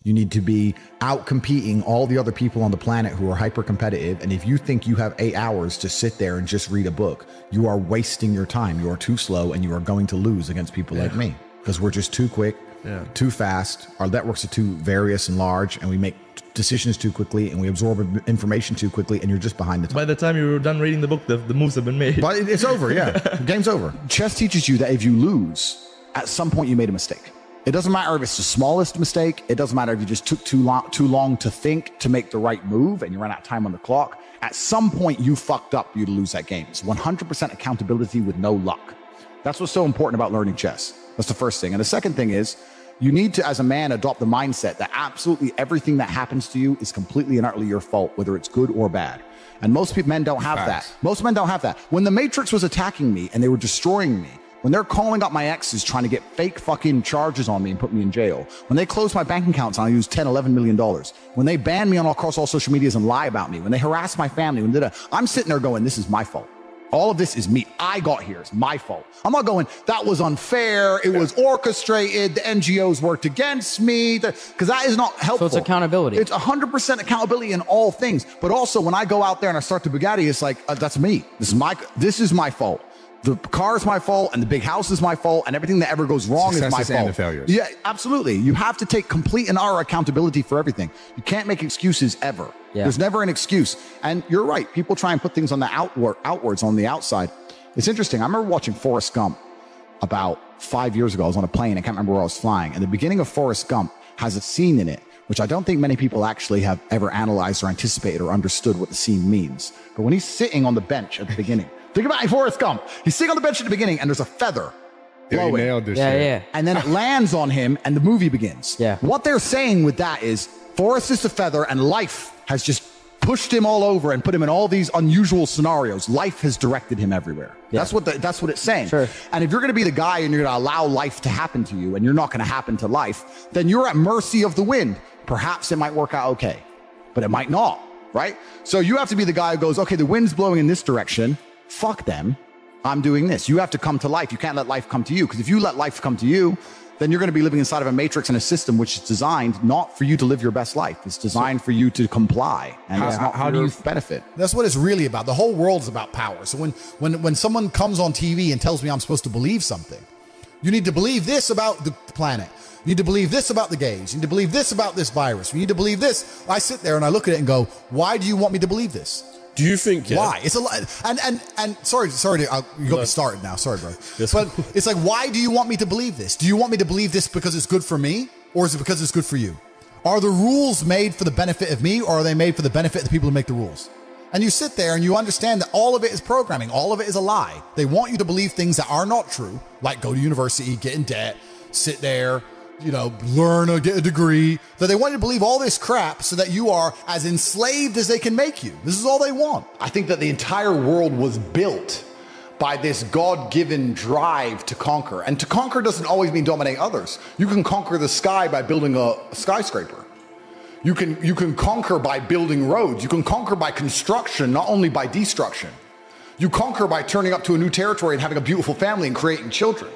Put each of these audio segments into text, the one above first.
You need to be out competing all the other people on the planet who are hyper competitive. And if you think you have 8 hours to sit there and just read a book, you are wasting your time. You are too slow and you are going to lose against people like me because we're just too quick, too fast. Our networks are too various and large, and we make decisions too quickly and we absorb information too quickly, and you're just behind the time. By the time you're done reading the book, the moves have been made. But it's over, the game's over. Chess teaches you that if you lose, at some point you made a mistake. It doesn't matter if it's the smallest mistake. It doesn't matter if you just took too long to think to make the right move and you ran out of time on the clock. At some point, you fucked up, you to lose that game. It's 100% accountability with no luck. That's what's so important about learning chess. That's the first thing. And the second thing is, you need to, as a man, adopt the mindset that absolutely everything that happens to you is completely and utterly your fault, whether it's good or bad. And most men don't have that. Most men don't have that. When the Matrix was attacking me and they were destroying me, when they're calling up my exes trying to get fake fucking charges on me and put me in jail, when they close my bank accounts and I use $10, $11 million, when they ban me across all social medias and lie about me, when they harass my family, I'm sitting there going, this is my fault. All of this is me. I got here. It's my fault. I'm not going, that was unfair. It was orchestrated. The NGOs worked against me. Because that is not helpful. So it's accountability. It's 100% accountability in all things. But also when I go out there and I start the Bugatti, it's like, that's me. This is my fault. The car is my fault, and the big house is my fault, and everything that ever goes wrong is my fault. And the failures. Yeah, absolutely. You have to take complete and utter accountability for everything. You can't make excuses ever. Yeah. There's never an excuse. And you're right. People try and put things on the outwards on the outside. It's interesting. I remember watching Forrest Gump about 5 years ago. I was on a plane. I can't remember where I was flying. And the beginning of Forrest Gump has a scene in it, which I don't think many people actually have ever analyzed or anticipated or understood what the scene means. But when he's sitting on the bench at the beginning, think about Forrest Gump. He's sitting on the bench at the beginning and there's a feather blowing. You nailed this shit. Yeah. And then it lands on him and the movie begins. Yeah. What they're saying with that is Forrest is the feather and life has just pushed him all over and put him in all these unusual scenarios. Life has directed him everywhere. Yeah. That's what it's saying. Sure. And if you're going to be the guy and you're going to allow life to happen to you and you're not going to happen to life, then you're at mercy of the wind. Perhaps it might work out okay, but it might not, right? So you have to be the guy who goes, okay, the wind's blowing in this direction. Fuck them. I'm doing this. You have to come to life. You can't let life come to you, because if you let life come to you, then you're going to be living inside of a matrix and a system which is designed not for you to live your best life. It's designed for you to comply, and it's not for your benefit. That's what it's really about. The whole world's about power. So when someone comes on TV and tells me I'm supposed to believe something, you need to believe this about the planet. You need to believe this about the gays. You need to believe this about this virus. You need to believe this. I sit there and I look at it and go, why do you want me to believe this? Do you think? Yeah. Why? It's a lot. And sorry, you got me started now. Sorry, bro. Yes. But it's like, why do you want me to believe this? Do you want me to believe this because it's good for me, or is it because it's good for you? Are the rules made for the benefit of me, or are they made for the benefit of the people who make the rules? And you sit there and you understand that all of it is programming. All of it is a lie. They want you to believe things that are not true, like go to university, get in debt, sit there, learn or get a degree, that they want you to believe all this crap so that you are as enslaved as they can make you. This is all they want. I think that the entire world was built by this God-given drive to conquer. And to conquer doesn't always mean dominate others. You can conquer the sky by building a skyscraper. You can conquer by building roads. You can conquer by construction, not only by destruction. You conquer by turning up to a new territory and having a beautiful family and creating children.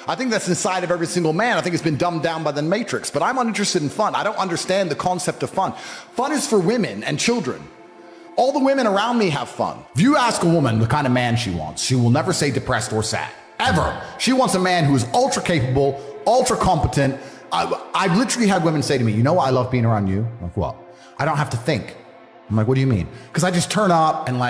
I think that's inside of every single man. I think it's been dumbed down by the Matrix, but I'm uninterested in fun. I don't understand the concept of fun. Fun is for women and children. All the women around me have fun. If you ask a woman the kind of man she wants, she will never say depressed or sad, ever. She wants a man who is ultra capable, ultra competent. I've literally had women say to me, you know what I love being around you? I'm like, what? I don't have to think. I'm like, what do you mean? Because I just turn up and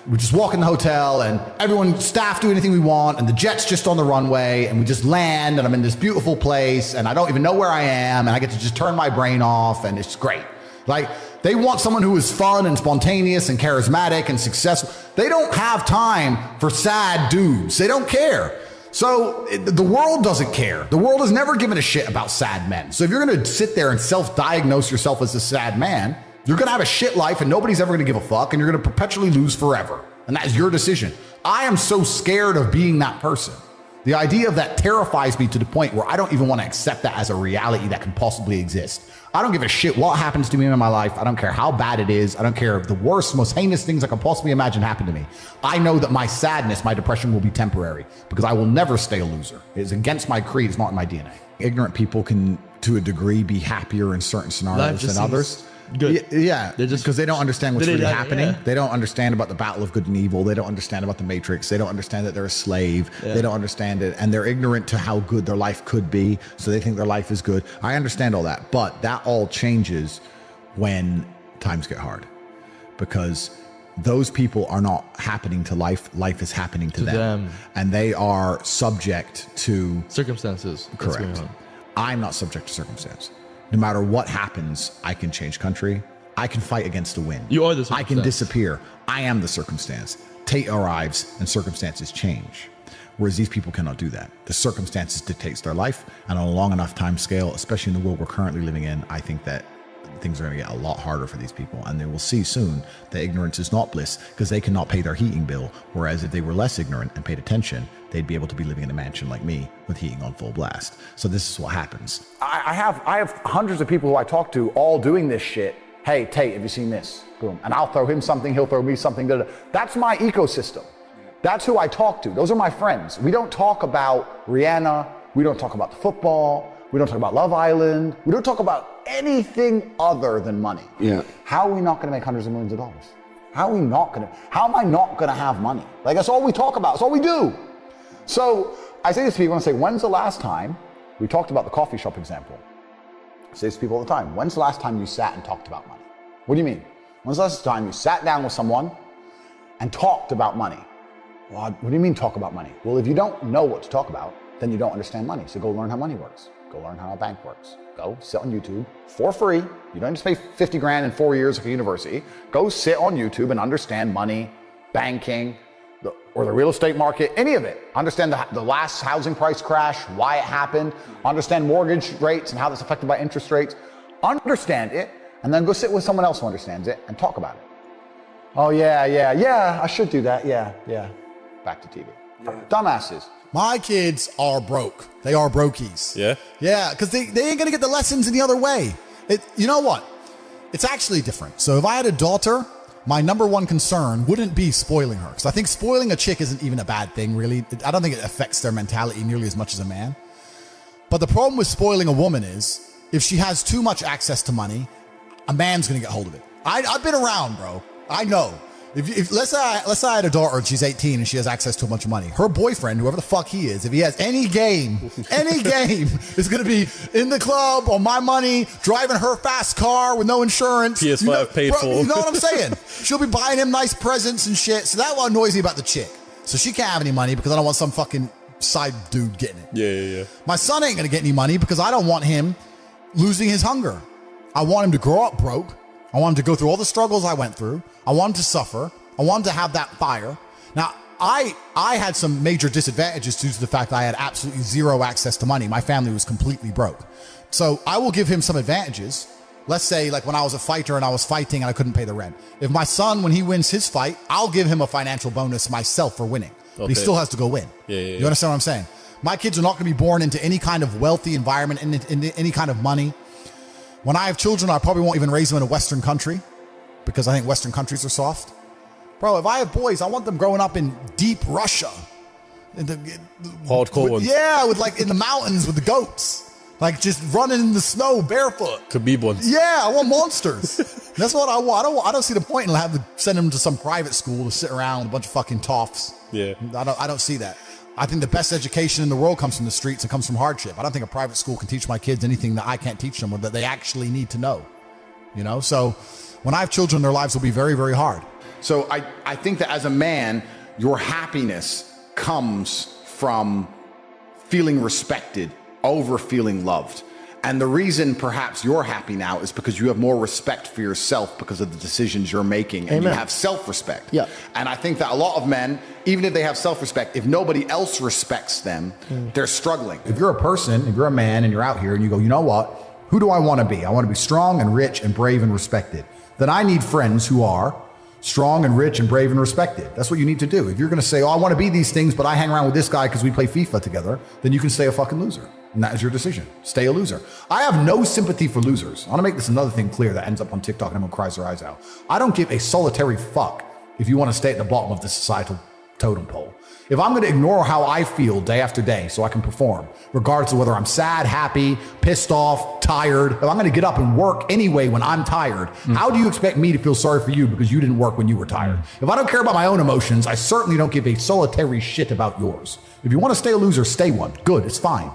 we just walk in the hotel and staff do anything we want and the jet's just on the runway and we just land and I'm in this beautiful place and I don't even know where I am and I get to just turn my brain off and it's great. They want someone who is fun and spontaneous and charismatic and successful. They don't have time for sad dudes. They don't care. So the world doesn't care. The world has never given a shit about sad men. So if you're going to sit there and self-diagnose yourself as a sad man, you're going to have a shit life and nobody's ever going to give a fuck and you're going to perpetually lose forever. And that is your decision. I am so scared of being that person. The idea of that terrifies me to the point where I don't even want to accept that as a reality that can possibly exist. I don't give a shit what happens to me in my life. I don't care how bad it is. I don't care if the worst, most heinous things I can possibly imagine happen to me. I know that my sadness, my depression will be temporary because I will never stay a loser. It is against my creed. It's not in my DNA. Ignorant people can to a degree, be happier in certain scenarios than others. Good. Yeah, They're just because they don't understand what's really happening. Yeah. They don't understand about the battle of good and evil. They don't understand about the Matrix. They don't understand that they're a slave. Yeah. They don't understand it. And they're ignorant to how good their life could be. So they think their life is good. I understand all that. But that all changes when times get hard. Because those people are not happening to life. Life is happening to them. And they are subject to circumstances. Correct. I'm not subject to circumstance. No matter what happens, I can change country. I can fight against the wind. You are the circumstance. I can disappear. I am the circumstance. Tate arrives and circumstances change. Whereas these people cannot do that. The circumstances dictates their life. And on a long enough time scale, especially in the world we're currently living in, I think that things are going to get a lot harder for these people. And they will see soon that ignorance is not bliss because they cannot pay their heating bill. Whereas if they were less ignorant and paid attention, they'd be able to be living in a mansion like me with heating on full blast. So this is what happens. I have hundreds of people who I talk to all doing this shit. Hey, Tate, have you seen this? Boom. And I'll throw him something, he'll throw me something. That's my ecosystem. That's who I talk to. Those are my friends. We don't talk about Rihanna. We don't talk about the football. We don't talk about Love Island. We don't talk about anything other than money. Yeah. How are we not going to make hundreds of millions of dollars? How am I not going to have money? Like, that's all we talk about. That's all we do. So I say this to people and say, when's the last time, we talked about the coffee shop example. I say this to people all the time. When's the last time you sat and talked about money? What do you mean? When's the last time you sat down with someone and talked about money? Well, what do you mean talk about money? Well, if you don't know what to talk about, then you don't understand money. So go learn how money works. Go learn how a bank works. Go sit on YouTube for free. You don't just pay 50 grand in 4 years at a university. Go sit on YouTube and understand money, banking, or the real estate market, any of it. Understand the last housing price crash, why it happened. Understand mortgage rates and how that's affected by interest rates. Understand it, and then go sit with someone else who understands it and talk about it. Oh, yeah, I should do that. Yeah. Back to TV. Yeah. Dumbasses. My kids are broke. They are brokies. Yeah? Yeah, because they ain't going to get the lessons any other way. You know what? It's actually different. So if I had a daughter, my number one concern wouldn't be spoiling her. Because I think spoiling a chick isn't even a bad thing, really. I don't think it affects their mentality nearly as much as a man. But the problem with spoiling a woman is, if she has too much access to money, a man's going to get hold of it. I've been around, bro. I know. If let's say I had a daughter and she's 18 and she has access to a bunch of money. Her boyfriend, whoever the fuck he is, if he has any game, is going to be in the club on my money, driving her fast car with no insurance. PS5 paid for. You know what I'm saying? She'll be buying him nice presents and shit. So that's what annoys me about the chick. So she can't have any money because I don't want some fucking side dude getting it. Yeah. My son ain't going to get any money because I don't want him losing his hunger. I want him to grow up broke. I want him to go through all the struggles I went through. I want him to suffer. I want him to have that fire. Now, I had some major disadvantages due to the fact that I had absolutely zero access to money. My family was completely broke. So I will give him some advantages. Let's say like when I was a fighter and I was fighting and I couldn't pay the rent. If my son, when he wins his fight, I'll give him a financial bonus myself for winning. But he still has to go win. Yeah. You understand what I'm saying? My kids are not going to be born into any kind of wealthy environment, in any kind of money. When I have children, I probably won't even raise them in a Western country because I think Western countries are soft. Bro, if I have boys, I want them growing up in deep Russia. Hardcore ones. Yeah, with like in the mountains with the goats. Like just running in the snow barefoot. Khabib ones. Yeah, I want monsters. That's what I want. I don't see the point in send them to some private school to sit around with a bunch of fucking toffs. Yeah. I don't see that. I think the best education in the world comes from the streets and comes from hardship. I don't think a private school can teach my kids anything that I can't teach them or that they actually need to know. You know, so when I have children, their lives will be very, very hard. So I think that as a man, your happiness comes from feeling respected over feeling loved. And the reason perhaps you're happy now is because you have more respect for yourself because of the decisions you're making, and you have self-respect. Yeah. And I think that a lot of men, even if they have self-respect, if nobody else respects them, they're struggling. If you're a person, if you're a man and you're out here and you go, you know what? Who do I want to be? I want to be strong and rich and brave and respected. Then I need friends who are strong and rich and brave and respected. That's what you need to do. If you're going to say, oh, I want to be these things, but I hang around with this guy because we play FIFA together, then you can stay a fucking loser. And that is your decision. Stay a loser. I have no sympathy for losers. I want to make this another thing clear that ends up on TikTok and everyone cries their eyes out. I don't give a solitary fuck if you want to stay at the bottom of the societal totem pole. If I'm going to ignore how I feel day after day so I can perform, regardless of whether I'm sad, happy, pissed off, tired, if I'm going to get up and work anyway when I'm tired, how do you expect me to feel sorry for you because you didn't work when you were tired? If I don't care about my own emotions, I certainly don't give a solitary shit about yours. If you want to stay a loser, stay one. Good, it's fine.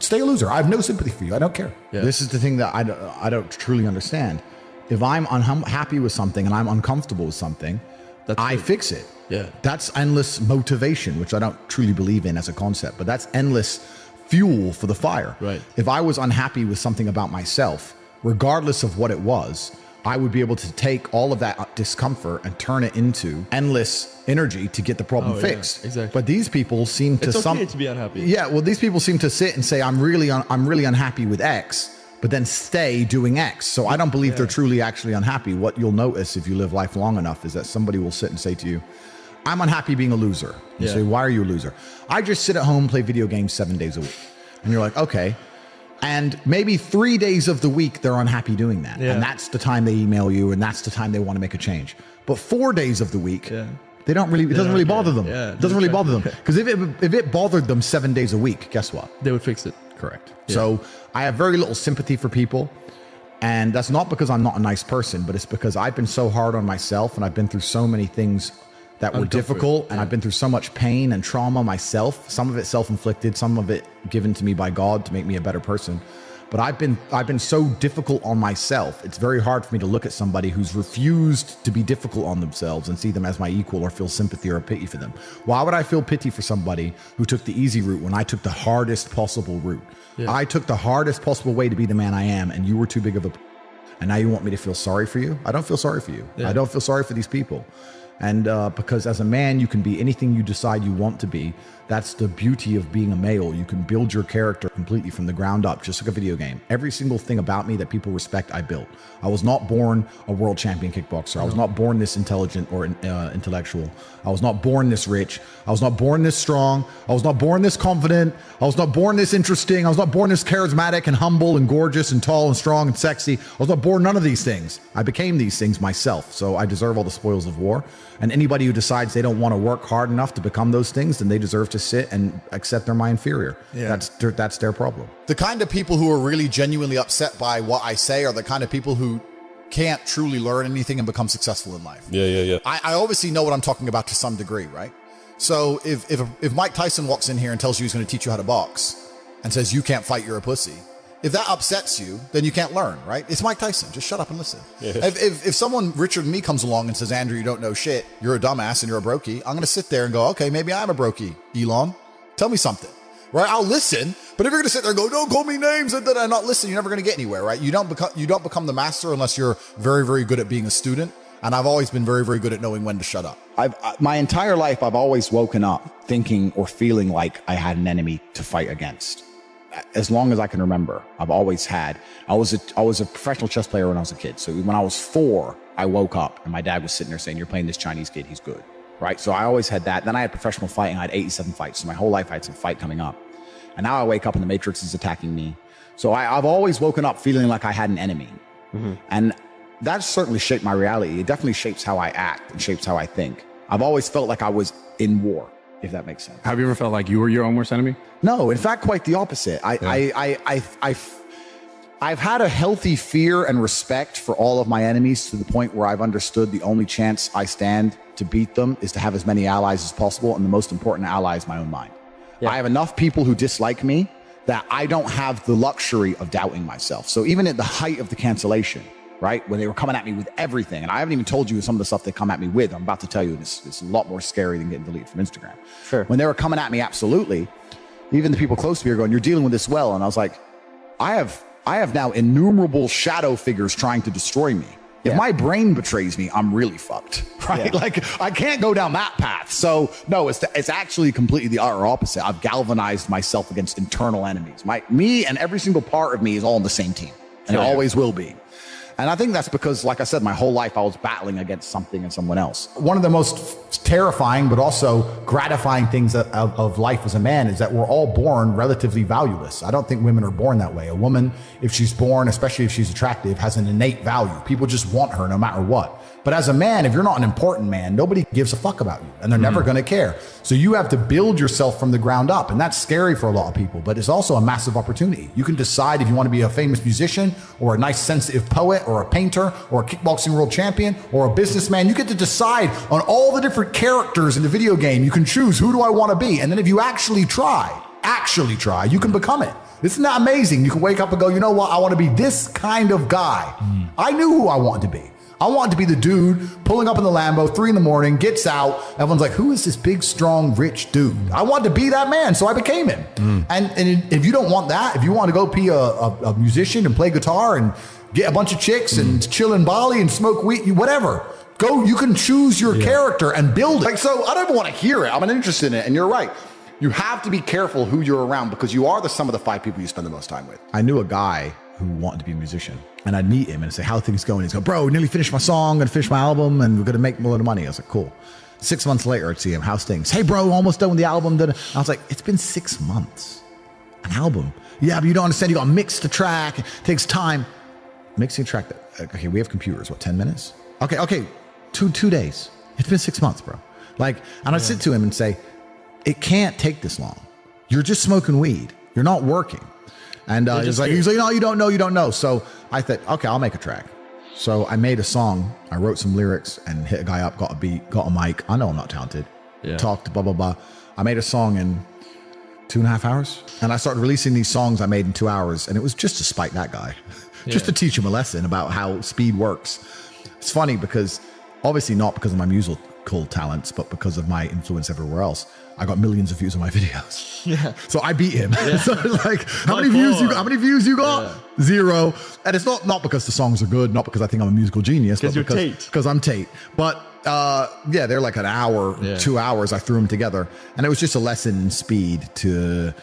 Stay a loser. I have no sympathy for you. I don't care. Yeah. This is the thing that I don't truly understand. If I'm unhappy with something and I'm uncomfortable with something, I fix it. Yeah. That's endless motivation, which I don't truly believe in as a concept, but that's endless fuel for the fire. Right. If I was unhappy with something about myself, regardless of what it was, I would be able to take all of that discomfort and turn it into endless energy to get the problem fixed. Yeah, exactly. But these people seem to it's okay to be unhappy. Yeah. Well, these people seem to sit and say, I'm really unhappy with X, but then stay doing X. So I don't believe they're truly actually unhappy. What you'll notice if you live life long enough is that somebody will sit and say to you, I'm unhappy being a loser. You say, why are you a loser? I just sit at home, play video games 7 days a week. And you're like, okay. And maybe 3 days of the week, they're unhappy doing that. Yeah. And that's the time they email you, and that's the time they want to make a change. But 4 days of the week, they don't really, it doesn't really bother them. Yeah, it doesn't really bother them. Because if it bothered them 7 days a week, guess what? They would fix it. Correct. Yeah. So I have very little sympathy for people. And that's not because I'm not a nice person, but it's because I've been so hard on myself and I've been through so many things that were difficult, and I've been through so much pain and trauma myself, some of it self-inflicted, some of it given to me by God to make me a better person. But I've been so difficult on myself. It's very hard for me to look at somebody who's refused to be difficult on themselves and see them as my equal or feel sympathy or pity for them. Why would I feel pity for somebody who took the easy route when I took the hardest possible route? Yeah. I took the hardest possible way to be the man I am, and you were too big of a... And now you want me to feel sorry for you? I don't feel sorry for you. Yeah. I don't feel sorry for these people. And because as a man, you can be anything you decide you want to be. That's the beauty of being a male. You can build your character completely from the ground up, just like a video game. Every single thing about me that people respect, I built. I was not born a world champion kickboxer. I was not born this intelligent or intellectual. I was not born this rich. I was not born this strong. I was not born this confident. I was not born this interesting. I was not born this charismatic and humble and gorgeous and tall and strong and sexy. I was not born none of these things. I became these things myself. So I deserve all the spoils of war. And anybody who decides they don't want to work hard enough to become those things, then they deserve to sit and accept they're my inferior. Yeah. That's their problem. The kind of people who are really genuinely upset by what I say are the kind of people who can't truly learn anything and become successful in life. Yeah. I obviously know what I'm talking about to some degree, right? So if Mike Tyson walks in here and tells you he's going to teach you how to box and says you can't fight, you're a pussy, if that upsets you, then you can't learn, right? It's Mike Tyson. Just shut up and listen. Yeah. If someone richer than me comes along and says, Andrew, you don't know shit, you're a dumbass and you're a brokey, I'm going to sit there and go, okay, maybe I'm a brokey, Elon. Tell me something, right? I'll listen. But if you're going to sit there and go, don't call me names and then I not listen, you're never going to get anywhere, right? You don't become the master unless you're very, very good at being a student. And I've always been very, very good at knowing when to shut up. My entire life, I've always woken up thinking or feeling like I had an enemy to fight against. As long as I can remember, I've always had. I was a professional chess player when I was a kid. So when I was 4, I woke up and my dad was sitting there saying, you're playing this Chinese kid, he's good, right? So I always had that. Then I had professional fighting. I had 87 fights. So my whole life I had some fight coming up. And now I wake up and the Matrix is attacking me. So I've always woken up feeling like I had an enemy. Mm-hmm. And that certainly shaped my reality. It definitely shapes how I act and shapes how I think. I've always felt like I was in war, if that makes sense. Have you ever felt like you were your own worst enemy? No, in fact, quite the opposite. I've had a healthy fear and respect for all of my enemies to the point where I've understood the only chance I stand to beat them is to have as many allies as possible. And the most important ally is my own mind. Yeah. I have enough people who dislike me that I don't have the luxury of doubting myself. So even at the height of the cancellation, right, when they were coming at me with everything, and I haven't even told you some of the stuff they come at me with, I'm about to tell you, it's a lot more scary than getting deleted from Instagram. Sure. When they were coming at me, absolutely, even the people close to me are going, you're dealing with this well. And I was like, I have now innumerable shadow figures trying to destroy me. If my brain betrays me, I'm really fucked, right? Yeah. Like I can't go down that path. So no, it's actually completely the utter opposite. I've galvanized myself against internal enemies. Me and every single part of me is all on the same team, and it always will be. And I think that's because, like I said, my whole life I was battling against something and someone else. One of the most terrifying but also gratifying things of life as a man is that we're all born relatively valueless. I don't think women are born that way. A woman, if she's born, especially if she's attractive, has an innate value. People just want her no matter what. But as a man, if you're not an important man, nobody gives a fuck about you and they're never going to care. So you have to build yourself from the ground up. And that's scary for a lot of people, but it's also a massive opportunity. You can decide if you want to be a famous musician or a nice sensitive poet or a painter or a kickboxing world champion or a businessman. You get to decide on all the different characters in the video game. You can choose, who do I want to be? And then if you actually try, you can become it. Isn't that amazing? You can wake up and go, you know what? I want to be this kind of guy. I knew who I wanted to be. I wanted to be the dude pulling up in the Lambo, 3 a.m, gets out. Everyone's like, who is this big, strong, rich dude? I wanted to be that man, so I became him. And if you don't want that, if you want to go be a musician and play guitar and get a bunch of chicks and chill in Bali and smoke weed, whatever, go, you can choose your character and build it. Like, so I don't even want to hear it. I'm interested in it. And you're right. You have to be careful who you're around because you are the sum of the 5 people you spend the most time with. I knew a guy who wanted to be a musician, and I'd meet him and say, how are things going? He's go, bro, nearly finished my song and finished my album and we're going to make a lot of money. I was like, cool. 6 months later, I'd see him, how's things? Hey bro, almost done with the album. I was like, it's been 6 months, an album. Yeah, but you don't understand. You got to mix the track. It takes time. Mixing a track. Okay, we have computers. What, 10 minutes? Okay. Two days. It's been 6 months, bro. Like, and I'd sit to him and say, it can't take this long. You're just smoking weed. You're not working. And he's like, no, you don't know. So I thought, okay, I'll make a track. So I made a song. I wrote some lyrics and hit a guy up, got a beat, got a mic. I know I'm not talented. Talked, blah, blah, blah. I made a song in 2.5 hours. And I started releasing these songs I made in 2 hours. And it was just to spite that guy, just to teach him a lesson about how speed works. It's funny because obviously not because of my musical talents, but because of my influence everywhere else. I got millions of views on my videos. Yeah. So I beat him. Yeah. So like, how many views you got? Yeah. 0. And it's not because the songs are good, not because I think I'm a musical genius, but because I'm Tate. But they're like an hour, 2 hours. I threw them together, and it was just a lesson in speed to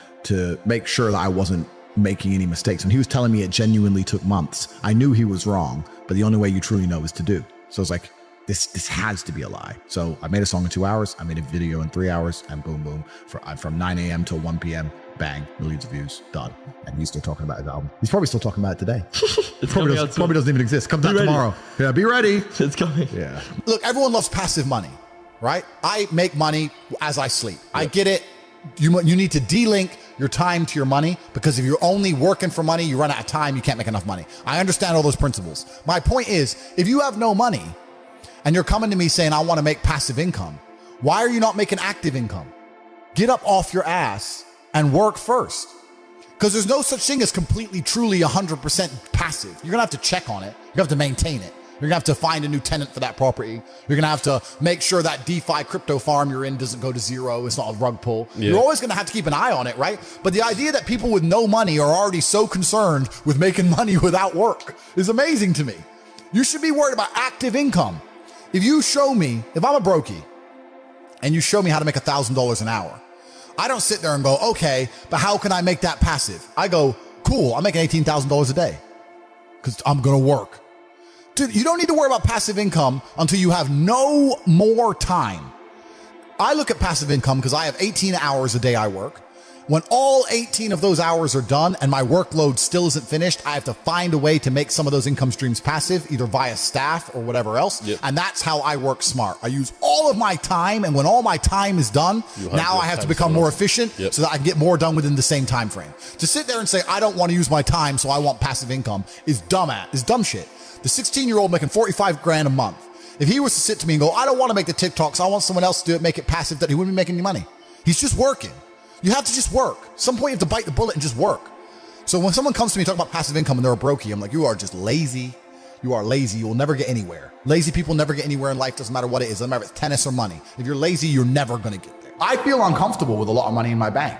make sure that I wasn't making any mistakes. And he was telling me it genuinely took months. I knew he was wrong, but the only way you truly know is to do. So it's like, this has to be a lie. So I made a song in 2 hours. I made a video in 3 hours, and boom, boom. From 9 a.m. till 1 p.m. Bang, millions of views, done. And he's still talking about his album. He's probably still talking about it today. It probably doesn't even exist. Comes out tomorrow. Yeah, be ready. It's coming. Yeah. Look, everyone loves passive money, right? I make money as I sleep. I get it. You need to de-link your time to your money, because if you're only working for money, you run out of time, you can't make enough money. I understand all those principles. My point is, if you have no money and you're coming to me saying, I want to make passive income, why are you not making active income? Get up off your ass and work first. Because there's no such thing as completely, truly 100% passive. You're going to have to check on it. You're going to have to maintain it. You're going to have to find a new tenant for that property. You're going to have to make sure that DeFi crypto farm you're in doesn't go to zero. It's not a rug pull. Yeah. You're always going to have to keep an eye on it, right? But the idea that people with no money are already so concerned with making money without work is amazing to me. You should be worried about active income. If you show me, if I'm a brokey and you show me how to make $1,000 an hour, I don't sit there and go, okay, but how can I make that passive? I go, cool, I'm making $18,000 a day because I'm going to work. Dude, you don't need to worry about passive income until you have no more time. I look at passive income because I have 18 hours a day I work. When all 18 of those hours are done and my workload still isn't finished, I have to find a way to make some of those income streams passive, either via staff or whatever else. Yep. And that's how I work smart. I use all of my time, and when all my time is done, now I have to become more efficient so that I can get more done within the same time frame. To sit there and say, I don't want to use my time, so I want passive income is dumb shit. The 16-year-old making 45 grand a month, if he was to sit to me and go, I don't want to make the TikToks, I want someone else to do it, make it passive, that he wouldn't be making any money. He's just working. You have to just work. At some point you have to bite the bullet and just work. So when someone comes to me talking about passive income and they're a brokey, I'm like, you are just lazy. You are lazy. You will never get anywhere. Lazy people never get anywhere in life. Doesn't matter what it is. Doesn't matter if it's tennis or money. If you're lazy, you're never going to get there. I feel uncomfortable with a lot of money in my bank.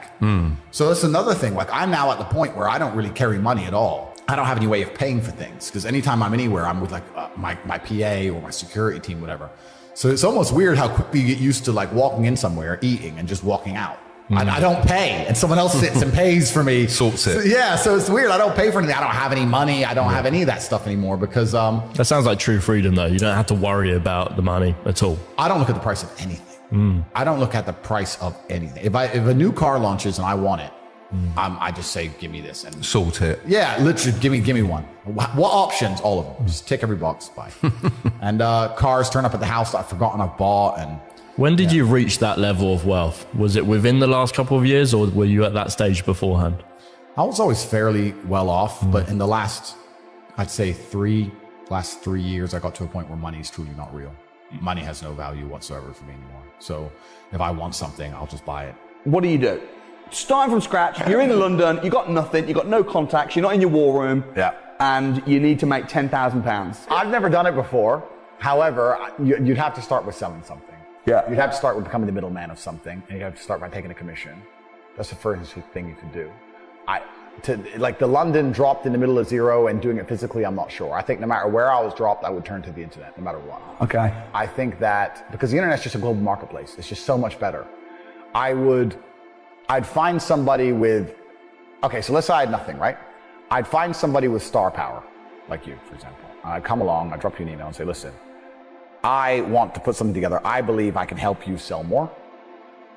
So that's another thing. Like, I'm now at the point where I don't really carry money at all. I don't have any way of paying for things, because anytime I'm anywhere, I'm with like my PA or my security team, whatever. So it's almost weird how quickly you get used to like walking in somewhere, eating, and just walking out. I don't pay, and someone else sits and pays for me. Sorts it. So it's weird. I don't pay for anything. I don't have any money. I don't have any of that stuff anymore because that sounds like true freedom, though. You don't have to worry about the money at all. I don't look at the price of anything. I don't look at the price of anything. If a new car launches and I want it, I just say, give me this and Sort it. Yeah, literally, give me one. What options? All of them. Just tick every box. Buy. And cars turn up at the house that I've forgotten I've bought. And when did you reach that level of wealth? Was it within the last couple of years, or were you at that stage beforehand? I was always fairly well off, but in the last, I'd say 3 years, I got to a point where money is truly not real. Money has no value whatsoever for me anymore. So if I want something, I'll just buy it. What do? Starting from scratch, you're in London, you got nothing, you got no contacts, you're not in your war room, and you need to make £10,000. I've never done it before. However, you'd have to start with selling something. Yeah. You'd have to start with becoming the middleman of something, and you have to start by taking a commission. That's the first thing you could do. Like the London dropped in the middle of zero and doing it physically, I'm not sure. I think no matter where I was dropped, I would turn to the internet, no matter what. Okay. I think that because the internet's just a global marketplace, it's just so much better. I'd find somebody with, okay, so let's say I had nothing, right? I'd find somebody with star power, like you, for example. I'd come along, I'd drop you an email and say, listen, I want to put something together. I believe I can help you sell more.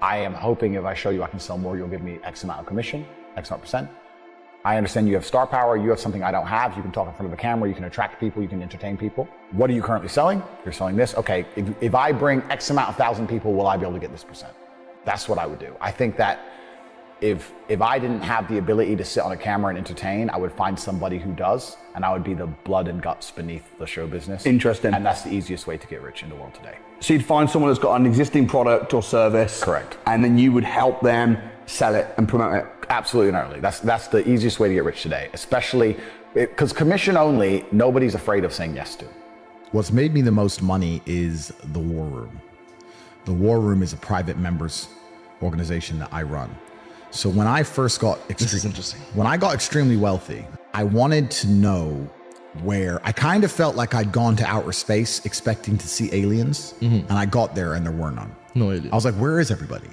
I am hoping if I show you I can sell more, you'll give me X amount of commission, X amount percent. I understand you have star power. You have something I don't have. You can talk in front of a camera. You can attract people. You can entertain people. What are you currently selling? You're selling this. Okay, if I bring X amount of 1,000 people, will I be able to get this percent? That's what I would do. I think that if I didn't have the ability to sit on a camera and entertain, I would find somebody who does, and I would be the blood and guts beneath the show business. Interesting. And that's the easiest way to get rich in the world today. So you'd find someone that's got an existing product or service. Correct. And then you would help them sell it and promote it. Absolutely and utterly. That's the easiest way to get rich today, especially because commission only, nobody's afraid of saying yes to. What's made me the most money is the War Room. The War Room is a private members organization that I run. So when I first got when I got extremely wealthy, I wanted to know where I kind of felt like I'd gone to outer space expecting to see aliens, and I got there and there were none. No aliens. I was like, where is everybody?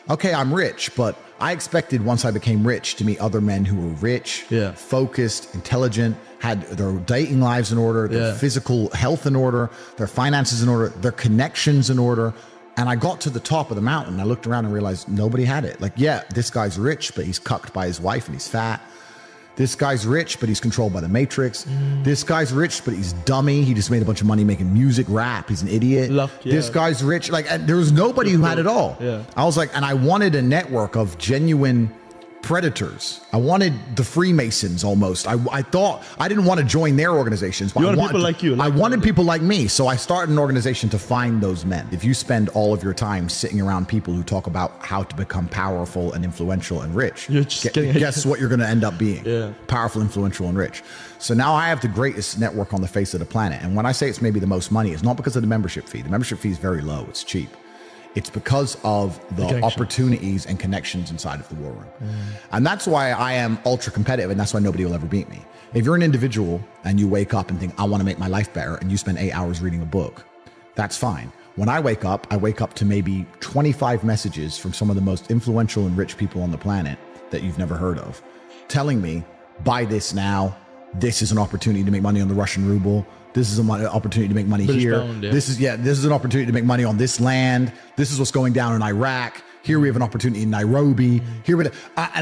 Okay, I'm rich, but I expected once I became rich to meet other men who were rich, focused, intelligent, had their dating lives in order, their physical health in order, their finances in order, their connections in order. And I got to the top of the mountain. I looked around and realized nobody had it. Like, yeah, this guy's rich, but he's cucked by his wife and he's fat. This guy's rich, but he's controlled by the Matrix. This guy's rich, but he's dummy. He just made a bunch of money making music, rap. He's an idiot. This guy's rich. Like, there was nobody who had it all. I was like, and I wanted a network of genuine predators. I wanted the Freemasons almost. I thought I didn't want to join their organizations, but I wanted people like you. I wanted people like me. So I started an organization to find those men. If you spend all of your time sitting around people who talk about how to become powerful and influential and rich, guess what you're going to end up being? Powerful, influential, and rich. So now I have the greatest network on the face of the planet. And when I say it's maybe the most money, it's not because of the membership fee. The membership fee is very low. It's cheap. It's because of the opportunities and connections inside of the War Room. And that's why I am ultra competitive, and that's why nobody will ever beat me. If you're an individual and you wake up and think, I want to make my life better, and you spend 8 hours reading a book, that's fine. When I wake up to maybe 25 messages from some of the most influential and rich people on the planet that you've never heard of, telling me, buy this now, this is an opportunity to make money on the Russian ruble, this is an opportunity to make money British here. Pound, This is an opportunity to make money on this land. This is what's going down in Iraq. Here we have an opportunity in Nairobi. And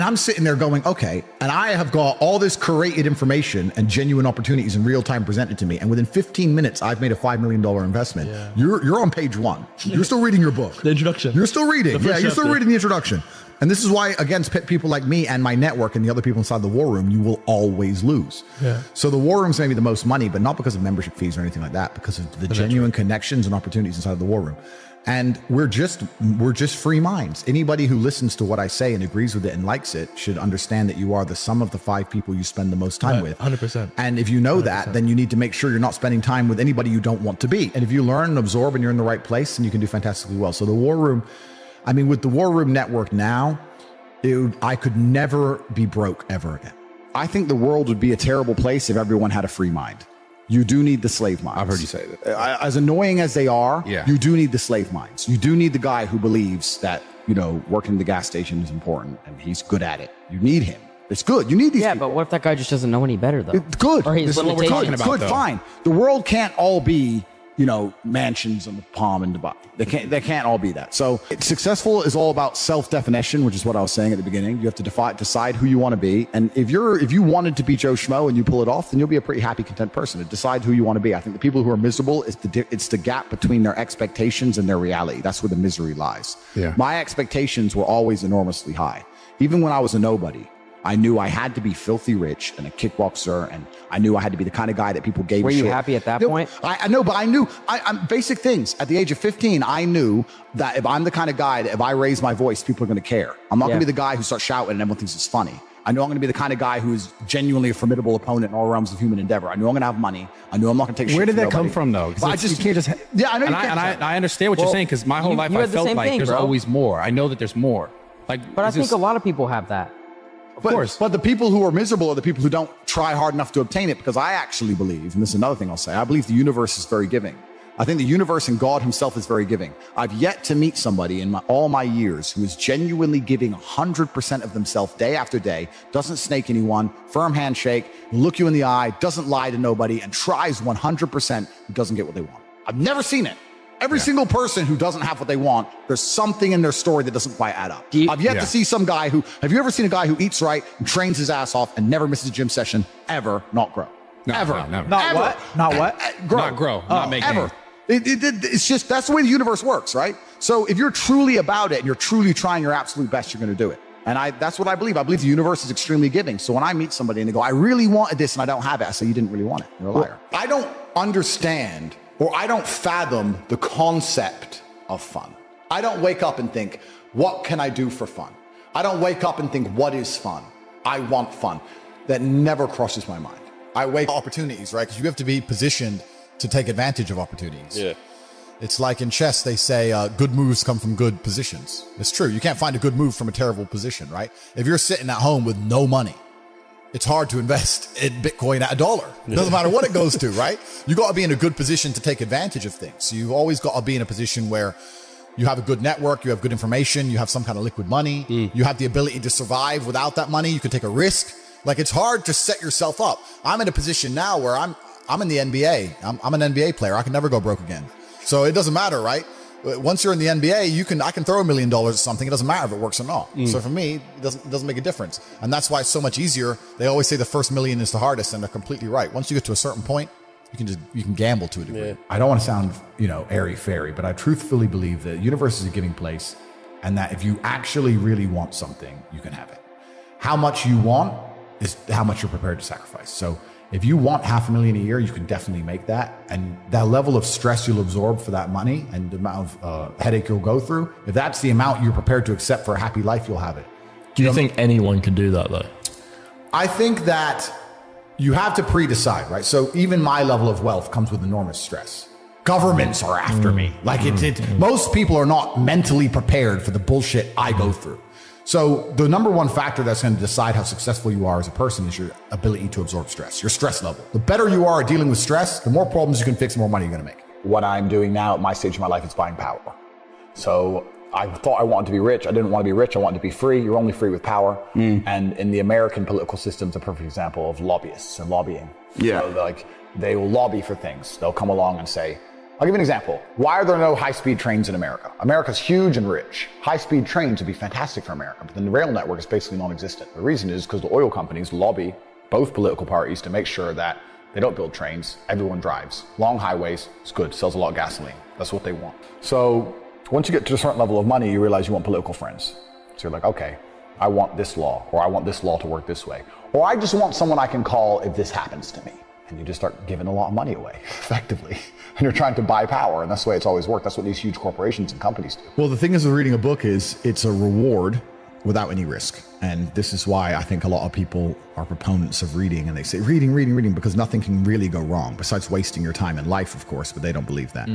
I'm sitting there going, okay, and I have got all this curated information and genuine opportunities in real time presented to me. And within 15 minutes, I've made a $5 million investment. You're on page 1. You're still reading your book. The introduction. You're still reading. You're still chapter. reading the introduction. And this is why, against people like me and my network and the other people inside the War Room, you will always lose. So the War Room's maybe the most money, but not because of membership fees or anything like that, because of the genuine connections and opportunities inside of the War Room. And we're just free minds. Anybody who listens to what I say and agrees with it and likes it should understand that you are the sum of the 5 people you spend the most time with. 100%. And if you know 100%. That, then you need to make sure you're not spending time with anybody you don't want to be. And if you learn and absorb and you're in the right place, then you can do fantastically well. So the War Room, I mean, with the War Room network now, I could never be broke ever again. I think the world would be a terrible place if everyone had a free mind. You do need the slave minds. I've heard you say that. As annoying as they are, you do need the slave minds. You do need the guy who believes that working the gas station is important and he's good at it. You need him. It's good. You need these people. But what if that guy just doesn't know any better, though? It's good. Or he's This is what we're talking about, Good, though. fine. The world can't all be, mansions on the Palm in Dubai. They can't all be that. So successful is all about self-definition, which is what I was saying at the beginning. You have to decide who you want to be. And if you wanted to be Joe Schmo and you pull it off, then you'll be a pretty happy, content person. To decide who you want to be. I think the people who are miserable, it's the gap between their expectations and their reality. That's where the misery lies. Yeah. My expectations were always enormously high. Even when I was a nobody, I knew I had to be filthy rich and a kickboxer, and I knew I had to be the kind of guy that people gave a shit. Were you happy at that point? I know, but I knew I'm basic things. At the age of 15, I knew that if I'm the kind of guy that if I raise my voice, people are going to care. I'm not going to be the guy who starts shouting and everyone thinks it's funny. I know I'm going to be the kind of guy who is genuinely a formidable opponent in all realms of human endeavor. I know I'm going to have money. I know I'm not going to take shit. Where did from that come nobody. from, though? But You can't just. Yeah, I know. I understand what you're saying, because my whole life you I had the felt same like thing, there's bro. always more. I know that there's more. But I think a lot of people have that. Of course. But the people who are miserable are the people who don't try hard enough to obtain it, because I actually believe, and this is another thing I'll say, I believe the universe is very giving. I think the universe and God himself is very giving. I've yet to meet somebody in all my years who is genuinely giving 100% of themselves day after day, doesn't snake anyone, firm handshake, look you in the eye, doesn't lie to nobody, and tries 100% who doesn't get what they want. I've never seen it. Every single person who doesn't have what they want, there's something in their story that doesn't quite add up. I've yet to see some guy have you ever seen a guy who eats right and trains his ass off and never misses a gym session, ever not grow? Never. Not Ever. what? Not what? Grow. Not grow. Not make ever. gain. It's just, that's the way the universe works, right? So if you're truly about it and you're truly trying your absolute best, you're going to do it. And that's what I believe. I believe the universe is extremely giving. So when I meet somebody and they go, I really wanted this and I don't have it, I say, you didn't really want it. You're a liar. I don't understand, or I don't fathom the concept of fun. I don't wake up and think, what can I do for fun? I don't wake up and think, what is fun? I want fun. That never crosses my mind. I wake opportunities, right? Because you have to be positioned to take advantage of opportunities. Yeah. It's like in chess, they say good moves come from good positions. It's true. You can't find a good move from a terrible position, right? If you're sitting at home with no money, it's hard to invest in Bitcoin at $1. It doesn't matter what it goes to, right? You got to be in a good position to take advantage of things. So you've always got to be in a position where you have a good network, you have good information, you have some kind of liquid money, you have the ability to survive without that money. You can take a risk. Like, it's hard to set yourself up. I'm in a position now where I'm in the NBA. I'm an NBA player. I can never go broke again. So it doesn't matter, right? Once you're in the NBA, I can throw $1 million at something. It doesn't matter if it works or not. So for me, it doesn't make a difference. And that's why it's so much easier. They always say the first million is the hardest, and they're completely right. Once you get to a certain point, you can gamble to a degree. Yeah. I don't want to sound, airy-fairy, but I truthfully believe that the universe is a giving place, and that if you actually really want something, you can have it. How much you want is how much you're prepared to sacrifice. So if you want $500,000 a year, you can definitely make that. And that level of stress you'll absorb for that money and the amount of headache you'll go through, if that's the amount you're prepared to accept for a happy life, you'll have it. Do you think anyone can do that, though? I think that you have to pre-decide, right? So even my level of wealth comes with enormous stress. Governments are after me. Like most people are not mentally prepared for the bullshit I go through. So the number one factor that's going to decide how successful you are as a person is your ability to absorb stress, your stress level. The better you are at dealing with stress, the more problems you can fix, the more money you're going to make. What I'm doing now at my stage of my life is buying power. So I thought I wanted to be rich. I didn't want to be rich. I wanted to be free. You're only free with power. And in the American political system, it's a perfect example of lobbyists and lobbying. Yeah. So they will lobby for things. They'll come along and say, I'll give you an example. Why are there no high-speed trains in America? America's huge and rich. High-speed trains would be fantastic for America, but the rail network is basically non-existent. The reason is because the oil companies lobby both political parties to make sure that they don't build trains, everyone drives. Long highways, it's good, sells a lot of gasoline. That's what they want. So once you get to a certain level of money, you realize you want political friends. So you're like, okay, I want this law, or I want this law to work this way. Or I just want someone I can call if this happens to me. And you just start giving a lot of money away, effectively. And you're trying to buy power, and that's the way it's always worked. That's what these huge corporations and companies do. Well, the thing is with reading a book is it's a reward without any risk. And this is why I think a lot of people are proponents of reading, and they say reading, because nothing can really go wrong besides wasting your time in life, of course, but they don't believe that.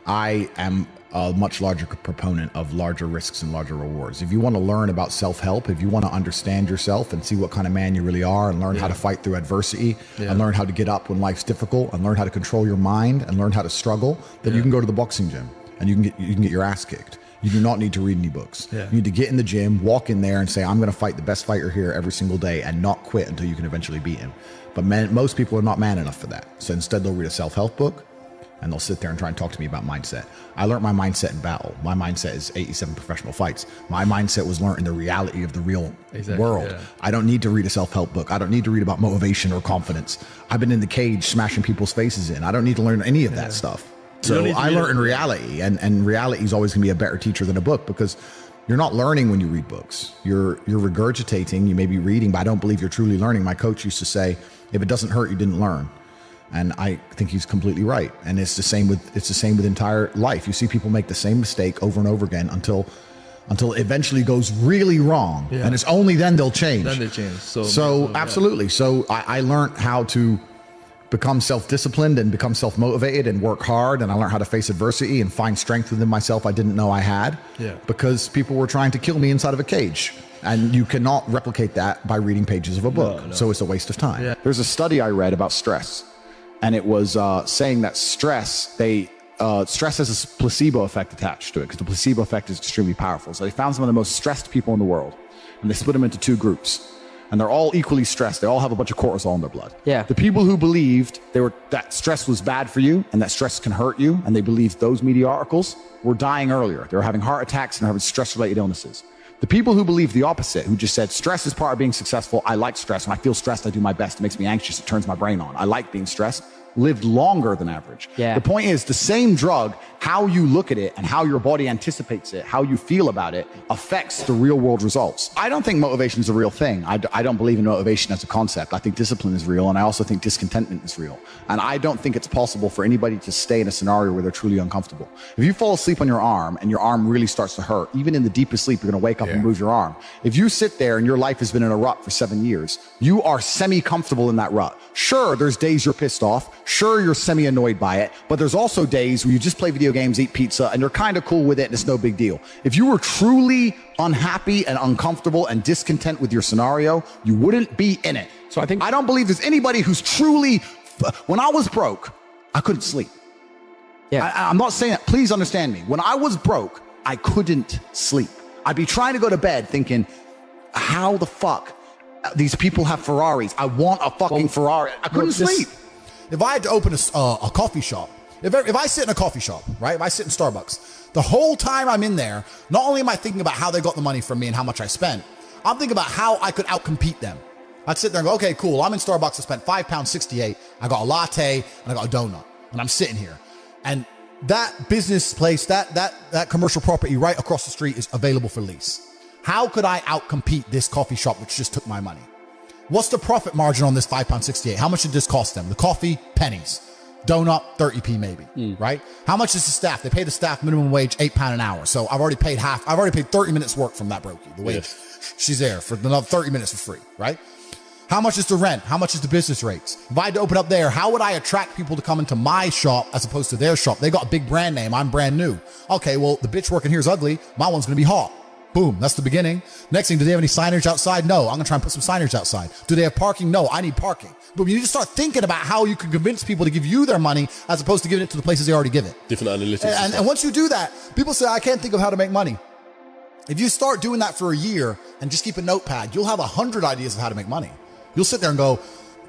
I am a much larger proponent of larger risks and larger rewards. If you want to learn about self-help, if you want to understand yourself and see what kind of man you really are, and learn how to fight through adversity, and learn how to get up when life's difficult, and learn how to control your mind, and learn how to struggle, then you can go to the boxing gym and you can get your ass kicked. You do not need to read any books. Yeah. You need to get in the gym, walk in there and say, I'm going to fight the best fighter here every single day and not quit until you can eventually beat him. But most people are not man enough for that. So instead they'll read a self-help book and they'll sit there and try and talk to me about mindset. I learned my mindset in battle. My mindset is 87 professional fights. My mindset was learned in the reality of the real world. Yeah. I don't need to read a self-help book. I don't need to read about motivation or confidence. I've been in the cage smashing people's faces in. I don't need to learn any of that stuff. So I learned in reality, and reality is always going to be a better teacher than a book, because you're not learning when you read books. You're regurgitating. You may be reading, but I don't believe you're truly learning. My coach used to say, if it doesn't hurt, you didn't learn. And I think he's completely right. And it's the same with entire life. You see people make the same mistake over and over again until it eventually goes really wrong. Yeah. And it's only then they'll change. Then they change. So absolutely. So I learned how to become self-disciplined and become self-motivated and work hard. And I learned how to face adversity and find strength within myself I didn't know I had, because people were trying to kill me inside of a cage. And you cannot replicate that by reading pages of a book. No. So it's a waste of time. Yeah. There's a study I read about stress, and it was saying that stress has a placebo effect attached to it, because the placebo effect is extremely powerful. So they found some of the most stressed people in the world, and they split them into two groups. And they're all equally stressed. They all have a bunch of cortisol in their blood. Yeah. The people who believed that stress was bad for you and that stress can hurt you, and they believed those media articles, were dying earlier. They were having heart attacks and having stress-related illnesses. The people who believed the opposite, who just said, stress is part of being successful. I like stress. When I feel stressed, I do my best. It makes me anxious. It turns my brain on. I like being stressed. Lived longer than average. Yeah. The point is, the same drug, how you look at it and how your body anticipates it, how you feel about it, affects the real world results. I don't think motivation is a real thing. I don't believe in motivation as a concept. I think discipline is real, and I also think discontentment is real. And I don't think it's possible for anybody to stay in a scenario where they're truly uncomfortable. If you fall asleep on your arm and your arm really starts to hurt, even in the deepest sleep, you're going to wake up and move your arm. If you sit there and your life has been in a rut for 7 years, you are semi-comfortable in that rut. Sure, there's days you're pissed off. Sure, you're semi-annoyed by it, but there's also days where you just play video games, eat pizza, and you're kind of cool with it, and it's no big deal. If you were truly unhappy and uncomfortable and discontent with your scenario, you wouldn't be in it. So I don't believe there's anybody who's truly... When I was broke, I couldn't sleep. Yeah. I'm not saying that. Please understand me. When I was broke, I couldn't sleep. I'd be trying to go to bed thinking, how the fuck these people have Ferraris? I want a fucking Ferrari. I couldn't sleep. If I had to open a coffee shop, if I sit in a coffee shop, right? If I sit in Starbucks, the whole time I'm in there, not only am I thinking about how they got the money from me and how much I spent, I'm thinking about how I could outcompete them. I'd sit there and go, okay, cool. I'm in Starbucks. I spent £5.68. I got a latte and I got a donut, and I'm sitting here. And that business place, that commercial property right across the street is available for lease. How could I outcompete this coffee shop which just took my money? What's the profit margin on this £5.68? How much did this cost them? The coffee, pennies. Donut, 30p maybe, right? How much is the staff? They pay the staff minimum wage £8 an hour. So I've already paid 30 minutes work from that brokey. The wage, she's there for another 30 minutes for free, right? How much is the rent? How much is the business rates? If I had to open up there, how would I attract people to come into my shop as opposed to their shop? They got a big brand name. I'm brand new. Okay, well, the bitch working here is ugly. My one's going to be hot. Boom, that's the beginning. Next thing, do they have any signage outside? No, I'm going to try and put some signage outside. Do they have parking? No, I need parking. But you need to start thinking about how you can convince people to give you their money as opposed to giving it to the places they already give it. Different analytics. And once you do that, people say, I can't think of how to make money. If you start doing that for a year and just keep a notepad, you'll have 100 ideas of how to make money. You'll sit there and go,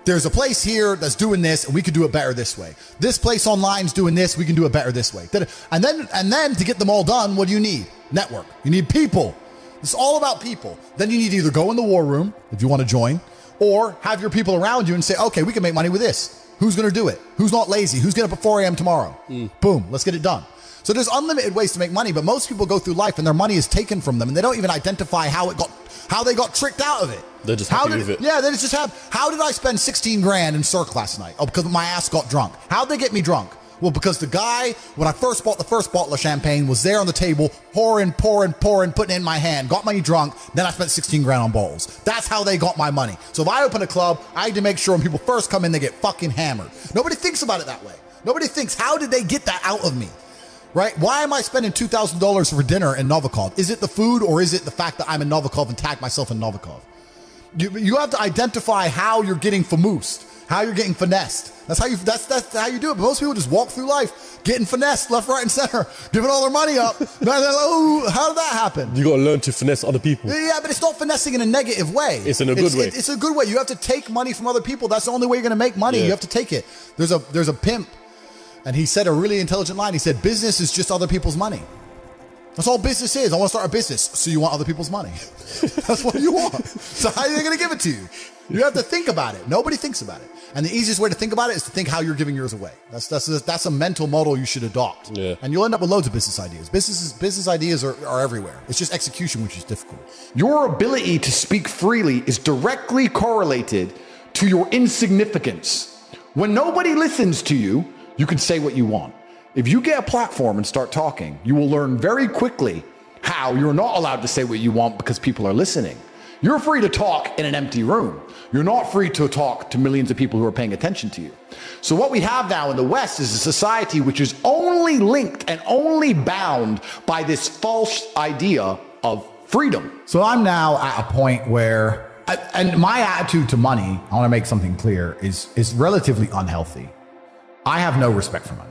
there's a place here that's doing this, and we could do it better this way. This place online is doing this, we can do it better this way. And then to get them all done, what do you need? Network. You need people. It's all about people. Then you need to either go in the war room if you want to join, or have your people around you and say, okay, we can make money with this. Who's going to do it? Who's not lazy? Who's getting up at 4 a.m. tomorrow? Boom, let's get it done. So there's unlimited ways to make money, but most people go through life and their money is taken from them, and they don't even identify how they got tricked out of it. They're just happy with it. Yeah, they just have. How did I spend 16 grand in Cirque last night? Oh, because my ass got drunk. How'd they get me drunk? Well, because the guy, when I first bought the first bottle of champagne, was there on the table, pouring, putting it in my hand, got me drunk, then I spent 16 grand on bottles. That's how they got my money. So if I open a club, I need to make sure when people first come in, they get fucking hammered. Nobody thinks about it that way. Nobody thinks, how did they get that out of me? Right? Why am I spending $2,000 for dinner in Novikov? Is it the food, or is it the fact that I'm in Novikov and tag myself in Novikov? You have to identify how you're getting famoosed. how you're getting finessed. That's how you do it. But most people just walk through life getting finessed left, right, and center, giving all their money up. And they're like, oh, how did that happen? You got to learn to finesse other people. Yeah, but it's not finessing in a negative way. It's in a good way. It's a good way. You have to take money from other people. That's the only way you're going to make money. Yeah. You have to take it. There's a pimp, and he said a really intelligent line. He said, business is just other people's money. That's all business is. I want to start a business. So you want other people's money. That's what you want. So how are they going to give it to you? You have to think about it. Nobody thinks about it. And the easiest way to think about it is to think how you're giving yours away. That's a mental model you should adopt. Yeah. And you'll end up with loads of business ideas. Business ideas are everywhere. It's just execution, which is difficult. Your ability to speak freely is directly correlated to your insignificance. When nobody listens to you, you can say what you want. If you get a platform and start talking, you will learn very quickly how you're not allowed to say what you want because people are listening. You're free to talk in an empty room. You're not free to talk to millions of people who are paying attention to you. So what we have now in the West is a society which is only linked and only bound by this false idea of freedom. So I'm now at a point where, and my attitude to money, I want to make something clear, is relatively unhealthy. I have no respect for money.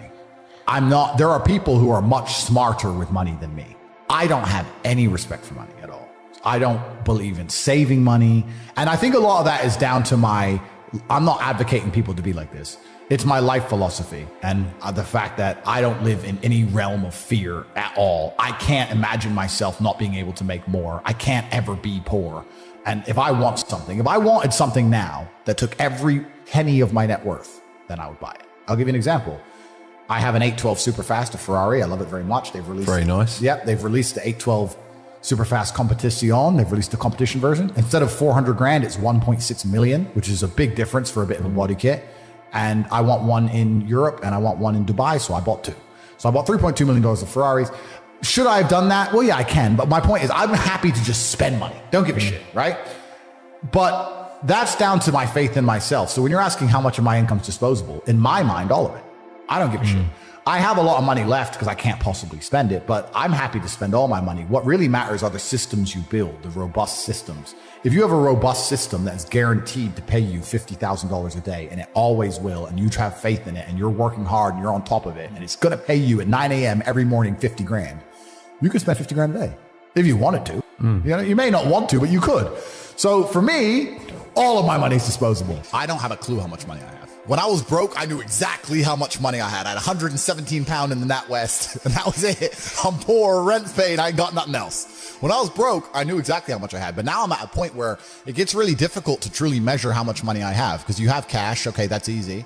There are people who are much smarter with money than me. I don't have any respect for money at all. I don't believe in saving money. And I think a lot of that is down to I'm not advocating people to be like this. It's my life philosophy and the fact that I don't live in any realm of fear at all. I can't imagine myself not being able to make more. I can't ever be poor. And if I wanted something now that took every penny of my net worth, then I would buy it. I'll give you an example. I have an 812 Superfast, a Ferrari. I love it very much. They've released Very nice. Yep, they've released the 812 Superfast Competition. They've released the competition version. Instead of 400 grand, it's 1.6 million, which is a big difference for a bit of a body kit. And I want one in Europe and I want one in Dubai, so I bought two. So I bought $3.2 million of Ferraris. Should I have done that? Well, yeah, I can. But my point is, I'm happy to just spend money. Don't give a shit, right? But that's down to my faith in myself. So when you're asking how much of my income is disposable, in my mind, all of it. I don't give a shit. I have a lot of money left because I can't possibly spend it, but I'm happy to spend all my money. What really matters are the systems you build, the robust systems. If you have a robust system that's guaranteed to pay you $50,000 a day, and it always will, and you have faith in it, and you're working hard and you're on top of it, and it's going to pay you at 9 a.m. every morning 50 grand, you can spend 50 grand a day if you wanted to. You may not want to, but you could. So for me, all of my money is disposable. I don't have a clue how much money I have. When I was broke, I knew exactly how much money I had. I had 117 pounds in the NatWest, and that was it. I'm poor, rent's paid, I ain't got nothing else. When I was broke, I knew exactly how much I had. But now I'm at a point where it gets really difficult to truly measure how much money I have, because you have cash, okay, that's easy.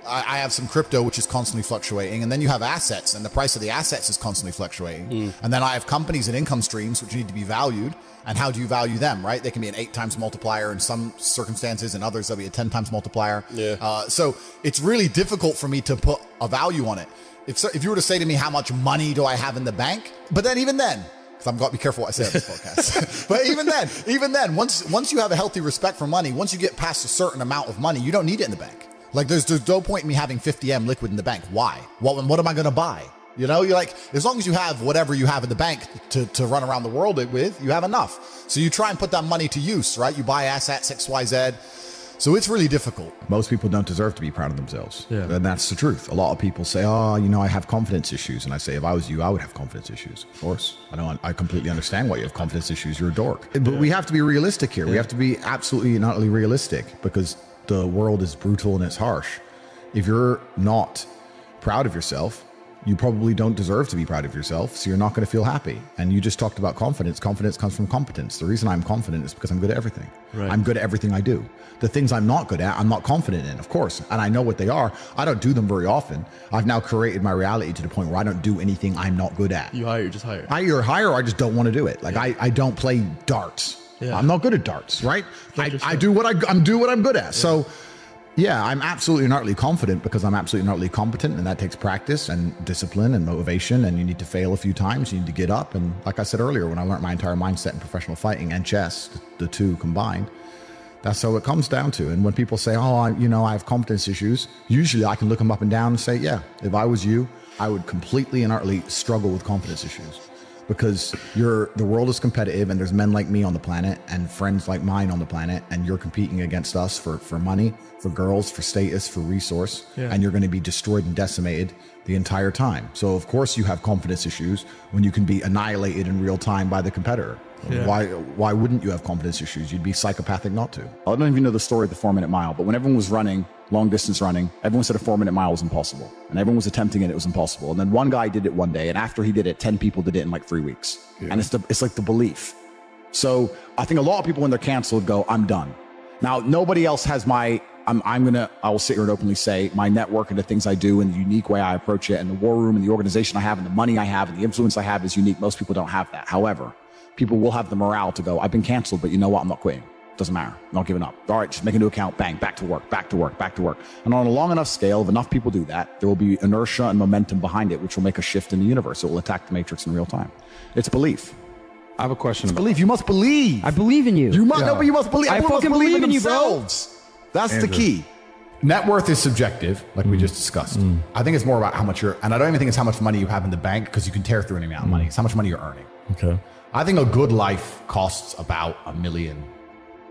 I have some crypto, which is constantly fluctuating. And then you have assets, and the price of the assets is constantly fluctuating. And then I have companies and income streams, which need to be valued. And how do you value them, right? They can be an 8 times multiplier in some circumstances, and others they'll be a 10 times multiplier. So it's really difficult for me to put a value on it. If you were to say to me, how much money do I have in the bank? But then even then, because I've got to be careful what I say on this podcast. But even then, once you have a healthy respect for money, once you get past a certain amount of money, you don't need it in the bank. Like there's no point in me having 50M liquid in the bank. Why? What am I going to buy? You know, you're like, as long as you have whatever you have in the bank to run around the world with, you have enough. So you try and put that money to use, right? You buy assets, XYZ. So it's really difficult. Most people don't deserve to be proud of themselves. Yeah. And that's the truth. A lot of people say, oh, I have confidence issues. And I say, if I was you, I would have confidence issues. Of course. I completely understand why you have confidence issues. You're a dork. But we have to be realistic here. We have to be absolutely and utterly realistic, because the world is brutal and it's harsh. If you're not proud of yourself, you probably don't deserve to be proud of yourself, so you're not going to feel happy. And you just talked about confidence. Confidence comes from competence. The reason I'm confident is because I'm good at everything. Right. I'm good at everything I do. The things I'm not good at, I'm not confident in, of course. And I know what they are. I don't do them very often. I've now created my reality to the point where I don't do anything I'm not good at. You just hire. I either hire or I just don't want to do it. Like I don't play darts. Yeah. I'm not good at darts, right? I do what I'm good at. Yeah. So yeah, I'm absolutely and utterly confident because I'm absolutely and utterly competent, and that takes practice and discipline and motivation, and you need to fail a few times, you need to get up. And like I said earlier, when I learned my entire mindset in professional fighting and chess, the two combined, that's how it comes down to. And when people say, oh, I have confidence issues, usually I can look them up and down and say, yeah, if I was you, I would completely and utterly struggle with confidence issues. because the world is competitive and there's men like me on the planet and friends like mine on the planet, and you're competing against us for money, for girls, for status, for resource, and you're going to be destroyed and decimated the entire time. So of course you have confidence issues when you can be annihilated in real time by the competitor. Why wouldn't you have confidence issues? You'd be psychopathic not to. I don't even know the story of the 4-minute mile, but when everyone was running, long distance running, everyone said a 4-minute mile was impossible. And everyone was attempting it, it was impossible. And then one guy did it one day, and after he did it, 10 people did it in like 3 weeks. And it's like the belief. So I think a lot of people when they're canceled go, I'm done. Now, nobody else has I will sit here and openly say my network and the things I do and the unique way I approach it and the war room and the organization I have and the money I have and the influence I have is unique. Most people don't have that. However, people will have the morale to go, I've been canceled, but you know what? I'm not quitting. Doesn't matter. I'm not giving up. All right, just make a new account. Bang, back to work, back to work, back to work. And on a long enough scale, if enough people do that, there will be inertia and momentum behind it, which will make a shift in the universe. It will attack the matrix in real time. It's belief. I have a question. It's belief. You must believe. I believe in you. You must, no, but you must believe. I Everyone fucking must believe in you, bro. themselves. That's the key. Net worth is subjective, like we just discussed. I think it's more about how much and I don't even think it's how much money you have in the bank, because you can tear through any amount of money. It's how much money you're earning. Okay. I think a good life costs about $1 million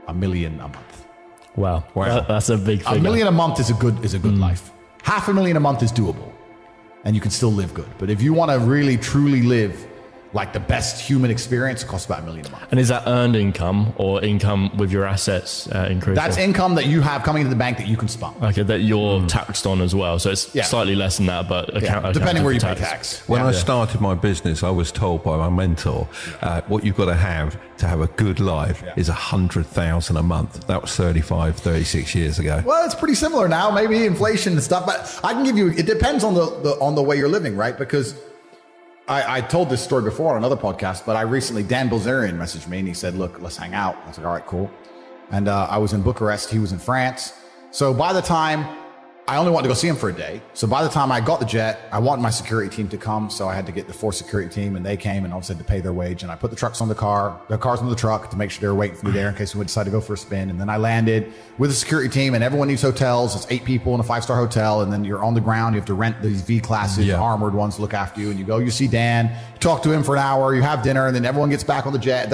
a month. Wow. That's a big figure. $1 million a month is a good life. $500,000 a month is doable, and you can still live good. But if you want to really truly live like the best human experience, it costs about $1 million a month. And is that earned income or income with your assets increasing? That's income that you have coming into the bank that you can spend. Okay, that you're taxed on as well. So it's slightly less than that, but depending where you pay tax. When I started my business, I was told by my mentor, what you've got to have a good life is 100,000 a month. That was 36 years ago. Well, it's pretty similar now, maybe inflation and stuff, but I can give you, it depends on the way you're living, right? Because I told this story before on another podcast, but Dan Bilzerian messaged me and he said, look, let's hang out. I was like, all right, cool. And I was in Bucharest. He was in France. So by the time I only wanted to go see him for a day. So by the time I got the jet, I wanted my security team to come. So I had to get the 4 security team, and they came and obviously had to pay their wage. And I put the cars on the truck to make sure they were waiting for me there in case we would decide to go for a spin. And then I landed with the security team, and everyone needs hotels. It's 8 people in a 5-star hotel. And then you're on the ground. You have to rent these V classes, armored ones to look after you. And you see Dan, you talk to him for an hour, you have dinner, and then everyone gets back on the jet.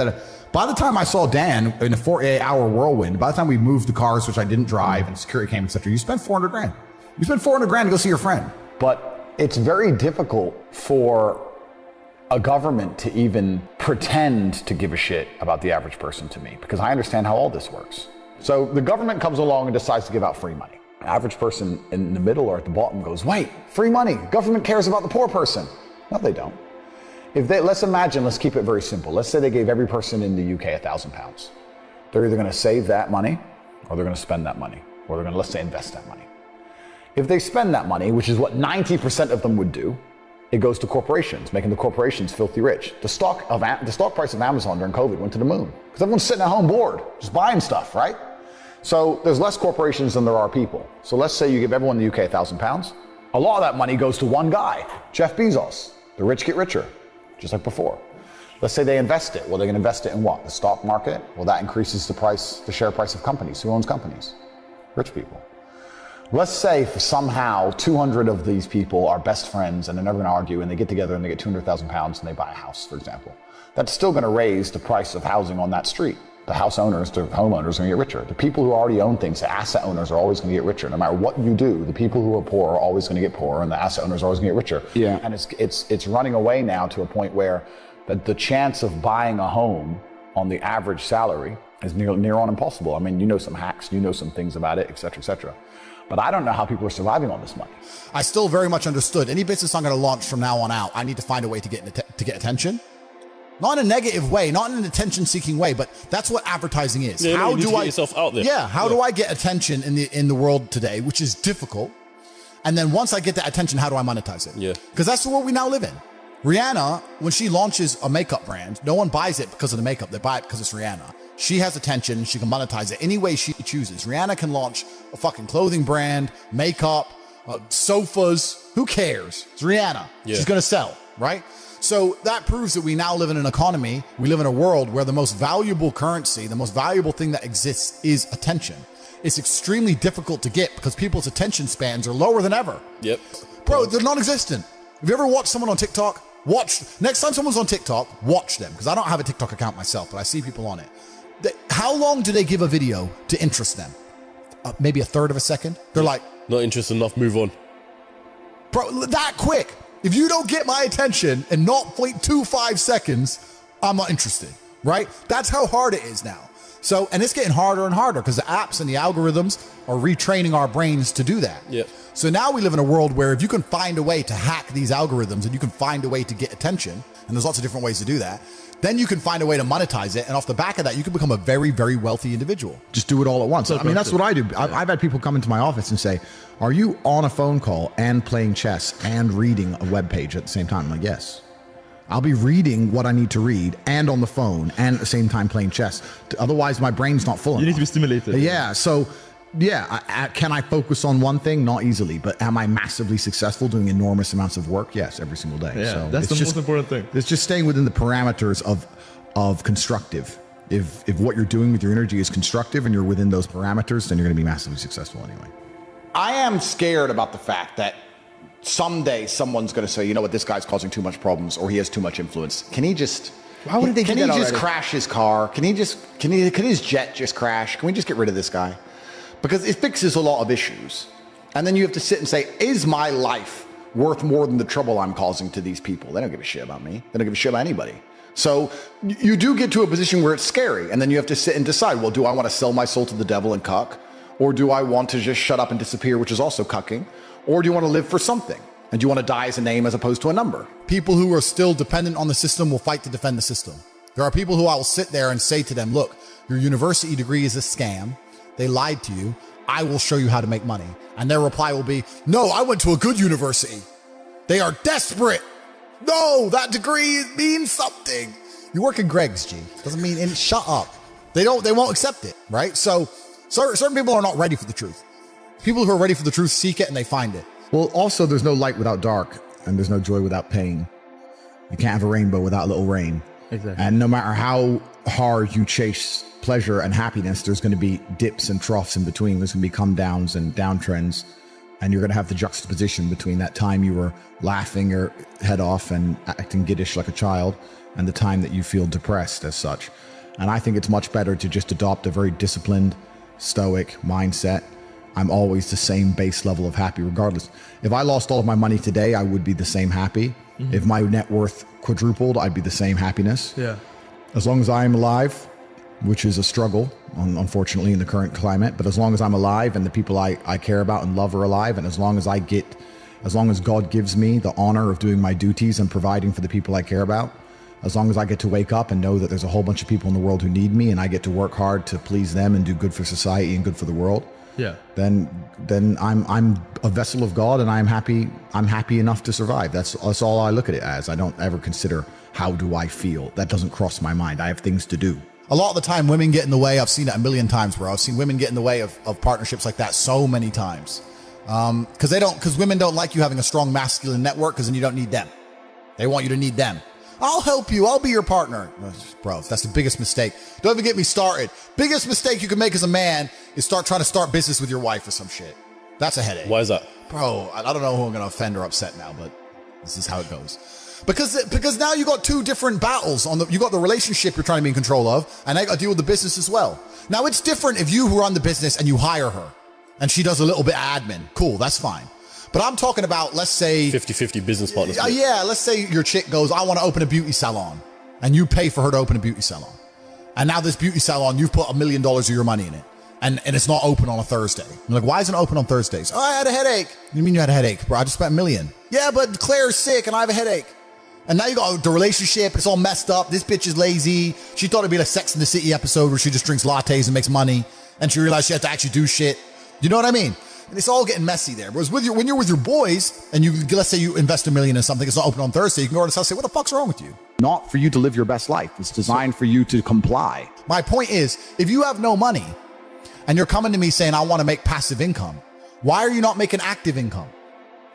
By the time I saw Dan in a 48-hour whirlwind, by the time we moved the cars, which I didn't drive, and security came, etc., you spent $400,000. You spend $400,000 to go see your friend. But it's very difficult for a government to even pretend to give a shit about the average person to me, because I understand how all this works. So the government comes along and decides to give out free money. The average person in the middle or at the bottom goes, wait, free money. Government cares about the poor person. No, they don't. Let's keep it very simple. Let's say they gave every person in the UK £1,000. They're either going to save that money, or they're going to spend that money, or they're going to, let's say, invest that money. If they spend that money, which is what 90% of them would do, it goes to corporations, making the corporations filthy rich. The stock price of Amazon during COVID went to the moon because everyone's sitting at home bored, just buying stuff, right? So there's less corporations than there are people. So let's say you give everyone in the UK £1,000. A lot of that money goes to one guy, Jeff Bezos. The rich get richer, just like before. Let's say they invest it. Well, they're going to invest it in what? The stock market? Well, that increases the share price of companies. Who owns companies? Rich people. Let's say somehow 200 of these people are best friends and they're never going to argue, and they get together and they get £200,000 and they buy a house, for example. That's still going to raise the price of housing on that street. The homeowners are going to get richer. The people who already own things, the asset owners, are always going to get richer. No matter what you do, the people who are poor are always going to get poorer, and the asset owners are always going to get richer. Yeah. And it's running away now to a point where the chance of buying a home on the average salary is near on impossible. I mean, you know some hacks, you know some things about it, et cetera, et cetera. But I don't know how people are surviving on this money. I still very much understood. Any business I'm going to launch from now on out, I need to find a way to get attention. Not in a negative way, not in an attention-seeking way, but that's what advertising is. Yeah, how do I get yourself out there? Yeah, how do I get attention in the world today, which is difficult? And then once I get that attention, how do I monetize it? Yeah. Because that's the world we now live in. Rihanna, when she launches a makeup brand, no one buys it because of the makeup. They buy it because it's Rihanna. She has attention. She can monetize it any way she chooses. Rihanna can launch a fucking clothing brand, makeup, sofas. Who cares? It's Rihanna. Yeah. She's going to sell, right? So that proves that we now live in an economy. We live in a world where the most valuable currency, the most valuable thing that exists is attention. It's extremely difficult to get because people's attention spans are lower than ever. Yep. Bro, they're non-existent. Have you ever watched someone on TikTok Next time someone's on TikTok, watch them, because I don't have a TikTok account myself, but I see people on it. How long do they give a video to interest them? Maybe a third of a second. They're like, not interested enough, move on. Bro, that quick. If you don't get my attention in 0.25 seconds, I'm not interested, right? That's how hard it is now. So, and it's getting harder and harder because the apps and the algorithms are retraining our brains to do that. Yep. So now we live in a world where if you can find a way to hack these algorithms and you can find a way to get attention, and there's lots of different ways to do that, then you can find a way to monetize it. And off the back of that, you can become a very, very wealthy individual. Just do it all at once. I mean, that's what I do. I've had people come into my office and say, are you on a phone call and playing chess and reading a web page at the same time? I'm like, yes. I'll be reading what I need to read and on the phone and at the same time playing chess. Otherwise, my brain's not full enough. You need to be stimulated. Yeah. So, yeah, can I focus on one thing? Not easily. But am I massively successful doing enormous amounts of work? Yes, every single day. Yeah, so that's the most important thing. It's just staying within the parameters of constructive. If what you're doing with your energy is constructive and you're within those parameters, then you're going to be massively successful anyway. I am scared about the fact that someday someone's going to say, you know what, this guy's causing too much problems or he has too much influence. Can he just... Why wouldn't they do that Can he just already? crash his car? Can his jet just crash? Can we just get rid of this guy? Because it fixes a lot of issues. And then you have to sit and say, is my life worth more than the trouble I'm causing to these people? They don't give a shit about me. They don't give a shit about anybody. So you do get to a position where it's scary. And then you have to sit and decide, well, do I want to sell my soul to the devil and cuck? Or do I want to just shut up and disappear, which is also cucking? Or do you want to live for something? And do you want to die as a name as opposed to a number? People who are still dependent on the system will fight to defend the system. There are people who I will sit there and say to them, look, your university degree is a scam. They lied to you. I will show you how to make money. And their reply will be, no, I went to a good university. They are desperate. No, that degree means something. You work in Greg's, G. Doesn't mean any. Shut up. They won't accept it, right? So certain people are not ready for the truth. People who are ready for the truth seek it and they find it. Well, also, there's no light without dark, and there's no joy without pain. You can't have a rainbow without a little rain. Exactly. And no matter how hard you chase pleasure and happiness, there's going to be dips and troughs in between. There's going to be come downs and downtrends. And you're going to have the juxtaposition between that time you were laughing your head off and acting giddish like a child and the time that you feel depressed as such. And I think it's much better to just adopt a very disciplined, stoic mindset. I'm always the same base level of happy regardless. If I lost all of my money today, I would be the same happy. Mm-hmm. If my net worth quadrupled, I'd be the same happiness. Yeah. As long as I'm alive, which is a struggle, unfortunately, in the current climate, but as long as I'm alive and the people I care about and love are alive, and as long as God gives me the honor of doing my duties and providing for the people I care about, as long as I get to wake up and know that there's a whole bunch of people in the world who need me and I get to work hard to please them and do good for society and good for the world, yeah, then I'm a vessel of God and I'm happy enough to survive. That's all I look at it as. I don't ever consider how do I feel. That doesn't cross my mind. I have things to do. A lot of the time, women get in the way. I've seen it a million times, bro. I've seen women get in the way of partnerships like that so many times. Because women don't like you having a strong masculine network because then you don't need them. They want you to need them. I'll help you. I'll be your partner. Bro, that's the biggest mistake. Don't even get me started. Biggest mistake you can make as a man is trying to start business with your wife or some shit. That's a headache. Why is that? Bro, I don't know who I'm going to offend or upset now, but this is how it goes. Because now you got two different battles you got the relationship you're trying to be in control of, and I got to deal with the business as well. Now it's different if you run the business and you hire her and she does a little bit of admin. Cool, that's fine. But I'm talking about, let's say 50-50 business partners. Yeah, let's say your chick goes, I want to open a beauty salon, and you pay for her to open a beauty salon. And now this beauty salon, you've put $1 million of your money in it. And it's not open on a Thursday. You're like, why isn't it open on Thursdays? Oh, I had a headache. What do you mean you had a headache? Bro, I just spent $1 million. Yeah, but Claire's sick and I have a headache. And now you got the relationship, it's all messed up. This bitch is lazy. She thought it'd be like Sex in the City episode where she just drinks lattes and makes money. And she realized she had to actually do shit. You know what I mean? And it's all getting messy there. Whereas when you're with your boys and let's say you invest $1 million in something, it's not open on Thursday, you can go to his house and say, what the fuck's wrong with you? Not for you to live your best life. It's designed for you to comply. My point is, if you have no money and you're coming to me saying, I want to make passive income, why are you not making active income?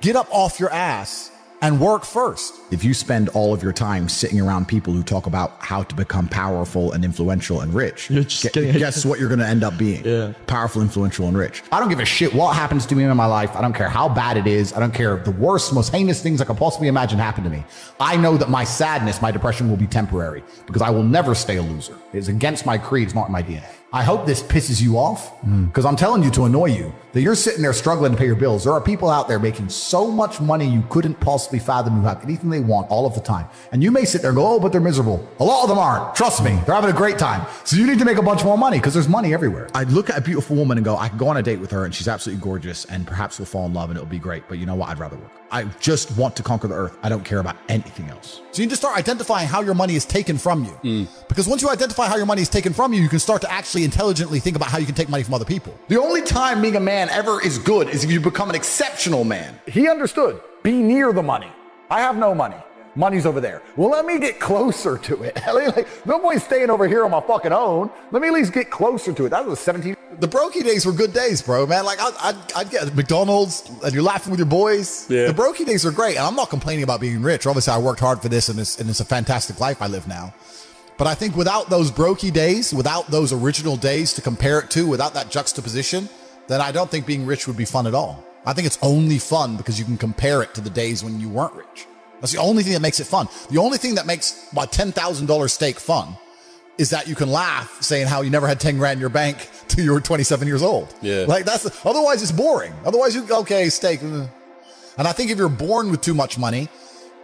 Get up off your ass and work first. If you spend all of your time sitting around people who talk about how to become powerful and influential and rich, guess what you're going to end up being? Yeah. Powerful, influential, and rich. I don't give a shit what happens to me in my life. I don't care how bad it is. I don't care the worst, most heinous things I could possibly imagine happen to me. I know that my sadness, my depression will be temporary because I will never stay a loser. It's against my creed. It's not in my DNA. I hope this pisses you off because I'm telling you to annoy you that you're sitting there struggling to pay your bills. There are people out there making so much money you couldn't possibly fathom who have anything they want all of the time. And you may sit there and go, oh, but they're miserable. A lot of them aren't. Trust me. They're having a great time. So you need to make a bunch more money because there's money everywhere. I look at a beautiful woman and go, I can go on a date with her and she's absolutely gorgeous and perhaps we'll fall in love and it'll be great. But you know what? I'd rather work. I just want to conquer the earth. I don't care about anything else. So you need to start identifying how your money is taken from you. Because once you identify how your money is taken from you, you can start to actually intelligently think about how you can take money from other people. The only time being a man ever is good is if you become an exceptional man. He understood. Be near the money. I have no money. Money's over there. Well, let me get closer to it. Like, no point staying over here on my fucking own. Let me at least get closer to it. That was 17. The brokey days were good days, bro, man. Like, I'd get McDonald's and you're laughing with your boys. Yeah. The brokey days are great. And I'm not complaining about being rich. Obviously, I worked hard for this and it's a fantastic life I live now. But I think without those brokey days, without those original days to compare it to, without that juxtaposition, then I don't think being rich would be fun at all. I think it's only fun because you can compare it to the days when you weren't rich. That's the only thing that makes it fun. The only thing that makes my $10,000 steak fun is that you can laugh saying how you never had 10 grand in your bank till you were 27 years old. Yeah. Like otherwise it's boring. Otherwise okay, steak. And I think if you're born with too much money,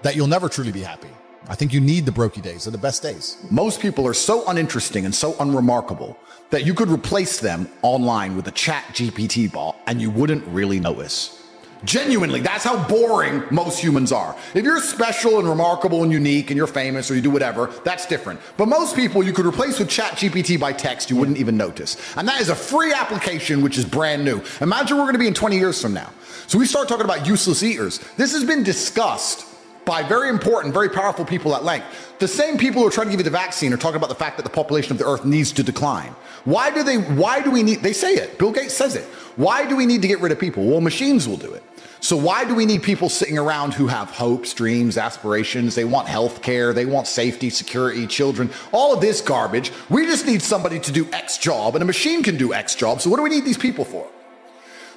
that you'll never truly be happy. I think you need the brokey days. They're the best days. Most people are so uninteresting and so unremarkable that you could replace them online with a chat GPT bot and you wouldn't really notice. Genuinely, that's how boring most humans are. If you're special and remarkable and unique and you're famous or you do whatever, that's different. But most people you could replace with ChatGPT by text, you wouldn't even notice. And that is a free application, which is brand new. Imagine we're going to be in 20 years from now. So we start talking about useless eaters. This has been discussed by very important, very powerful people at length. The same people who are trying to give you the vaccine are talking about the fact that the population of the earth needs to decline. Why do we need, they say it, Bill Gates says it. Why do we need to get rid of people? Well, machines will do it. So why do we need people sitting around who have hopes, dreams, aspirations? They want health care, they want safety, security, children, all of this garbage. We just need somebody to do X job, and a machine can do X job. So what do we need these people for?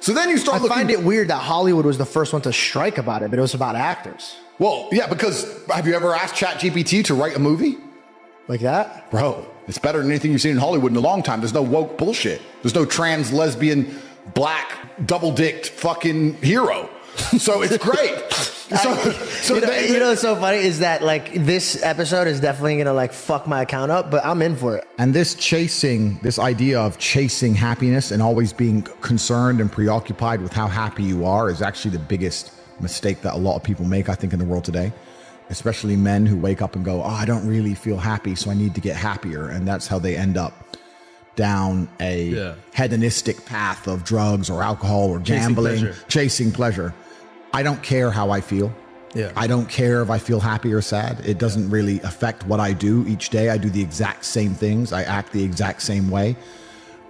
So then you start looking. I find it weird that Hollywood was the first one to strike about it, but it was about actors. Well, yeah, because have you ever asked ChatGPT to write a movie? Like that? Bro, it's better than anything you've seen in Hollywood in a long time. There's no woke bullshit. There's no trans, lesbian, black, double-dicked fucking hero. So it's great. You know what's so funny is that like this episode is definitely gonna like fuck my account up, but I'm in for it. And this idea of chasing happiness and always being concerned and preoccupied with how happy you are is actually the biggest mistake that a lot of people make, I think, in the world today. Especially men who wake up and go, oh, I don't really feel happy, so I need to get happier. And that's how they end up down a hedonistic path of drugs or alcohol or gambling, chasing pleasure. I don't care how I feel. Yeah. I don't care if I feel happy or sad. It doesn't really affect what I do each day. I do the exact same things. I act the exact same way.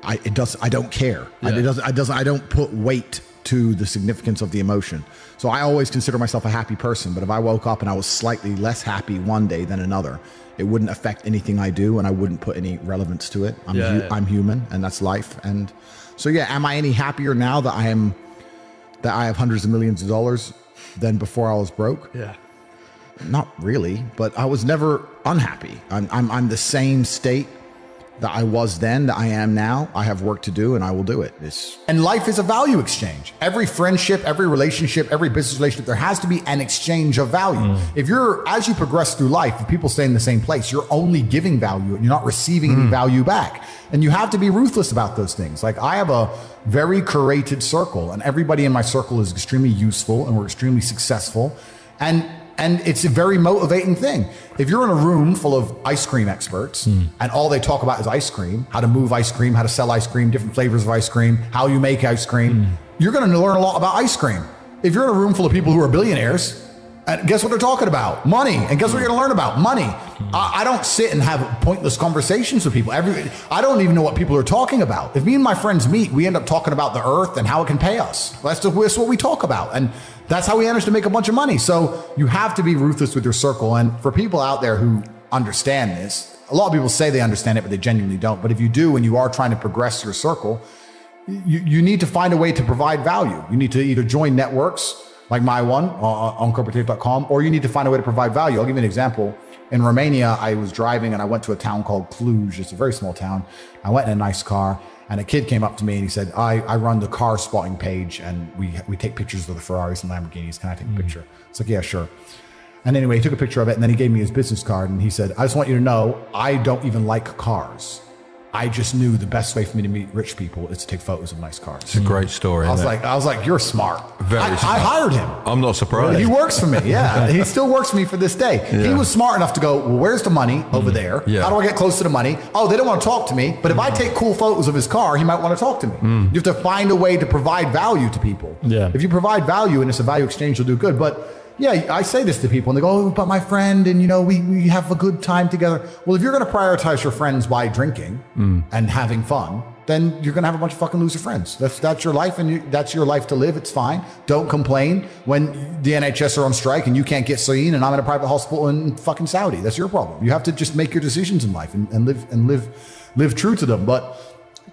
I don't care. Yeah. I don't put weight to the significance of the emotion. So I always consider myself a happy person, but if I woke up and I was slightly less happy one day than another, it wouldn't affect anything I do and I wouldn't put any relevance to it. I'm human and that's life. And so, am I any happier now that I have hundreds of millions of dollars than before I was broke? Yeah. Not really, but I was never unhappy. I'm the same state that I was then, that I am now. I have work to do and I will do it. And life is a value exchange. Every friendship, every relationship, every business relationship, there has to be an exchange of value. As you progress through life, if people stay in the same place, you're only giving value and you're not receiving any value back. And you have to be ruthless about those things. Like I have a very curated circle and everybody in my circle is extremely useful and we're extremely successful. And it's a very motivating thing. If you're in a room full of ice cream experts and all they talk about is ice cream, how to move ice cream, how to sell ice cream, different flavors of ice cream, how you make ice cream, you're going to learn a lot about ice cream. If you're in a room full of people who are billionaires, and guess what they're talking about? Money. And guess what you're going to learn about? Money. I don't sit and have pointless conversations with people. I don't even know what people are talking about. If me and my friends meet, we end up talking about the earth and how it can pay us. That's what we talk about. And that's how we manage to make a bunch of money. So you have to be ruthless with your circle. And for people out there who understand this, a lot of people say they understand it, but they genuinely don't. But if you do, and you are trying to progress your circle, you need to find a way to provide value. You need to either join networks like my one on corporative.com, or you need to find a way to provide value. I'll give you an example. In Romania, I was driving and I went to a town called Cluj. It's a very small town. I went in a nice car and a kid came up to me and he said, I run the car spotting page and we take pictures of the Ferraris and Lamborghinis. Can I take a picture? It's like, yeah, sure. And anyway, he took a picture of it and then he gave me his business card and he said, I just want you to know, I don't even like cars. I just knew the best way for me to meet rich people is to take photos of nice cars. It's a great story. I was like, you're smart. Very smart. I hired him. I'm not surprised. He works for me. Yeah. He still works for me for this day. Yeah. He was smart enough to go, well, where's the money over there? Yeah. How do I get close to the money? Oh, they don't want to talk to me. But if I take cool photos of his car, he might want to talk to me. You have to find a way to provide value to people. Yeah. If you provide value and it's a value exchange, you'll do good. But yeah, I say this to people and they go, oh, but my friend, and we have a good time together. Well, if you're going to prioritize your friends by drinking and having fun, then you're going to have a bunch of fucking loser friends. That's your life and that's your life to live. It's fine. Don't complain when the NHS are on strike and you can't get seen and I'm in a private hospital in fucking Saudi. That's your problem. You have to just make your decisions in life and live true to them. But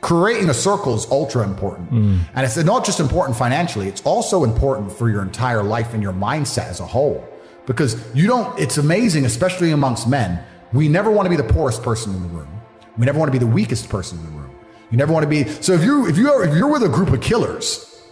creating a circle is ultra important. And it's not just important financially, it's also important for your entire life and your mindset as a whole. Because it's amazing, especially amongst men, we never want to be the poorest person in the room. We never want to be the weakest person in the room. You never want to be, so if you're with a group of killers,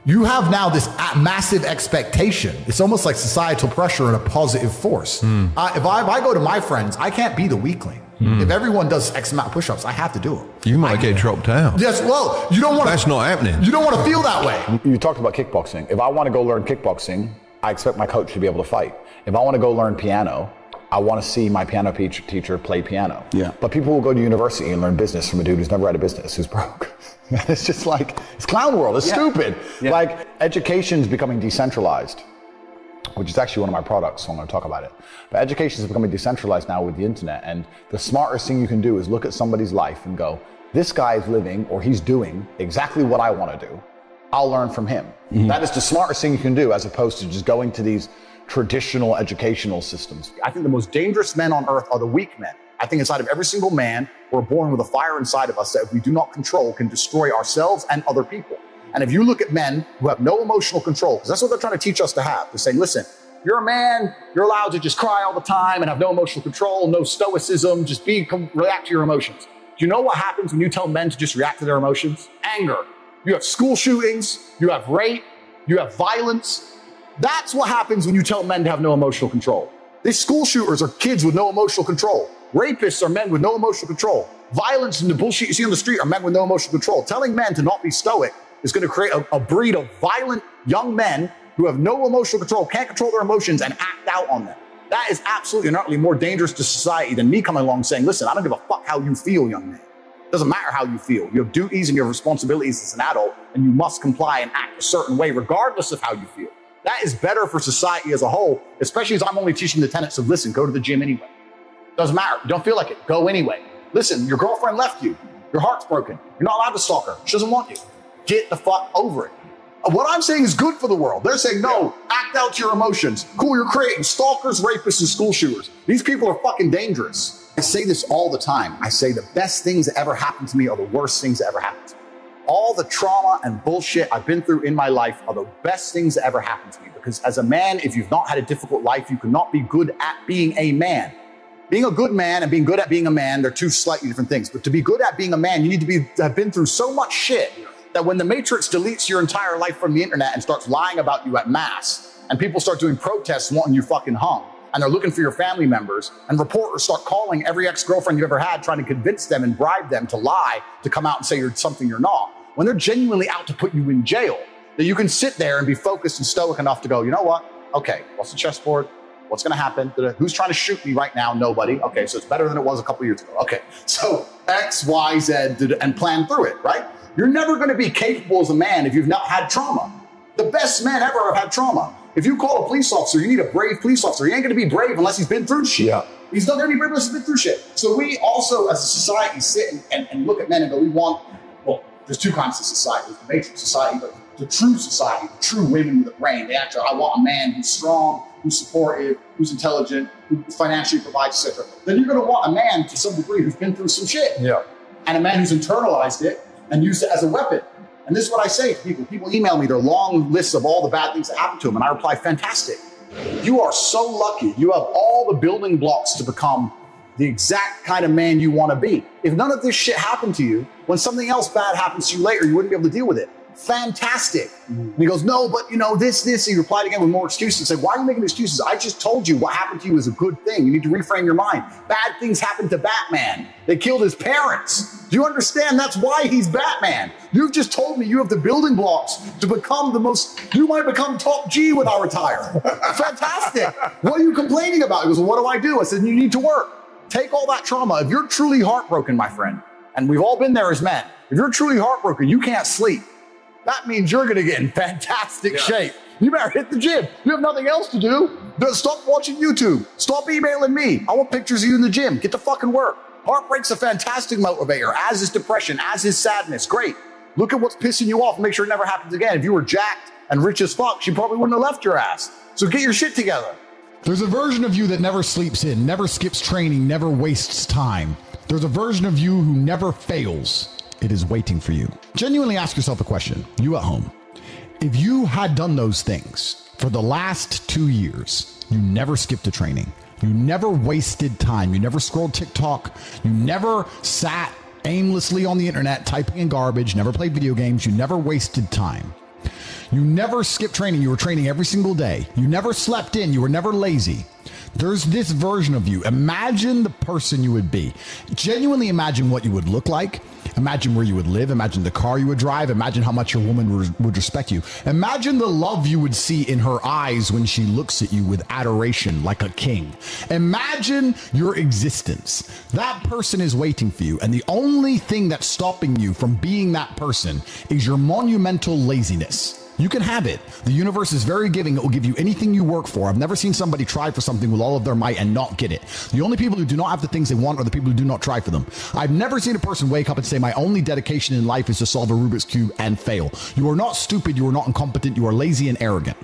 you have now this massive expectation. It's almost like societal pressure and a positive force. If I go to my friends, I can't be the weakling. If everyone does X amount of push-ups, I have to do them. You might get dropped out. Yes, well, you don't want That's not happening. You don't want to feel that way. You talked about kickboxing. If I want to go learn kickboxing, I expect my coach to be able to fight. If I want to go learn piano, I want to see my piano teacher play piano. Yeah. But people will go to university and learn business from a dude who's never had a business, who's broke. It's just like, it's clown world. It's stupid. Yeah. Like, education's becoming decentralized, which is actually one of my products, so I'm going to talk about it. But education is becoming decentralized now with the internet, and the smartest thing you can do is look at somebody's life and go, this guy is living or he's doing exactly what I want to do. I'll learn from him. That is the smartest thing you can do, as opposed to just going to these traditional educational systems. I think the most dangerous men on earth are the weak men. I think inside of every single man, we're born with a fire inside of us that if we do not control, can destroy ourselves and other people. And if you look at men who have no emotional control, because that's what they're trying to teach us to have, they're saying, listen, you're a man, you're allowed to just cry all the time and have no emotional control, no stoicism, just react to your emotions. Do you know what happens when you tell men to just react to their emotions? Anger. You have school shootings, you have rape, you have violence. That's what happens when you tell men to have no emotional control. These school shooters are kids with no emotional control. Rapists are men with no emotional control. Violence and the bullshit you see on the street are men with no emotional control. Telling men to not be stoic is going to create a breed of violent young men who have no emotional control, can't control their emotions, and act out on them. That is absolutely and utterly more dangerous to society than me coming along saying, listen, I don't give a fuck how you feel, young man. It doesn't matter how you feel. You have duties and you have responsibilities as an adult, and you must comply and act a certain way regardless of how you feel. That is better for society as a whole, especially as I'm only teaching the tenets of, listen, go to the gym anyway. Doesn't matter. You don't feel like it. Go anyway. Listen, your girlfriend left you. Your heart's broken. You're not allowed to stalk her. She doesn't want you. Get the fuck over it. What I'm saying is good for the world. They're saying, no, act out your emotions. Cool, you're creating stalkers, rapists, and school shooters. These people are fucking dangerous. I say this all the time. I say the best things that ever happened to me are the worst things that ever happened to me. All the trauma and bullshit I've been through in my life are the best things that ever happened to me. Because as a man, if you've not had a difficult life, you cannot be good at being a man. Being a good man and being good at being a man, they're two slightly different things. But to be good at being a man, you need to have been through so much shit that when the Matrix deletes your entire life from the internet and starts lying about you at mass, and people start doing protests wanting you fucking hung, and they're looking for your family members, and reporters start calling every ex-girlfriend you've ever had, trying to convince them and bribe them to lie, to come out and say you're something you're not, when they're genuinely out to put you in jail, that you can sit there and be focused and stoic enough to go, you know what? Okay, what's the chessboard? What's going to happen? Who's trying to shoot me right now? Nobody. Okay, so it's better than it was a couple years ago. Okay, so X, Y, Z, and plan through it, right? You're never going to be capable as a man if you've not had trauma. The best men ever have had trauma. If you call a police officer, you need a brave police officer. He ain't going to be brave unless he's been through shit. Yeah. He's done dirty business, been through shit. So we also, as a society, sit and look at men and go, there's two kinds of society. There's the matrix society, but the true society, the true women with a brain, I want a man who's strong, who's supportive, who's intelligent, who financially provides, etc. Then you're going to want a man to some degree who's been through some shit. Yeah. And a man who's internalized it and used it as a weapon. And this is what I say to people. People email me their long lists of all the bad things that happened to them, and I reply, fantastic. You are so lucky. You have all the building blocks to become the exact kind of man you want to be. If none of this shit happened to you, when something else bad happens to you later, you wouldn't be able to deal with it. Fantastic. And he goes, no, but this. He replied again with more excuses. Say, why are you making excuses? I just told you what happened to you is a good thing. You need to reframe your mind. Bad things happened to Batman. They killed his parents. Do you understand? That's why he's Batman. You've just told me you have the building blocks to become you might become top G when I retire. Fantastic. What are you complaining about? He goes, well, what do I do? I said, you need to work. Take all that trauma. If you're truly heartbroken, my friend, and we've all been there as men, if you're truly heartbroken, you can't sleep. That means you're going to get in fantastic shape. You better hit the gym. You have nothing else to do. Stop watching YouTube. Stop emailing me. I want pictures of you in the gym. Get to fucking work. Heartbreak's a fantastic motivator, as is depression, as is sadness. Great. Look at what's pissing you off and make sure it never happens again. If you were jacked and rich as fuck, she probably wouldn't have left your ass. So get your shit together. There's a version of you that never sleeps in, never skips training, never wastes time. There's a version of you who never fails. It is waiting for you. Genuinely ask yourself a question, you at home. If you had done those things for the last 2 years, you never skipped a training, you never wasted time, you never scrolled TikTok, you never sat aimlessly on the internet typing in garbage, never played video games, you never wasted time. You never skipped training, you were training every single day. You never slept in, you were never lazy. There's this version of you. Imagine the person you would be. Genuinely imagine what you would look like. Imagine where you would live. Imagine the car you would drive. Imagine how much your woman would respect you. Imagine the love you would see in her eyes when she looks at you with adoration like a king. Imagine your existence. That person is waiting for you. And the only thing that's stopping you from being that person is your monumental laziness. You can have it. The universe is very giving. It will give you anything you work for. I've never seen somebody try for something with all of their might and not get it. The only people who do not have the things they want are the people who do not try for them. I've never seen a person wake up and say, my only dedication in life is to solve a Rubik's Cube and fail. You are not stupid. You are not incompetent. You are lazy and arrogant.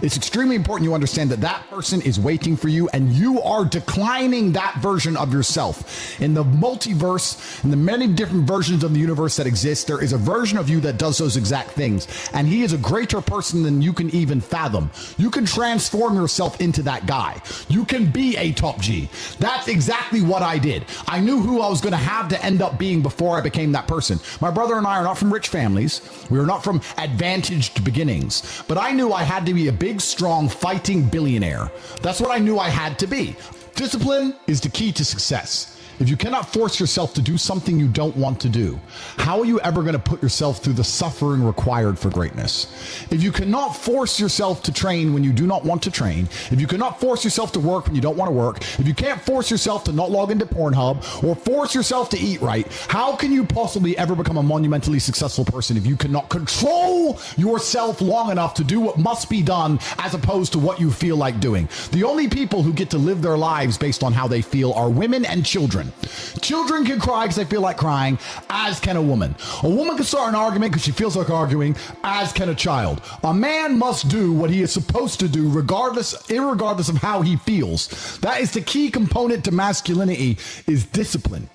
It's extremely important you understand that that person is waiting for you and you are declining that version of yourself. In the multiverse, in the many different versions of the universe that exist, there is a version of you that does those exact things. And he is a greater person than you can even fathom. You can transform yourself into that guy. You can be a top G. That's exactly what I did. I knew who I was going to have to end up being before I became that person. My brother and I are not from rich families. We are not from advantaged beginnings. But I knew I had to be a big, strong, fighting billionaire. That's what I knew I had to be. Discipline is the key to success. If you cannot force yourself to do something you don't want to do, how are you ever going to put yourself through the suffering required for greatness? If you cannot force yourself to train when you do not want to train, if you cannot force yourself to work when you don't want to work, if you can't force yourself to not log into Pornhub or force yourself to eat right, how can you possibly ever become a monumentally successful person if you cannot control yourself long enough to do what must be done as opposed to what you feel like doing? The only people who get to live their lives based on how they feel are women and children. Children can cry because they feel like crying, as can a woman. A woman can start an argument because she feels like arguing, as can a child. A man must do what he is supposed to do irregardless of how he feels. That is the key component to masculinity, is discipline.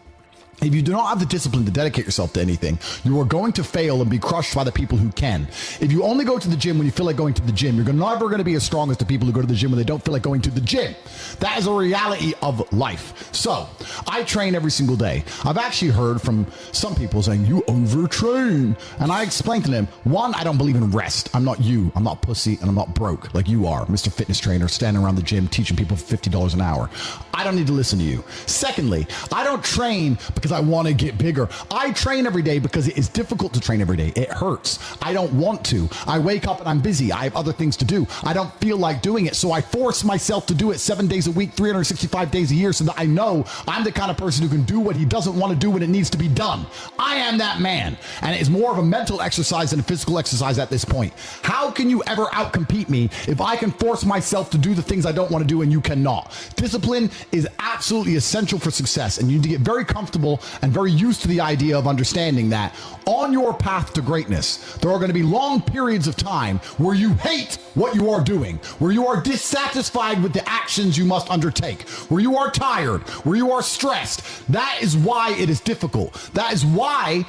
If you do not have the discipline to dedicate yourself to anything, you are going to fail and be crushed by the people who can. If you only go to the gym when you feel like going to the gym, you're never going to be as strong as the people who go to the gym when they don't feel like going to the gym. That is a reality of life. So, I train every single day. I've actually heard from some people saying, you overtrain. And I explained to them, one, I don't believe in rest. I'm not you. I'm not pussy and I'm not broke like you are, Mr. Fitness Trainer, standing around the gym teaching people for $50 an hour. I don't need to listen to you. Secondly, I don't train because because I want to get bigger. I train every day because it is difficult to train every day. It hurts. I don't want to. I wake up and I'm busy. I have other things to do. I don't feel like doing it. So I force myself to do it 7 days a week, 365 days a year, so that I know I'm the kind of person who can do what he doesn't want to do when it needs to be done. I am that man. And it is more of a mental exercise than a physical exercise at this point. How can you ever outcompete me if I can force myself to do the things I don't want to do and you cannot? Discipline is absolutely essential for success, and you need to get very comfortable and very used to the idea of understanding that on your path to greatness, there are going to be long periods of time where you hate what you are doing, where you are dissatisfied with the actions you must undertake, where you are tired, where you are stressed. That is why it is difficult. That is why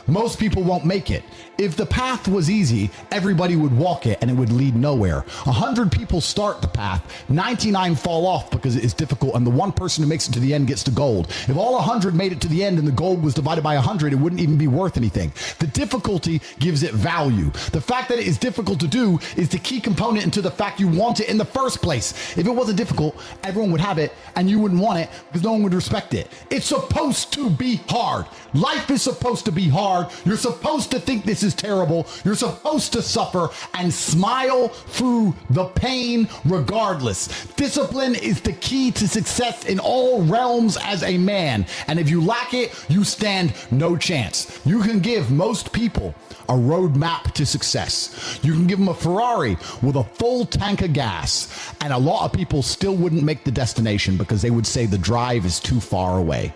most people won't make it. If the path was easy, everybody would walk it and it would lead nowhere. 100 people start the path, 99 fall off because it is difficult, and the one person who makes it to the end gets the gold. If all 100 made it to the end and the gold was divided by 100, it wouldn't even be worth anything. The difficulty gives it value. The fact that it is difficult to do is the key component into the fact you want it in the first place. If it wasn't difficult, everyone would have it and you wouldn't want it because no one would respect it. It's supposed to be hard. Life is supposed to be hard. You're supposed to think this is terrible. You're supposed to suffer and smile through the pain regardless. Discipline is the key to success in all realms as a man. And if you lack it, you stand no chance. You can give most people a roadmap to success. You can give them a Ferrari with a full tank of gas, and a lot of people still wouldn't make the destination because they would say the drive is too far away.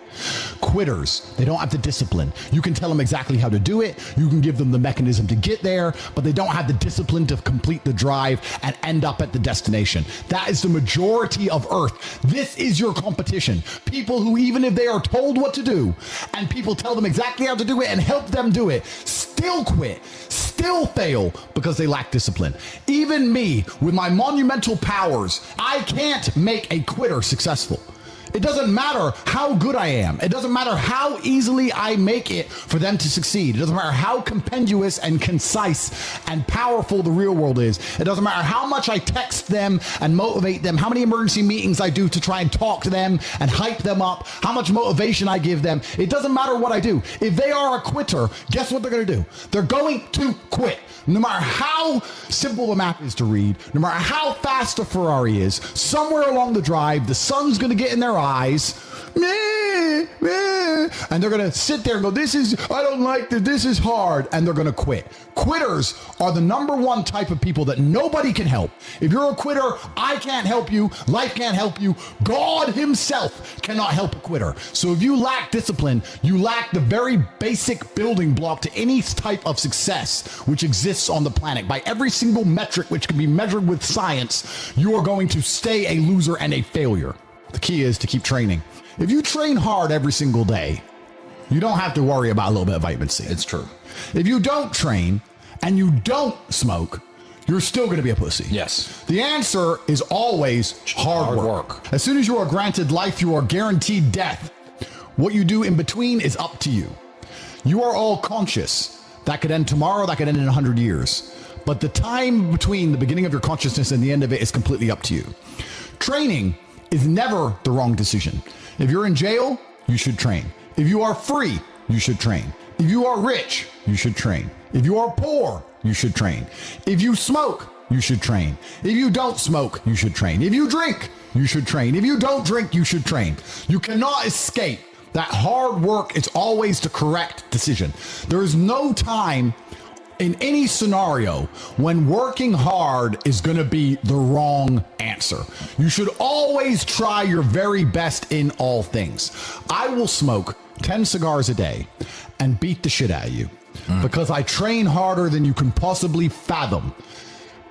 Quitters, they don't have the discipline. You can tell them exactly how to do it. You can give them the mechanism to get there, but they don't have the discipline to complete the drive and end up at the destination. That is the majority of Earth. This is your competition. People who, even if they are told what to do and people tell them exactly how to do it and help them do it, still quit, still fail because they lack discipline. Even me, with my monumental powers, I can't make a quitter successful. It doesn't matter how good I am. It doesn't matter how easily I make it for them to succeed. It doesn't matter how compendious and concise and powerful the real world is. It doesn't matter how much I text them and motivate them, how many emergency meetings I do to try and talk to them and hype them up, how much motivation I give them. It doesn't matter what I do. If they are a quitter, guess what they're going to do? They're going to quit. No matter how simple the map is to read, no matter how fast a Ferrari is, somewhere along the drive, the sun's going to get in their eyes, and they're going to sit there and go, I don't like this, this is hard, and they're going to quit. Quitters are the number one type of people that nobody can help. If you're a quitter, I can't help you, life can't help you, God himself cannot help a quitter. So if you lack discipline, you lack the very basic building block to any type of success which exists on the planet. By every single metric which can be measured with science, you are going to stay a loser and a failure. The key is to keep training. If you train hard every single day, you don't have to worry about a little bit of vitamin C. It's true. If you don't train and you don't smoke, you're still going to be a pussy. Yes. The answer is always hard work. As soon as you are granted life, you are guaranteed death. What you do in between is up to you. You are all conscious. That could end tomorrow, that could end in 100 years. But the time between the beginning of your consciousness and the end of it is completely up to you. Training is never the wrong decision. If you're in jail, you should train. If you are free, you should train. If you are rich, you should train. If you are poor, you should train. If you smoke, you should train. If you don't smoke, you should train. If you drink, you should train. If you don't drink, you should train. You cannot escape that hard work is always the correct decision. There is no time in any scenario when working hard is going to be the wrong answer. You should always try your very best in all things. I will smoke 10 cigars a day and beat the shit out of you because I train harder than you can possibly fathom.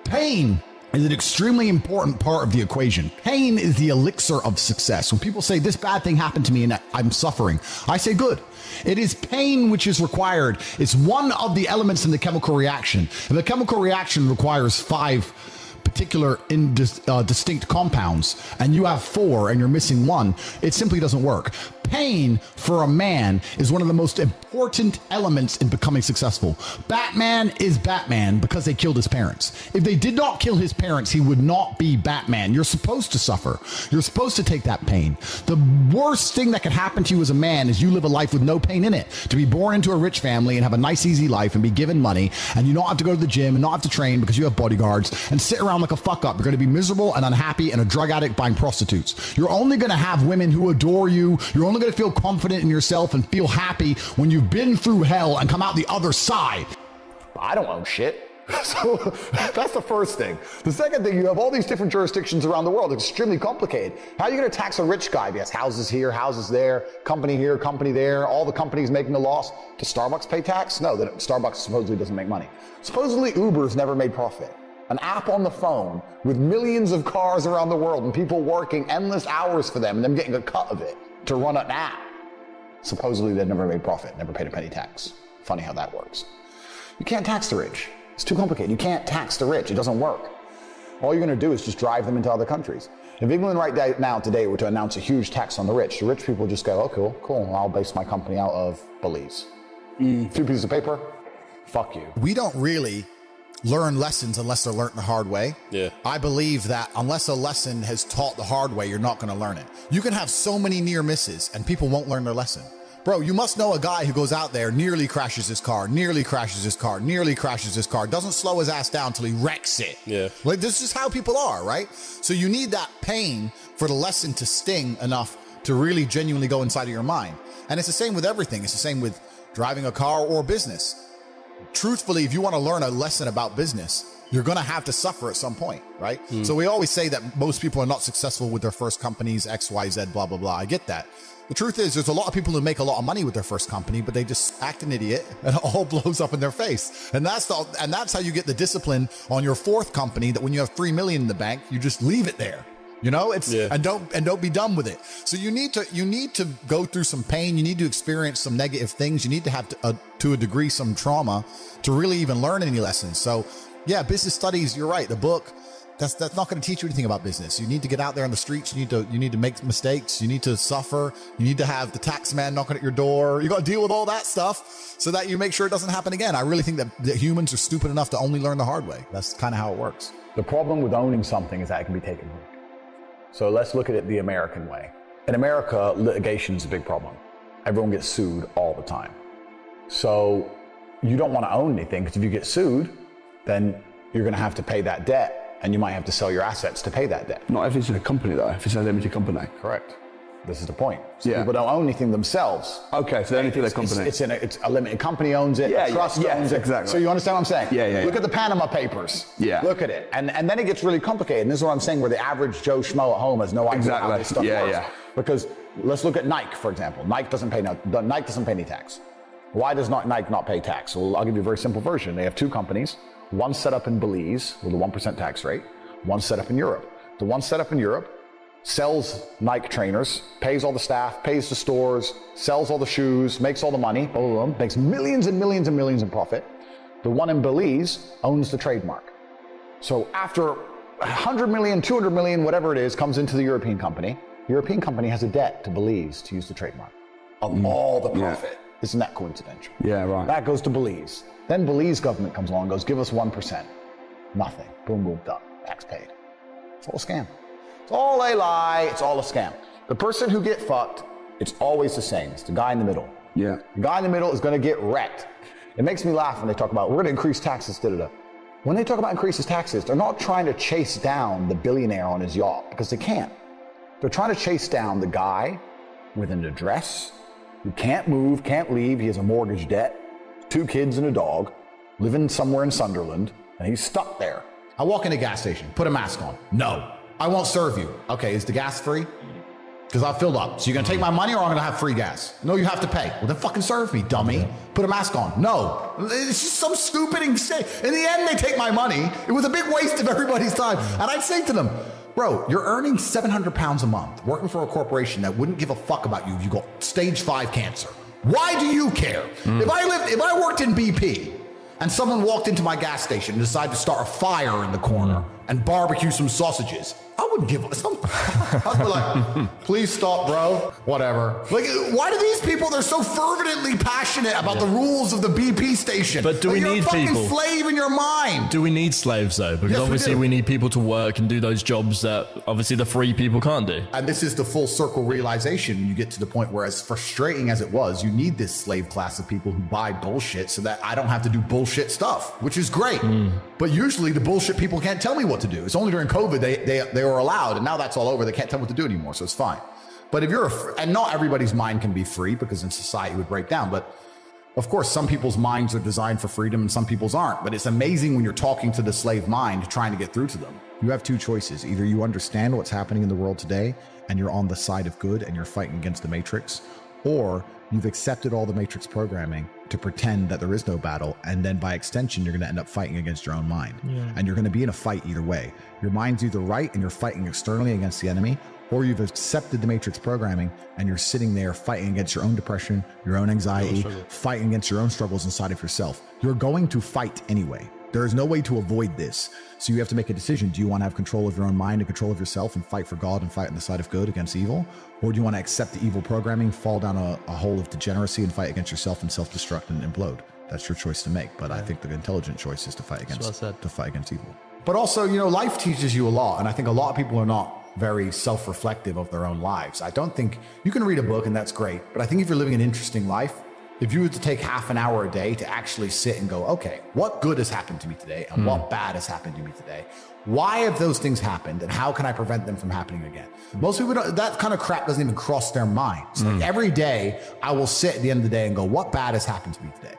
Pain is an extremely important part of the equation. Pain is the elixir of success. When people say this bad thing happened to me and I'm suffering, I say good. It is pain which is required. It's one of the elements in the chemical reaction. If the chemical reaction requires 5 particular distinct compounds and you have 4 and you're missing 1, it simply doesn't work. pain for a man is one of the most important elements in becoming successful. Batman is Batman because they killed his parents. If they did not kill his parents, he would not be Batman. You're supposed to suffer. You're supposed to take that pain. The worst thing that can happen to you as a man is you live a life with no pain in it. To be born into a rich family and have a nice, easy life and be given money, and you don't have to go to the gym and not have to train because you have bodyguards and sit around like a fuck up. You're going to be miserable and unhappy and a drug addict buying prostitutes. You're only going to have women who adore you. You're only going to feel confident in yourself and feel happy when you've been through hell and come out the other side. I don't own shit. So that's the first thing. The second thing, you have all these different jurisdictions around the world. It's extremely complicated. How are you going to tax a rich guy? He has houses here, houses there, company here, company there, all the companies making a loss. Does Starbucks pay tax? No, Starbucks supposedly doesn't make money. Supposedly Uber's never made profit. An app on the phone with millions of cars around the world and people working endless hours for them and them getting a cut of it to run an app. Supposedly they've never made profit, never paid a penny tax. Funny how that works. You can't tax the rich. It's too complicated. You can't tax the rich. It doesn't work. All you're going to do is just drive them into other countries. If England right now today were to announce a huge tax on the rich people just go, oh, cool. I'll base my company out of Belize. 2 pieces of paper. Fuck you. We don't really learn lessons unless they're learned the hard way. Yeah. I believe that unless a lesson has taught the hard way, you're not going to learn it. You can have so many near misses and people won't learn their lesson. Bro, you must know a guy who goes out there, nearly crashes his car, doesn't slow his ass down till he wrecks it. Yeah. Like, this is how people are, right? So you need that pain for the lesson to sting enough to really genuinely go inside of your mind. And it's the same with everything. It's the same with driving a car or business. Truthfully, if you want to learn a lesson about business, you're going to have to suffer at some point, right? So we always say that most people are not successful with their first companies, X, Y, Z, blah, blah, blah. I get that. The truth is, there's a lot of people who make a lot of money with their first company, but they just act an idiot and it all blows up in their face. And that's how you get the discipline on your fourth company, that when you have 3 million in the bank, you just leave it there. You know, and don't be done with it. So you need to go through some pain. You need to experience some negative things. You need to have to a degree some trauma to really even learn any lessons. So yeah, business studies, you're right. The book, that's not going to teach you anything about business. You need to get out there on the streets. You need to make mistakes. You need to suffer. You need to have the tax man knocking at your door. You got to deal with all that stuff so that you make sure it doesn't happen again. I really think that humans are stupid enough to only learn the hard way. That's kind of how it works. The problem with owning something is that it can be taken from you. So let's look at it the American way. In America, litigation is a big problem. Everyone gets sued all the time. So you don't want to own anything, because if you get sued, then you're going to have to pay that debt. And you might have to sell your assets to pay that debt. Not if it's in a company, though. If it's a limited company. Correct. This is the point. So people don't own anything themselves. Okay, so they only their company. It's a limited company owns it. Yeah, a trust owns it. Exactly. So you understand what I'm saying? Yeah. Look at the Panama Papers. Yeah. Look at it. And then it gets really complicated. And this is what I'm saying, where the average Joe Schmo at home has no idea how this stuff works. Yeah. Because let's look at Nike, for example. Nike doesn't pay any tax. Why does Nike not pay tax? Well, I'll give you a very simple version. They have two companies. One set up in Belize with a 1% tax rate. One set up in Europe. The one set up in Europe sells Nike trainers, pays all the staff, pays the stores, sells all the shoes, makes all the money, makes millions and millions and millions in profit. The one in Belize owns the trademark. So after 100 million, 200 million, whatever it is, comes into the European company. The European company has a debt to Belize to use the trademark of all the profit. Yeah. Isn't that coincidental? Yeah, right. That goes to Belize. Then Belize government comes along and goes, give us 1%. Nothing. Boom, boom, done. Tax paid. It's all a scam. It's all a lie. It's all a scam. The person who get fucked, it's always the same. It's the guy in the middle. Yeah. The guy in the middle is going to get wrecked. It makes me laugh when they talk about, we're going to increase taxes, da-da-da. When they talk about increases taxes, they're not trying to chase down the billionaire on his yacht, because they can't. They're trying to chase down the guy with an address, who can't move, can't leave. He has a mortgage debt, 2 kids and a dog, living somewhere in Sunderland, and he's stuck there. I walk in a gas station, put a mask on. No, I won't serve you. Okay, is the gas free? Because I've filled up. So you're gonna take my money or I'm gonna have free gas? No, you have to pay. Well, then fucking serve me, dummy. Put a mask on. No, it's just some stupid thing. In the end, they take my money. It was a big waste of everybody's time. And I'd say to them, bro, you're earning 700 pounds a month, working for a corporation that wouldn't give a fuck about you if you got stage 5 cancer. Why do you care? If I worked in BP, and someone walked into my gas station and decided to start a fire in the corner, and barbecue some sausages, I wouldn't give up. I'd be like, please stop, bro. Whatever. Like, why do these people, they're so fervently passionate about the rules of the BP station? But do we you're need a fucking people? slave in your mind. Do we need slaves though? Because Yes, we obviously do. we need people to work and do those jobs that obviously the free people can't do. And this is the full circle realization when you get to the point where, as frustrating as it was, you need this slave class of people who buy bullshit so that I don't have to do bullshit stuff, which is great. But usually the bullshit people can't tell me what to do. It's only during COVID they were allowed, and now that's all over. They can't tell me what to do anymore, so it's fine. But if you're and not everybody's mind can be free, because in society it would break down. But of course, some people's minds are designed for freedom and some people's aren't. But it's amazing when you're talking to the slave mind, trying to get through to them. You have two choices. Either you understand what's happening in the world today and you're on the side of good and you're fighting against the Matrix, or you've accepted all the Matrix programming to pretend that there is no battle, and then by extension, you're going to end up fighting against your own mind. And you're going to be in a fight either way. Your mind's either right and you're fighting externally against the enemy, or you've accepted the Matrix programming and you're sitting there fighting against your own depression, your own anxiety, fighting against your own struggles inside of yourself. You're going to fight anyway. There is no way to avoid this. So you have to make a decision. Do you want to have control of your own mind and control of yourself and fight for God and fight on the side of good against evil? Or do you want to accept the evil programming, fall down a hole of degeneracy and fight against yourself and self-destruct and implode? That's your choice to make. But I think the intelligent choice is to fight against evil. But also, life teaches you a lot. And I think a lot of people are not very self-reflective of their own lives. I don't think you can read a book and that's great. But I think if you're living an interesting life, if you were to take half an hour a day to actually sit and go, okay, what good has happened to me today and what bad has happened to me today? Why have those things happened and how can I prevent them from happening again? Most people don't, that kind of crap doesn't even cross their minds. Like every day I will sit at the end of the day and go, what bad has happened to me today?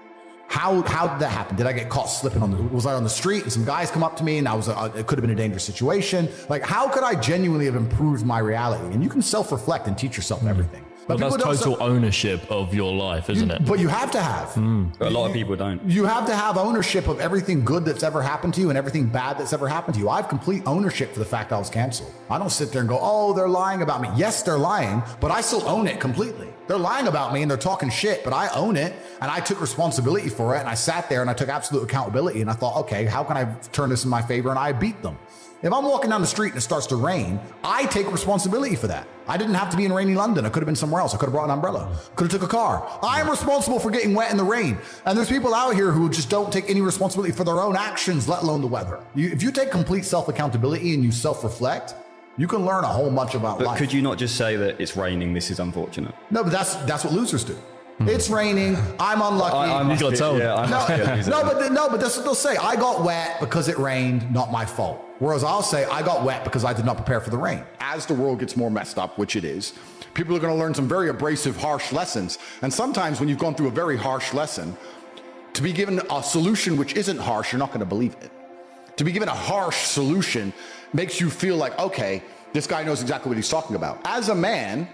How did that happen? Did I get caught slipping was I on the street and some guys come up to me and it could have been a dangerous situation? Like, how could I genuinely have improved my reality? And you can self-reflect and teach yourself everything. But that's total ownership of your life, isn't it? But you have to have. A lot of people don't. You have to have ownership of everything good that's ever happened to you and everything bad that's ever happened to you. I have complete ownership for the fact I was canceled. I don't sit there and go, oh, they're lying about me. Yes, they're lying, but I still own it completely. They're lying about me and they're talking shit, but I own it and I took responsibility for it. And I sat there and I took absolute accountability and I thought, okay, how can I turn this in my favor? And I beat them. If I'm walking down the street and it starts to rain, I take responsibility for that. I didn't have to be in rainy London. I could have been somewhere else. I could have brought an umbrella. Could have took a car. I am responsible for getting wet in the rain. And there's people out here who just don't take any responsibility for their own actions, let alone the weather. If you take complete self-accountability and you self-reflect, you can learn a whole bunch about life. But could you not just say that it's raining, this is unfortunate? No, but that's what losers do. It's raining. I'm unlucky. You got told. But that's what they'll say. I got wet because it rained, not my fault. Whereas I'll say I got wet because I did not prepare for the rain. As the world gets more messed up, which it is, people are going to learn some very abrasive, harsh lessons. And sometimes when you've gone through a very harsh lesson, to be given a solution which isn't harsh, you're not going to believe it. To be given a harsh solution makes you feel like, okay, this guy knows exactly what he's talking about. As a man,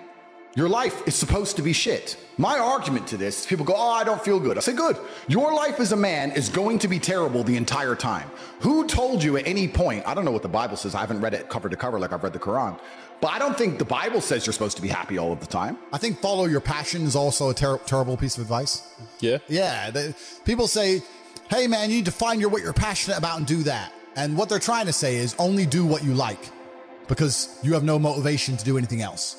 your life is supposed to be shit. My argument to this, people go, oh, I don't feel good. I say, good. Your life as a man is going to be terrible the entire time. Who told you at any point, I don't know what the Bible says. I haven't read it cover to cover like I've read the Quran. But I don't think the Bible says you're supposed to be happy all of the time. I think follow your passion is also a terrible piece of advice. Yeah. Yeah. People say, hey, man, you need to find what you're passionate about and do that. And what they're trying to say is only do what you like because you have no motivation to do anything else.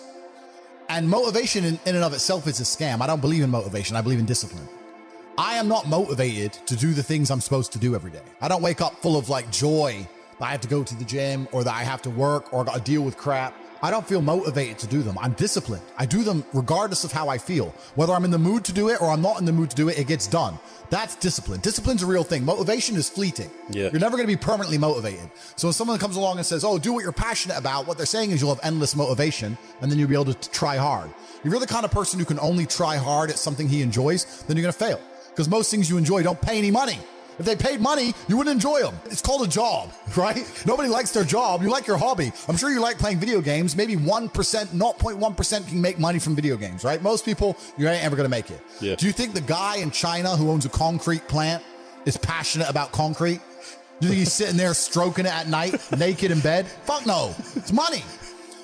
And motivation in and of itself is a scam. I don't believe in motivation. I believe in discipline. I am not motivated to do the things I'm supposed to do every day. I don't wake up full of joy that I have to go to the gym or that I have to work or got to deal with crap. I don't feel motivated to do them. I'm disciplined. I do them regardless of how I feel. Whether I'm in the mood to do it or I'm not in the mood to do it, it gets done. That's discipline. Discipline's a real thing. Motivation is fleeting. Yeah. You're never going to be permanently motivated. So when someone comes along and says, oh, do what you're passionate about, what they're saying is you'll have endless motivation and then you'll be able to try hard. If you're the kind of person who can only try hard at something he enjoys, then you're going to fail. Because most things you enjoy don't pay any money. If they paid money, you wouldn't enjoy them. It's called a job, right? Nobody likes their job. You like your hobby. I'm sure you like playing video games. Maybe 1%, 0.1% can make money from video games, right? Most people, you ain't ever going to make it. Yeah. Do you think the guy in China who owns a concrete plant is passionate about concrete? Do you think he's sitting there stroking it at night, naked in bed? Fuck no. It's money.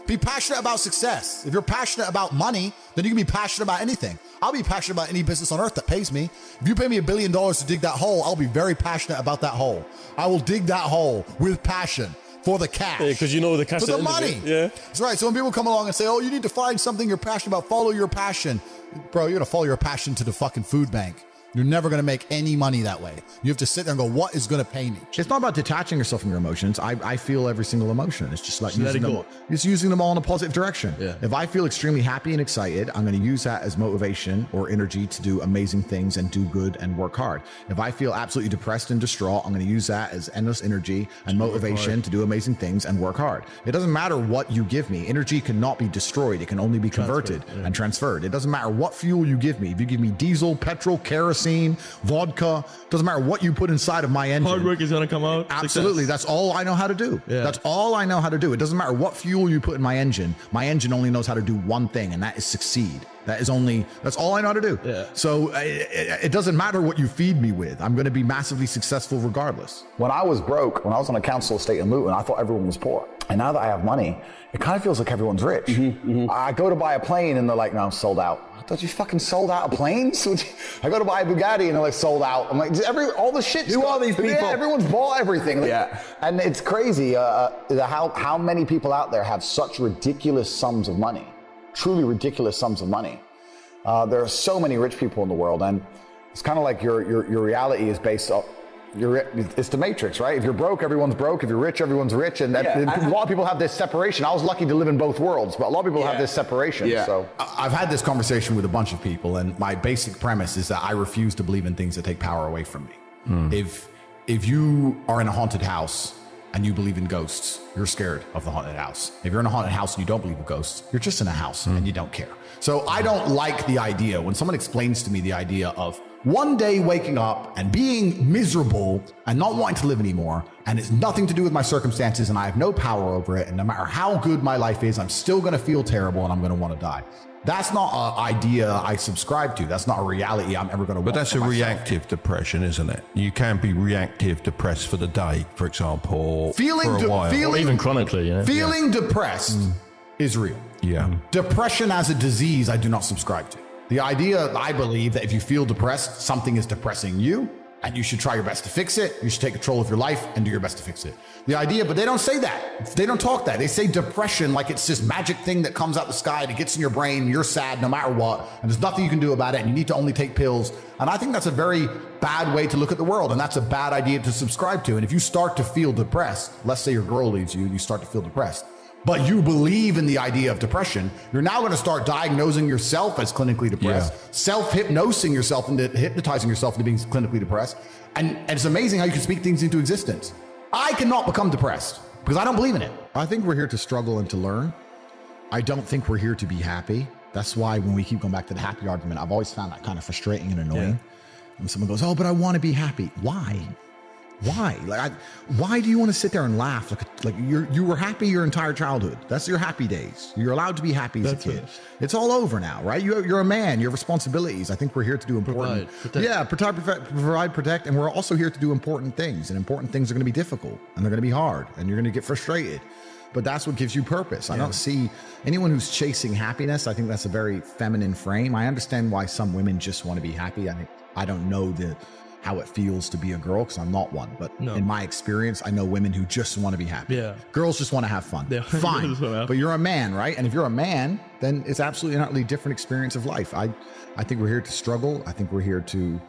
Be passionate about success. If you're passionate about money, then you can be passionate about anything. I'll be passionate about any business on earth that pays me. If you pay me $1 billion to dig that hole, I'll be very passionate about that hole. I will dig that hole with passion. for the cash. because you know the cash for the at the end of money. it. Yeah. That's right. So when people come along and say, "Oh, you need to find something you're passionate about, follow your passion," bro, you're gonna follow your passion to the fucking food bank. You're never going to make any money that way. You have to sit there and go, what is going to pay me? It's not about detaching yourself from your emotions. I feel every single emotion. It's just like Just let using it them, go. just using them all in a positive direction. Yeah. If I feel extremely happy and excited, I'm going to use that as motivation or energy to do amazing things and do good and work hard. If I feel absolutely depressed and distraught, I'm going to use that as endless energy and motivation to do amazing things and work hard. It doesn't matter what you give me. Energy cannot be destroyed. It can only be converted and transferred. It doesn't matter what fuel you give me. If you give me diesel, petrol, kerosene, vodka, doesn't matter what you put inside of my engine. Hard work is going to come out. Absolutely. Success. That's all I know how to do. Yeah. That's all I know how to do. It doesn't matter what fuel you put in my engine. My engine only knows how to do one thing, and that is succeed. That's all I know how to do. Yeah. So it doesn't matter what you feed me with. I'm going to be massively successful regardless. When I was broke, when I was on a council estate in Luton, I thought everyone was poor. And now that I have money, it kind of feels like everyone's rich. I go to buy a plane and they're like, no, I'm sold out. I thought you fucking sold out of planes? I go to buy a Bugatti and they're like, sold out. I'm like, all the shit. Who are these people? Yeah, everyone's bought everything. Yeah. And it's crazy how many people out there have such ridiculous sums of money, truly ridiculous sums of money. There are so many rich people in the world, and it's kind of like your reality is based on it's the Matrix, right? If you're broke, everyone's broke. If you're rich, everyone's rich. And a lot of people have this separation. I was lucky to live in both worlds, but a lot of people have this separation. Yeah. So I've had this conversation with a bunch of people, and my basic premise is that I refuse to believe in things that take power away from me. If you are in a haunted house and you believe in ghosts, you're scared of the haunted house. If you're in a haunted house and you don't believe in ghosts, you're just in a house and you don't care. So I don't like the idea when someone explains to me the idea of one day waking up and being miserable and not wanting to live anymore, and it's nothing to do with my circumstances and I have no power over it, and no matter how good my life is, I'm still going to feel terrible and I'm going to want to die. That's not an idea I subscribe to. That's not a reality I'm ever going to want. But that's for a myself. reactive depression, isn't it? You can be reactive depressed for the day, for example, Feeling for a while. Or even chronically, yeah. Feeling depressed is real. Yeah. Depression as a disease, I do not subscribe to. The idea, I believe, that if you feel depressed, something is depressing you, and you should try your best to fix it. You should take control of your life and do your best to fix it. The idea, but they don't say that. They don't talk that. They say depression like it's this magic thing that comes out the sky and it gets in your brain, and you're sad no matter what, and there's nothing you can do about it, and you need to only take pills. And I think that's a very bad way to look at the world, and that's a bad idea to subscribe to. And if you start to feel depressed, let's say your girl leaves you, you start to feel depressed, but you believe in the idea of depression, you're now going to start diagnosing yourself as clinically depressed, self-hypnosing yourself into hypnotizing yourself into being clinically depressed. And it's amazing how you can speak things into existence. I cannot become depressed because I don't believe in it. I think we're here to struggle and to learn. I don't think we're here to be happy. That's why when we keep going back to the happy argument, I've always found that kind of frustrating and annoying. When someone goes, oh, but I want to be happy. Why? Why? Why do you want to sit there and laugh? Like you were happy your entire childhood. That's your happy days. You're allowed to be happy as a kid. It's all over now, right? You're a man. You have responsibilities. I think we're here to do important. Provide, protect, and we're also here to do important things. And important things are going to be difficult, and they're going to be hard, and you're going to get frustrated. But that's what gives you purpose. I don't see anyone who's chasing happiness. I think that's a very feminine frame. I understand why some women just want to be happy. I don't know how it feels to be a girl because I'm not one, but in my experience, I know women who just want to be happy. Yeah. Girls just want to have fun. Yeah. Fine. But you're a man, right? And if you're a man, then it's absolutely an utterly different experience of life. I think we're here to struggle. I think we're here to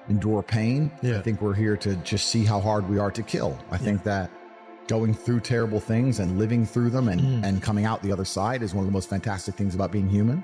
endure pain. Yeah. I think we're here to just see how hard we are to kill. I think that going through terrible things and living through them and coming out the other side is one of the most fantastic things about being human.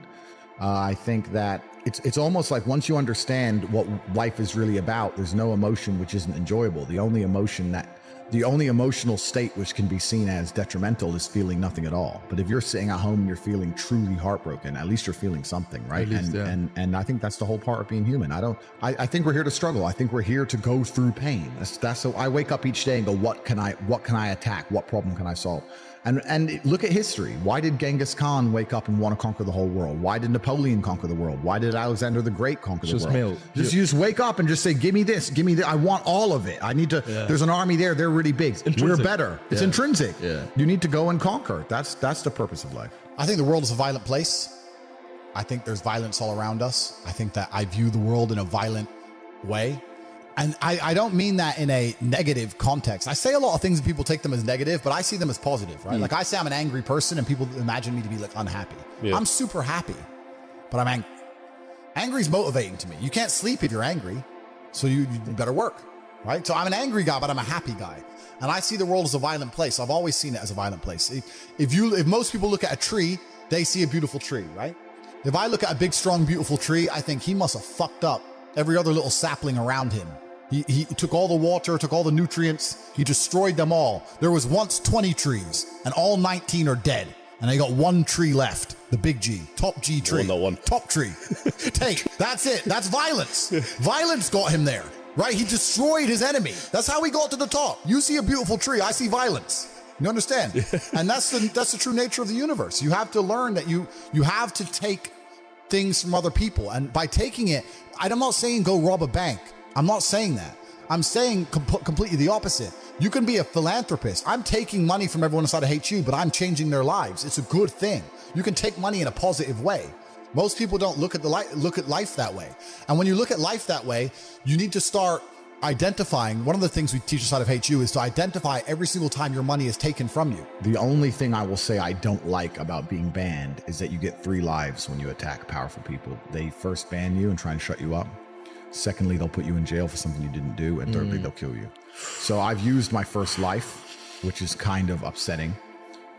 I think that it's almost like once you understand what life is really about, there's no emotion which isn't enjoyable. The only emotional state which can be seen as detrimental is feeling nothing at all. But if you're sitting at home and you're feeling truly heartbroken, at least you're feeling something, right? And I think that's the whole part of being human. I think we're here to struggle. I think we're here to go through pain. That's so I wake up each day and go, what can I attack? What problem can I solve? And look at history. Why did Genghis Khan wake up and want to conquer the whole world? Why did Napoleon conquer the world? Why did Alexander the Great conquer the world? You just wake up and just say, give me this, give me that. I want all of it. I need to, there's an army there. They're really big. We're better. It's intrinsic. Yeah. You need to go and conquer. That's the purpose of life. I think the world is a violent place. I think there's violence all around us. I think that I view the world in a violent way. And I don't mean that in a negative context. I say a lot of things and people take them as negative, but I see them as positive, right? Like I say I'm an angry person and people imagine me to be like unhappy. Yeah. I'm super happy, but I'm angry. Angry is motivating to me. You can't sleep if you're angry, so you better work, right? So I'm an angry guy, but I'm a happy guy. And I see the world as a violent place. I've always seen it as a violent place. If most people look at a tree, they see a beautiful tree, right? If I look at a big, strong, beautiful tree, I think he must have fucked up every other little sapling around him. He took all the water, took all the nutrients, he destroyed them all. There was once 20 trees, and all 19 are dead. And I got one tree left, the big G, top G tree. No, one. Top tree. Tate, that's it. That's violence. Violence got him there, right? He destroyed his enemy. That's how he got to the top. You see a beautiful tree, I see violence. You understand? And that's the true nature of the universe. You have to learn that you have to take things from other people. And by taking it, I'm not saying go rob a bank. I'm not saying that. I'm saying completely the opposite. You can be a philanthropist. I'm taking money from everyone inside of HU, but I'm changing their lives. It's a good thing. You can take money in a positive way. Most people don't look at life that way. And when you look at life that way, you need to start identifying. One of the things we teach inside of HU is to identify every single time your money is taken from you. The only thing I will say I don't like about being banned is that you get 3 lives when you attack powerful people. They first ban you and try and shut you up. Secondly, they'll put you in jail for something you didn't do. And thirdly, they'll kill you. So I've used my first life, which is kind of upsetting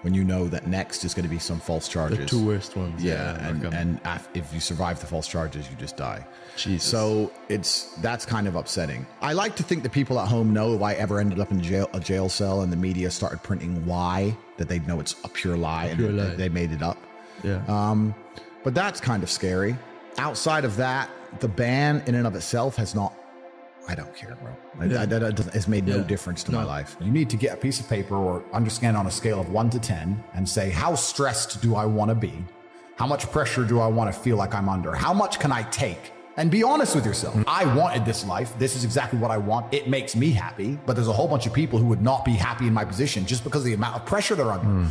when you know that next is going to be some false charges. The 2 worst ones. Yeah. And if you survive the false charges, you just die. Jesus. So that's kind of upsetting. I like to think that people at home know if I ever ended up in a jail cell and the media started printing why, that they'd know it's a pure lie and they made it up. Yeah. But that's kind of scary. Outside of that, the ban in and of itself has not, I don't care, bro. It's made no difference to my life. You need to get a piece of paper or understand on a scale of 1 to 10 and say, how stressed do I want to be? How much pressure do I want to feel like I'm under? How much can I take? And be honest with yourself. I wanted this life. This is exactly what I want. It makes me happy. But there's a whole bunch of people who would not be happy in my position just because of the amount of pressure they're under.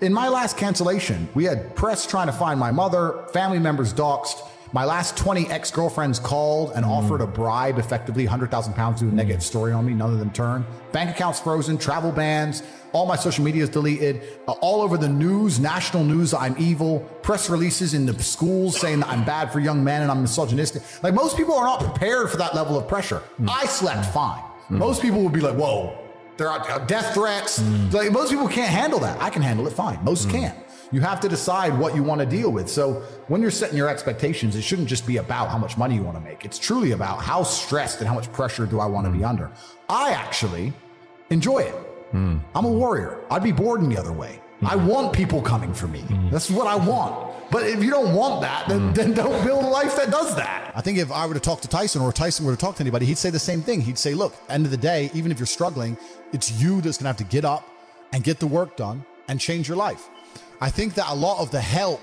In my last cancellation, we had press trying to find my mother, family members doxxed. My last 20 ex-girlfriends called and offered a bribe, effectively 100,000 pounds to do a negative story on me. None of them turned. Bank accounts frozen, travel bans, all my social media is deleted, all over the news, national news, I'm evil, press releases in the schools saying that I'm bad for young men and I'm misogynistic. Like most people are not prepared for that level of pressure. I slept fine. Most people would be like, whoa, there are death threats. Like most people can't handle that. I can handle it fine. Most can't. You have to decide what you want to deal with. So when you're setting your expectations, it shouldn't just be about how much money you want to make. It's truly about how stressed and how much pressure do I want to be under. I actually enjoy it. I'm a warrior. I'd be bored in the other way. I want people coming for me. That's what I want. But if you don't want that, then don't build a life that does that. I think if I were to talk to Tyson or Tyson were to talk to anybody, he'd say the same thing. He'd say, look, end of the day, even if you're struggling, it's you that's going to have to get up and get the work done and change your life. I think that a lot of the help,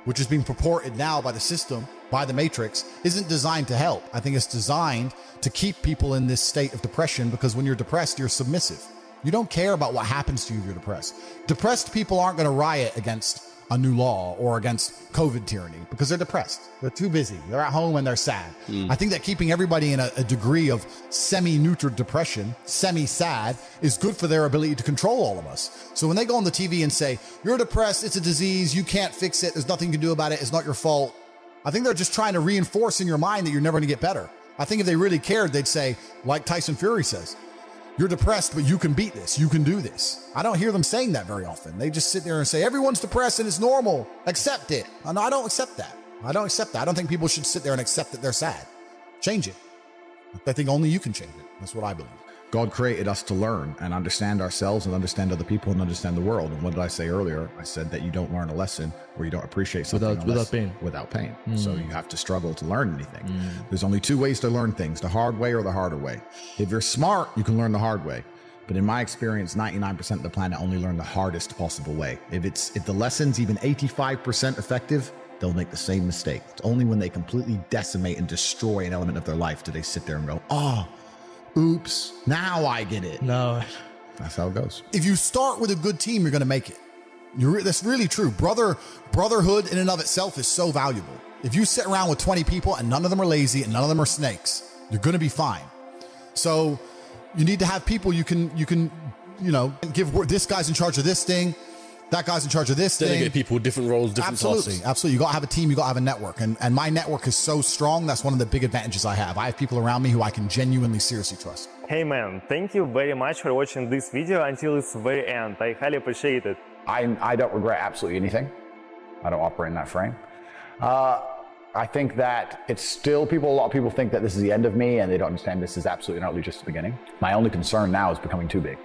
which is being purported now by the system, by the Matrix, isn't designed to help. I think it's designed to keep people in this state of depression because when you're depressed, you're submissive. You don't care about what happens to you if you're depressed. Depressed people aren't going to riot against a new law or against COVID tyranny because they're depressed. They're too busy. They're at home and they're sad. I think that keeping everybody in a degree of semi-neutral depression, semi-sad, is good for their ability to control all of us. So when they go on the TV and say, you're depressed, it's a disease, you can't fix it, there's nothing you can do about it, it's not your fault. I think they're just trying to reinforce in your mind that you're never going to get better. I think if they really cared, they'd say, like Tyson Fury says, you're depressed, but you can beat this. You can do this. I don't hear them saying that very often. They just sit there and say, everyone's depressed and it's normal. Accept it. And I don't accept that. I don't accept that. I don't think people should sit there and accept that they're sad. Change it. I think only you can change it. That's what I believe. God created us to learn and understand ourselves and understand other people and understand the world. And what did I say earlier? I said that you don't learn a lesson or you don't appreciate something without pain. Without pain. So you have to struggle to learn anything. There's only 2 ways to learn things, the hard way or the harder way. If you're smart, you can learn the hard way. But in my experience, 99% of the planet only learn the hardest possible way. If the lesson's even 85% effective, they'll make the same mistake. It's only when they completely decimate and destroy an element of their life do they sit there and go, oh, oops, now I get it. No. That's how it goes. If you start with a good team, you're going to make it. That's really true. Brotherhood in and of itself is so valuable. If you sit around with 20 people and none of them are lazy and none of them are snakes, you're going to be fine. So you need to have people you can, give work. This guy's in charge of this thing. That guy's in charge of this Delegate thing. people, different roles, different tasks. Absolutely. You got to have a team. You got to have a network. And my network is so strong. That's one of the big advantages I have. I have people around me who I can genuinely, seriously trust. Hey man, thank you very much for watching this video until its very end. I highly appreciate it. I don't regret absolutely anything. I don't operate in that frame. I think that it's still a lot of people think that this is the end of me and they don't understand this is absolutely not just the beginning. My only concern now is becoming too big.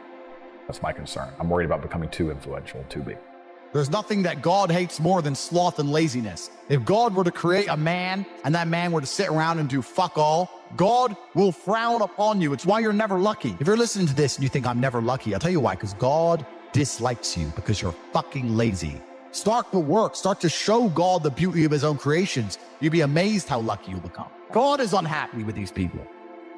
That's my concern. I'm worried about becoming too influential, too big. There's nothing that God hates more than sloth and laziness. If God were to create a man and that man were to sit around and do fuck all, God will frown upon you. It's why you're never lucky. If you're listening to this and you think I'm never lucky, I'll tell you why, because God dislikes you because you're fucking lazy. Start the work. Start to show God the beauty of his own creations. You'll be amazed how lucky you'll become. God is unhappy with these people.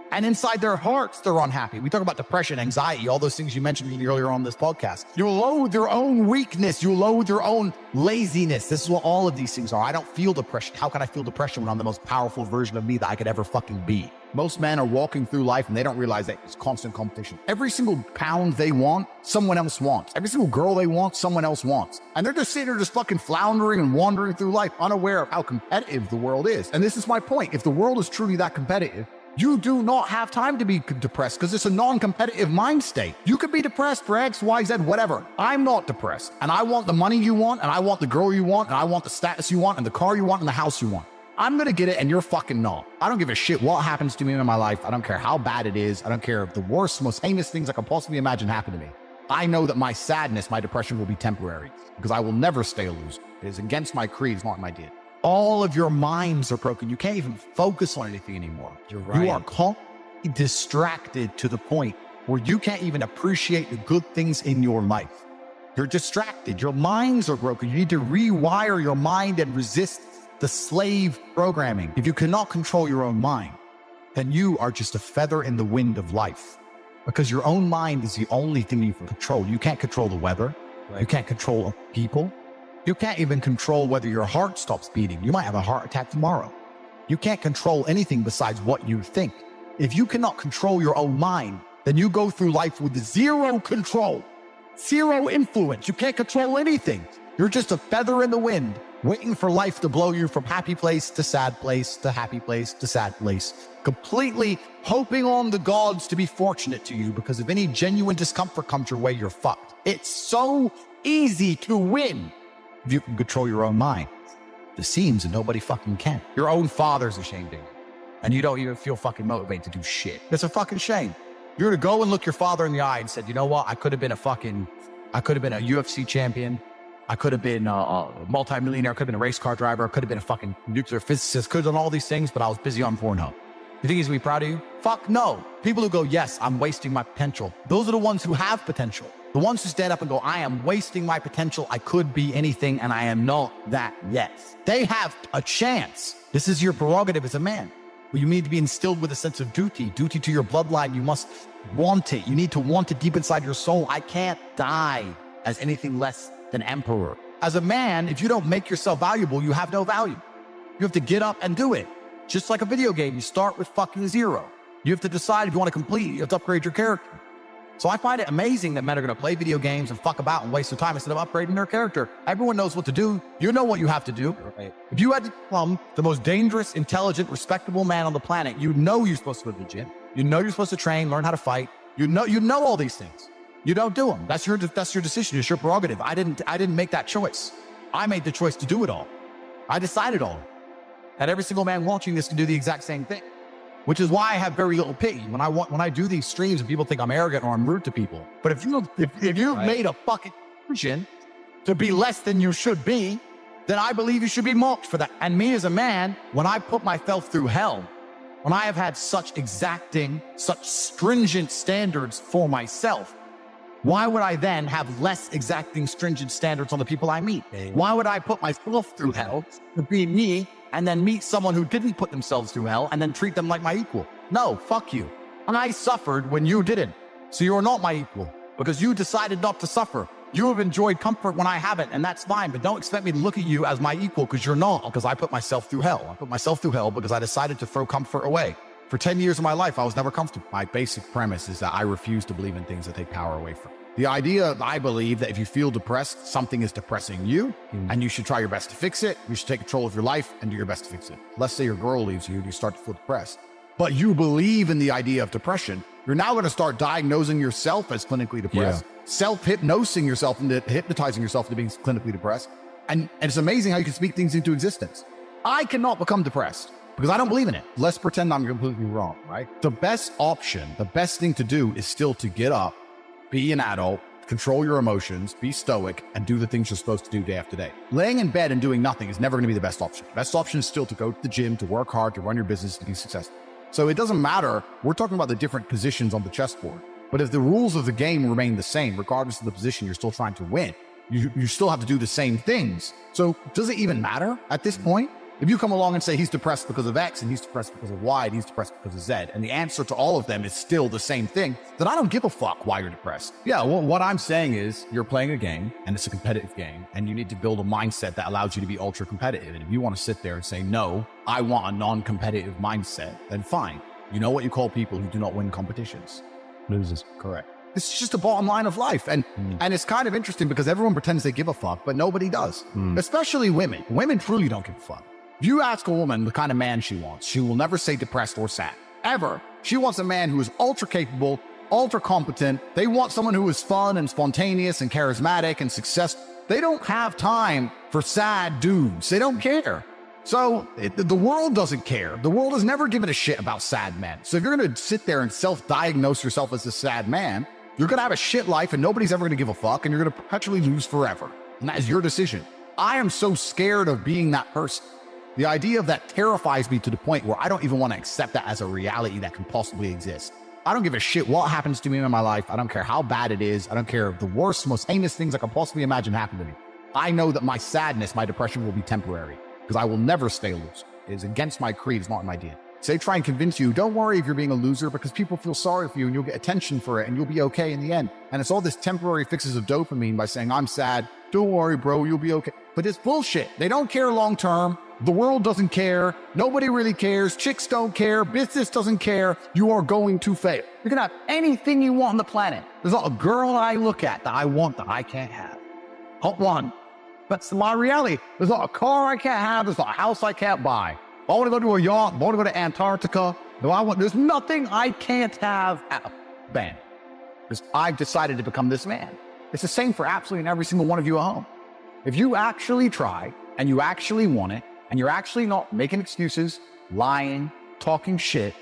And inside their hearts, they're unhappy. We talk about depression, anxiety, all those things you mentioned earlier on this podcast. You loathe your own weakness. You loathe your own laziness. This is what all of these things are. I don't feel depression. How can I feel depression when I'm the most powerful version of me that I could ever fucking be? Most men are walking through life and they don't realize that it's constant competition. Every single pound they want, someone else wants. Every single girl they want, someone else wants. And they're just sitting there just fucking floundering and wandering through life, unaware of how competitive the world is. And this is my point. If the world is truly that competitive, you do not have time to be depressed because it's a non-competitive mind state. You could be depressed for X, Y, Z, whatever. I'm not depressed. And I want the money you want, and I want the girl you want, and I want the status you want, and the car you want, and the house you want. I'm going to get it, and you're fucking not. I don't give a shit what happens to me in my life. I don't care how bad it is. I don't care if the worst, most heinous things I can possibly imagine happen to me. I know that my sadness, my depression will be temporary because I will never stay a loser. It is against my creed. It's not my deed. All of your minds are broken. You can't even focus on anything anymore. You're right. You are constantly distracted to the point where you can't even appreciate the good things in your life. You're distracted. Your minds are broken. You need to rewire your mind and resist the slave programming. If you cannot control your own mind, then you are just a feather in the wind of life because your own mind is the only thing you can control. You can't control the weather. Right. You can't control people. You can't even control whether your heart stops beating. You might have a heart attack tomorrow. You can't control anything besides what you think. If you cannot control your own mind, then you go through life with zero control, zero influence. You can't control anything. You're just a feather in the wind, waiting for life to blow you from happy place to sad place to happy place to sad place, completely hoping on the gods to be fortunate to you because if any genuine discomfort comes your way, you're fucked. It's so easy to win. If you can control your own mind. It seems that nobody fucking can. Your own father's ashamed of you. And you don't even feel fucking motivated to do shit. It's a fucking shame. You're gonna go and look your father in the eye and said, you know what? I could have been a UFC champion. I could have been a multi-millionaire. I could have been a race car driver. I could have been a fucking nuclear physicist. Could have done all these things, but I was busy on Pornhub. You think he's gonna be proud of you? Fuck no. People who go, yes, I'm wasting my potential. Those are the ones who have potential. The ones who stand up and go, I am wasting my potential. I could be anything and I am not that yet. They have a chance. This is your prerogative as a man. But you need to be instilled with a sense of duty to your bloodline. You must want it. You need to want it deep inside your soul. I can't die as anything less than emperor. As a man, if you don't make yourself valuable, you have no value. You have to get up and do it. Just like a video game, you start with fucking zero. You have to decide if you want to complete it. You have to upgrade your character. So I find it amazing that men are going to play video games and fuck about and waste their time instead of upgrading their character. Everyone knows what to do. You know what you have to do. Right. If you had to become the most dangerous, intelligent, respectable man on the planet, you know you're supposed to go to the gym. You know you're supposed to train, learn how to fight. You know all these things. You don't do them. That's your decision. It's your prerogative. I didn't make that choice. I made the choice to do it all. I decided all. And every single man watching this can do the exact same thing. Which is why I have very little pity when I do these streams and people think I'm arrogant or I'm rude to people. But if you've made a fucking decision to be less than you should be, then I believe you should be mocked for that. And me as a man, when I put myself through hell, when I have had such exacting, such stringent standards for myself, why would I then have less exacting, stringent standards on the people I meet? Why would I put myself through hell to be me and then meet someone who didn't put themselves through hell and then treat them like my equal? No, fuck you. I suffered when you didn't. So you're not my equal because you decided not to suffer. You have enjoyed comfort when I haven't, and that's fine, but don't expect me to look at you as my equal because you're not, because I put myself through hell. I put myself through hell because I decided to throw comfort away. For 10 years of my life, I was never comfortable. My basic premise is that I refuse to believe in things that take power away from me. The idea, I believe, that if you feel depressed, something is depressing you, and you should try your best to fix it. You should take control of your life and do your best to fix it. Let's say your girl leaves you and you start to feel depressed, but you believe in the idea of depression. You're now going to start diagnosing yourself as clinically depressed, self-hypnosing yourself into hypnotizing yourself into being clinically depressed. And it's amazing how you can speak things into existence. I cannot become depressed because I don't believe in it. Let's pretend I'm completely wrong, right? The best option, the best thing to do is still to get up, be an adult, control your emotions, be stoic, and do the things you're supposed to do day after day. Laying in bed and doing nothing is never going to be the best option. The best option is still to go to the gym, to work hard, to run your business, and be successful. So it doesn't matter. We're talking about the different positions on the chessboard. But if the rules of the game remain the same, regardless of the position you're still trying to win, you still have to do the same things. So does it even matter at this point? If you come along and say he's depressed because of X and he's depressed because of Y and he's depressed because of Z, and the answer to all of them is still the same thing, then I don't give a fuck why you're depressed. Yeah, well, what I'm saying is you're playing a game and it's a competitive game and you need to build a mindset that allows you to be ultra competitive. And if you want to sit there and say, no, I want a non-competitive mindset, then fine. You know what you call people who do not win competitions? Losers. Correct. This is just a bottom line of life. And it's kind of interesting because everyone pretends they give a fuck, but nobody does. Especially women. Women truly don't give a fuck. If you ask a woman the kind of man she wants, she will never say depressed or sad. Ever. She wants a man who is ultra capable, ultra competent. They want someone who is fun and spontaneous and charismatic and successful. They don't have time for sad dudes. They don't care. So the world doesn't care. The world has never given a shit about sad men. So if you're going to sit there and self-diagnose yourself as a sad man, you're going to have a shit life and nobody's ever going to give a fuck and you're going to perpetually lose forever. And that is your decision. I am so scared of being that person. The idea of that terrifies me to the point where I don't even want to accept that as a reality that can possibly exist. I don't give a shit what happens to me in my life. I don't care how bad it is. I don't care if the worst, most heinous things I can possibly imagine happen to me. I know that my sadness, my depression will be temporary because I will never stay a loser. It is against my creed. It's not in my DNA. So they try and convince you, don't worry if you're being a loser because people feel sorry for you and you'll get attention for it and you'll be okay in the end. And it's all this temporary fixes of dopamine by saying, I'm sad. Don't worry, bro. You'll be okay. But it's bullshit. They don't care long term. The world doesn't care. Nobody really cares. Chicks don't care. Business doesn't care. You are going to fail. You can have anything you want on the planet. There's not a girl I look at that I want that I can't have. Not one. That's my reality. There's not a car I can't have. There's not a house I can't buy. I want to go to a yacht. I want to go to Antarctica. There's nothing I can't have. Bam. Because I've decided to become this man. It's the same for absolutely every single one of you at home. If you actually try and you actually want it, and you're actually not making excuses, lying, talking shit,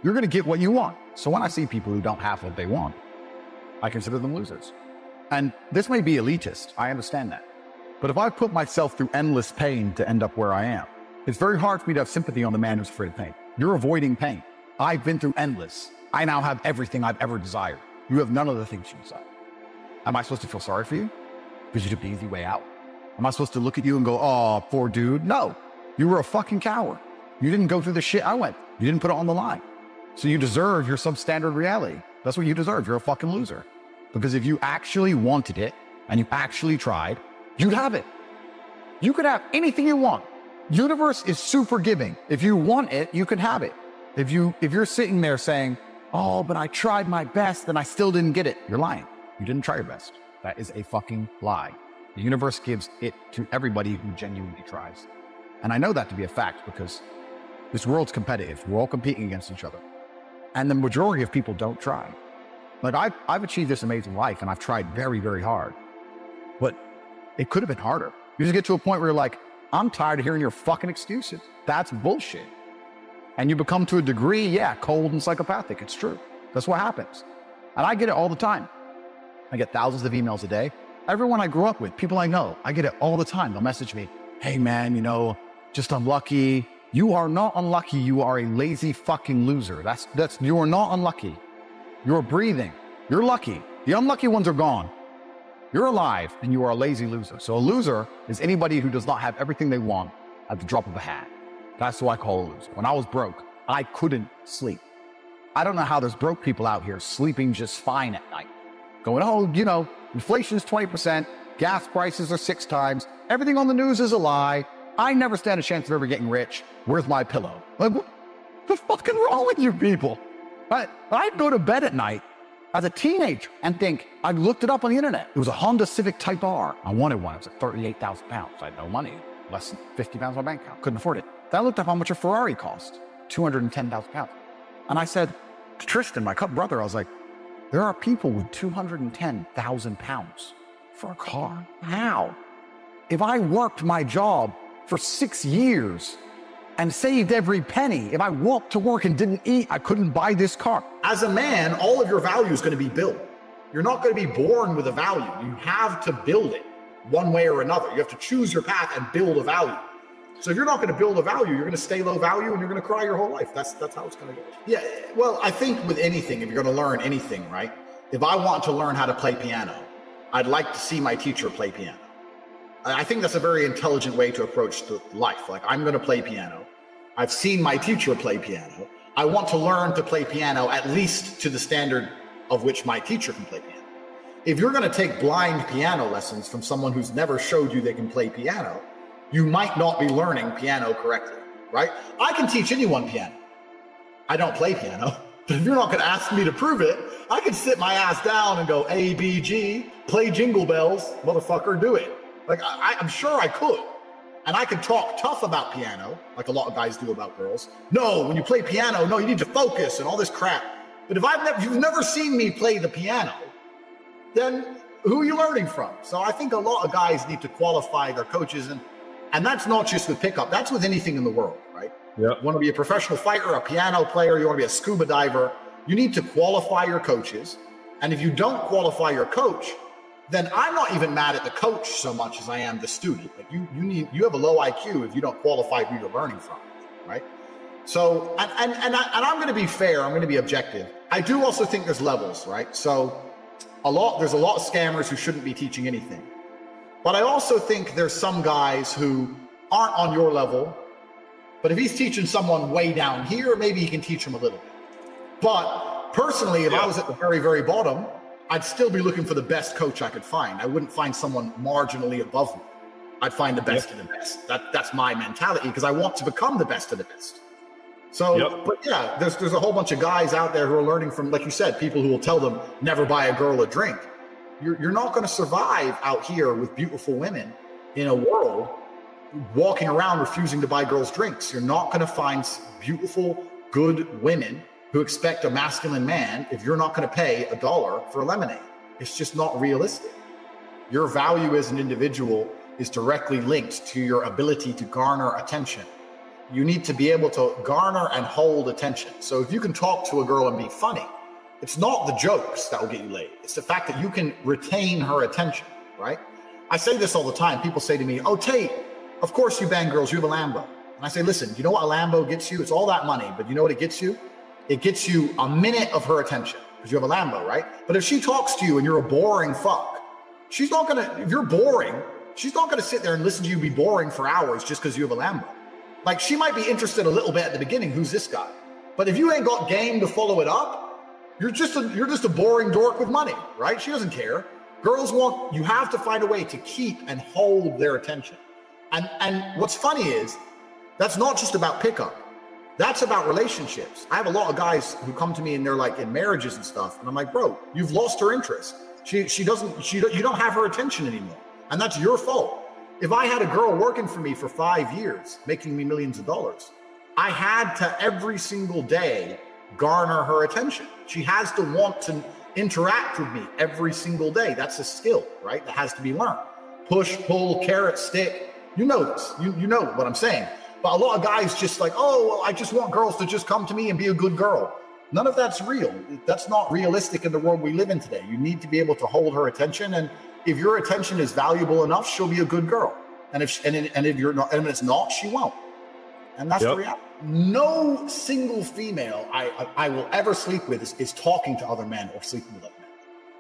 you're going to get what you want. So when I see people who don't have what they want, I consider them losers. And this may be elitist. I understand that. But if I put myself through endless pain to end up where I am, it's very hard for me to have sympathy on the man who's afraid of pain. You're avoiding pain. I've been through endless. I now have everything I've ever desired. You have none of the things you desire. Am I supposed to feel sorry for you? Because you took the easy way out. Am I supposed to look at you and go, oh, poor dude? No, you were a fucking coward. You didn't go through the shit I went. You didn't put it on the line. So you deserve your substandard reality. That's what you deserve. You're a fucking loser. Because if you actually wanted it and you actually tried, you'd have it. You could have anything you want. Universe is super giving. If you want it, you can have it. If you're sitting there saying, oh, but I tried my best and I still didn't get it, you're lying. You didn't try your best. That is a fucking lie. The universe gives it to everybody who genuinely tries. And I know that to be a fact because this world's competitive. We're all competing against each other. And the majority of people don't try. Like I've achieved this amazing life and I've tried very, very hard. But it could have been harder. You just get to a point where you're like, I'm tired of hearing your fucking excuses. That's bullshit. And you become to a degree, yeah, cold and psychopathic. It's true. That's what happens. And I get it all the time. I get thousands of emails a day. Everyone I grew up with, people I know, I get it all the time. They'll message me, hey man, just unlucky. You are not unlucky. You are a lazy fucking loser. You are not unlucky. You're breathing. You're lucky. The unlucky ones are gone. You're alive and you are a lazy loser. So a loser is anybody who does not have everything they want at the drop of a hat. That's what I call a loser. When I was broke, I couldn't sleep. I don't know how there's broke people out here sleeping just fine at night. Going, oh, inflation is 20%, gas prices are 6 times, everything on the news is a lie, I never stand a chance of ever getting rich, where's my pillow? Like, What's fucking wrong with you people? I'd go to bed at night as a teenager and think, I looked it up on the internet. It was a Honda Civic Type R. I wanted one. It was like 38,000 pounds. I had no money, less than 50 pounds on my bank account. Couldn't afford it. Then I looked up how much a Ferrari cost, 210,000 pounds. And I said to Tristan, my brother, I was like, there are people with 210,000 pounds for a car. How? If I worked my job for 6 years and saved every penny, if I walked to work and didn't eat, I couldn't buy this car. As a man, all of your value is going to be built. You're not going to be born with a value. You have to build it one way or another. You have to choose your path and build a value. So if you're not going to build a value, you're going to stay low value and you're going to cry your whole life. That's how it's going to go. Yeah, well, I think with anything, if you're going to learn anything, right? If I want to learn how to play piano, I'd like to see my teacher play piano. I think that's a very intelligent way to approach life. Like, I'm going to play piano. I've seen my teacher play piano. I want to learn to play piano at least to the standard of which my teacher can play piano. If you're going to take blind piano lessons from someone who's never showed you they can play piano, you might not be learning piano correctly, right? I can teach anyone piano. I don't play piano. But if you're not going to ask me to prove it, I can sit my ass down and go A, B, G, play Jingle Bells, motherfucker, do it. Like, I'm sure I could. And I could talk tough about piano, like a lot of guys do about girls. No, when you play piano, no, you need to focus and all this crap. But if you've never seen me play the piano, then who are you learning from? So I think a lot of guys need to qualify their coaches. And that's not just with pickup. That's with anything in the world, right? Yeah. You want to be a professional fighter, a piano player, you want to be a scuba diver. You need to qualify your coaches. And if you don't qualify your coach, then I'm not even mad at the coach so much as I am the student. Like you have a low IQ if you don't qualify who you're learning from, right? So, and I'm going to be fair. I'm going to be objective. I do also think there's levels, right? So there's a lot of scammers who shouldn't be teaching anything. But I also think there's some guys who aren't on your level, but if he's teaching someone way down here, maybe he can teach them a little bit. But personally, if I was at the very, very bottom, I'd still be looking for the best coach I could find. I wouldn't find someone marginally above me. I'd find the best of the best. That's my mentality, because I want to become the best of the best. So, but yeah, there's a whole bunch of guys out there who are learning from, like you said, people who will tell them, never buy a girl a drink. You're not going to survive out here with beautiful women in a world walking around refusing to buy girls drinks. You're not going to find beautiful, good women who expect a masculine man if you're not going to pay $1 for a lemonade. It's just not realistic. Your value as an individual is directly linked to your ability to garner attention. You need to be able to garner and hold attention. So if you can talk to a girl and be funny, it's not the jokes that will get you laid. It's the fact that you can retain her attention, right? I say this all the time. People say to me, oh, Tate, of course you bang girls, you have a Lambo. And I say, listen, you know what a Lambo gets you? It's all that money, but you know what it gets you? It gets you a minute of her attention because you have a Lambo, right? But if she talks to you and you're a boring fuck, she's not gonna, if you're boring, she's not gonna sit there and listen to you be boring for hours just because you have a Lambo. Like, she might be interested a little bit at the beginning, who's this guy? But if you ain't got game to follow it up, you're just a boring dork with money, right? She doesn't care. Girls you have to find a way to keep and hold their attention. And what's funny is, that's not just about pickup. That's about relationships. I have a lot of guys who come to me and they're like in marriages and stuff. And I'm like, bro, you've lost her interest. You don't have her attention anymore. And that's your fault. If I had a girl working for me for 5 years, making me millions of dollars, I had to every single day garner her attention. She has to want to interact with me every single day. That's a skill, right? That has to be learned. Push, pull, carrot, stick. You know this. You know what I'm saying. But a lot of guys just like, oh, well, I just want girls to just come to me and be a good girl. None of that's real. That's not realistic in the world we live in today. You need to be able to hold her attention. And if your attention is valuable enough, she'll be a good girl. And if you're not, and it's not, she won't. And that's the reality. No single female I will ever sleep with is talking to other men or sleeping with other men.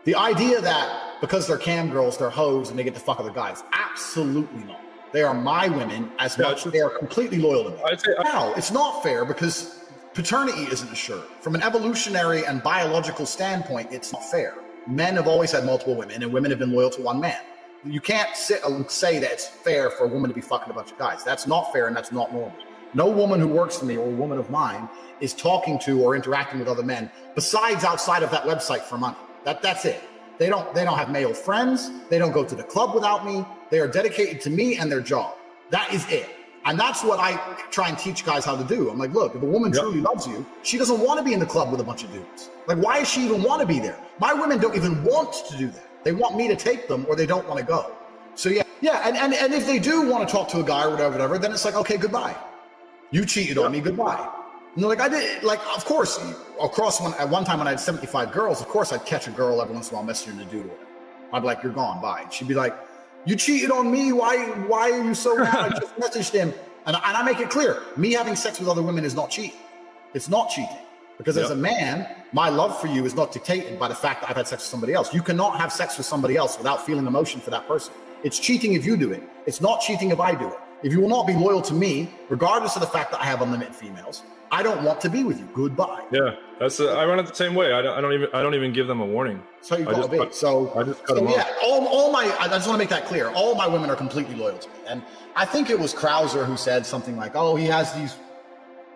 The idea that because they're cam girls, they're hoes, and they get to fuck other guys, absolutely not. They are my women as much. They are completely loyal to me. Now, it's not fair because paternity isn't assured. From an evolutionary and biological standpoint, it's not fair. Men have always had multiple women, and women have been loyal to one man. You can't sit and say that it's fair for a woman to be fucking a bunch of guys. That's not fair, and that's not normal. No woman who works for me or a woman of mine is talking to or interacting with other men besides outside of that website for money. That's it. They don't have male friends. They don't go to the club without me. They are dedicated to me and their job. That is it. And that's what I try and teach guys how to do. I'm like, look, if a woman truly loves you, she doesn't want to be in the club with a bunch of dudes. Like, why does she even want to be there? My women don't even want to do that. They want me to take them, or they don't want to go. So yeah. And if they do want to talk to a guy or whatever, then it's like, okay, goodbye. You cheated on me, goodbye. And they're like, I did, like, of course, at one time when I had 75 girls, of course I'd catch a girl every once in a while messaging a dude or whatever. I'd be like, you're gone, bye. And she'd be like, you cheated on me. Why are you so mad? I just messaged him. And I make it clear, me having sex with other women is not cheating. It's not cheating. Because as a man, my love for you is not dictated by the fact that I've had sex with somebody else. You cannot have sex with somebody else without feeling emotion for that person. It's cheating if you do it. It's not cheating if I do it. If you will not be loyal to me, regardless of the fact that I have unlimited females, I don't want to be with you. Goodbye. Yeah, I run it the same way. I don't even give them a warning. So you got to be. I just cut them off. I just want to make that clear. All my women are completely loyal to me. And I think it was Krauser who said something like, "Oh, he has these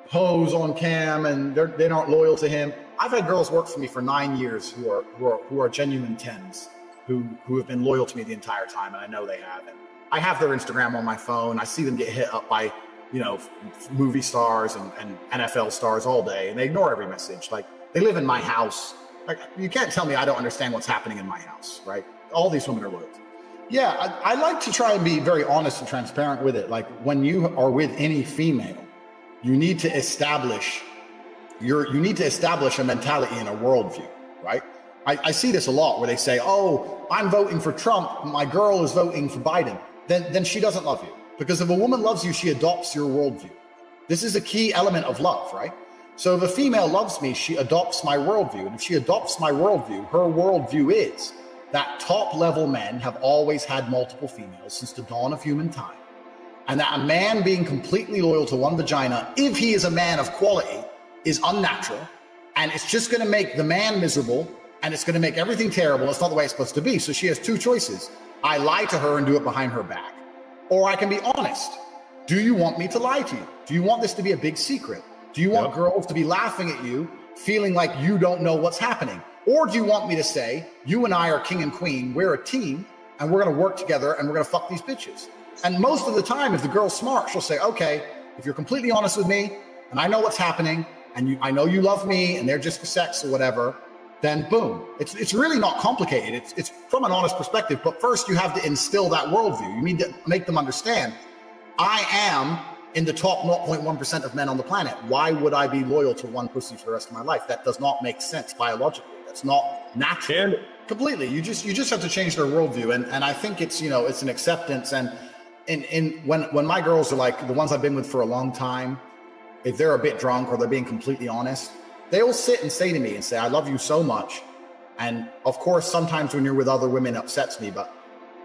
hoes on cam and they aren't loyal to him." I've had girls work for me for 9 years who are genuine 10s who have been loyal to me the entire time, and I know they have. And I have their Instagram on my phone. I see them get hit up by, movie stars and NFL stars all day, and they ignore every message. Like, they live in my house. Like, you can't tell me I don't understand what's happening in my house, right? All these women are loyal. Yeah, I like to try and be very honest and transparent with it. Like, when you are with any female, you need to establish a mentality and a worldview, right? I see this a lot where they say, "Oh, I'm voting for Trump. My girl is voting for Biden." Then she doesn't love you. Because if a woman loves you, she adopts your worldview. This is a key element of love, right? So if a female loves me, she adopts my worldview. And if she adopts my worldview, her worldview is that top level men have always had multiple females since the dawn of human time. And that a man being completely loyal to one vagina, if he is a man of quality, is unnatural. And it's just going to make the man miserable. And it's going to make everything terrible. It's not the way it's supposed to be. So she has two choices. I lie to her and do it behind her back. Or I can be honest. Do you want me to lie to you? Do you want this to be a big secret? Do you want girls to be laughing at you, feeling like you don't know what's happening? Or do you want me to say, you and I are king and queen, we're a team, and we're going to work together and we're going to fuck these bitches? And most of the time, if the girl's smart, she'll say, okay, if you're completely honest with me, and I know what's happening, and I know you love me, and they're just for sex or whatever, then boom. It's really not complicated. It's from an honest perspective, but first you have to instill that worldview. You need to make them understand, I am in the top 0.1% of men on the planet. Why would I be loyal to one pussy for the rest of my life? That does not make sense biologically. That's not natural. Completely. You just have to change their worldview. And I think it's an acceptance. And when my girls are like the ones I've been with for a long time, if they're a bit drunk or they're being completely honest, they will sit and say to me and say, I love you so much. And of course, sometimes when you're with other women, it upsets me, but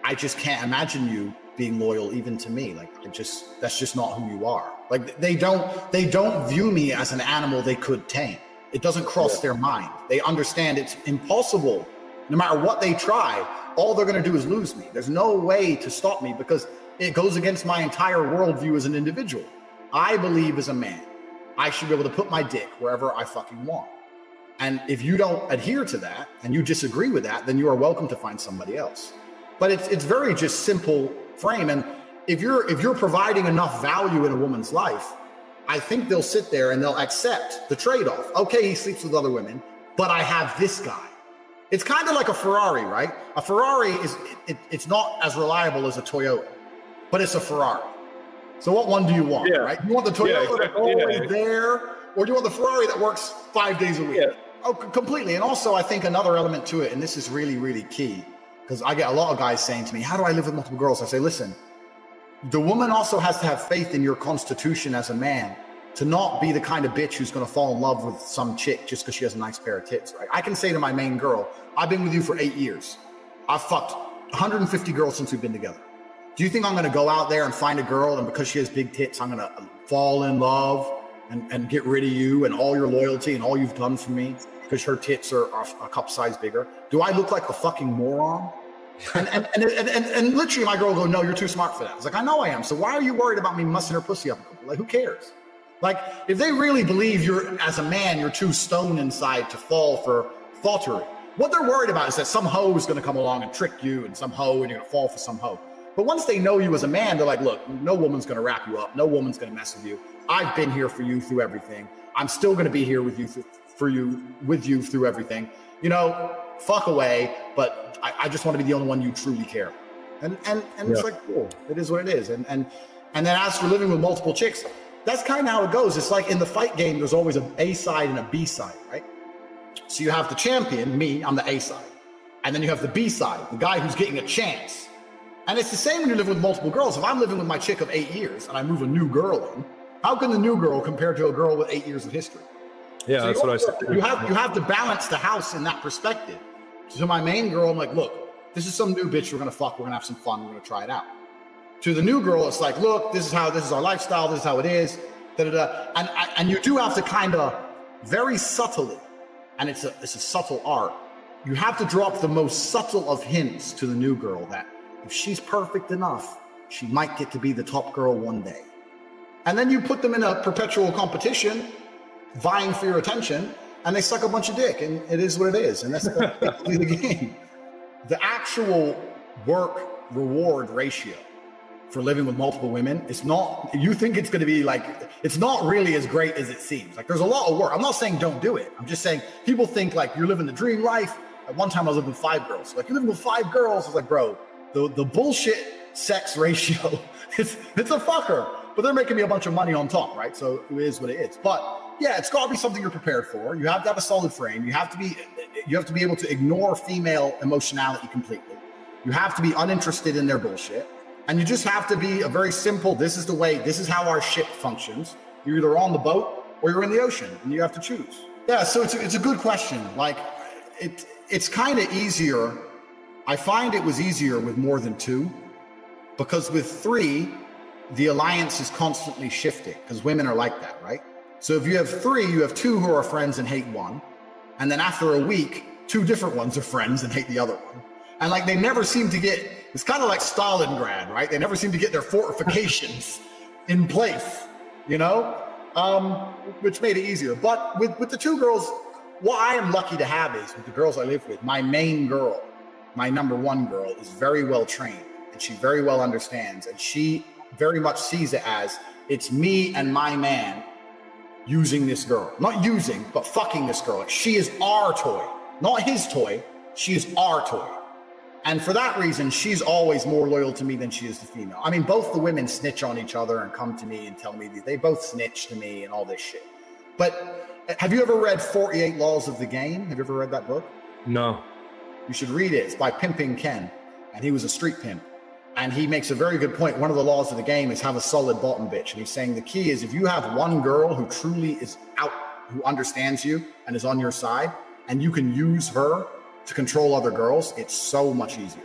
I just can't imagine you being loyal even to me. Like, that's just not who you are. Like, they don't view me as an animal they could tame. It doesn't cross their mind. They understand it's impossible. No matter what they try, all they're going to do is lose me. There's no way to stop me because it goes against my entire worldview as an individual. I believe as a man, I should be able to put my dick wherever I fucking want. And if you don't adhere to that and you disagree with that, then you are welcome to find somebody else. But it's very just simple frame. And if you're providing enough value in a woman's life, I think they'll sit there and they'll accept the trade-off. Okay, he sleeps with other women, but I have this guy. It's kind of like a Ferrari, right? A Ferrari it's not as reliable as a Toyota, but it's a Ferrari. So what one do you want, right? You want the Toyota that's always there, or do you want the Ferrari that works 5 days a week? Yeah. Oh, completely. And also, I think another element to it, and this is really, really key, because I get a lot of guys saying to me, how do I live with multiple girls? I say, listen, the woman also has to have faith in your constitution as a man to not be the kind of bitch who's going to fall in love with some chick just because she has a nice pair of tits, right? I can say to my main girl, I've been with you for 8 years. I've fucked 150 girls since we've been together. Do you think I'm going to go out there and find a girl and because she has big tits, I'm going to fall in love and get rid of you and all your loyalty and all you've done for me because her tits are a cup size bigger? Do I look like a fucking moron? And literally my girl will go, no, you're too smart for that. I was like, I know I am. So why are you worried about me mussing her pussy up? Like, who cares? Like, if they really believe as a man, you're too stoned inside to fall for thoughterry, what they're worried about is that some hoe is going to come along and trick you, and some hoe, and you're going to fall for some hoe. But once they know you as a man, they're like, look, no woman's going to wrap you up. No woman's going to mess with you. I've been here for you through everything. I'm still going to be here with you through everything. You know, fuck away, but I just want to be the only one you truly care. And it's like, cool, it is what it is. And then as for living with multiple chicks, that's kind of how it goes. It's like in the fight game, there's always an A side and a B side, right? So you have the champion, me, I'm the A side. And then you have the B side, the guy who's getting a chance. And it's the same when you live with multiple girls. If I'm living with my chick of 8 years and I move a new girl in, how can the new girl compare to a girl with 8 years of history? Yeah, so that's what I said. You have to balance the house in that perspective. To my main girl, I'm like, look, this is some new bitch we're going to fuck. We're going to have some fun. We're going to try it out. To the new girl, it's like, look, this is our lifestyle. This is how it is. Da, da, da. And you do have to kind of very subtly, and it's a subtle art. You have to drop the most subtle of hints to the new girl that if she's perfect enough, she might get to be the top girl one day. And then you put them in a perpetual competition, vying for your attention, and they suck a bunch of dick, and it is what it is. And that's basically the game. The actual work-reward ratio for living with multiple women, it's not, you think it's going to be like, it's not really as great as it seems. Like, there's a lot of work. I'm not saying don't do it. I'm just saying people think like you're living the dream life. At one time I was living with 5 girls. Like, you're living with 5 girls. I was like, bro, the bullshit sex ratio, it's a fucker. But they're making me a bunch of money on top, right? So it is what it is. But yeah, it's got to be something you're prepared for. You have to have a solid frame. You have to be able to ignore female emotionality completely. You have to be uninterested in their bullshit. And you just have to be a very simple, this is how our ship functions. You're either on the boat or you're in the ocean, and you have to choose. Yeah, so it's a good question. Like, it's kind of easier. I find it was easier with more than 2, because with 3, the alliance is constantly shifting, because women are like that, right? So if you have 3, you have 2 who are friends and hate one. And then after a week, 2 different ones are friends and hate the other one. And like, they never seem to get, it's kind of like Stalingrad, right? They never seem to get their fortifications in place, you know? Which made it easier. But with the 2 girls, what I am lucky to have is, with the girls I live with, my main girl, my number 1 girl, is very well trained, and she very well understands, and she very much sees it as, it's me and my man using this girl. Not using, but fucking this girl. Like, she is our toy, not his toy. She is our toy. And for that reason, she's always more loyal to me than she is to female. I mean, both the women snitch on each other and come to me and tell me they both snitch to me and all this shit. But have you ever read 48 Laws of the Game? Have you ever read that book? No. You should read it. It's by Pimping Ken, and he was a street pimp. And he makes a very good point. One of the laws of the game is have a solid bottom bitch. And he's saying the key is, if you have one girl who truly is out, who understands you and is on your side, and you can use her to control other girls, it's so much easier.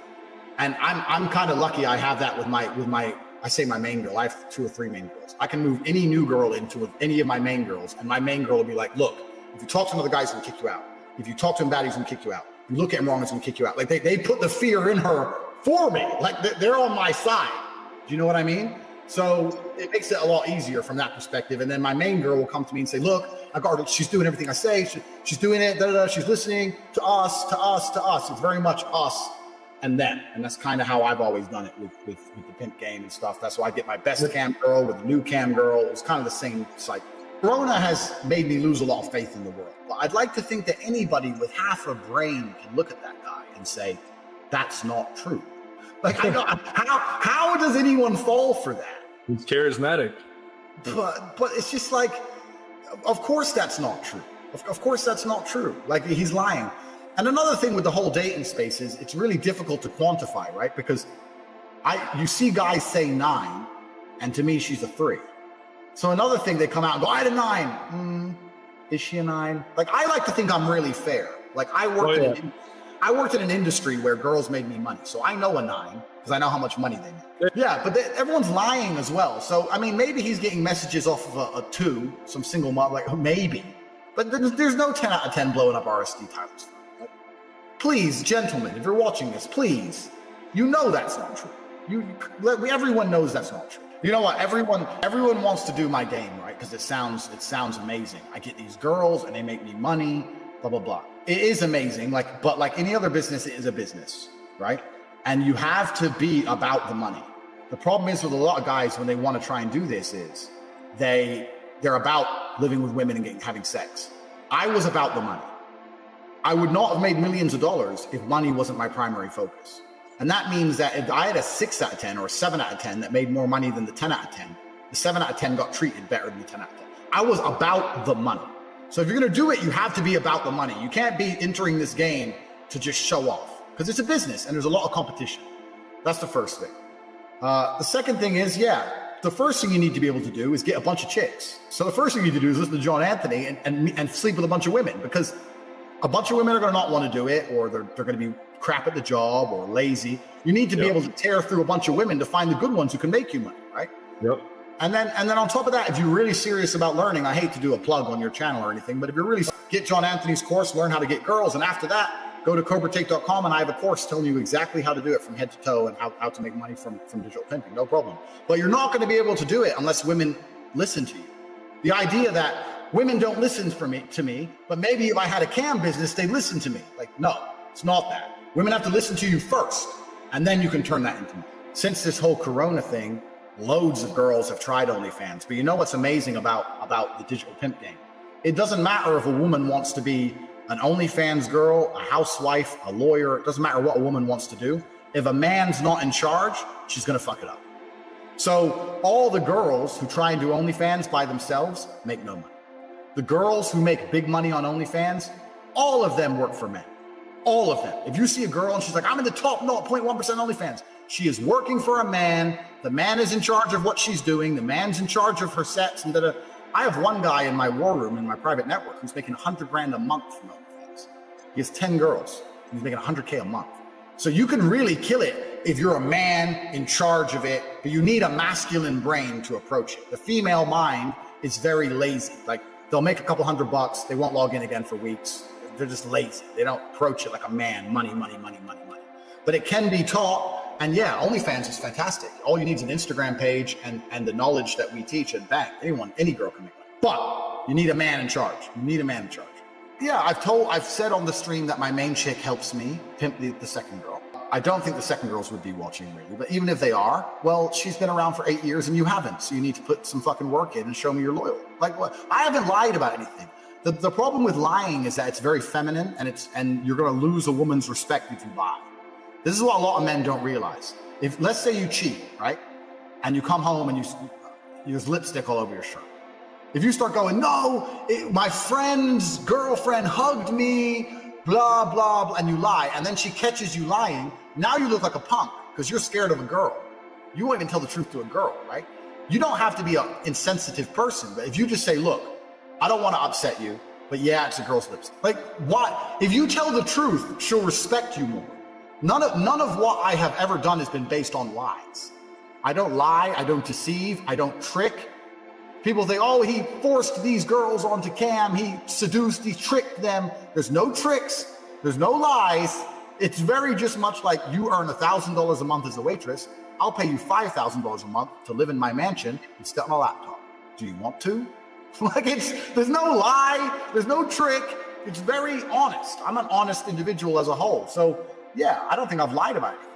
And I'm kind of lucky I have that with my I say my main girl. I have 2 or 3 main girls. I can move any new girl into any of my main girls, and my main girl will be like, look, if you talk to another guy, he's gonna kick you out. If you talk to him bad, he's gonna kick you out. If you look at him wrong, he's gonna kick you out. Like, they put the fear in her for me. Like, they're on my side. Do you know what I mean? So it makes it a lot easier from that perspective. And then my main girl will come to me and say, look, I got her. She's doing everything I say. She's doing it. Da, da, da. She's listening to us, to us, to us. It's very much us and them. And that's kind of how I've always done it with the pimp game and stuff. That's why I get my best cam girl with a new cam girl. It's kind of the same cycle. Corona has made me lose a lot of faith in the world. But I'd like to think that anybody with half a brain can look at that guy and say, that's not true. Like, how does anyone fall for that? It's charismatic. But it's just like, of course that's not true. Of course that's not true. Like, he's lying. And another thing with the whole dating space is it's really difficult to quantify, right? Because you see guys say 9, and to me she's a 3. So another thing, they come out and go, I had a 9. Is she a 9? Like, I like to think I'm really fair. Like, I worked in an industry where girls made me money. So I know a 9 because I know how much money they make. Yeah, but everyone's lying as well. So, I mean, maybe he's getting messages off of a 2, some single mom, like, maybe. But there's no 10 out of 10 blowing up RSD Tyler's phone. Right? Please, gentlemen, if you're watching this, please, you know that's not true. Everyone knows that's not true. You know what? Everyone wants to do my game, right? Because it sounds amazing. I get these girls and they make me money, blah, blah, blah. It is amazing, but like any other business, it is a business, right? And you have to be about the money. The problem is with a lot of guys when they want to try and do this is they're about living with women and having sex. I was about the money. I would not have made millions of dollars if money wasn't my primary focus. And that means that if I had a 6 out of 10 or a 7 out of 10 that made more money than the 10 out of 10, the 7 out of 10 got treated better than the 10 out of 10. I was about the money. So if you're going to do it, you have to be about the money. You can't be entering this game to just show off because it's a business and there's a lot of competition. That's the first thing. The second thing is, the first thing you need to be able to do is get a bunch of chicks. So the first thing you need to do is listen to John Anthony and sleep with a bunch of women because a bunch of women are going to not want to do it, or they're going to be crap at the job or lazy. You need to be able to tear through a bunch of women to find the good ones who can make you money, right? Yep. And then on top of that, if you're really serious about learning, I hate to do a plug on your channel or anything, but if you're really get John Anthony's course, learn how to get girls, and after that, go to CobraTake.com and I have a course telling you exactly how to do it from head to toe and how to make money from digital pimping, no problem. But you're not going to be able to do it unless women listen to you. The idea that women don't listen to me, but maybe if I had a cam business, they listen to me. Like, no, it's not that. Women have to listen to you first, and then you can turn that into money. Since this whole Corona thing, loads of girls have tried OnlyFans. But you know what's amazing about the digital pimp game? It doesn't matter if a woman wants to be an OnlyFans girl, a housewife, a lawyer. It doesn't matter what a woman wants to do. If a man's not in charge, she's going to fuck it up. So all the girls who try and do OnlyFans by themselves make no money. The girls who make big money on OnlyFans, all of them work for men. All of them. If you see a girl and she's like, I'm in the top 0.1% OnlyFans, she is working for a man. The man is in charge of what she's doing. The man's in charge of her sets. And I have one guy in my war room in my private network who's making $100,000 a month from OnlyFans. He has 10 girls. He's making $100K a month. So you can really kill it if you're a man in charge of it, but you need a masculine brain to approach it. The female mind is very lazy. Like, they'll make a couple $100. They won't log in again for weeks. They're just lazy. They don't approach it like a man. Money, money, money, money, money. But it can be taught. And OnlyFans is fantastic. All you need is an Instagram page and the knowledge that we teach, and bang, any girl can make money. But you need a man in charge. You need a man in charge. Yeah, I've said on the stream that my main chick helps me pimp the second girl. I don't think the second girls would be watching really, but even if they are, well, she's been around for 8 years and you haven't. So you need to put some fucking work in and show me you're loyal. Like, what? I haven't lied about anything. The problem with lying is that it's very feminine and you're going to lose a woman's respect if you lie. This is what a lot of men don't realize. If, let's say you cheat, right? And you come home and there's lipstick all over your shirt. If you start going, no, my friend's girlfriend hugged me, blah, blah, blah, and you lie, and then she catches you lying, now you look like a punk because you're scared of a girl. You won't even tell the truth to a girl, right? You don't have to be an insensitive person, but if you just say, look, I don't want to upset you, but yeah, it's a girl's lipstick. Like, what? If you tell the truth, she'll respect you more. None of what I have ever done has been based on lies. I don't lie, I don't deceive, I don't trick. People think, oh, he forced these girls onto cam, he seduced, he tricked them. There's no tricks, there's no lies. It's very just much like you earn $1,000 a month as a waitress. I'll pay you $5,000 a month to live in my mansion and sit on a laptop. Do you want to? Like, there's no lie, there's no trick. It's very honest. I'm an honest individual as a whole. So yeah, I don't think I've lied about anything.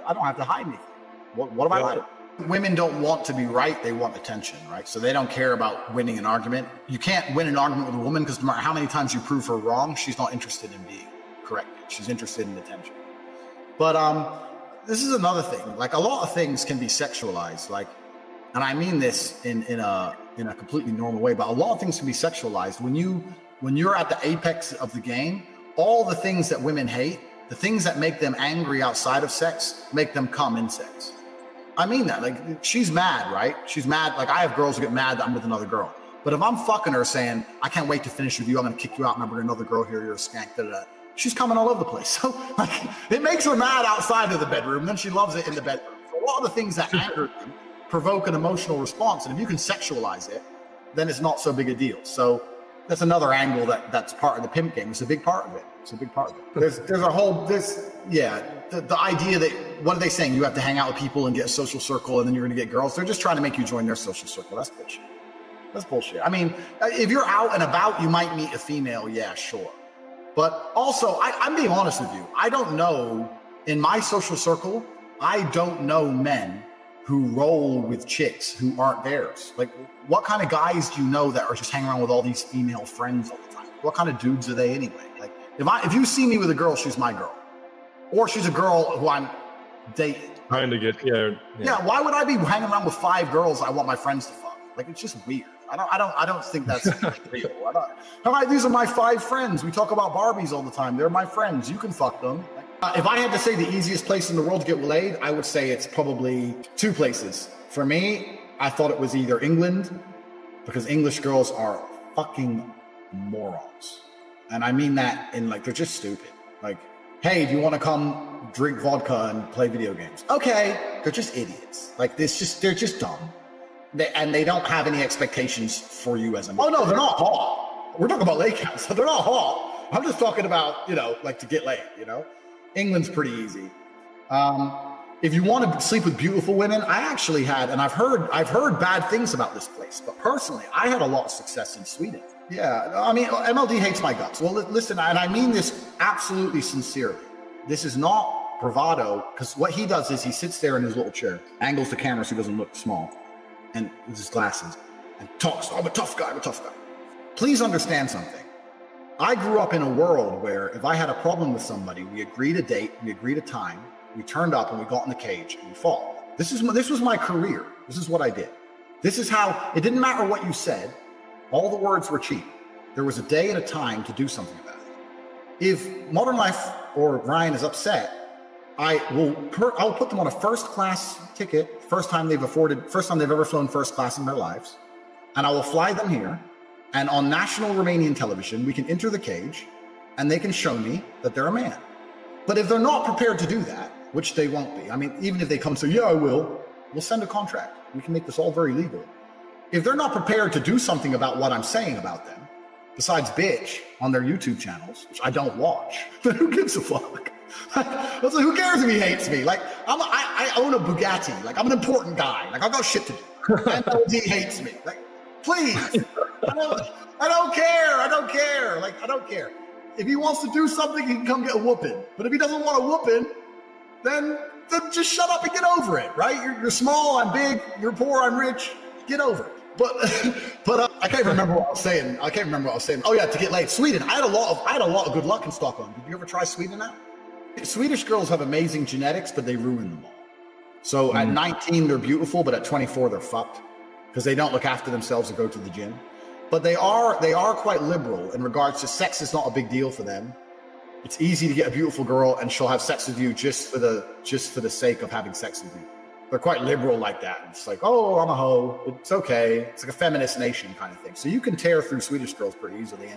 I don't have to hide anything. What have I lied about? Women don't want to be right, they want attention, right? So they don't care about winning an argument. You can't win an argument with a woman because no matter how many times you prove her wrong, she's not interested in being corrected. She's interested in attention. But this is another thing. Like, a lot of things can be sexualized. Like, and I mean this in a completely normal way, but a lot of things can be sexualized. When you're at the apex of the game, all the things that women hate, the things that make them angry outside of sex, make them come in sex. I mean that. Like, she's mad, right? She's mad. Like, I have girls who get mad that I'm with another girl. But if I'm fucking her saying, I can't wait to finish with you, I'm going to kick you out, and I'm bringing another girl here, you're a skank, da-da-da. She's coming all over the place. So, like, it makes her mad outside of the bedroom, then she loves it in the bedroom. So a lot of the things that anger them provoke an emotional response. And if you can sexualize it, then it's not so big a deal. So that's another angle that's part of the pimp game. It's a big part of it. It's a big part of it. There's a whole, the idea that what are they saying? You have to hang out with people and get a social circle and then you're going to get girls. They're just trying to make you join their social circle. That's bullshit. That's bullshit. I mean, if you're out and about, you might meet a female. Yeah, sure. But also, I'm being honest with you. I don't know, in my social circle, I don't know men who roll with chicks who aren't theirs. Like, what kind of guys do you know that are just hanging around with all these female friends all the time? What kind of dudes are they anyway? Like, if you see me with a girl, she's my girl. Or she's a girl who I'm dating. Trying to get, Yeah, why would I be hanging around with 5 girls I want my friends to fuck? Like, it's just weird. I don't think that's real. These are my 5 friends. We talk about Barbies all the time. They're my friends. You can fuck them. If I had to say the easiest place in the world to get laid, I would say it's probably 2 places. For me, I thought it was either England, because English girls are fucking morons. And I mean that in like, they're just stupid. Like, hey, do you want to come drink vodka and play video games? Okay. They're just idiots. Like, they're just dumb. They don't have any expectations for you as a man. Oh, no, they're not hot. We're talking about lay counts. They're not hot. I'm just talking about, like to get laid, England's pretty easy. If you want to sleep with beautiful women, I actually had, and I've heard bad things about this place, but personally, I had a lot of success in Sweden. Yeah, I mean, MLD hates my guts. Well, listen, and I mean this absolutely sincerely. This is not bravado, because what he does is he sits there in his little chair, angles the camera so he doesn't look small, and with his glasses, and talks, I'm a tough guy, I'm a tough guy. Please understand something. I grew up in a world where if I had a problem with somebody, we agreed a date, we agreed a time, we turned up and we got in the cage and we fought. This was my career. This is what I did. This is how, it didn't matter what you said. All the words were cheap. There was a day and a time to do something about it. If Modern Life or Ryan is upset, I'll put them on a first class ticket, first time they've ever flown first class in their lives. And I will fly them here. And on national Romanian television, we can enter the cage and they can show me that they're a man. But if they're not prepared to do that, which they won't be, I mean, even if they come and say, yeah, I will, we'll send a contract. We can make this all very legal. If they're not prepared to do something about what I'm saying about them, besides bitch on their YouTube channels, which I don't watch, then who gives a fuck? Who cares if he hates me? Like, I own a Bugatti. Like, I'm an important guy. Like, I've got shit to do. And he hates me. Like, please. I don't care. Like, I don't care. If he wants to do something, he can come get a whooping. But if he doesn't want a whooping, then just shut up and get over it, right? You're small, I'm big. You're poor, I'm rich. Get over it. But I can't remember what I was saying. Oh yeah, to get laid. Sweden. I had a lot of good luck in Stockholm. Did you ever try Sweden out? Swedish girls have amazing genetics, but they ruin them all. So at 19, they're beautiful, but at 24, they're fucked because they don't look after themselves or go to the gym. But they are quite liberal in regards to sex is not a big deal for them. It's easy to get a beautiful girl and she'll have sex with you just for the sake of having sex with you. They're quite liberal like that. It's like, oh, I'm a hoe. It's okay. It's like a feminist nation kind of thing. So you can tear through Swedish girls pretty easily.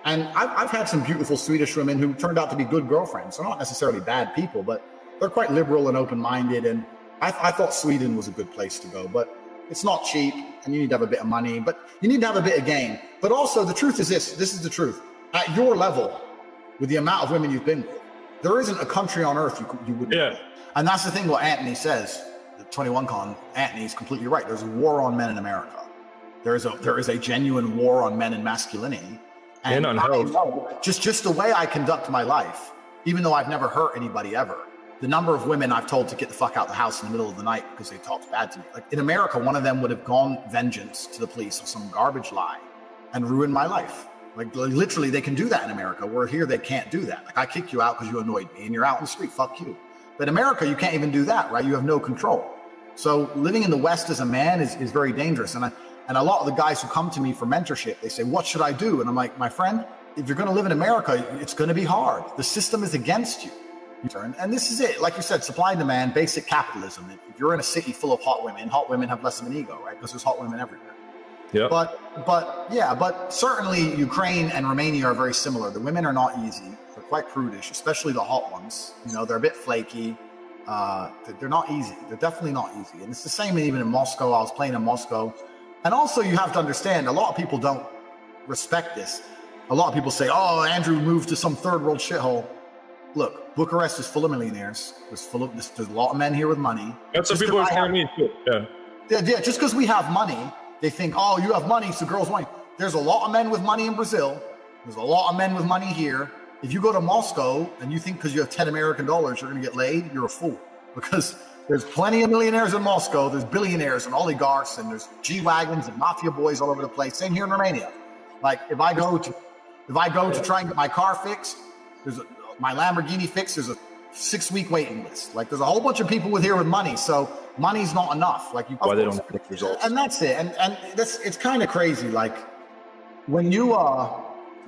And I've had some beautiful Swedish women who turned out to be good girlfriends. They're not necessarily bad people, but they're quite liberal and open-minded. And I thought Sweden was a good place to go, but it's not cheap and you need to have a bit of money, but you need to have a bit of game. But also the truth is this is the truth. At your level, with the amount of women you've been with, there isn't a country on earth you wouldn't. Yeah. And that's the thing what Anthony says. 21con, Anthony is completely right. There's a war on men in America. There is a genuine war on men and masculinity. And on health. Just the way I conduct my life, even though I've never hurt anybody ever, the number of women I've told to get the fuck out of the house in the middle of the night because they talked bad to me. Like in America, one of them would have gone vengeance to the police on some garbage lie and ruined my life. Like literally they can do that in America, where here they can't do that. Like I kick you out because you annoyed me and you're out in the street, fuck you. But in America, you can't even do that, right? You have no control. So living in the West as a man is very dangerous. And a lot of the guys who come to me for mentorship, they say, what should I do? And I'm like, my friend, if you're going to live in America, it's going to be hard. The system is against you. And this is it. Like you said, supply and demand, basic capitalism. If you're in a city full of hot women have less of an ego, right? Because there's hot women everywhere. Yeah. But certainly Ukraine and Romania are very similar. The women are not easy. They're quite prudish, especially the hot ones. You know, they're a bit flaky. They're not easy. They're definitely not easy. And it's the same even in Moscow. I was playing in Moscow. And also you have to understand, a lot of people don't respect this. A lot of people say, oh, Andrew moved to some third world shithole. look, Bucharest is full of millionaires. There's a lot of men here with money. That's what people are telling me too. Yeah. Yeah, just because we have money, they think, oh, you have money, so girls want you. There's a lot of men with money in Brazil. There's a lot of men with money here. If you go to Moscow and you think because you have 10 American dollars, you're going to get laid, you're a fool. Because there's plenty of millionaires in Moscow. There's billionaires and oligarchs, and there's G-Wagons and mafia boys all over the place. Same here in Romania. Like if I go to try and get my car fixed, my Lamborghini fixed, there's a 6-week waiting list. Like there's a whole bunch of people here with money. So money's not enough. Like why they don't get results. And that's it. And it's kind of crazy. Like when you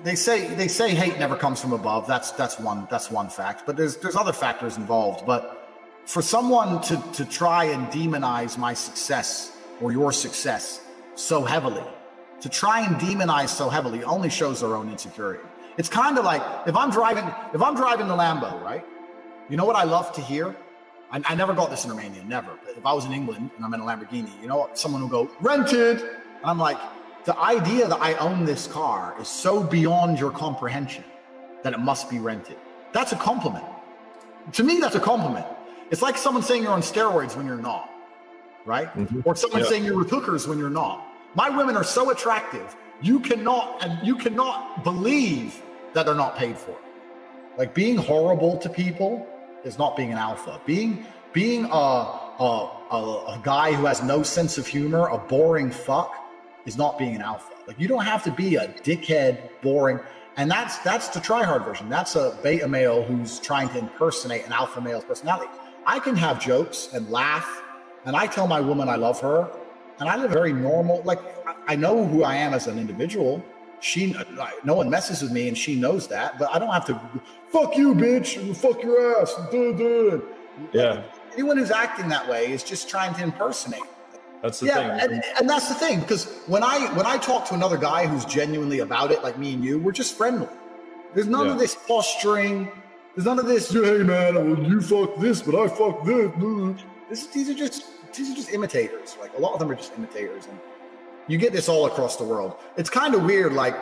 they say hate never comes from above. That's one fact. But there's other factors involved. But for someone to try and demonize my success or your success so heavily, to try and demonize so heavily only shows their own insecurity. It's kind of like if I'm driving the Lambo, right? You know what I love to hear? I never got this in Romania, never. But if I was in England and I'm in a Lamborghini, you know what? Someone will go, rented. And I'm like, the idea that I own this car is so beyond your comprehension that it must be rented. That's a compliment. To me, that's a compliment. It's like someone saying you're on steroids when you're not, right? Mm-hmm. Or someone saying you're with hookers when you're not. My women are so attractive, you cannot believe that they're not paid for. Like being horrible to people is not being an alpha. Being a guy who has no sense of humor, a boring fuck, is not being an alpha. Like you don't have to be a dickhead, boring. And that's the try-hard version. That's a beta male who's trying to impersonate an alpha male's personality. I can have jokes and laugh, and I tell my woman I love her, and I live very normal. Like I know who I am as an individual. No one messes with me, and she knows that. But I don't have to fuck you, bitch, and fuck your ass. Yeah. Anyone who's acting that way is just trying to impersonate. That's the thing. And that's the thing, because when I talk to another guy who's genuinely about it, like me and you, we're just friendly. There's none of this posturing. There's none of this. Hey man, well, you fuck this, but I fuck this. These are just imitators. Like a lot of them are just imitators, and you get this all across the world. It's kind of weird. Like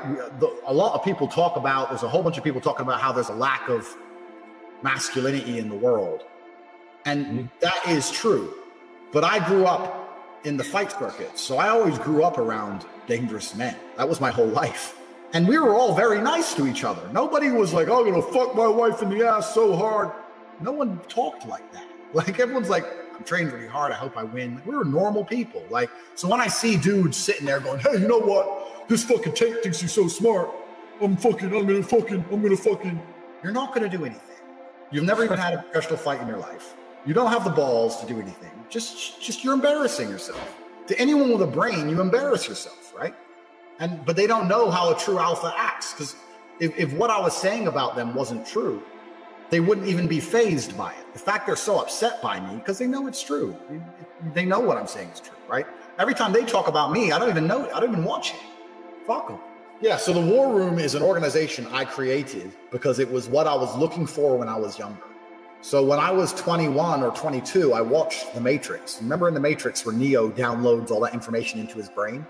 a lot of people talk about. There's a whole bunch of people talking about how there's a lack of masculinity in the world, and that is true. But I grew up in the fight circuit, so I always grew up around dangerous men. That was my whole life. And we were all very nice to each other. Nobody was like, I'm gonna fuck my wife in the ass so hard. No one talked like that. Like everyone's like, I'm training really hard, I hope I win. Like, we were normal people. Like, so when I see dudes sitting there going, hey, you know what? This fucking Tate thinks he's so smart. I'm gonna fucking. You're not gonna do anything. You've never even had a professional fight in your life. You don't have the balls to do anything. Just you're embarrassing yourself. To anyone with a brain, you embarrass yourself, right? But they don't know how a true alpha acts, because if what I was saying about them wasn't true, they wouldn't even be fazed by it. The fact they're so upset by me, because they know it's true. They know what I'm saying is true, right? Every time they talk about me, I don't even know it. I don't even watch it. Fuck them. Yeah, so the War Room is an organization I created because it was what I was looking for when I was younger. So when I was 21 or 22, I watched The Matrix. Remember in The Matrix where Neo downloads all that information into his brain?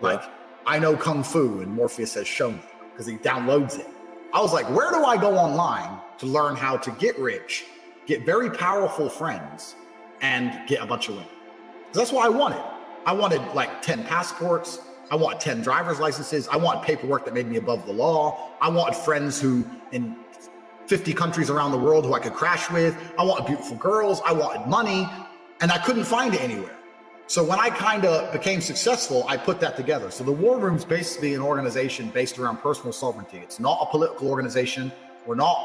Like, I know Kung Fu, and Morpheus says, show me, because he downloads it. I was like, where do I go online to learn how to get rich, get very powerful friends, and get a bunch of women? Because that's what I wanted. I wanted like 10 passports. I wanted 10 driver's licenses. I wanted paperwork that made me above the law. I wanted friends who in 50 countries around the world who I could crash with. I wanted beautiful girls. I wanted money, and I couldn't find it anywhere. So when I kind of became successful, I put that together. So the War Room's basically an organization based around personal sovereignty. It's not a political organization. We're not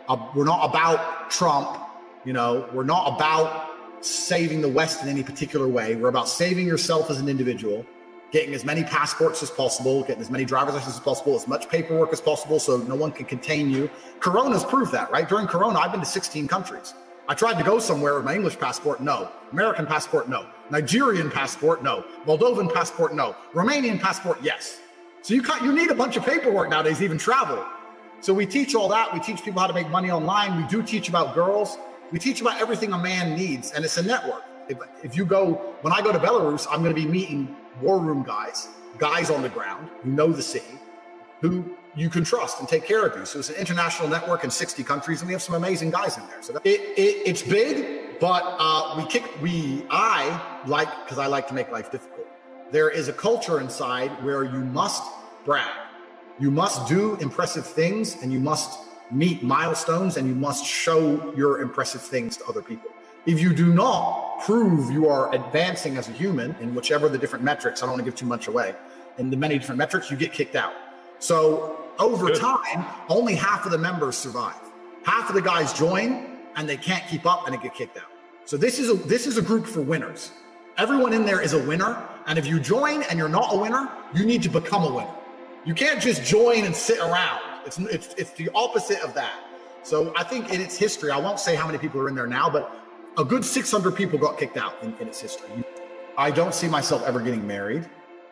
about Trump. You know, we're not about saving the West in any particular way. We're about saving yourself as an individual, getting as many passports as possible, getting as many driver's licenses as possible, as much paperwork as possible so no one can contain you. Corona's proved that, right? During Corona, I've been to 16 countries. I tried to go somewhere with my English passport, no. American passport, no. Nigerian passport, no. Moldovan passport, no. Romanian passport, yes. So you need a bunch of paperwork nowadays to even travel. So we teach all that. We teach people how to make money online. We do teach about girls. We teach about everything a man needs, and it's a network. If you go, when I go to Belarus, I'm going to be meeting War Room guys on the ground who know the city, who you can trust and take care of you. So it's an international network in 60 countries, and we have some amazing guys in there. So it's big, but I like to make life difficult. There is a culture inside where you must brag. You must do impressive things, and you must meet milestones, and you must show your impressive things to other people. If you do not prove you are advancing as a human in whichever the different metrics, I don't want to give too much away, in the many different metrics, you get kicked out. So over time, only half of the members survive. Half of the guys join and they can't keep up and they get kicked out. So this is a group for winners. Everyone in there is a winner. And if you join and you're not a winner, you need to become a winner. You can't just join and sit around. It's the opposite of that. So I think in its history, I won't say how many people are in there now, but a good 600 people got kicked out in its history. I don't see myself ever getting married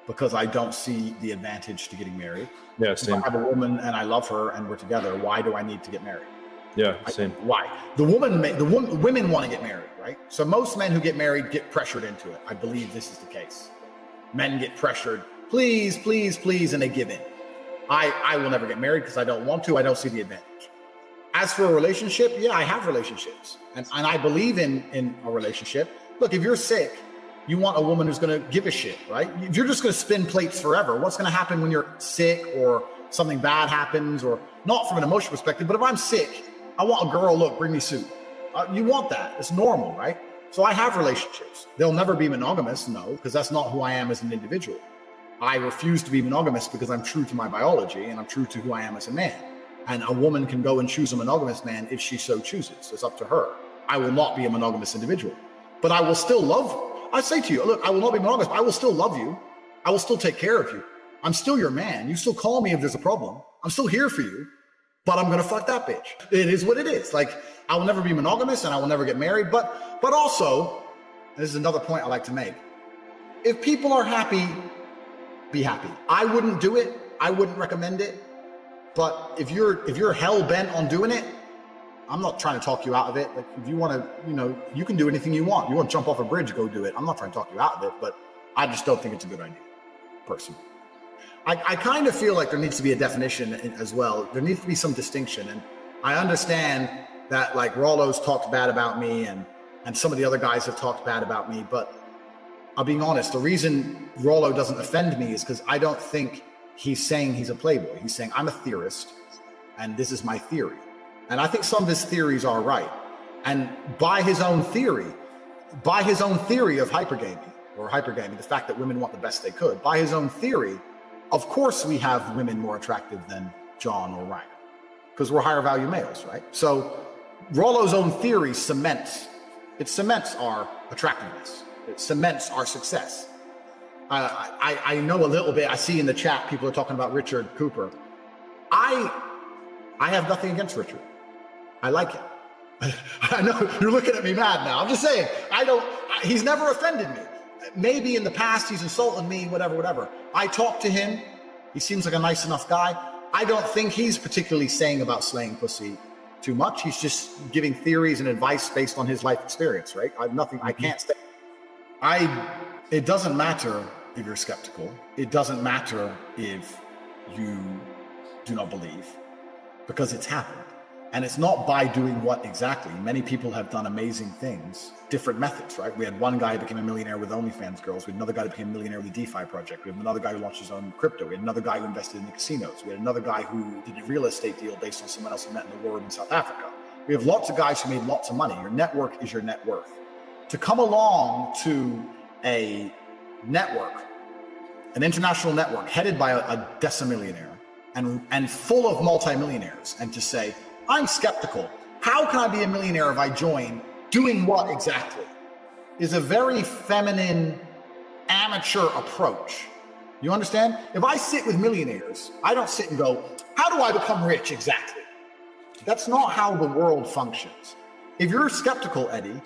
because I don't see the advantage to getting married. Yeah, if same. I have a woman and I love her and we're together, why do I need to get married? Yeah, same. Why? Women want to get married, right? So most men who get married get pressured into it. I believe this is the case. Men get pressured, please, please, please, and they give in. I will never get married because I don't want to. I don't see the advantage. As for a relationship, yeah, I have relationships. And I believe in a relationship. Look, if you're sick, you want a woman who's going to give a shit, right? If you're just going to spin plates forever, what's going to happen when you're sick or something bad happens, or not from an emotional perspective, but if I'm sick, I want a girl, look, bring me soup. You want that. It's normal, right? So I have relationships. They'll never be monogamous, no, because that's not who I am as an individual. I refuse to be monogamous because I'm true to my biology and I'm true to who I am as a man. And a woman can go and choose a monogamous man if she so chooses. It's up to her. I will not be a monogamous individual, but I will still love. I say to you, look, I will not be monogamous, but I will still love you. I will still take care of you. I'm still your man. You still call me if there's a problem. I'm still here for you, but I'm going to fuck that bitch. It is what it is. Like, I will never be monogamous and I will never get married. But also, this is another point I like to make. If people are happy, be happy. I wouldn't do it. I wouldn't recommend it. But if you're hell bent on doing it, I'm not trying to talk you out of it. Like, if you want to, you can do anything you want. You want to jump off a bridge, go do it. I'm not trying to talk you out of it, but I just don't think it's a good idea, personally. I kind of feel like there needs to be a definition as well. There needs to be some distinction. And I understand that, like, Rollo's talked bad about me and some of the other guys have talked bad about me, but I'm being honest. The reason Rollo doesn't offend me is because I don't think he's saying he's a playboy. He's saying, I'm a theorist and this is my theory. And I think some of his theories are right. And by his own theory of hypergamy, the fact that women want the best they could, by his own theory, of course we have women more attractive than John or Ryan, because we're higher value males, right? So Rollo's own theory cements our attractiveness. It cements our success. I know a little bit. I see in the chat people are talking about Richard Cooper. I have nothing against Richard. I like him. I know you're looking at me mad now. I'm just saying, he's never offended me. Maybe in the past he's insulted me, whatever. I talk to him. He seems like a nice enough guy. I don't think he's particularly saying about slaying pussy too much. He's just giving theories and advice based on his life experience, right? I can't say. It doesn't matter if you're skeptical. It doesn't matter if you do not believe, because it's happened. And it's not by doing what exactly. Many people have done amazing things, different methods, right? We had one guy who became a millionaire with OnlyFans girls. We had another guy who became a millionaire with the DeFi project. We had another guy who launched his own crypto. We had another guy who invested in the casinos. We had another guy who did a real estate deal based on someone else he met in the war in South Africa. We have lots of guys who made lots of money. Your network is your net worth. To come along to a network, an international network headed by a decimillionaire and full of multimillionaires, and to say, I'm skeptical. How can I be a millionaire if I join? Doing what exactly? Is a very feminine, amateur approach. You understand? If I sit with millionaires, I don't sit and go, how do I become rich exactly? That's not how the world functions. If you're skeptical, Eddie,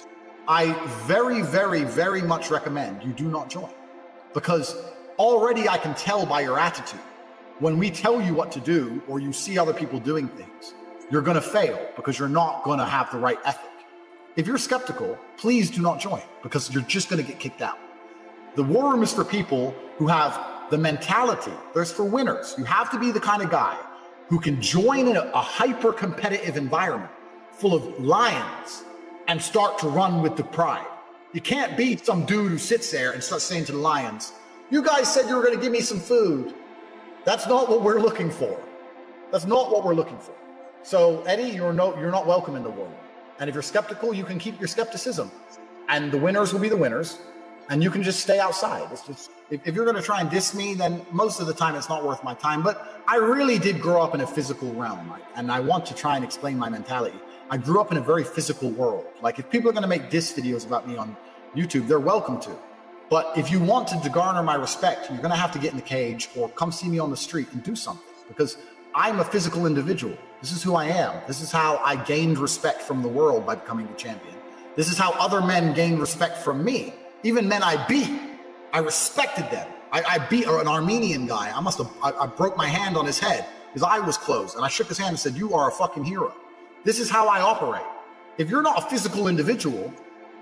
I very, very, very much recommend you do not join. Because already I can tell by your attitude, when we tell you what to do or you see other people doing things, you're going to fail because you're not going to have the right ethic. If you're skeptical, please do not join, because you're just going to get kicked out. The war room is for people who have the mentality. There's for winners. You have to be the kind of guy who can join in a hyper-competitive environment full of lions and start to run with the pride. You can't be some dude who sits there and starts saying to the lions, you guys said you were going to give me some food. That's not what we're looking for. That's not what we're looking for. So, Eddie, you're not welcome in the world. And if you're skeptical, you can keep your skepticism. And the winners will be the winners. And you can just stay outside. It's just, if you're going to try and diss me, then most of the time it's not worth my time. But I really did grow up in a physical realm, right? And I want to try and explain my mentality. I grew up in a very physical world. Like, if people are going to make diss videos about me on YouTube, they're welcome to. But if you want to garner my respect, you're going to have to get in the cage or come see me on the street and do something, because I'm a physical individual. This is who I am. This is how I gained respect from the world by becoming the champion. This is how other men gained respect from me. Even men I beat, I respected them. I beat an Armenian guy. I broke my hand on his head. His eye was closed. And I shook his hand and said, you are a fucking hero. This is how I operate. If you're not a physical individual,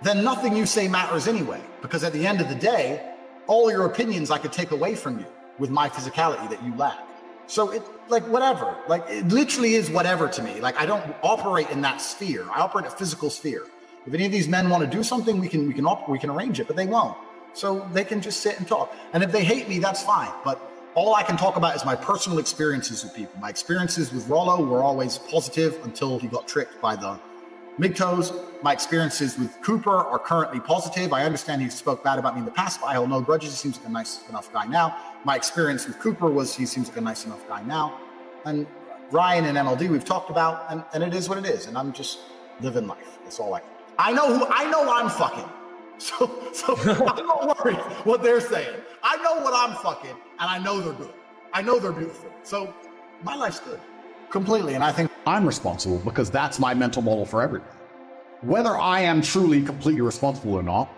then nothing you say matters anyway. Because at the end of the day, all your opinions I could take away from you with my physicality that you lack. So it, like, whatever. Like, it literally is whatever to me. Like, I don't operate in that sphere. I operate in a physical sphere. If any of these men want to do something, we can arrange it, but they won't. So they can just sit and talk. And if they hate me, that's fine. But all I can talk about is my personal experiences with people. My experiences with Rollo were always positive until he got tricked by the MGTOWs. My experiences with Cooper are currently positive. I understand he spoke bad about me in the past, but I hold no grudges. He seems like a nice enough guy now. My experience with Cooper was he seems like a nice enough guy now. And Ryan and MLD we've talked about, and it is what it is. And I'm just living life. That's all I can. I know I'm fucking. So I'm not worried what they're saying. I know what I'm fucking, and I know they're good. I know they're beautiful. So my life's good. Completely. And I think I'm responsible because that's my mental model for everything. Whether I am truly completely responsible or not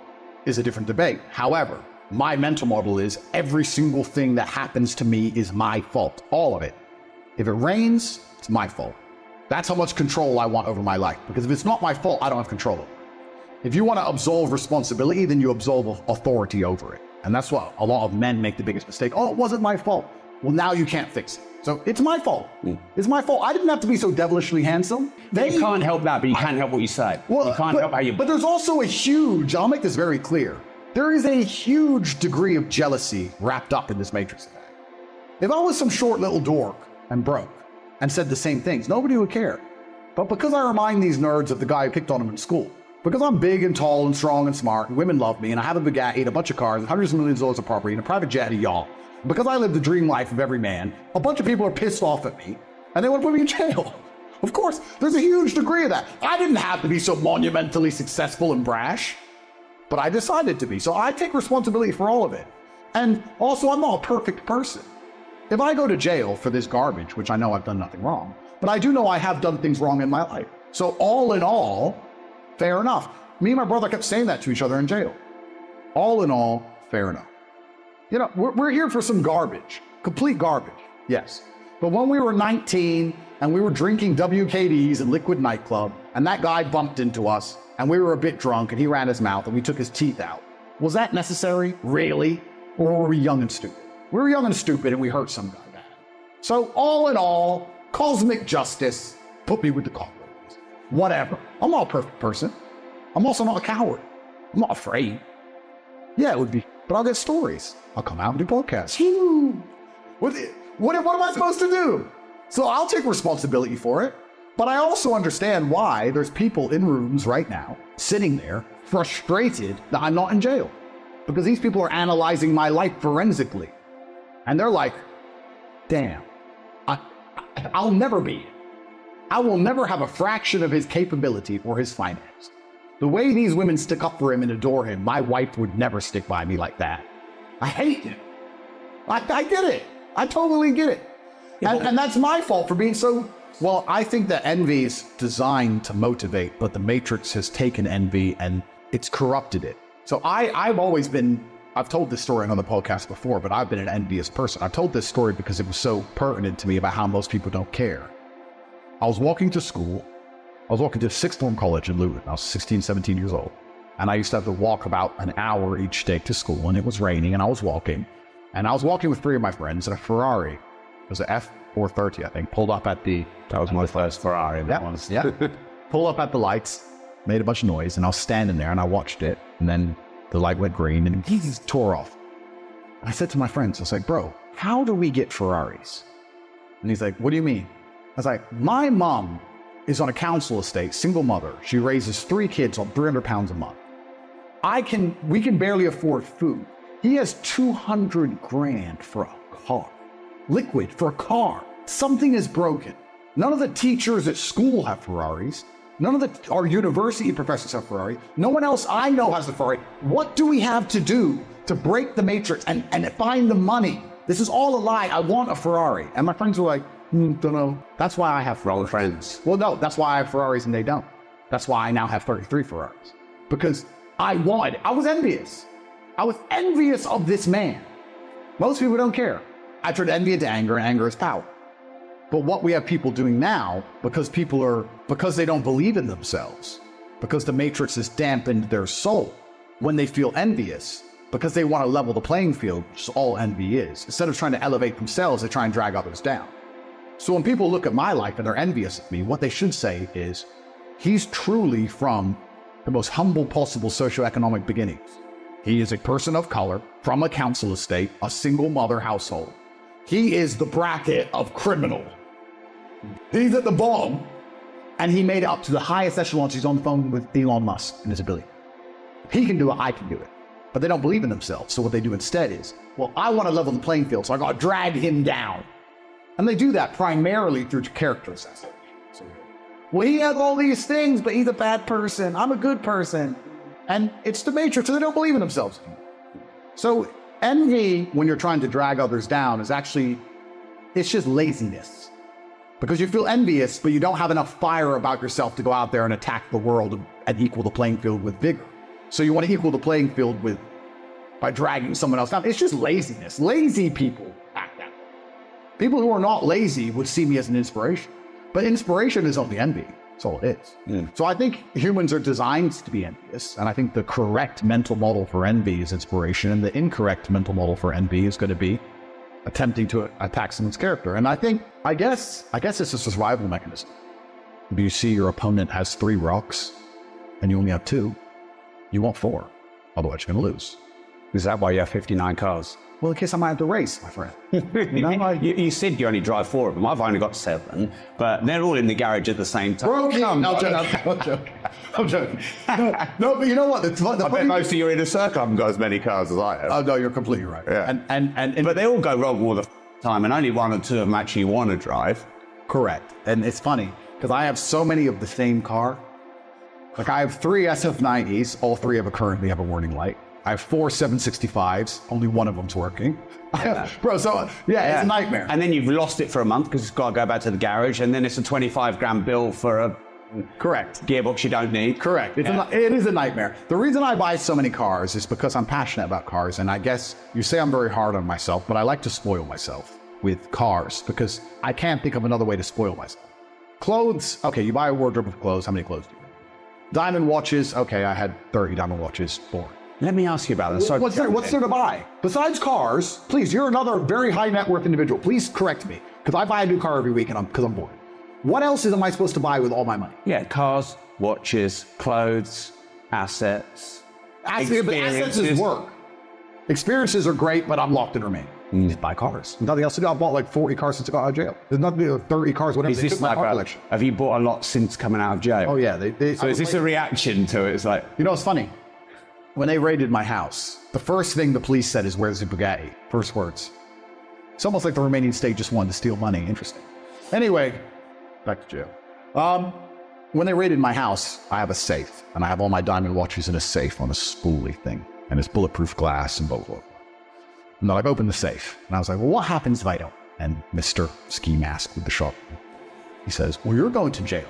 is a different debate. However, my mental model is every single thing that happens to me is my fault. All of it. If it rains, it's my fault. That's how much control I want over my life. Because if it's not my fault, I don't have control over it. If you want to absolve responsibility, then you absolve authority over it. And that's what a lot of men make the biggest mistake. Oh, it wasn't my fault. Well, now you can't fix it. So it's my fault. It's my fault. I didn't have to be so devilishly handsome. You can't help that, but you can't help what you say. Well, you can't help how you... But there's also a huge, I'll make this very clear. There is a huge degree of jealousy wrapped up in this Matrix attack. If I was some short little dork and broke and said the same things, nobody would care. But because I remind these nerds of the guy who picked on them in school, because I'm big and tall and strong and smart, and women love me, and I have a Bugatti and a bunch of cars and hundreds of millions of dollars of property and a private jet and a yacht, because I live the dream life of every man, a bunch of people are pissed off at me, and they want to put me in jail. Of course, there's a huge degree of that. I didn't have to be so monumentally successful and brash, but I decided to be. So I take responsibility for all of it. And also, I'm not a perfect person. If I go to jail for this garbage, which I know I've done nothing wrong, but I do know I have done things wrong in my life. So all in all, fair enough. Me and my brother kept saying that to each other in jail. All in all, fair enough. You know, we're here for some garbage, complete garbage, yes. But when we were 19 and we were drinking WKDs in Liquid Nightclub, and that guy bumped into us, and we were a bit drunk, and he ran his mouth, and we took his teeth out. Was that necessary? Really? Or were we young and stupid? We were young and stupid, and we hurt some guy bad. So all in all, cosmic justice, put me with the cockroaches. Whatever. I'm not a perfect person. I'm also not a coward. I'm not afraid. Yeah, it would be, but I'll get stories. I'll come out and do podcasts. What am I supposed to do? So I'll take responsibility for it. But I also understand why there's people in rooms right now, sitting there, frustrated that I'm not in jail. Because these people are analyzing my life forensically. And they're like, damn, I'll never be it. I will never have a fraction of his capability or his finance. The way these women stick up for him and adore him, my wife would never stick by me like that. I hate him. I get it. I totally get it. And that's my fault for being so... Well, I think that envy is designed to motivate, but the Matrix has taken envy and it's corrupted it. So I've always been... I've told this story on the podcast before, but I've been an envious person. I've told this story because it was so pertinent to me about how most people don't care. I was walking to school. I was walking to sixth form college in Luton. I was 16, 17 years old. And I used to have to walk about an hour each day to school, and it was raining, and I was walking. And I was walking with three of my friends in a Ferrari. was an F430, I think, pulled up at the... That was my first Ferrari. Yeah. Pulled up at the lights, made a bunch of noise, and I was standing there and I watched it, and then the light went green and he just tore off. I said to my friends, I was like, bro, how do we get Ferraris? And he's like, what do you mean? I was like, my mom is on a council estate, single mother. She raises 3 kids on 300 pounds a month. We can barely afford food. He has 200 grand for a car. Liquid for a car. Something is broken. None of the teachers at school have Ferraris. None of our university professors have Ferrari. No one else I know has a Ferrari. What do we have to do to break the matrix and find the money? This is all a lie. I want a Ferrari. And my friends were like, don't know. That's why I have Ferrari friends. Well, no, that's why I have Ferraris and they don't. That's why I now have 33 Ferraris. Because I was envious. I was envious of this man. Most people don't care. I turned envy into anger, and anger is power. But what we have people doing now, because they don't believe in themselves, because the matrix has dampened their soul, when they feel envious, because they want to level the playing field, which is all envy is. Instead of trying to elevate themselves, they try and drag others down. So when people look at my life and they're envious of me, what they should say is, he's truly from the most humble possible socioeconomic beginnings. He is a person of color from a council estate, a single mother household. He is the bracket of criminal. He's at the bottom, and he made it up to the highest echelons. He's on the phone with Elon Musk and his ability. If he can do it, I can do it. But they don't believe in themselves. So what they do instead is, well, I want to level the playing field, so I got to drag him down. And they do that primarily through character assassination. Well, he has all these things, but he's a bad person. I'm a good person. And it's the matrix, so they don't believe in themselves. So envy, when you're trying to drag others down, is actually, it's just laziness. Because you feel envious, but you don't have enough fire about yourself to go out there and attack the world and equal the playing field with vigor. So you want to equal the playing field by dragging someone else down. It's just laziness. Lazy people act that way. People who are not lazy would see me as an inspiration. But inspiration is only envy. That's all it is. Yeah. So I think humans are designed to be envious. And I think the correct mental model for envy is inspiration. And the incorrect mental model for envy is going to be attempting to attack someone's character. And I guess it's a survival mechanism. If you see your opponent has 3 rocks and you only have 2, you want 4. Otherwise you're going to lose. Is that why you have 59 cars? Well, in case I might have to race, my friend. You said you only drive 4 of them. I've only got 7, but they're all in the garage at the same time. Broken. I'm joking. No, but you know what? I bet most of your inner circle haven't got as many cars as I have. Oh, no, you're completely right. Yeah. But they all go wrong all the time, and only 1 or 2 of them actually want to drive. Correct. And it's funny, because I have so many of the same car. Like, I have 3 SF90s. All 3 of them currently have a warning light. I have 4 765s. Only 1 of them's working. Bro, so, it's a nightmare. And then you've lost it for a month because it's got to go back to the garage, and then it's a 25 grand bill for a gearbox you don't need. Correct. It is a nightmare. The reason I buy so many cars is because I'm passionate about cars, and I guess you say I'm very hard on myself, but I like to spoil myself with cars because I can't think of another way to spoil myself. Clothes, okay, you buy a wardrobe of clothes. How many clothes do you have? Diamond watches, okay, I had 30 diamond watches. Boring. Let me ask you about this. What's there to buy? Besides cars, please, you're another very high net worth individual. Please correct me, because I buy a new car every week because I'm bored. What else am I supposed to buy with all my money? Yeah, cars, watches, clothes, assets. But assets is work. Experiences are great, but I'm locked in remain. Just buy cars. Nothing else to do. I bought like 40 cars since I got out of jail. There's nothing to do with 30 cars, whatever. Is this like have you bought a lot since coming out of jail? Oh, yeah. So is this a reaction to it? It's like... You know, it's funny. When they raided my house, the first thing the police said is, "Where's the Bugatti?" First words. It's almost like the Romanian state just wanted to steal money. Interesting. Anyway, back to jail. When they raided my house, I have a safe, and I have all my diamond watches in a safe on a spoolie thing, and it's bulletproof glass and blah, blah, blah. And they're like, open the safe. And I was like, well, what happens if I don't? And Mr. Ski Mask with the shotgun, he says, well, you're going to jail.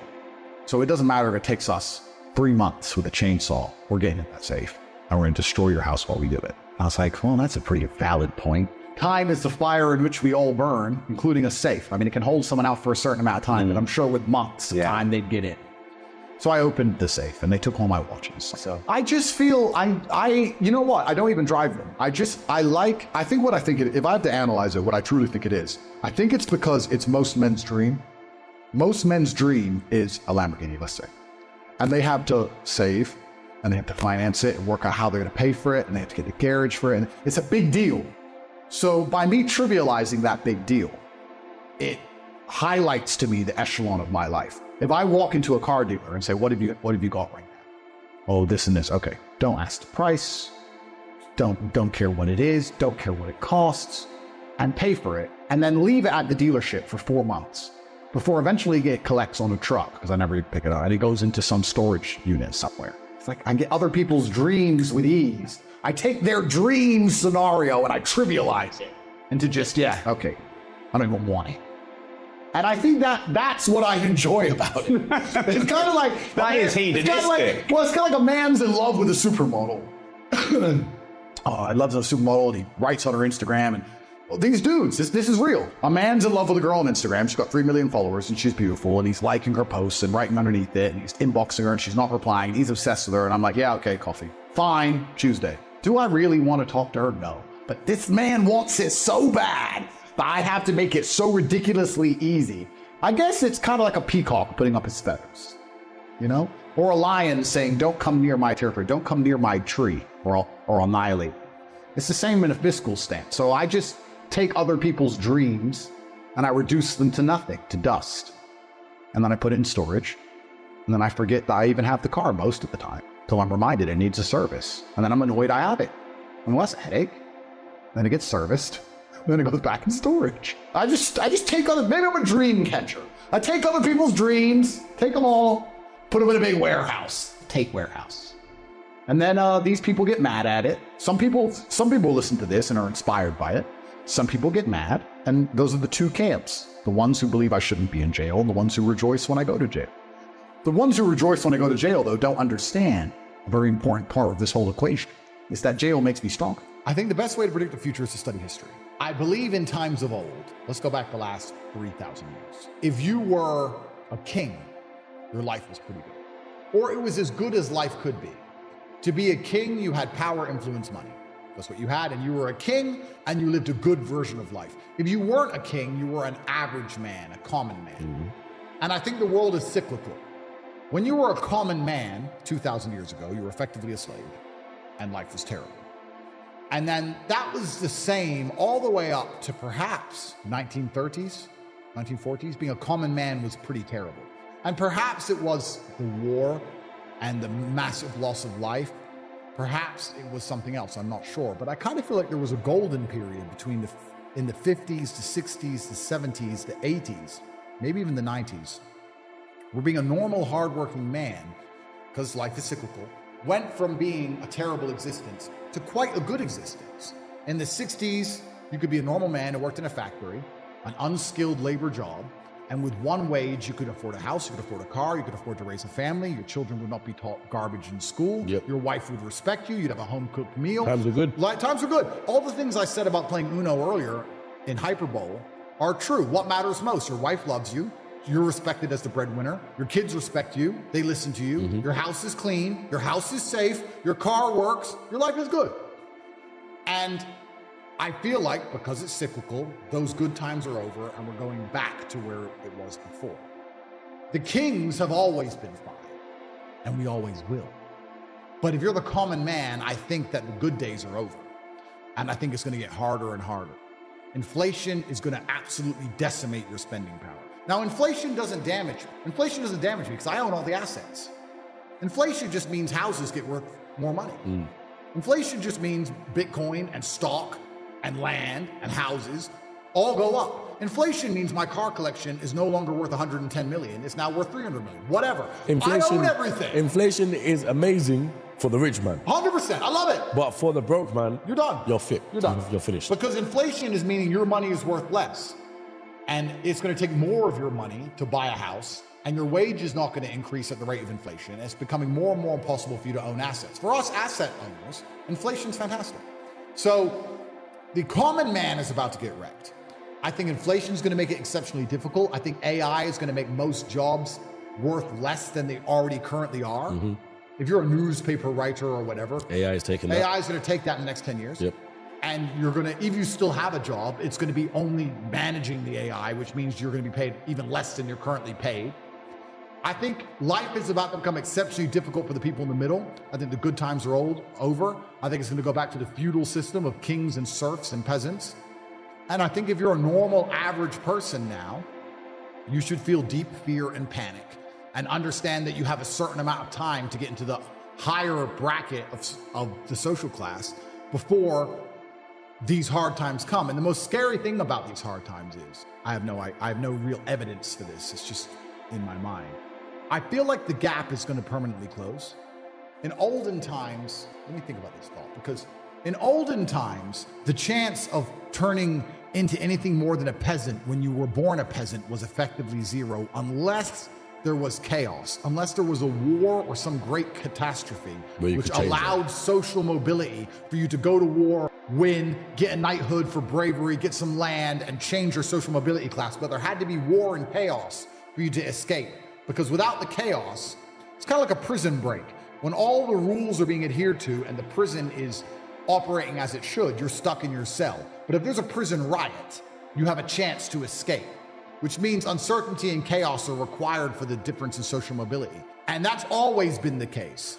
So it doesn't matter if it takes us 3 months with a chainsaw. We're getting in that safe. And we're going to destroy your house while we do it. I was like, well, that's a pretty valid point. Time is the fire in which we all burn, including a safe. I mean, it can hold someone out for a certain amount of time, but I'm sure with months of time, they'd get in. So I opened the safe and they took all my watches. So I just feel you know what? I don't even drive them. I think what I think if I have to analyze it, what I truly think it is, I think it's because it's most men's dream. Most men's dream is a Lamborghini, let's say. And they have to save and they have to finance it and work out how they're going to pay for it. And they have to get the garage for it. And it's a big deal. So by me trivializing that big deal, it highlights to me the echelon of my life. If I walk into a car dealer and say, what have you got right now? Oh, this and this. Okay. Don't ask the price. Don't care what it is. Don't care what it costs, and pay for it. And then leave it at the dealership for 4 months before eventually it collects on a truck, because I never even pick it up, and it goes into some storage unit somewhere. It's like I get other people's dreams with ease. I take their dream scenario and I trivialize it into just, okay, I don't even want it. And I think that's what I enjoy about it. It's kind of like that is hedonistic. It's kind of like a man's in love with a supermodel. I love the supermodel. And he writes on her Instagram, and these dudes, this is real. A man's in love with a girl on Instagram. She's got 3 million followers, and she's beautiful. And he's liking her posts and writing underneath it, and he's inboxing her, and she's not replying. He's obsessed with her, and I'm like, yeah, okay, coffee, fine, Tuesday. Do I really want to talk to her? No. But this man wants it so bad. But I have to make it so ridiculously easy. I guess it's kind of like a peacock putting up his feathers, you know? Or a lion saying, don't come near my territory, don't come near my tree, or I'll annihilate. It's the same in a fiscal stance. So I just take other people's dreams and I reduce them to nothing, to dust. And then I put it in storage. And then I forget that I even have the car most of the time, till I'm reminded it needs a service. And then I'm annoyed I have it. And that's a headache. Then it gets serviced. Then it goes back in storage. I just take maybe I'm a dream catcher. I take other people's dreams, take them all, put them in a big warehouse. Take warehouse. And then these people get mad at it. Some people listen to this and are inspired by it. Some people get mad, and those are the two camps. The ones who believe I shouldn't be in jail, and the ones who rejoice when I go to jail. The ones who rejoice when I go to jail, though, don't understand a very important part of this whole equation. Is that jail makes me stronger. I think the best way to predict the future is to study history. I believe in times of old, let's go back the last 3,000 years. If you were a king, your life was pretty good. Or it was as good as life could be. To be a king, you had power, influence, money. That's what you had, and you were a king, and you lived a good version of life. If you weren't a king, you were an average man, a common man. Mm-hmm. And I think the world is cyclical. When you were a common man 2,000 years ago, you were effectively a slave, and life was terrible. And then that was the same all the way up to perhaps 1930s, 1940s. Being a common man was pretty terrible. And perhaps it was the war and the massive loss of life. Perhaps it was something else, I'm not sure. But I kind of feel like there was a golden period between in the 50s, the 60s, the 70s, the 80s, maybe even the 90s, where being a normal, hardworking man, because life is cyclical, went from being a terrible existence to quite a good existence. In the 60s, you could be a normal man who worked in a factory, an unskilled labor job, and with one wage, you could afford a house, you could afford a car, you could afford to raise a family, your children would not be taught garbage in school, your wife would respect you, you'd have a home-cooked meal. Times are good. Times are good. All the things I said about playing Uno earlier in hyperbole are true. What matters most? Your wife loves you, you're respected as the breadwinner, your kids respect you, they listen to you, your house is clean, your house is safe, your car works, your life is good. And I feel like, because it's cyclical, those good times are over and we're going back to where it was before. The kings have always been fine, and we always will. But if you're the common man, I think that the good days are over. And I think it's going to get harder and harder. Inflation is going to absolutely decimate your spending power. Now, inflation doesn't damage me because I own all the assets. Inflation just means houses get worth more money. Inflation just means Bitcoin and stock and land and houses all go up. Inflation means my car collection is no longer worth 110 million. It's now worth 300 million. Whatever. Inflation, I own everything. Inflation is amazing for the rich man. 100%. I love it. But for the broke man, you're done. You're fit. You're done. You're finished. Because inflation is meaning your money is worth less. And it's going to take more of your money to buy a house. And your wage is not going to increase at the rate of inflation. It's becoming more and more impossible for you to own assets. For us asset owners, inflation's fantastic. So the common man is about to get wrecked. I think inflation is going to make it exceptionally difficult. I think AI is going to make most jobs worth less than they already currently are. If you're a newspaper writer or whatever, AI is taking that. AI is going to take that in the next 10 years. Yep. And you're going to, if you still have a job, it's going to be only managing the AI, which means you're going to be paid even less than you're currently paid. I think life is about to become exceptionally difficult for the people in the middle. I think the good times are over. I think it's going to go back to the feudal system of kings and serfs and peasants. And I think if you're a normal, average person now, you should feel deep fear and panic and understand that you have a certain amount of time to get into the higher bracket of the social class before these hard times come. And the most scary thing about these hard times is I have no real evidence for this. It's just in my mind. I feel like the gap is going to permanently close. In olden times, let me think about this thought, because in olden times, the chance of turning into anything more than a peasant when you were born a peasant was effectively zero, unless there was chaos, unless there was a war or some great catastrophe, which allowed social mobility for you to go to war, win, get a knighthood for bravery, get some land, and change your social mobility class. But there had to be war and chaos for you to escape. Because without the chaos, it's kind of like a prison break. When all the rules are being adhered to and the prison is operating as it should, you're stuck in your cell. But if there's a prison riot, you have a chance to escape, which means uncertainty and chaos are required for the difference in social mobility. And that's always been the case.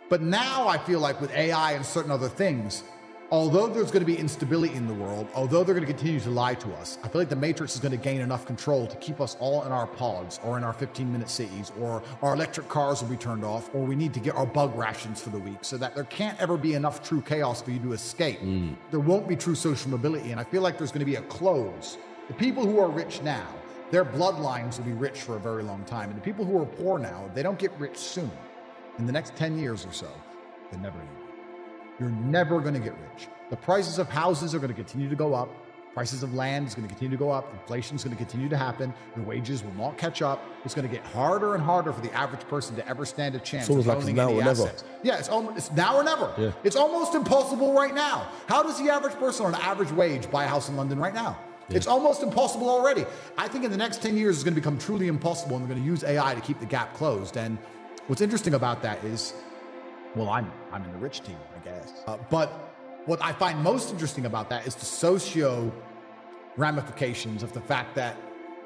But now I feel like with AI and certain other things, although there's going to be instability in the world, although they're going to continue to lie to us, I feel like the Matrix is going to gain enough control to keep us all in our pods or in our 15-minute cities, or our electric cars will be turned off, or we need to get our bug rations for the week so that there can't ever be enough true chaos for you to escape. There won't be true social mobility. And I feel like there's going to be a close. The people who are rich now, their bloodlines will be rich for a very long time. And the people who are poor now, if they don't get rich soon, in the next 10 years or so, they're never going to. You're never going to get rich. The prices of houses are going to continue to go up. Prices of land is going to continue to go up. Inflation is going to continue to happen. Your wages will not catch up. It's going to get harder and harder for the average person to ever stand a chance of owning any assets. Yeah, it's now or never. Yeah. It's almost impossible right now. How does the average person on an average wage buy a house in London right now? Yeah. It's almost impossible already. I think in the next 10 years, it's going to become truly impossible, and they're going to use AI to keep the gap closed. And what's interesting about that is, well, I'm in the rich team, I guess. But what I find most interesting about that is the socio ramifications of the fact that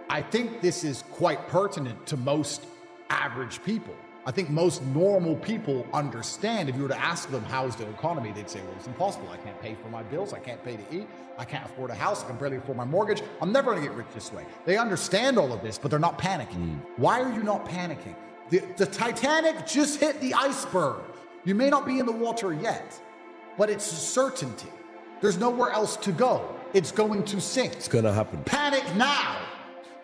I think this is quite pertinent to most average people. I think most normal people understand. If you were to ask them, how's the economy? They'd say, well, it's impossible. I can't pay for my bills. I can't pay to eat. I can't afford a house. I can barely afford my mortgage. I'm never going to get rich this way. They understand all of this, but they're not panicking. Why are you not panicking? The Titanic just hit the iceberg. You may not be in the water yet, but it's a certainty. There's nowhere else to go. It's going to sink. It's going to happen. Panic now.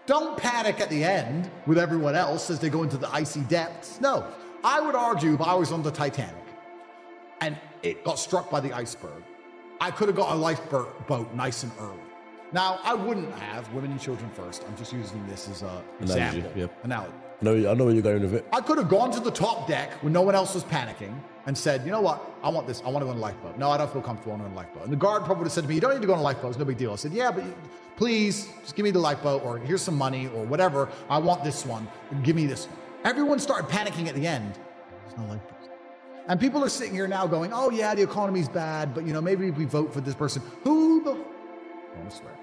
Don't panic at the end with everyone else as they go into the icy depths. No, I would argue if I was on the Titanic and it got struck by the iceberg, I could have got a lifeboat nice and early. Now, I wouldn't have women and children first. I'm just using this as an example. Analogy. I know where you're going with it. I could have gone to the top deck when no one else was panicking and said, you know what, I want this. I want to go on a lifeboat. No, I don't feel comfortable on a lifeboat. And the guard probably would have said to me, you don't need to go on a lifeboat. It's no big deal. I said, yeah, but please just give me the lifeboat, or here's some money or whatever. I want this one. Give me this one. Everyone started panicking at the end. There's no lifeboat. And people are sitting here now going, oh yeah, the economy's bad, but maybe if we vote for this person, I want to swear.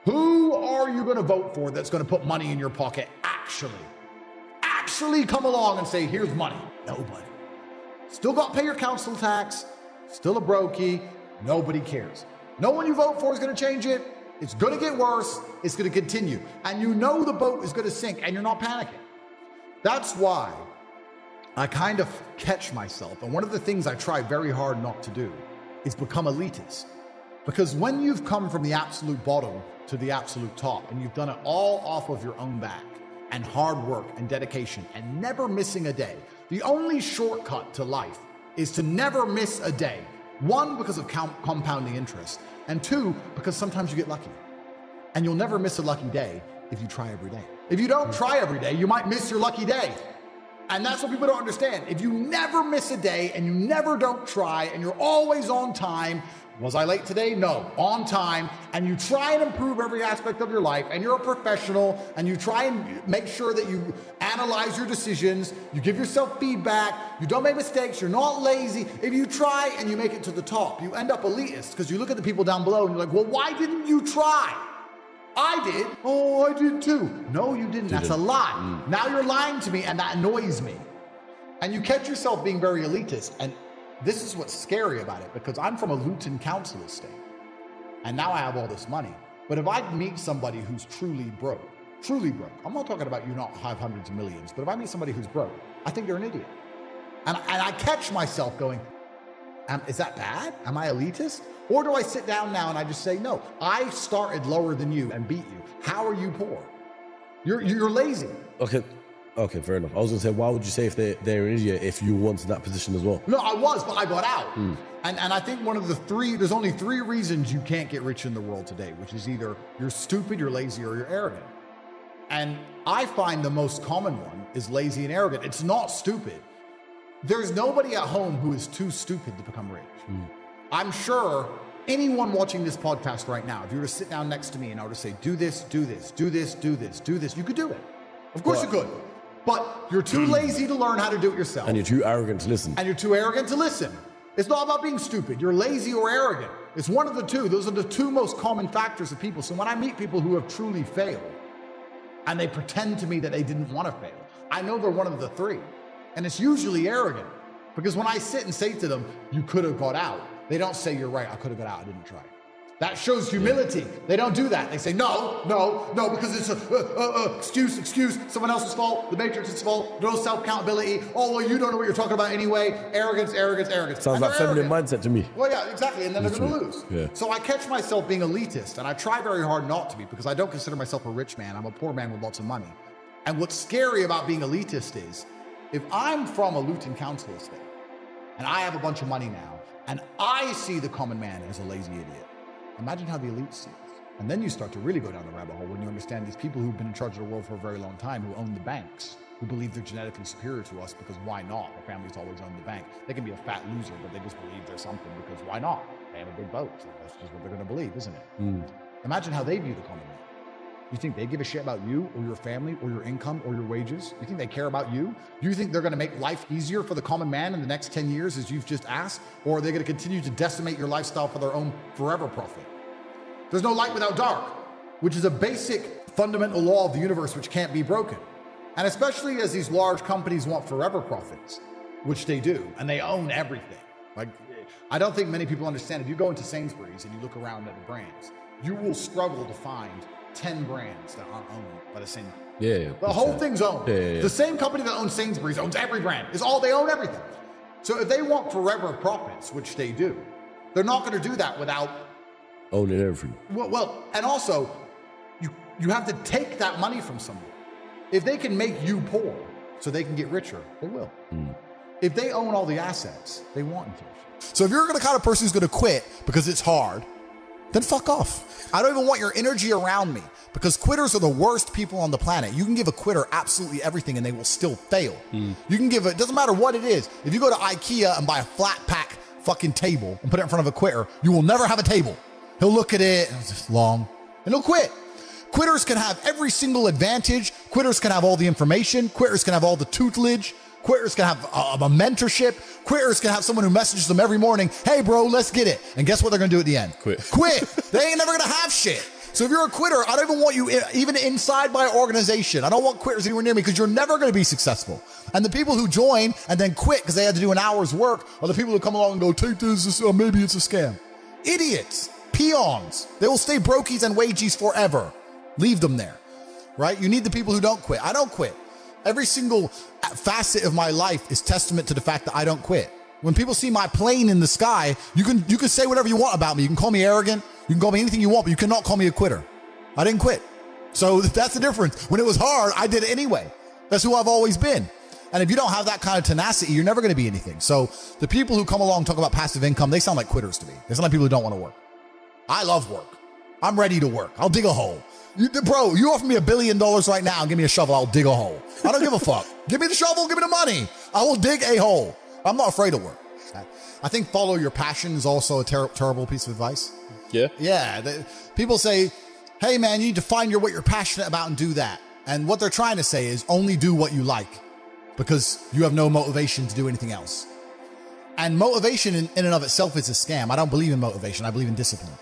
Who are you going to vote for that's going to put money in your pocket? Actually come along and say, here's money. Nobody. Still got to pay your council tax. Still a brokey. Nobody cares. No one you vote for is going to change it. It's going to get worse. It's going to continue. And you know the boat is going to sink and you're not panicking. That's why I kind of catch myself. And one of the things I try very hard not to do is become elitist. Because when you've come from the absolute bottom to the absolute top, and you've done it all off of your own back, and hard work and dedication, and never missing a day, the only shortcut to life is to never miss a day. One, because of compounding interest, and two, because sometimes you get lucky. And you'll never miss a lucky day if you try every day. If you don't try every day, you might miss your lucky day. And that's what people don't understand. If you never miss a day, and you never don't try, and you're always on time, Was I late today? No. On time. And you try and improve every aspect of your life, and you're a professional, and you try and make sure that you analyze your decisions, you give yourself feedback, you don't make mistakes, you're not lazy. If you try and you make it to the top, you end up elitist because you look at the people down below and you're like, well, why didn't you try? I did. Oh, I did too. No, you didn't. That's a lie. Now you're lying to me, and that annoys me. And you catch yourself being very elitist. And this is what's scary about it, because I'm from a Luton council estate, and now I have all this money. But if I meet somebody who's truly broke, I'm not talking about you not have hundreds of millions, but if I meet somebody who's broke, I think they're an idiot. And I catch myself going, is that bad? Am I elitist? Or do I sit down now and I just say, no, I started lower than you and beat you. How are you poor? You're lazy. Okay, fair enough. I was gonna say, why would you say if they're an idiot if you wanted that position as well? No, I was, but I got out. And I think one of the there's only three reasons you can't get rich in the world today, which is either you're stupid, you're lazy, or you're arrogant. And I find the most common one is lazy and arrogant. It's not stupid. There's nobody at home who is too stupid to become rich. I'm sure anyone watching this podcast right now, if you were to sit down next to me and I were to say, do this, do this, do this, do this, do this, you could do it. Of course you could. But you're too lazy to learn how to do it yourself. And you're too arrogant to listen. And you're too arrogant to listen. It's not about being stupid. You're lazy or arrogant. It's one of the two. Those are the two most common factors of people. So when I meet people who have truly failed, and they pretend to me that they didn't want to fail, I know they're one of the three. And it's usually arrogant. Because when I sit and say to them, you could have got out, they don't say, you're right, I could have got out, I didn't try. That shows humility. They don't do that. They say, no, because it's excuse, someone else's fault, the Matrix's fault, no self-accountability. Oh, well, you don't know what you're talking about anyway. Arrogance. Sounds like feminine mindset to me. Well, yeah, exactly, and then they're going to lose. Yeah. So I catch myself being elitist, and I try very hard not to be, because I don't consider myself a rich man. I'm a poor man with lots of money. And what's scary about being elitist is, if I'm from a Luton council estate, and I have a bunch of money now, and I see the common man as a lazy idiot, imagine how the elite see us. And then you start to really go down the rabbit hole when you understand these people who've been in charge of the world for a very long time, who own the banks, who believe they're genetically superior to us because why not? Their families always own the bank. They can be a fat loser, but they just believe they're something because why not? They have a big boat. So that's just what they're going to believe, isn't it? Imagine how they view the common man. You think they give a shit about you or your family or your income or your wages? You think they care about you? You think they're going to make life easier for the common man in the next 10 years as you've just asked? Or are they going to continue to decimate your lifestyle for their own forever profit? There's no light without dark, which is a basic fundamental law of the universe which can't be broken. And especially as these large companies want forever profits, which they do, and they own everything. Like, I don't think many people understand, if you go into Sainsbury's and you look around at the brands, you will struggle to find 10 brands that aren't owned by the same. Yeah. The whole thing's owned. Yeah. The same company that owns Sainsbury's owns every brand. They own everything. So if they want forever profits, which they do, they're not going to do that without owning everything. Well, and also, you have to take that money from someone. If they can make you poor so they can get richer, they will. If they own all the assets, they want inflation. So if you're the kind of person who's going to quit because it's hard, then fuck off. I don't even want your energy around me, because quitters are the worst people on the planet. You can give a quitter absolutely everything and they will still fail. You can give it doesn't matter what it is. If you go to IKEA and buy a flat pack fucking table and put it in front of a quitter, you will never have a table. He'll look at it, it's just long, and he'll quit. Quitters can have every single advantage. Quitters can have all the information. Quitters can have all the tutelage. Quitters can have a mentorship. Quitters can have someone who messages them every morning, hey bro, let's get it. And guess what they're gonna do at the end? Quit. They ain't never gonna have shit. So if you're a quitter, I don't even want you even inside my organization. I don't want quitters anywhere near me, because you're never gonna be successful. And the people who join and then quit because they had to do an hour's work are the people who come along and go, take this, maybe it's a scam. Idiots. Peons. They will stay brokies and wagies forever. Leave them there, right? You need the people who don't quit. I don't quit. Every single facet of my life is testament to the fact that I don't quit. When people see my plane in the sky, you can say whatever you want about me. You can call me arrogant. You can call me anything you want, but you cannot call me a quitter. I didn't quit. So that's the difference. When it was hard, I did it anyway. That's who I've always been. And if you don't have that kind of tenacity, you're never going to be anything. So the people who come along and talk about passive income, they sound like quitters to me. They sound like people who don't want to work. I love work. I'm ready to work. I'll dig a hole. Bro, you offer me $1 billion right now and give me a shovel, I'll dig a hole. I don't give a fuck. Give me the shovel, give me the money. I will dig a hole. I'm not afraid of work. I think follow your passion is also a terrible piece of advice. Yeah. Yeah. People say, hey man, you need to find what you're passionate about and do that. And what they're trying to say is only do what you like because you have no motivation to do anything else. And motivation in and of itself is a scam. I don't believe in motivation. I believe in discipline.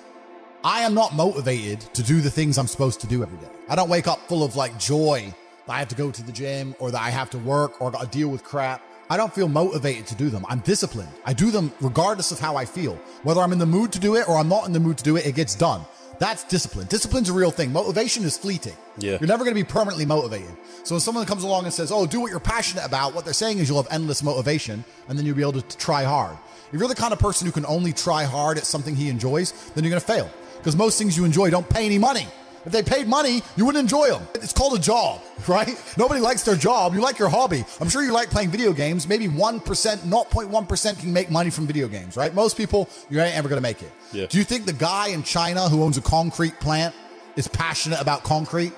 I am not motivated to do the things I'm supposed to do every day. I don't wake up full of like joy that I have to go to the gym or that I have to work or got to deal with crap. I don't feel motivated to do them. I'm disciplined. I do them regardless of how I feel. Whether I'm in the mood to do it or I'm not in the mood to do it, it gets done. That's discipline. Discipline's a real thing. Motivation is fleeting. Yeah. You're never going to be permanently motivated. So when someone comes along and says, oh, do what you're passionate about, what they're saying is you'll have endless motivation and then you'll be able to try hard. If you're the kind of person who can only try hard at something he enjoys, then you're going to fail. Because most things you enjoy don't pay any money. If they paid money, you wouldn't enjoy them. It's called a job, right? Nobody likes their job. You like your hobby. I'm sure you like playing video games. Maybe 1%, 0.1% can make money from video games, right? Most people, you ain't ever going to make it. Yeah. Do you think the guy in China who owns a concrete plant is passionate about concrete?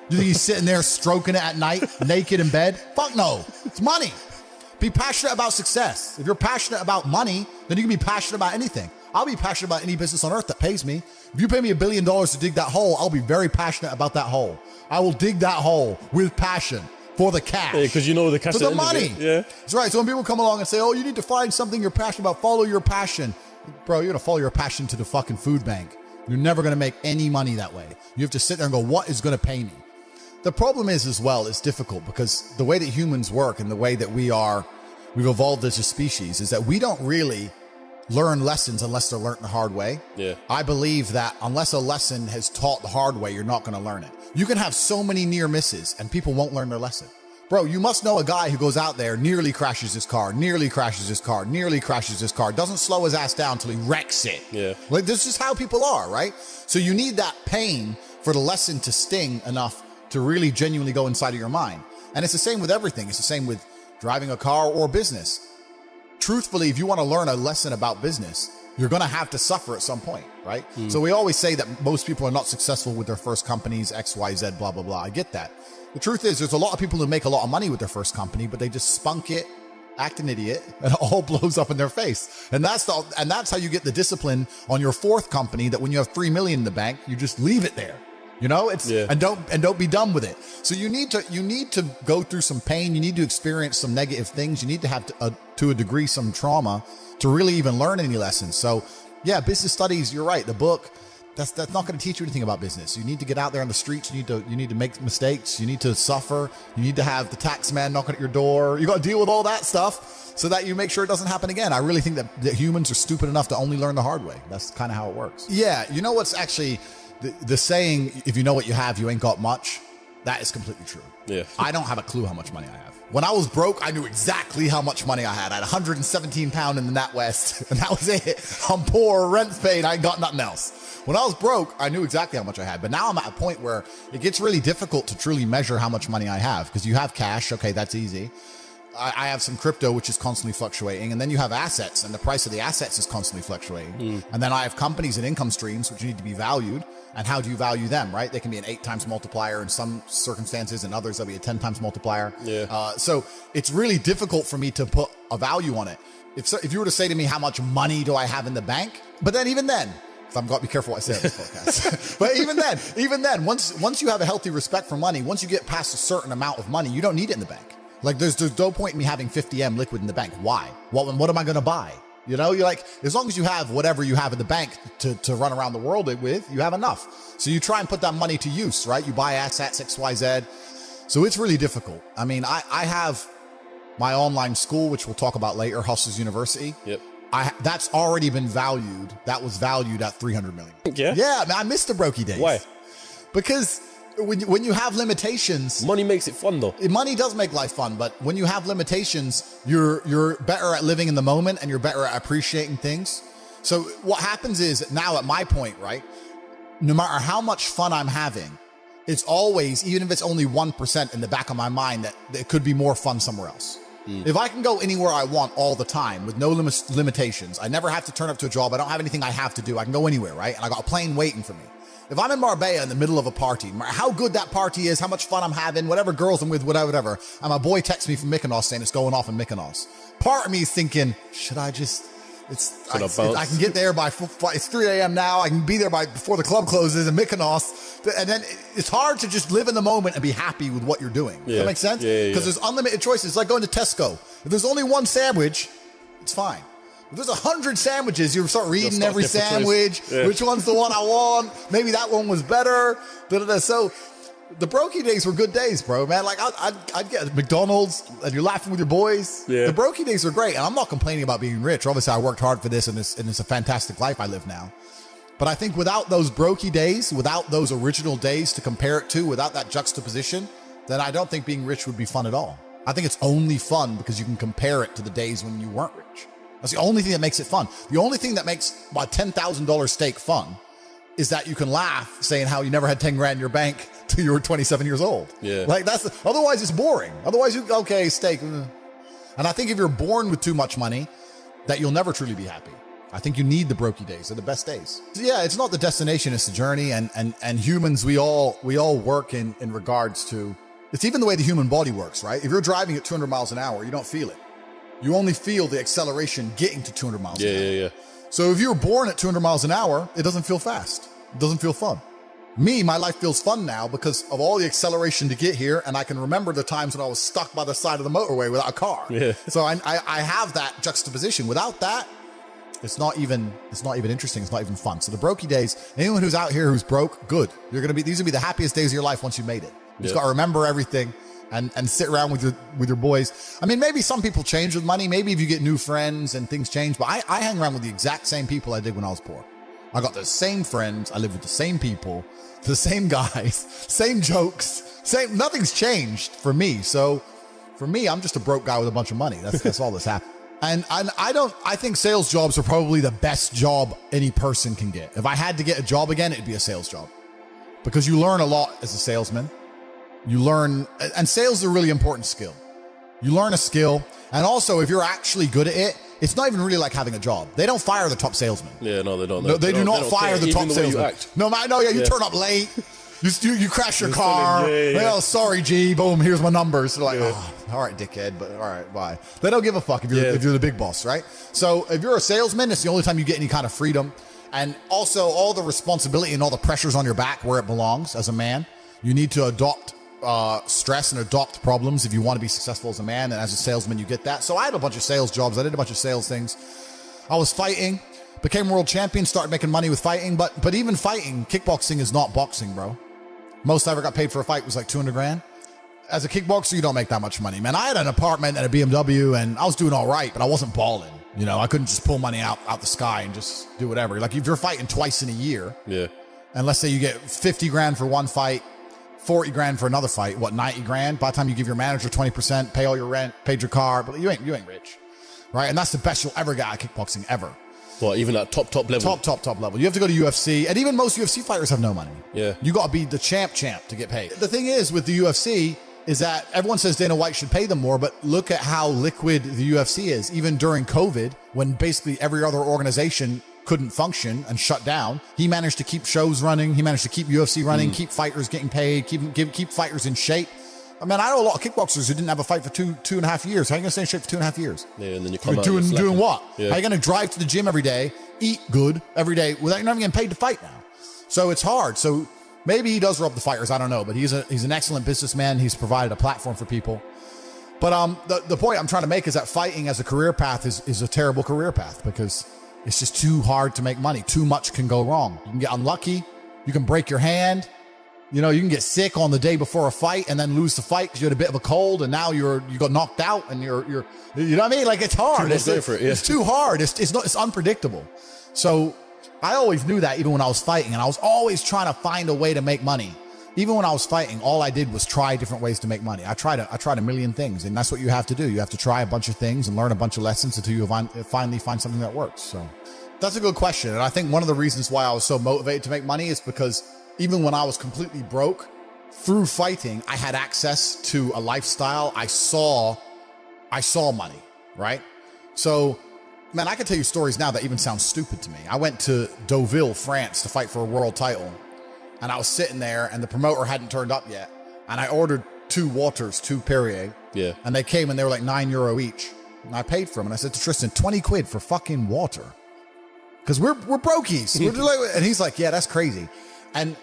Do you think he's sitting there stroking it at night, naked in bed? Fuck no. It's money. Be passionate about success. If you're passionate about money, then you can be passionate about anything. I'll be passionate about any business on earth that pays me. If you pay me $1 billion to dig that hole, I'll be very passionate about that hole. I will dig that hole with passion for the cash. Yeah, because you know the cash. For the money. Yeah. That's right. So when people come along and say, oh, you need to find something you're passionate about, follow your passion. Bro, you're going to follow your passion to the fucking food bank. You're never going to make any money that way. You have to sit there and go, what is going to pay me? The problem is as well, it's difficult because the way that humans work and the way that we've evolved as a species is that we don't really learn lessons unless they're learned the hard way. Yeah. I believe that unless a lesson has taught the hard way, you're not going to learn it. You can have so many near misses and people won't learn their lesson. Bro, you must know a guy who goes out there, nearly crashes his car, nearly crashes his car, nearly crashes his car, doesn't slow his ass down until he wrecks it. Yeah. Like, this is how people are, right? So you need that pain for the lesson to sting enough to really genuinely go inside of your mind. And it's the same with everything. It's the same with driving a car or business. Truthfully, if you want to learn a lesson about business, you're going to have to suffer at some point, right? So we always say that most people are not successful with their first companies, X, Y, Z, blah, blah, blah. I get that. The truth is there's a lot of people who make a lot of money with their first company, but they just spunk it, act an idiot, and it all blows up in their face. And that's how you get the discipline on your fourth company that when you have 3 million in the bank, you just leave it there. You know, and don't be done with it. So you need to go through some pain. You need to experience some negative things. You need to have to a degree some trauma to really even learn any lessons. So yeah, business studies, you're right. The book, that's not going to teach you anything about business. You need to get out there on the streets. You need to make mistakes. You need to suffer. You need to have the tax man knocking at your door. You got to deal with all that stuff so that you make sure it doesn't happen again. I really think that humans are stupid enough to only learn the hard way. That's kind of how it works. Yeah. You know what's actually the saying, if you know what you have, you ain't got much. That is completely true. Yeah. I don't have a clue how much money I have. When I was broke, I knew exactly how much money I had. I had 117 pounds in the NatWest, and that was it. I'm poor, rent's paid, I ain't got nothing else. When I was broke, I knew exactly how much I had. But now I'm at a point where it gets really difficult to truly measure how much money I have, because you have cash. Okay, that's easy. I have some crypto, which is constantly fluctuating. And then you have assets, and the price of the assets is constantly fluctuating. And then I have companies and income streams, which need to be valued. And how do you value them, right? They can be an 8 times multiplier in some circumstances, and others they'll be a 10 times multiplier. Yeah. So it's really difficult for me to put a value on it. If you were to say to me, how much money do I have in the bank? But then even then, because I've got to be careful what I say on this podcast. But even then, once you have a healthy respect for money, once you get past a certain amount of money, you don't need it in the bank. Like there's no point in me having 50M liquid in the bank. Why? What am I going to buy? You know, you're like, as long as you have whatever you have in the bank to run around the world with, you have enough. So you try and put that money to use, right? You buy assets, X, Y, Z. So it's really difficult. I mean, I have my online school, which we'll talk about later, Hustlers University. Yep. That's already been valued. That was valued at 300 million. Yeah. Yeah. I missed the brokey days. Why? Because when you have limitations, money makes it fun though. Money does make life fun, but when you have limitations, you're better at living in the moment and you're better at appreciating things. So what happens is now at my point, right? No matter how much fun I'm having, it's always, even if it's only 1% in the back of my mind, that it could be more fun somewhere else. If I can go anywhere I want all the time with no limitations, I never have to turn up to a job. I don't have anything I have to do. I can go anywhere, right? And I got a plane waiting for me. If I'm in Marbella in the middle of a party, how good that party is, how much fun I'm having, whatever girls I'm with, whatever, and my boy texts me from Mykonos saying it's going off in Mykonos. Part of me is thinking, should I just I can get there by it's 3 a.m. now. I can be there before the club closes in Mykonos. And then it's hard to just live in the moment and be happy with what you're doing. Does that make sense? Because there's unlimited choices. It's like going to Tesco. If there's only one sandwich, it's fine. If there's 100 sandwiches, you start reading every sandwich. Yeah. Which one's the one I want? Maybe that one was better. So the brokey days were good days, bro, man. Like I'd get McDonald's and you're laughing with your boys. Yeah. The brokey days were great. And I'm not complaining about being rich. Obviously, I worked hard for this and it's a fantastic life I live now. But I think without those brokey days, without those original days to compare it to, without that juxtaposition, then I don't think being rich would be fun at all. I think it's only fun because you can compare it to the days when you weren't rich. That's the only thing that makes it fun. The only thing that makes my $10,000 steak fun is that you can laugh saying how you never had 10 grand in your bank till you were 27 years old. Yeah. Like otherwise it's boring. Otherwise okay, steak. And I think if you're born with too much money, that you'll never truly be happy. I think you need the brokey days. They're the best days. So yeah, it's not the destination, it's the journey. And humans, we all work in regards to, it's even the way the human body works, right? If you're driving at 200 miles an hour, you don't feel it. You only feel the acceleration getting to 200 miles an hour. Yeah. So if you were born at 200 miles an hour, it doesn't feel fast. It doesn't feel fun. My life feels fun now because of all the acceleration to get here. And I can remember the times when I was stuck by the side of the motorway without a car. Yeah. So I have that juxtaposition. Without that, it's not even interesting. It's not even fun. So the brokey days, anyone who's out here who's broke, good. These will be the happiest days of your life once you made it. You just got to remember everything and sit around with your boys. I mean, maybe some people change with money. Maybe if you get new friends and things change, but I hang around with the exact same people I did when I was poor. I got the same friends. I live with the same people, the same guys, same jokes, nothing's changed for me. So for me, I'm just a broke guy with a bunch of money. That's all that's happened. And I think sales jobs are probably the best job any person can get. If I had to get a job again, it'd be a sales job because you learn a lot as a salesman. You learn, and sales is a really important skill. You learn a skill. And also if you're actually good at it, it's not even really like having a job. They don't fire the top salesman. Yeah, no, they don't. No, they do not fire the top salesman. You turn up late. You crash your car. Well, sorry, G. Boom, here's my numbers. They're like, all right, dickhead, but all right, bye. They don't give a fuck if you're the big boss, right? So if you're a salesman, it's the only time you get any kind of freedom. And also all the responsibility and all the pressures on your back where it belongs as a man. You need to adopt stress and adopt problems if you want to be successful as a man. And as a salesman, you get that. So I had a bunch of sales jobs. I did a bunch of sales things. I was fighting, became world champion, started making money with fighting. But even fighting, kickboxing is not boxing, bro. Most I ever got paid for a fight was like 200 grand. As a kickboxer, you don't make that much money, man. I had an apartment and a BMW and I was doing all right, but I wasn't balling. You know, I couldn't just pull money out the sky and just do whatever. Like if you're fighting twice in a year, and let's say you get 50 grand for one fight, 40 grand for another fight, 90 grand? By the time you give your manager 20%, pay all your rent, paid your car, but you ain't rich, right? And that's the best you'll ever get at kickboxing ever. Well, even at top level? Top level. You have to go to UFC, and even most UFC fighters have no money. Yeah. You got to be the champ to get paid. The thing is with the UFC is that everyone says Dana White should pay them more, but look at how liquid the UFC is. Even during COVID, when basically every other organization couldn't function and shut down, he managed to keep shows running. He managed to keep UFC running, keep fighters getting paid, keep fighters in shape. I mean, I know a lot of kickboxers who didn't have a fight for two and a half years. How are you going to stay in shape for 2.5 years? Yeah, and then you come out doing what? Yeah. How are you going to drive to the gym every day, eat good every day without you're not even getting paid to fight now? So it's hard. So maybe he does rub the fighters. I don't know, but he's an excellent businessman. He's provided a platform for people. But the point I'm trying to make is that fighting as a career path is a terrible career path because it's just too hard to make money. Too much can go wrong. You can get unlucky. You can break your hand. You know, you can get sick on the day before a fight and then lose the fight because you had a bit of a cold and now you got knocked out and you're you know what I mean? Like it's hard. It's too hard. It's unpredictable. So I always knew that even when I was fighting, and I was always trying to find a way to make money. Even when I was fighting, all I did was try different ways to make money. I tried a million things, and that's what you have to do. You have to try a bunch of things and learn a bunch of lessons until you finally find something that works. So that's a good question. And I think one of the reasons why I was so motivated to make money is because even when I was completely broke, through fighting, I had access to a lifestyle. I saw money, right? So, man, I can tell you stories now that even sound stupid to me. I went to Deauville, France to fight for a world title. And I was sitting there and the promoter hadn't turned up yet. And I ordered 2 waters, 2 Perrier. Yeah. And they came and they were like €9 each. And I paid for them. And I said to Tristan, 20 quid for fucking water. Because we're brokies. And he's like, yeah, that's crazy. And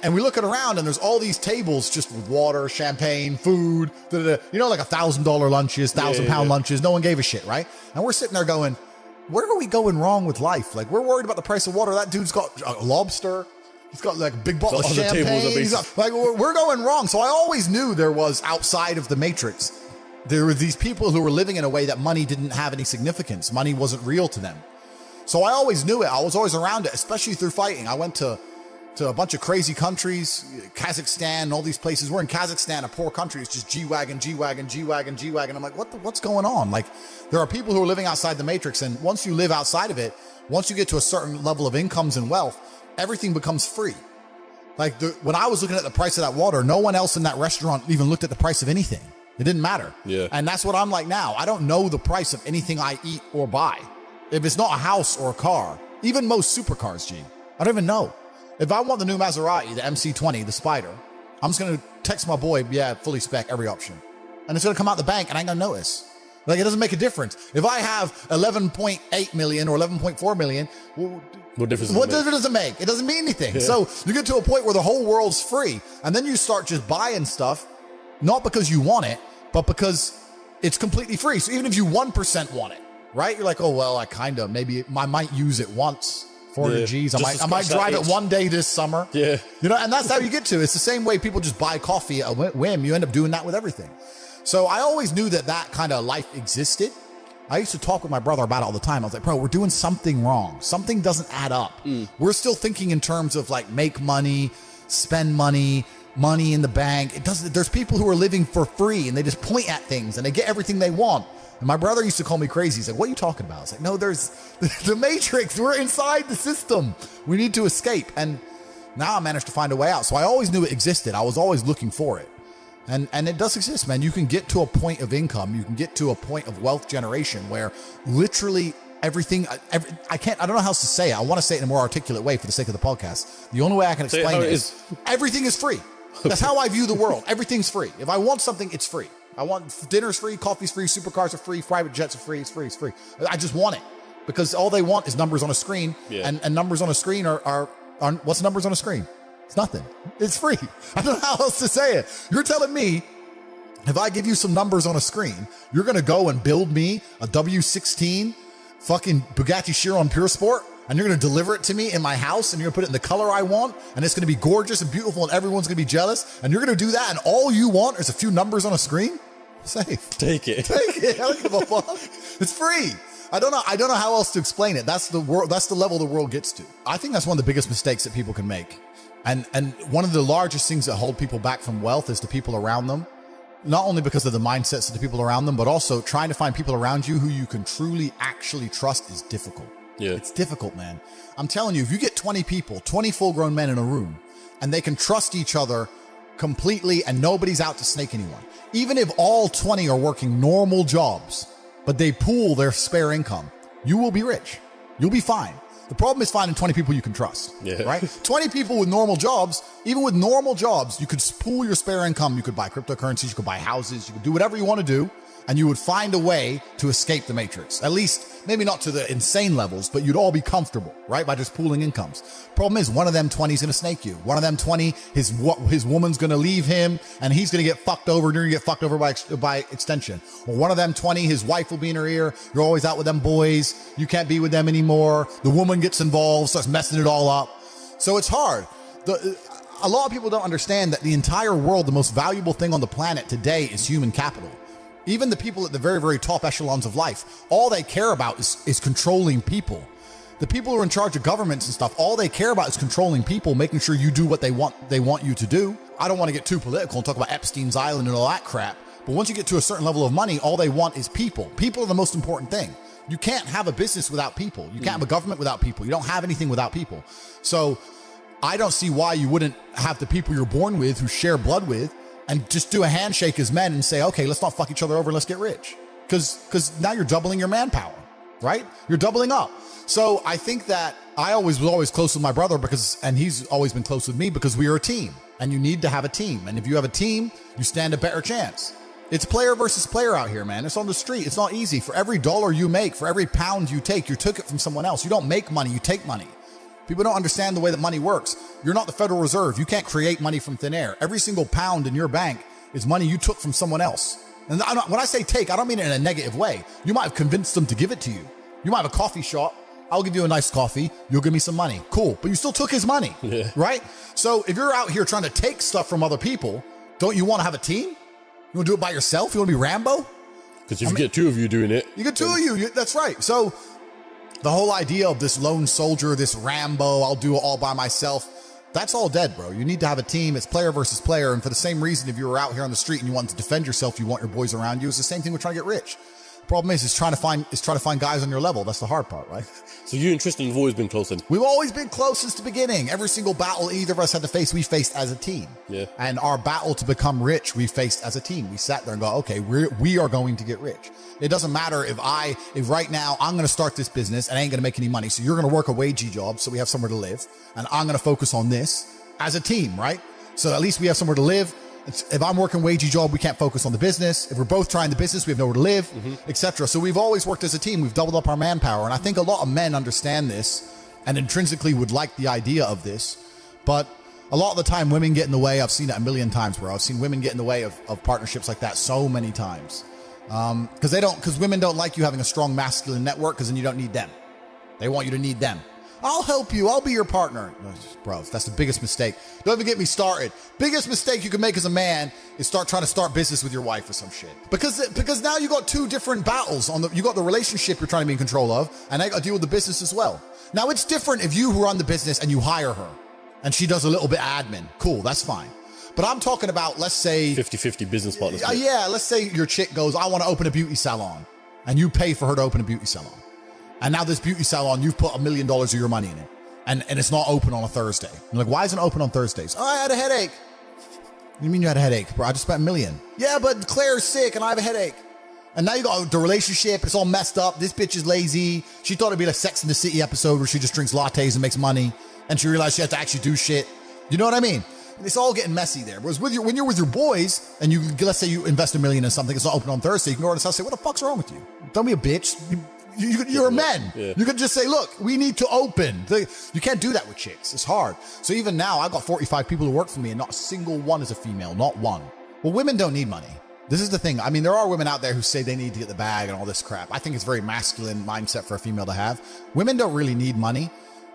we look around and there's all these tables just with water, champagne, food, you know, like $1,000 lunches, £1,000 lunches. No one gave a shit, right? And we're sitting there going, where are we going wrong with life? Like, we're worried about the price of water. That dude's got a lobster. He's got like a big bottle of champagne. Like, we're going wrong. So I always knew there was, outside of the matrix, there were these people who were living in a way that money didn't have any significance. Money wasn't real to them. So I always knew it. I was always around it, especially through fighting. I went to a bunch of crazy countries, Kazakhstan, all these places. We're in Kazakhstan, a poor country. It's just G-Wagon, G-Wagon, G-Wagon, G-Wagon. I'm like, what's going on? Like, there are people who are living outside the matrix. And once you live outside of it, once you get to a certain level of incomes and wealth, everything becomes free. Like when I was looking at the price of that water, no one else in that restaurant even looked at the price of anything. It didn't matter. Yeah. And that's what I'm like now. I don't know the price of anything I eat or buy. If it's not a house or a car, even most supercars, G, I don't even know. If I want the new Maserati, the MC20, the Spider, I'm just going to text my boy, yeah, fully spec, every option. And it's going to come out the bank and I ain't going to notice. Like, it doesn't make a difference. If I have 11.8 million or 11.4 million, what difference does it make? It doesn't mean anything. Yeah. So you get to a point where the whole world's free. And then you start just buying stuff, not because you want it, but because it's completely free. So even if you 1% want it, right? You're like, oh, well, maybe I might use it once. 400 G's. I might drive it one day this summer. Yeah. You know, and that's how you get to. It's the same way people just buy coffee at a whim. You end up doing that with everything. So I always knew that kind of life existed. I used to talk with my brother about it all the time. I was like, bro, we're doing something wrong. Something doesn't add up. We're still thinking in terms of like make money, spend money, money in the bank. It doesn't. There's people who are living for free and they just point at things and they get everything they want. And my brother used to call me crazy. He's like, what are you talking about? I was like, no, there's the matrix. We're inside the system. We need to escape. And now I managed to find a way out. So I always knew it existed. I was always looking for it. And it does exist, man. You can get to a point of income. You can get to a point of wealth generation where literally everything, I don't know how else to say it. I want to say it in a more articulate way for the sake of the podcast. The only way I can explain it is everything is free. That's how I view the world. Everything's free. If I want something, it's free. I want dinner's free, coffee's free, supercars are free, private jets are free, it's free, it's free. I just want it because all they want is numbers on a screen. Yeah. And numbers on a screen are what's numbers on a screen? It's nothing. It's free. I don't know how else to say it. You're telling me if I give you some numbers on a screen, you're going to go and build me a W16 fucking Bugatti Chiron Pure Sport and you're going to deliver it to me in my house and you're going to put it in the color I want and it's going to be gorgeous and beautiful and everyone's going to be jealous and you're going to do that and all you want is a few numbers on a screen? Safe. Take it. I don't give a fuck. It's free. I don't know how else to explain it. That's the world. That's the level the world gets to. I think that's one of the biggest mistakes that people can make. And one of the largest things that hold people back from wealth is the people around them. Not only because of the mindsets of the people around them, but also trying to find people around you who you can truly actually trust is difficult. Yeah. It's difficult, man. I'm telling you, if you get 20 people, 20 full-grown men in a room, and they can trust each other completely and nobody's out to snake anyone. Even if all 20 are working normal jobs, but they pool their spare income, you will be rich. You'll be fine. The problem is finding 20 people you can trust, right? 20 people with normal jobs, even with normal jobs, you could pool your spare income. You could buy cryptocurrencies, you could buy houses, you could do whatever you want to do. And you would find a way to escape the matrix. At least, maybe not to the insane levels, but you'd all be comfortable, right? By just pooling incomes. Problem is, one of them 20 is going to snake you. One of them 20, his woman's going to leave him and he's going to get fucked over. You're going to get fucked over by extension. Or one of them 20, his wife will be in her ear. You're always out with them boys. You can't be with them anymore. The woman gets involved, starts messing it all up. So it's hard. A lot of people don't understand that the entire world, the most valuable thing on the planet today is human capital. Even the people at the very, very top echelons of life, all they care about is controlling people. The people who are in charge of governments and stuff, all they care about is controlling people, making sure you do what they want you to do. I don't want to get too political and talk about Epstein's Island and all that crap. But once you get to a certain level of money, all they want is people. People are the most important thing. You can't have a business without people. You can't have a government without people. You don't have anything without people. So I don't see why you wouldn't have the people you're born with, who share blood with, and just do a handshake as men and say, okay, let's not fuck each other over and let's get rich. Because now you're doubling your manpower, right? You're doubling up. So I think that I was always close with my brother and he's always been close with me because we are a team and you need to have a team. And if you have a team, you stand a better chance. It's player versus player out here, man. It's on the street. It's not easy. For every dollar you make, for every pound you take, you took it from someone else. You don't make money, you take money. People don't understand the way that money works. You're not the Federal Reserve. You can't create money from thin air. Every single pound in your bank is money you took from someone else. And when I say take, I don't mean it in a negative way. You might have convinced them to give it to you. You might have a coffee shop. I'll give you a nice coffee. You'll give me some money. Cool. But you still took his money, right? So if you're out here trying to take stuff from other people, don't you want to have a team? You want to do it by yourself? You want to be Rambo? Because if you get two of you doing it. You get two of you. That's right. So the whole idea of this lone soldier, this Rambo, I'll do it all by myself, that's all dead, bro. You need to have a team. It's player versus player. And for the same reason, if you were out here on the street and you want to defend yourself, you want your boys around you. It's the same thing with trying to get rich. The problem is trying to find guys on your level. That's the hard part, right? So you and Tristan have always been close then? We've always been close since the beginning. Every single battle either of us had to face, we faced as a team. Yeah. And our battle to become rich, we faced as a team. We sat there and go, okay, we are going to get rich. It doesn't matter if right now I'm going to start this business and I ain't going to make any money. So you're going to work a wagey job so we have somewhere to live. And I'm going to focus on this as a team, right? So at least we have somewhere to live. If I'm working wagey job, we can't focus on the business. If we're both trying the business, we have nowhere to live, etc. So we've always worked as a team. We've doubled up our manpower. And I think a lot of men understand this and intrinsically would like the idea of this. But a lot of the time, women get in the way. I've seen it a million times, bro. I've seen women get in the way of partnerships like that so many times. Because women don't like you having a strong masculine network because then you don't need them. They want you to need them. I'll help you. I'll be your partner. Bro, that's the biggest mistake. Don't even get me started. Biggest mistake you can make as a man is trying to start business with your wife or some shit. Because now you got two different battles. You got the relationship you're trying to be in control of, and I got to deal with the business as well. Now, it's different if you run the business and you hire her, and she does a little bit of admin. Cool, that's fine. But I'm talking about, let's say... 50-50 business partners. Yeah, let's say your chick goes, I want to open a beauty salon, and you pay for her to open a beauty salon. And now this beauty salon, you've put $1 million of your money in it. And it's not open on a Thursday. You're like, why isn't it open on Thursdays? Oh, I had a headache. What do you mean you had a headache? Bro, I just spent $1 million. Yeah, but Claire's sick and I have a headache. And now you got the relationship. It's all messed up. This bitch is lazy. She thought it'd be like Sex in the City episode where she just drinks lattes and makes money. And she realized she has to actually do shit. You know what I mean? It's all getting messy there. Whereas when you're with your boys and let's say you invest $1 million in something, it's not open on Thursday. You can go to his house and say, what the fuck's wrong with you? Don't be a bitch. You're men. Yeah. You could just say, look, we need to open. You can't do that with chicks. It's hard. So even now, I've got 45 people who work for me and not a single one is a female, not one. Well, women don't need money. This is the thing. I mean, there are women out there who say they need to get the bag and all this crap. I think it's a very masculine mindset for a female to have. Women don't really need money,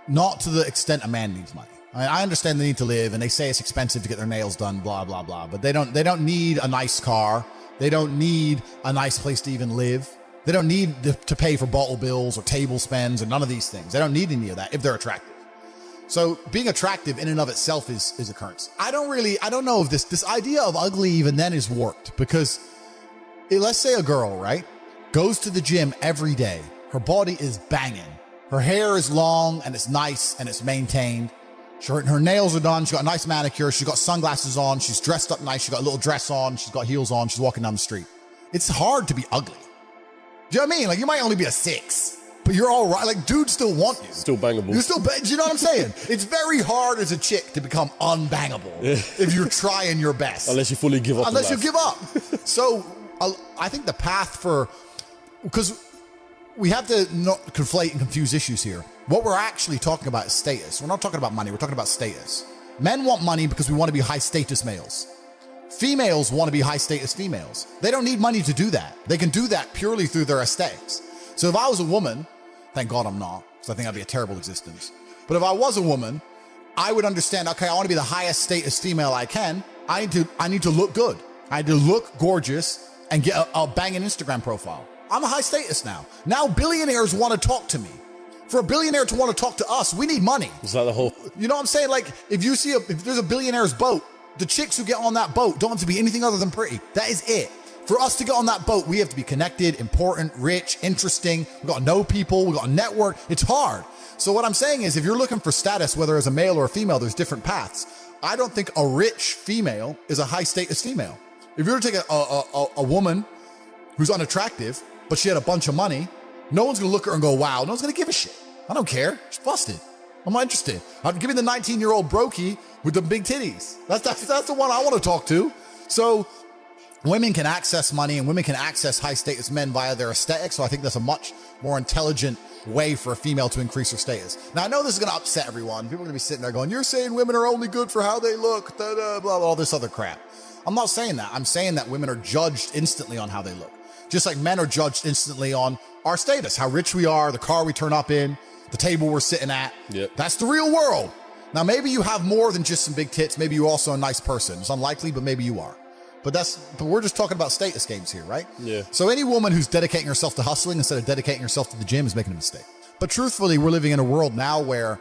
not to the extent a man needs money. I understand they need to live and they say it's expensive to get their nails done, blah, blah, blah. But they don't need a nice car. They don't need a nice place to even live. They don't need to pay for bottle bills or table spends or none of these things. They don't need any of that if they're attractive. So being attractive in and of itself is a currency. I don't know if this idea of ugly even then is warped because let's say a girl, right, goes to the gym every day. Her body is banging. Her hair is long and it's nice and it's maintained. Her nails are done. She's got a nice manicure. She's got sunglasses on. She's dressed up nice. She's got a little dress on. She's got heels on. She's walking down the street. It's hard to be ugly. Do you know what I mean? Like, you might only be a 6, but you're all right. Like, dudes still want you. Still bangable. Do you know what I'm saying? It's very hard as a chick to become unbangable if you're trying your best. Unless you fully give up. Unless you give up. So I think the path because we have to not conflate and confuse issues here. What we're actually talking about is status. We're not talking about money. We're talking about status. Men want money because we want to be high status males. Females want to be high status females. They don't need money to do that. They can do that purely through their aesthetics. So if I was a woman, thank God I'm not, because I think I'd be a terrible existence. But if I was a woman, I would understand, okay, I want to be the highest status female I can. I need to look good. I need to look gorgeous and get a banging Instagram profile. I'm a high status now. Now billionaires want to talk to me. For a billionaire to want to talk to us, we need money. Is that the whole... You know what I'm saying? Like, if there's a billionaire's boat, the chicks who get on that boat don't have to be anything other than pretty. That is it. For us to get on that boat, we have to be connected, important, rich, interesting. We've got to know people. We've got to network. It's hard. So what I'm saying is if you're looking for status, whether as a male or a female, there's different paths. I don't think a rich female is a high status female. If you were to take a woman who's unattractive, but she had a bunch of money, no one's going to look at her and go, wow. No one's going to give a shit. I don't care. She's busted. I'm not interested. I'm giving the 19-year-old brokey with the big titties. That's the one I want to talk to. So women can access money and women can access high status men via their aesthetics. So I think that's a much more intelligent way for a female to increase her status. Now, I know this is going to upset everyone. People are going to be sitting there going, you're saying women are only good for how they look, blah, blah, all this other crap. I'm not saying that. I'm saying that women are judged instantly on how they look. Just like men are judged instantly on our status, how rich we are, the car we turn up in, the table we're sitting at. Yep. That's the real world. Now, maybe you have more than just some big tits. Maybe you're also a nice person. It's unlikely, but maybe you are. But we're just talking about status games here, right? Yeah. So any woman who's dedicating herself to hustling instead of dedicating herself to the gym is making a mistake. But truthfully, we're living in a world now where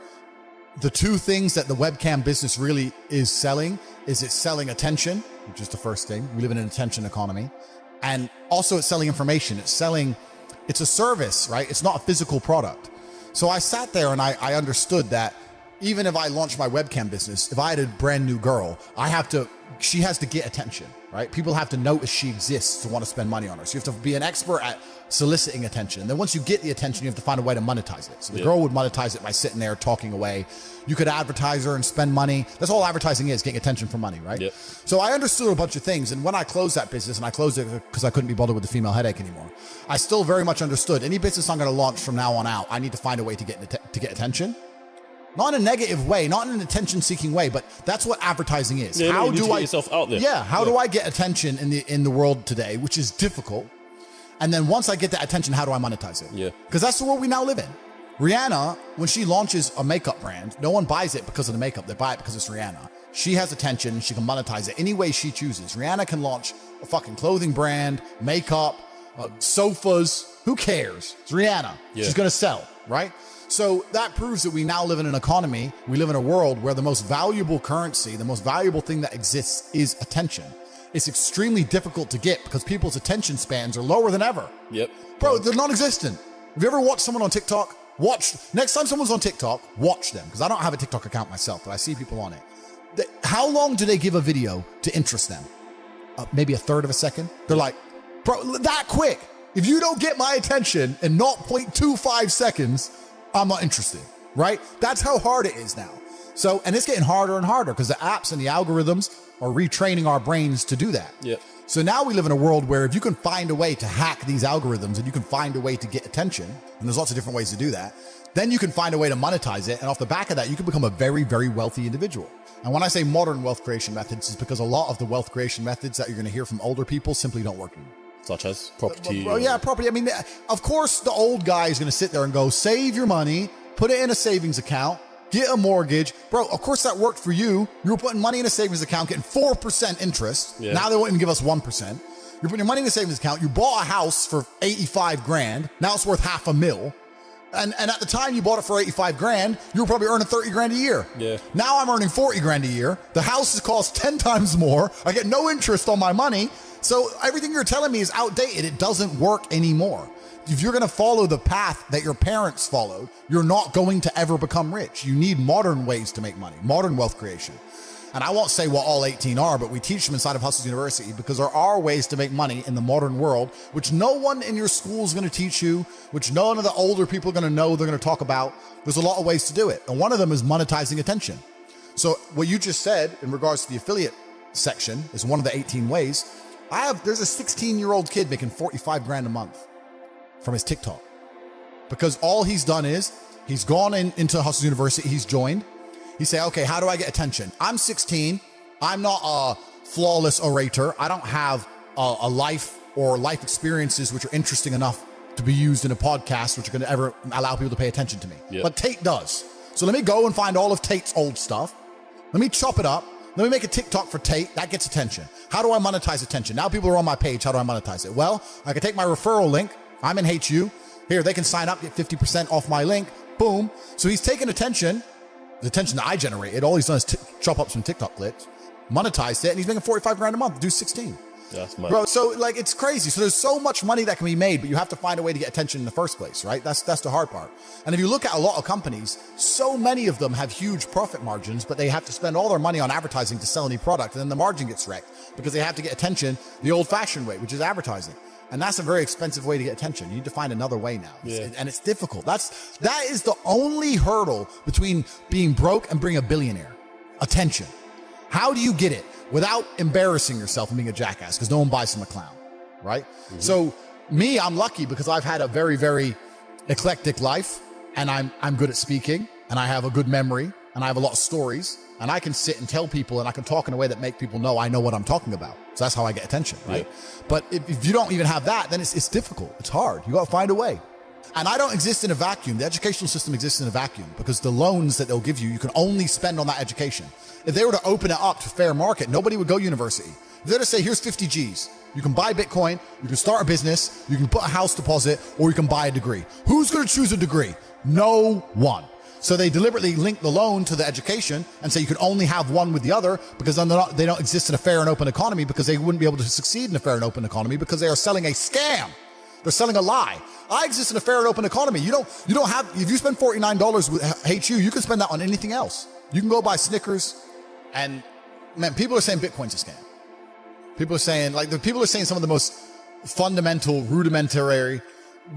the two things that the webcam business really is selling is it's selling attention, which is the first thing. We live in an attention economy. And also it's selling information. It's a service, right? It's not a physical product. So I sat there and I understood that even if I launched my webcam business, if I had a brand new girl, she has to get attention, right? People have to notice she exists to want to spend money on her. So you have to be an expert at soliciting attention. And then once you get the attention, you have to find a way to monetize it. So the girl would monetize it by sitting there talking away. You could advertise her and spend money. That's all advertising is, getting attention for money, right? Yep. So I understood a bunch of things. And when I closed that business, and I closed it because I couldn't be bothered with the female headache anymore, I still very much understood any business I'm going to launch from now on out, I need to find a way to get attention. Not in a negative way, not in an attention-seeking way, but that's what advertising is. Yeah, how you need do to I get yourself out there? Yeah, how do I get attention in the world today, which is difficult? And then once I get that attention, how do I monetize it? Yeah. Because that's the world we now live in. Rihanna, when she launches a makeup brand, no one buys it because of the makeup. They buy it because it's Rihanna. She has attention. She can monetize it any way she chooses. Rihanna can launch a fucking clothing brand, makeup, sofas. Who cares? It's Rihanna. Yeah. She's going to sell, right? So that proves that we now live in an economy, we live in a world where the most valuable currency, the most valuable thing that exists is attention. It's extremely difficult to get because people's attention spans are lower than ever. Yep. Bro, they're non-existent. Have you ever watched someone on TikTok? Next time someone's on TikTok, watch them. Because I don't have a TikTok account myself, but I see people on it. How long do they give a video to interest them? Maybe a third of a second? They're like, bro, that quick. If you don't get my attention in 0.25 seconds, I'm not interested, right? That's how hard it is now. So, and it's getting harder and harder because the apps and the algorithms are retraining our brains to do that. Yeah. So now we live in a world where if you can find a way to hack these algorithms and you can find a way to get attention, and there's lots of different ways to do that, then you can find a way to monetize it. And off the back of that, you can become a very, very wealthy individual. And when I say modern wealth creation methods, it's because a lot of the wealth creation methods that you're going to hear from older people simply don't work anymore. Such as property. Well, yeah, property. I mean, of course, the old guy is going to sit there and go, save your money, put it in a savings account, get a mortgage. Bro, of course that worked for you. You were putting money in a savings account, getting 4% interest. Yeah. Now they won't even give us 1%. You're putting your money in a savings account. You bought a house for 85 grand. Now it's worth $500,000. And at the time you bought it for 85 grand, you were probably earning 30 grand a year. Yeah. Now I'm earning 40 grand a year. The house has cost 10 times more. I get no interest on my money. So everything you're telling me is outdated. It doesn't work anymore. If you're going to follow the path that your parents followed, you're not going to ever become rich. You need modern ways to make money, modern wealth creation. And I won't say what all 18 are, but we teach them inside of Hustles University because there are ways to make money in the modern world, which no one in your school is going to teach you, which none of the older people are going to know, they're going to talk about. There's a lot of ways to do it. And one of them is monetizing attention. So what you just said in regards to the affiliate section is one of the 18 ways. There's a 16-year-old kid making 45 grand a month from his TikTok because all he's done is he's gone into Hustles University. He's joined. He say, okay, how do I get attention? I'm 16. I'm not a flawless orator. I don't have a life or life experiences which are interesting enough to be used in a podcast, which are going to ever allow people to pay attention to me. Yep. But Tate does. So let me go and find all of Tate's old stuff. Let me chop it up. Let me make a TikTok for Tate. That gets attention. How do I monetize attention? Now people are on my page. How do I monetize it? Well, I can take my referral link. I'm in HU. Here, they can sign up, get 50% off my link. Boom. So he's taking attention, the attention that I generated. All he's done is chop up some TikTok clips, monetized it, and he's making 45 grand a month, do 16. That's mad. Bro, so like it's crazy. So there's so much money that can be made, but you have to find a way to get attention in the first place, right? That's the hard part. And if you look at a lot of companies, so many of them have huge profit margins, but they have to spend all their money on advertising to sell any product, and then the margin gets wrecked because they have to get attention the old-fashioned way, which is advertising. And that's a very expensive way to get attention. You need to find another way now. Yeah. And it's difficult. That is the only hurdle between being broke and being a billionaire. Attention. How do you get it? without embarrassing yourself and being a jackass, because no one buys from a clown, right? So me, I'm lucky because I've had a very, very eclectic life, and I'm good at speaking, and I have a good memory, and I have a lot of stories, and I can sit and tell people, and I can talk in a way that make people know I know what I'm talking about. So that's how I get attention, right? But if you don't even have that, then it's difficult. It's hard. You got to find a way. And I don't exist in a vacuum. The educational system exists in a vacuum because the loans that they'll give you, you can only spend on that education. If they were to open it up to fair market, nobody would go university. If they're to say, here's 50 G's, you can buy Bitcoin, you can start a business, you can put a house deposit, or you can buy a degree. Who's going to choose a degree? No one. So they deliberately link the loan to the education and say you can only have one with the other because then they don't exist in a fair and open economy because they wouldn't be able to succeed in a fair and open economy because they are selling a scam. They're selling a lie. I exist in a fair and open economy. You don't have, if you spend $49 with HU, you can spend that on anything else. You can go buy Snickers, and man, people are saying Bitcoin's a scam. People are saying, people are saying some of the most fundamental, rudimentary,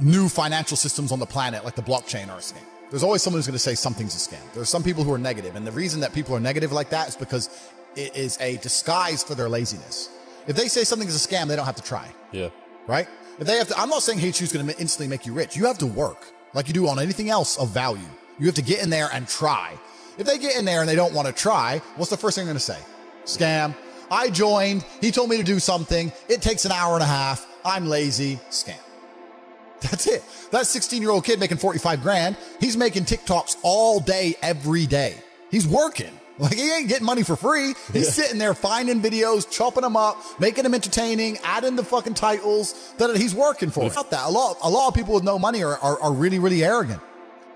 new financial systems on the planet, like the blockchain, are a scam. There's always someone who's going to say something's a scam. There's some people who are negative, and the reason that people are negative like that is because it is a disguise for their laziness. If they say something is a scam, they don't have to try. Yeah. Right? If they have to, I'm not saying HU is going to instantly make you rich. You have to work like you do on anything else of value. You have to get in there and try. If they get in there and they don't want to try, what's the first thing they're going to say? Scam. I joined. He told me to do something. It takes an hour and a half. I'm lazy. Scam. That's it. That 16-year-old kid making 45 grand, he's making TikToks all day, every day. He's working. Like, he ain't getting money for free. He's sitting there finding videos, chopping them up, making them entertaining, adding the fucking titles that he's working for. About that, a lot of people with no money are really, really arrogant.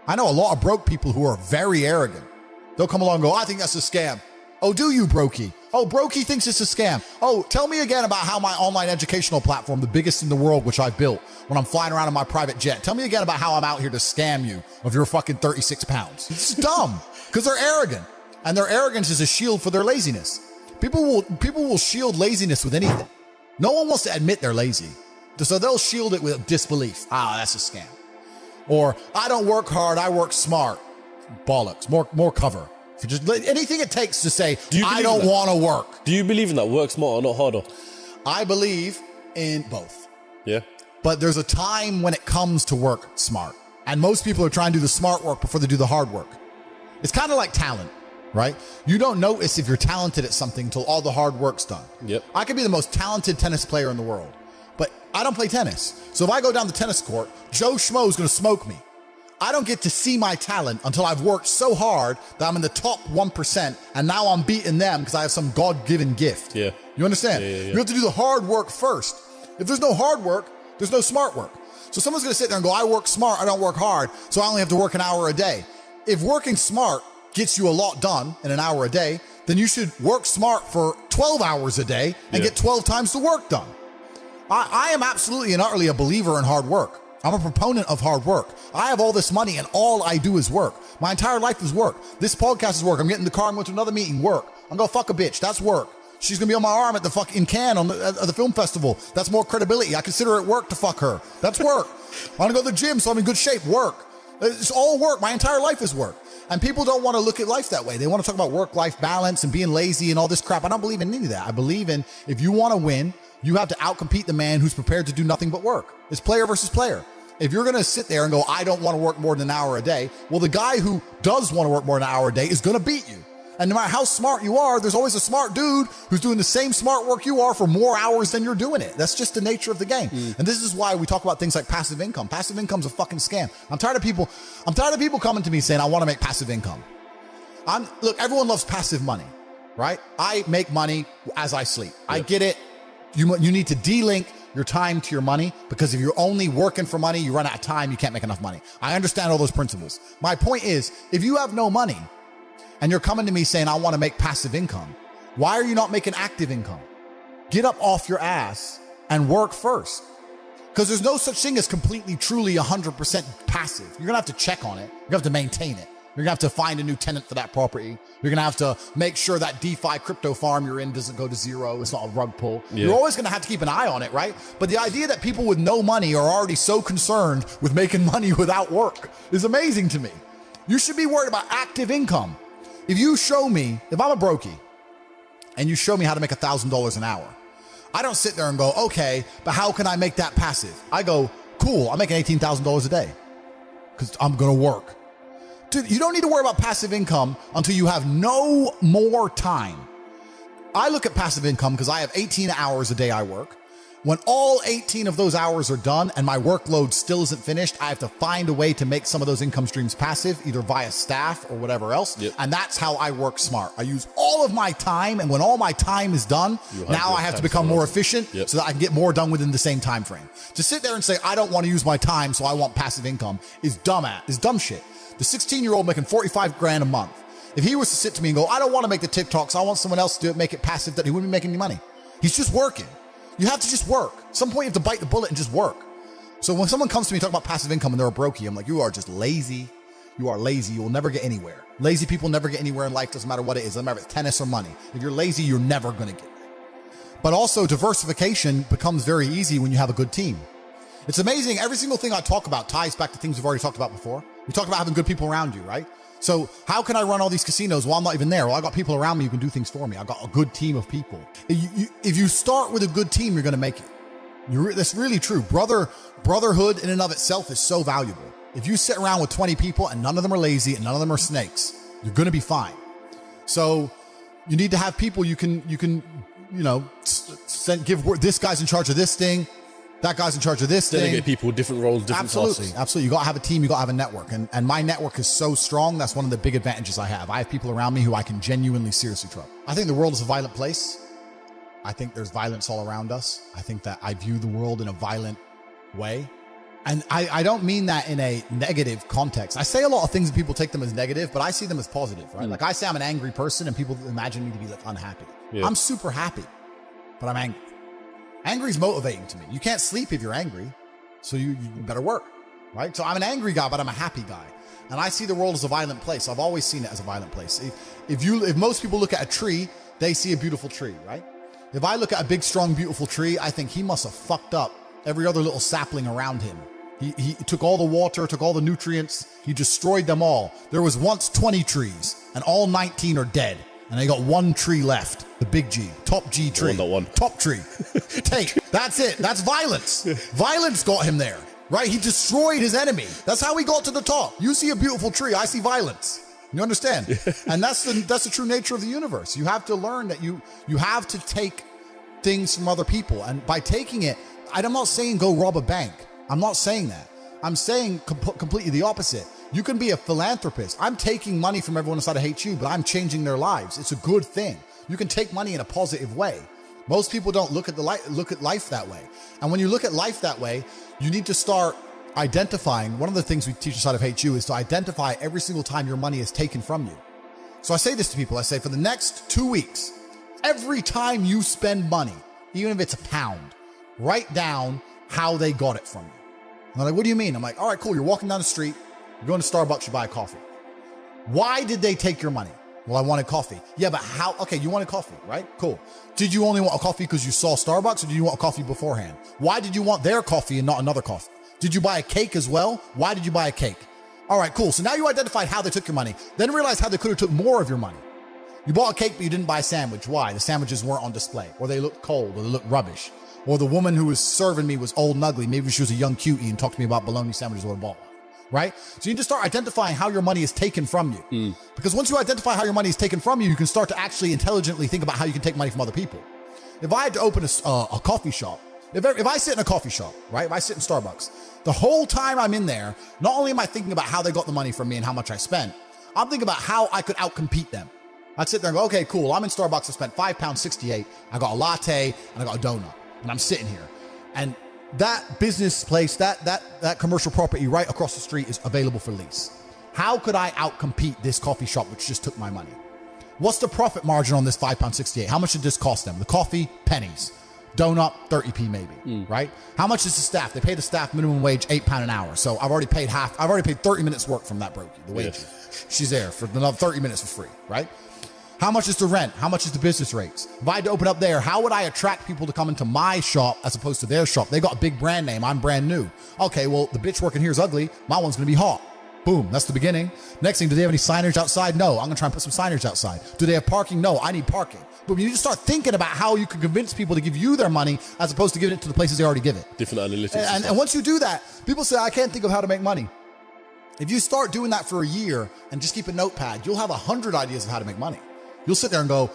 I know a lot of broke people who are very arrogant. They'll come along and go, I think that's a scam. Oh, do you, Brokey? Oh, Brokey thinks it's a scam. Oh, tell me again about how my online educational platform, the biggest in the world, which I've built when I'm flying around in my private jet. Tell me again about how I'm out here to scam you of your fucking 36 pounds. It's dumb because they're arrogant, and their arrogance is a shield for their laziness. People will shield laziness with anything. No one wants to admit they're lazy. So they'll shield it with disbelief. Ah, that's a scam. Or I don't work hard, I work smart. Bollocks. More cover. For just anything it takes to say, I don't want to work. Do you believe in that? Work smarter, not harder? I believe in both. Yeah. But there's a time when it comes to work smart. And most people are trying to do the smart work before they do the hard work. It's kind of like talent, right? You don't notice if you're talented at something until all the hard work's done. Yep. I could be the most talented tennis player in the world, but I don't play tennis. So if I go down the tennis court, Joe Schmo is going to smoke me. I don't get to see my talent until I've worked so hard that I'm in the top 1%, and now I'm beating them because I have some God-given gift. Yeah. You understand? Yeah. You have to do the hard work first. If there's no hard work, there's no smart work. So someone's going to sit there and go, I work smart, I don't work hard, so I only have to work an hour a day. If working smart gets you a lot done in an hour a day, then you should work smart for 12 hours a day and get 12 times the work done. I am absolutely and utterly a believer in hard work. I'm a proponent of hard work. I have all this money and all I do is work. My entire life is work. This podcast is work. I'm getting in the car and going to another meeting, work. I'm going to fuck a bitch. That's work. She's going to be on my arm at the fucking Cannes at the film festival. That's more credibility. I consider it work to fuck her. That's work. I want to go to the gym so I'm in good shape. Work. It's all work. My entire life is work. And people don't want to look at life that way. They want to talk about work-life balance and being lazy and all this crap. I don't believe in any of that. I believe in if you want to win, you have to outcompete the man who's prepared to do nothing but work. It's player versus player. If you're going to sit there and go, I don't want to work more than an hour a day, well, the guy who does want to work more than an hour a day is going to beat you. And no matter how smart you are, there's always a smart dude who's doing the same smart work you are for more hours than you're doing it. That's just the nature of the game. And this is why we talk about things like passive income. Passive income's a fucking scam. I'm tired of people coming to me saying, I want to make passive income. Look, everyone loves passive money, right? I make money as I sleep. Yep. I get it. You need to de-link your time to your money, because if you're only working for money, you run out of time, you can't make enough money. I understand all those principles. My point is, if you have no money and you're coming to me saying, I want to make passive income, why are you not making active income? Get up off your ass and work first. Because there's no such thing as completely, truly 100% passive. You're going to have to check on it. You're going to have to maintain it. You're going to have to find a new tenant for that property. You're going to have to make sure that DeFi crypto farm you're in doesn't go to zero. It's not a rug pull. Yeah. You're always going to have to keep an eye on it, right? But the idea that people with no money are already so concerned with making money without work is amazing to me. You should be worried about active income. If you show me, if I'm a brokey and you show me how to make $1,000 an hour. I don't sit there and go, okay, but how can I make that passive? I go, cool, I'm making $18,000 a day because I'm going to work. Dude, you don't need to worry about passive income until you have no more time. I look at passive income because I have 18 hours a day I work. When all 18 of those hours are done and my workload still isn't finished, I have to find a way to make some of those income streams passive, either via staff or whatever else. Yep. And that's how I work smart. I use all of my time, and when all my time is done, now I have to become more efficient so that I can get more done within the same time frame. To sit there and say, I don't want to use my time, so I want passive income is dumb shit. The 16-year-old making 45 grand a month, if he was to sit to me and go, I don't want to make the TikToks, I want someone else to do it, make it passive, that he wouldn't be making any money. He's just working. You have to just work. At some point, you have to bite the bullet and just work. So when someone comes to me talking about passive income and they're a brokey, I'm like, you are just lazy. You are lazy. You will never get anywhere. Lazy people never get anywhere in life. Doesn't matter what it is. Doesn't matter if it's tennis or money. If you're lazy, you're never going to get there. But also, diversification becomes very easy when you have a good team. It's amazing. Every single thing I talk about ties back to things we've already talked about before. We talked about having good people around you, right? So how can I run all these casinos while I'm not even there? Well, I got people around me who can do things for me. I got a good team of people. If you start with a good team, you're going to make it. That's really true. Brotherhood in and of itself is so valuable. If you sit around with 20 people and none of them are lazy and none of them are snakes, you're going to be fine. So you need to have people you can give this guy's in charge of this thing. That guy's in charge of this thing. Delegate people, different roles, different tasks. Absolutely. You got to have a team. You got to have a network. And my network is so strong. That's one of the big advantages I have. I have people around me who I can genuinely, seriously trust. I think the world is a violent place. I think there's violence all around us. I think that I view the world in a violent way. And I don't mean that in a negative context. I say a lot of things and people take them as negative, but I see them as positive, right? Like I say I'm an angry person and people imagine me to be like unhappy. Yeah. I'm super happy, but I'm angry. Angry is motivating to me. You can't sleep if you're angry, so you better work, right? So I'm an angry guy, but I'm a happy guy. And I see the world as a violent place. I've always seen it as a violent place. If most people look at a tree, they see a beautiful tree, right? If I look at a big, strong, beautiful tree, I think he must have fucked up every other little sapling around him. He took all the water, took all the nutrients, he destroyed them all. There was once 20 trees, and all 19 are dead. And they got one tree left, the big G, top G tree. Top tree. Tate, that's it. That's violence. Violence got him there, right? He destroyed his enemy. That's how he got to the top. You see a beautiful tree, I see violence. You understand? And that's the true nature of the universe. You have to learn that you have to take things from other people. And by taking it, I'm not saying go rob a bank. I'm not saying that. I'm saying completely the opposite. You can be a philanthropist. I'm taking money from everyone inside of Hate You, but I'm changing their lives. It's a good thing. You can take money in a positive way. Most people don't look at life that way. And when you look at life that way, you need to start identifying. One of the things we teach inside of Hate You is to identify every single time your money is taken from you. So I say this to people. I say for the next 2 weeks, every time you spend money, even if it's £1, write down how they got it from you. And they're like, what do you mean? I'm like, all right, cool. You're walking down the street. You're going to Starbucks, you buy a coffee. Why did they take your money? Well, I wanted coffee. Yeah, but how? Okay, you wanted coffee, right? Cool. Did you only want a coffee because you saw Starbucks, or did you want a coffee beforehand? Why did you want their coffee and not another coffee? Did you buy a cake as well? Why did you buy a cake? All right, cool. So now you identified how they took your money. Then realize how they could have took more of your money. You bought a cake, but you didn't buy a sandwich. Why? The sandwiches weren't on display, or they looked cold, or they looked rubbish. Or the woman who was serving me was old and ugly. Maybe she was a young cutie and talked to me about bologna sandwiches or a ball. Right? So you need to start identifying how your money is taken from you. Because once you identify how your money is taken from you, you can start to actually intelligently think about how you can take money from other people. If I had to open a coffee shop, if I sit in a coffee shop, right? If I sit in Starbucks, the whole time I'm in there, not only am I thinking about how they got the money from me and how much I spent, I'm thinking about how I could outcompete them. I'd sit there and go, okay, cool. I'm in Starbucks. I spent £5.68. I got a latte and I got a donut. And I'm sitting here. And that business place, that commercial property right across the street is available for lease. How could I outcompete this coffee shop which just took my money? What's the profit margin on this £5.68? How much did this cost them? The coffee, pennies. Donut, 30p maybe, right? How much is the staff? They pay the staff minimum wage £8 an hour. So I've already paid 30 minutes work from that brokey, the wage. She's there for another 30 minutes for free, right? How much is the rent? How much is the business rates? If I had to open up there, how would I attract people to come into my shop as opposed to their shop? They got a big brand name. I'm brand new. Okay, well, the bitch working here is ugly. My one's going to be hot. Boom, that's the beginning. Next thing, do they have any signage outside? No, I'm gonna try and put some signage outside. Do they have parking? No, I need parking. But you just start thinking about how you can convince people to give you their money as opposed to giving it to the places they already give it. Different analytics. And once you do that, people say, I can't think of how to make money. If you start doing that for a year and just keep a notepad, you'll have 100 ideas of how to make money. You'll sit there and go,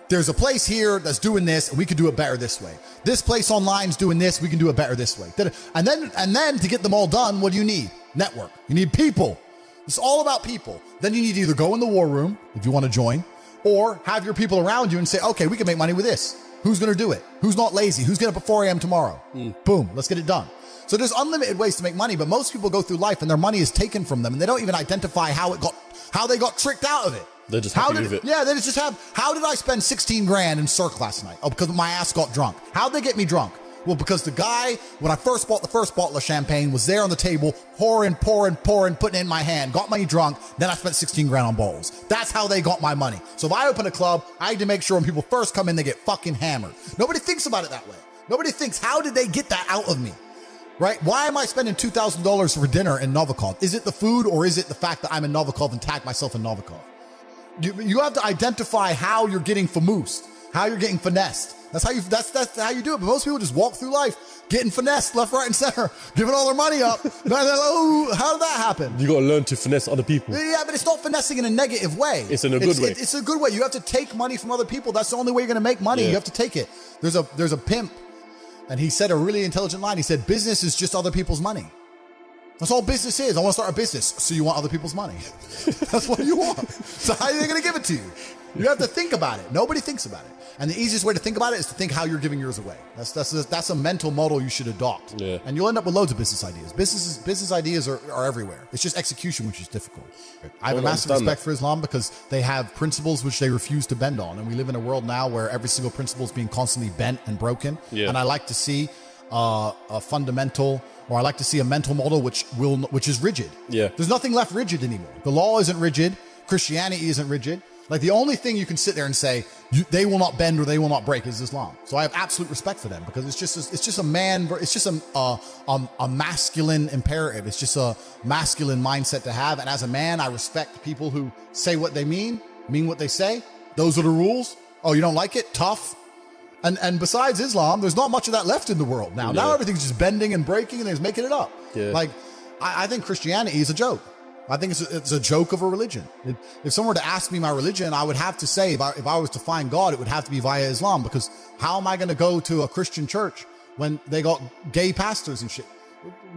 there's a place here that's doing this, and we can do it better this way. This place online is doing this, we can do it better this way. And then to get them all done, what do you need? Network. You need people. It's all about people. Then you need to either go in the war room if you want to join, or have your people around you and say, okay, we can make money with this. Who's going to do it? Who's not lazy? Who's getting up at 4 a.m. tomorrow? Boom, let's get it done. So there's unlimited ways to make money, but most people go through life and their money is taken from them and they don't even identify how they got tricked out of it. They're just happy with it. Yeah, they just have, how did I spend 16 grand in Cirque last night? Oh, because my ass got drunk. How'd they get me drunk? Well, because the guy, when I first bought the first bottle of champagne, was there on the table, pouring, putting it in my hand, got me drunk, then I spent 16 grand on bottles. That's how they got my money. So if I open a club, I need to make sure when people first come in, they get fucking hammered. Nobody thinks about it that way. Nobody thinks, how did they get that out of me? Right? Why am I spending $2,000 for dinner in Novikov? Is it the food or is it the fact that I'm in Novikov and tag myself in Novikov? You have to identify how you're getting famoosed, how you're getting finessed. That's how you do it. But most people just walk through life getting finessed left, right, and center, giving all their money up. And they're like, oh, how did that happen? You got to learn to finesse other people. Yeah, but it's not finessing in a negative way. It's in a good way. It's a good way. You have to take money from other people. That's the only way you're going to make money. Yeah. You have to take it. There's a pimp, and he said a really intelligent line. He said, business is just other people's money. That's all business is. I want to start a business. So you want other people's money. That's what you want. So how are they going to give it to you? You have to think about it. Nobody thinks about it. And the easiest way to think about it is to think how you're giving yours away. That's a mental model you should adopt. Yeah. And you'll end up with loads of business ideas. Business ideas are everywhere. It's just execution, which is difficult. I have a massive respect for Islam because they have principles which they refuse to bend on. And we live in a world now where every single principle is being constantly bent and broken. Yeah. And I like to see a fundamental, or I like to see a mental model which is rigid. Yeah. There's nothing left rigid anymore. The law isn't rigid. Christianity isn't rigid. Like the only thing you can sit there and say they will not bend or they will not break is Islam. So I have absolute respect for them because it's just a masculine imperative. It's just a masculine mindset to have. And as a man, I respect people who say what they mean what they say. Those are the rules. Oh, you don't like it? Tough. And besides Islam, there's not much of that left in the world now. Now everything's just bending and breaking and they're just making it up. Yeah. Like I think Christianity is a joke. I think it's a joke of a religion. If someone were to ask me my religion, I would have to say, if I was to find God, it would have to be via Islam, because how am I going to go to a Christian church when they got gay pastors and shit?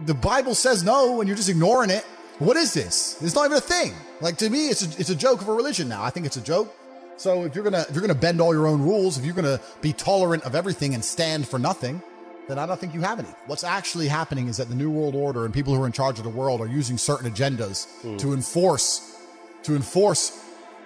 The Bible says no, and you're just ignoring it. What is this? It's not even a thing. Like, to me, it's a joke of a religion now. I think it's a joke. So if you're gonna bend all your own rules, if you're gonna be tolerant of everything and stand for nothing, then I don't think you have any. What's actually happening is that the New World Order and people who are in charge of the world are using certain agendas to enforce.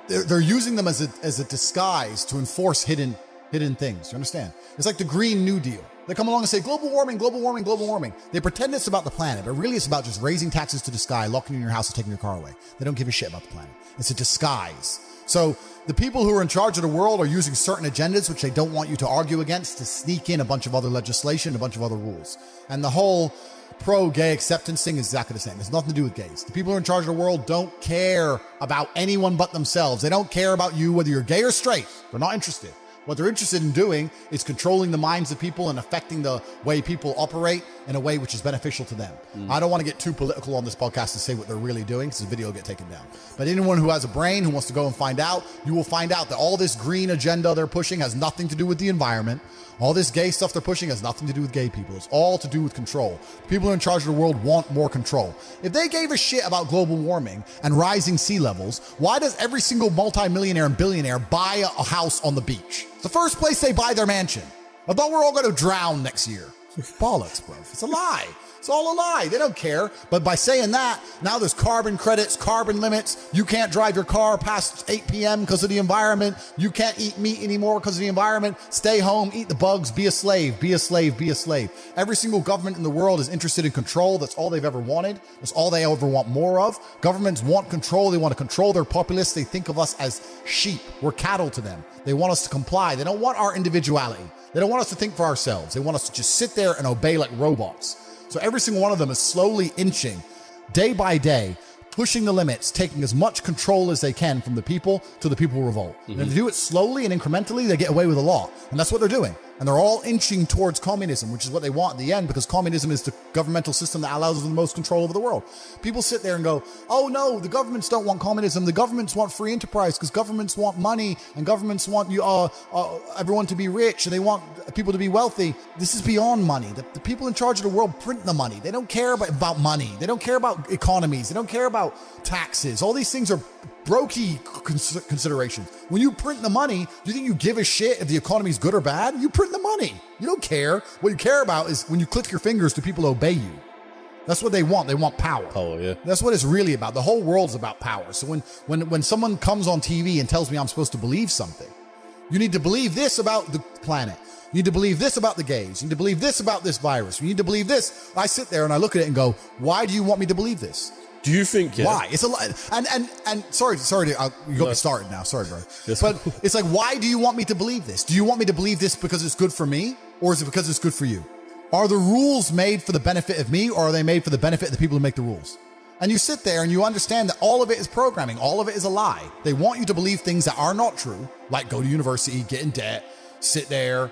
They're using them as a disguise to enforce hidden things. You understand? It's like the Green New Deal. They come along and say, global warming, global warming, global warming. They pretend it's about the planet, but really it's about just raising taxes to the sky, locking you in your house and taking your car away. They don't give a shit about the planet. It's a disguise. So the people who are in charge of the world are using certain agendas which they don't want you to argue against to sneak in a bunch of other legislation, a bunch of other rules. And the whole pro-gay acceptance thing is exactly the same. It's nothing to do with gays. The people who are in charge of the world don't care about anyone but themselves. They don't care about you, whether you're gay or straight. They're not interested. What they're interested in doing is controlling the minds of people and affecting the way people operate in a way which is beneficial to them. I don't want to get too political on this podcast to say what they're really doing, because the video will get taken down. But anyone who has a brain, who wants to go and find out, you will find out that all this green agenda they're pushing has nothing to do with the environment. All this gay stuff they're pushing has nothing to do with gay people. It's all to do with control. The people who are in charge of the world want more control. If they gave a shit about global warming and rising sea levels, why does every single multimillionaire and billionaire buy a house on the beach? It's the first place they buy their mansion. I thought we're all going to drown next year. Bollocks, bro. It's a lie. It's all a lie. They don't care. But by saying that, now there's carbon credits, carbon limits. You can't drive your car past 8 p.m. because of the environment. You can't eat meat anymore because of the environment. Stay home, eat the bugs, be a slave, be a slave, be a slave. Every single government in the world is interested in control. That's all they've ever wanted. That's all they ever want more of. Governments want control. They want to control their populace. They think of us as sheep. We're cattle to them. They want us to comply. They don't want our individuality. They don't want us to think for ourselves. They want us to just sit there and obey like robots. So every single one of them is slowly inching, day by day, pushing the limits, taking as much control as they can from the people to the people revolt. And if they do it slowly and incrementally, they get away with a law. And that's what they're doing. And they're all inching towards communism, which is what they want in the end, because communism is the governmental system that allows them the most control over the world. People sit there and go, oh no, the governments don't want communism. The governments want free enterprise because governments want money and governments want everyone to be rich and they want people to be wealthy. This is beyond money. The people in charge of the world print the money. They don't care about money. They don't care about economies. They don't care about taxes. All these things are brokey considerations. When you print the money, do you think you give a shit if the economy is good or bad? You print the money. You don't care. What you care about is when you click your fingers, do people obey you? That's what they want. They want power. Power, yeah. That's what it's really about. The whole world's about power. So when someone comes on TV and tells me I'm supposed to believe something, you need to believe this about the planet. You need to believe this about the gays. You need to believe this about this virus. You need to believe this. I sit there and I look at it and go, why do you want me to believe this? Do you think, why? It's a lot. And sorry, you got me started now. Sorry, bro. But it's like, why do you want me to believe this? Do you want me to believe this because it's good for me? Or is it because it's good for you? Are the rules made for the benefit of me, or are they made for the benefit of the people who make the rules? And you sit there and you understand that all of it is programming. All of it is a lie. They want you to believe things that are not true, like go to university, get in debt, sit there,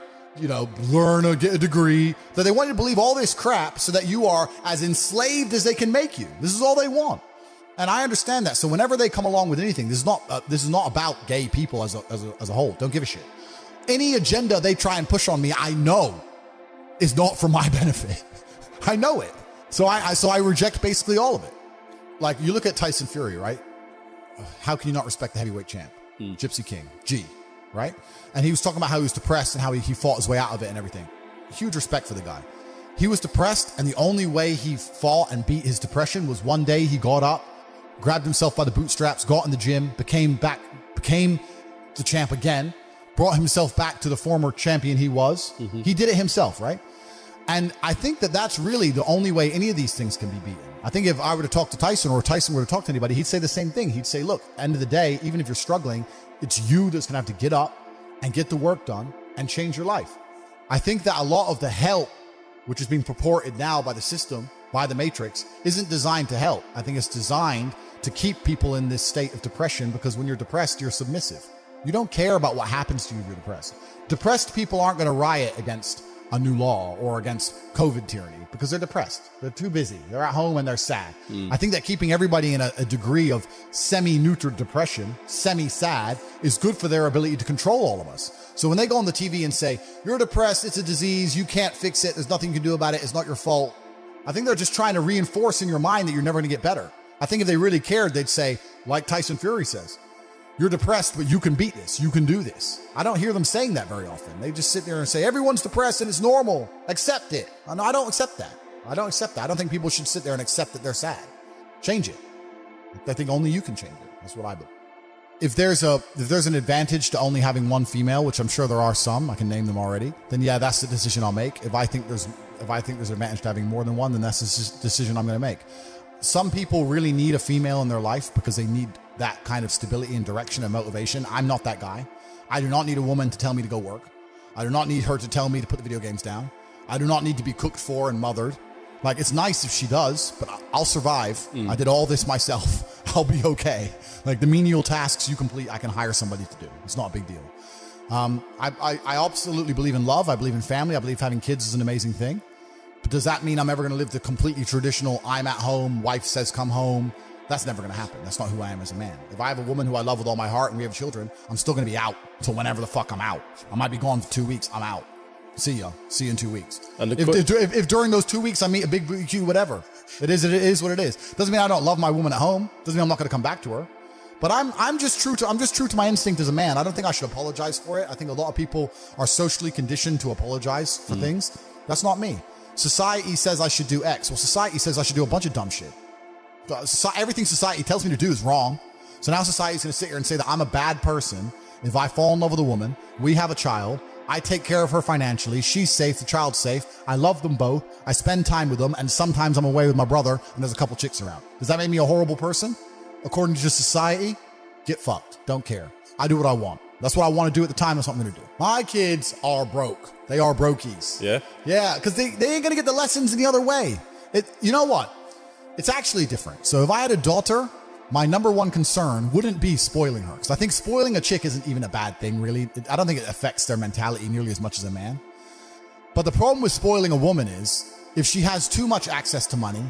learn or get a degree, that they want you to believe all this crap so that you are as enslaved as they can make you. This is all they want. And I understand that. So whenever they come along with anything, this is not about gay people as a whole. Don't give a shit. Any agenda they try and push on me, I know is not for my benefit. I know it. So I reject basically all of it. Like you look at Tyson Fury, right? How can you not respect the heavyweight champ? Gypsy King, G. Right? And he was talking about how he was depressed and how he fought his way out of it and everything. Huge respect for the guy. He was depressed, and the only way he fought and beat his depression was one day he got up, grabbed himself by the bootstraps, got in the gym, became the champ again, brought himself back to the former champion he was. He did it himself, right? And I think that that's really the only way any of these things can be beaten. I think if I were to talk to Tyson or Tyson were to talk to anybody, he'd say the same thing. He'd say, look, end of the day, even if you're struggling, it's you that's going to have to get up and get the work done and change your life. I think that a lot of the help, which is being purported now by the system, by the Matrix, isn't designed to help. I think it's designed to keep people in this state of depression, because when you're depressed, you're submissive. You don't care about what happens to you if you're depressed. Depressed people aren't going to riot against a new law or against COVID tyranny because they're depressed. They're too busy. They're at home and they're sad. I think that keeping everybody in a degree of semi-neutral depression, semi-sad, is good for their ability to control all of us. So when they go on the TV and say, you're depressed, it's a disease, you can't fix it, there's nothing you can do about it, it's not your fault, I think they're just trying to reinforce in your mind that you're never going to get better. I think if they really cared, they'd say, like Tyson Fury says, you're depressed, but you can beat this. You can do this. I don't hear them saying that very often. They just sit there and say, everyone's depressed and it's normal. Accept it. No, I don't accept that. I don't accept that. I don't think people should sit there and accept that they're sad. Change it. I think only you can change it. That's what I believe. If there's an advantage to only having one female, which I'm sure there are some, I can name them already, then yeah, that's the decision I'll make. If I think there's an advantage to having more than one, then that's the decision I'm going to make. Some people really need a female in their life because they need that kind of stability and direction and motivation. I'm not that guy. I do not need a woman to tell me to go work. I do not need her to tell me to put the video games down. I do not need to be cooked for and mothered. Like, it's nice if she does, but I'll survive. I did all this myself. I'll be okay. Like, the menial tasks you complete, I can hire somebody to do. It's not a big deal. I absolutely believe in love. I believe in family. I believe having kids is an amazing thing. But does that mean I'm ever going to live the completely traditional, I'm at home, wife says come home? That's never going to happen. That's not who I am as a man. If I have a woman who I love with all my heart and we have children, I'm still going to be out till whenever the fuck I'm out. I might be gone for 2 weeks. I'm out. See ya. See you in 2 weeks. And if during those 2 weeks I meet a big BQ, whatever, it is what it is. Doesn't mean I don't love my woman at home. Doesn't mean I'm not going to come back to her. But I'm just true to my instinct as a man. I don't think I should apologize for it. I think a lot of people are socially conditioned to apologize for things. That's not me. Society says I should do X. Well, society says I should do a bunch of dumb shit. Everything society tells me to do is wrong. So now society's going to sit here and say that I'm a bad person if I fall in love with a woman, we have a child, I take care of her financially, she's safe, the child's safe, I love them both, I spend time with them, and sometimes I'm away with my brother and there's a couple chicks around. Does that make me a horrible person? According to society, get fucked. Don't care. I do what I want. That's what I want to do at the time. That's what I'm going to do. My kids are broke. They are brokies. Yeah? Yeah, because they ain't going to get the lessons in the other way. You know what? It's actually different. So if I had a daughter my number one concern wouldn't be spoiling her. Because I think spoiling a chick isn't even a bad thing, really. I don't think it affects their mentality nearly as much as a man. But the problem with spoiling a woman is if she has too much access to money,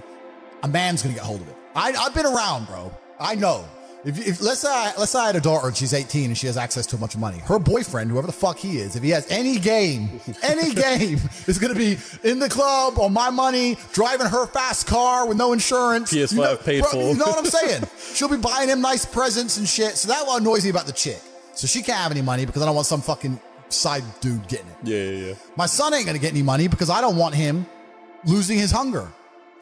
a man's going to get hold of it. I've been around, bro. I know. If let's say I had a daughter and she's 18 and she has access to a bunch of money, her boyfriend, whoever the fuck he is, if he has any game, is going to be in the club on my money, driving her fast car with no insurance. PS5 paid for. You know what I'm saying? She'll be buying him nice presents and shit. So that what annoys me about the chick. So she can't have any money because I don't want some fucking side dude getting it. Yeah. My son ain't going to get any money because I don't want him losing his hunger.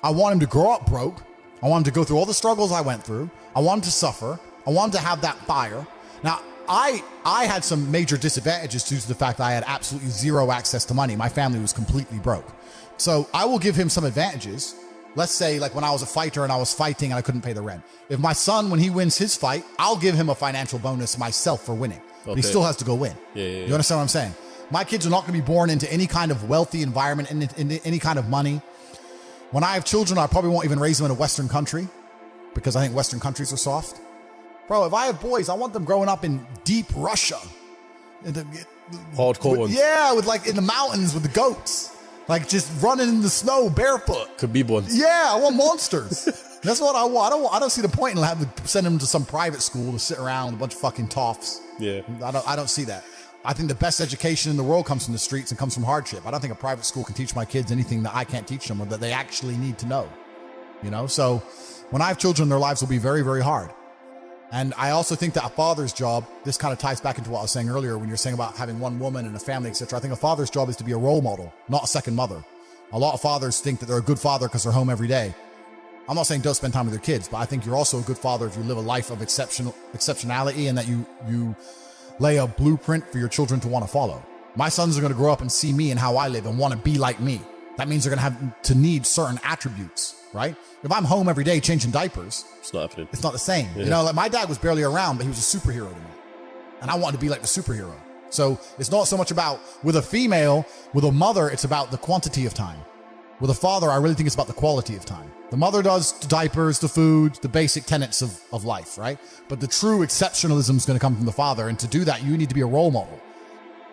I want him to grow up broke. I want him to go through all the struggles I went through. I want him to suffer. I want him to have that fire. Now, I had some major disadvantages due to the fact that I had absolutely zero access to money. My family was completely broke. So I will give him some advantages. Let's say like when I was a fighter and I was fighting and I couldn't pay the rent. If my son, when he wins his fight, I'll give him a financial bonus myself for winning. But he still has to go win. Yeah. You understand what I'm saying? My kids are not going to be born into any kind of wealthy environment, in any kind of money. When I have children, I probably won't even raise them in a Western country because I think Western countries are soft. Bro, if I have boys, I want them growing up in deep Russia. Hardcore ones. Yeah, with like in the mountains with the goats. Like just running in the snow barefoot. Khabib ones. Yeah, I want monsters. That's what I want. I don't see the point in having to send them to some private school to sit around with a bunch of fucking toffs. Yeah. I don't see that. I think the best education in the world comes from the streets and comes from hardship. I don't think a private school can teach my kids anything that I can't teach them or that they actually need to know. You know, so when I have children, their lives will be very, very hard. And I also think that a father's job, this kind of ties back into what I was saying earlier when you're saying about having one woman and a family, etc. I think a father's job is to be a role model, not a second mother. A lot of fathers think that they're a good father because they're home every day. I'm not saying don't spend time with your kids, but I think you're also a good father if you live a life of exceptionality and that you lay a blueprint for your children to want to follow. My sons are going to grow up and see me and how I live and want to be like me. That means they're going to have to need certain attributes, right? If I'm home every day changing diapers, it's not happening. It's not the same. Yeah. You know, like my dad was barely around, but he was a superhero to me. And I wanted to be like the superhero. So it's not so much about with a female, with a mother, it's about the quantity of time. With a father, I really think it's about the quality of time. The mother does the diapers, the food, the basic tenets of life, right? But the true exceptionalism is going to come from the father. And to do that, you need to be a role model.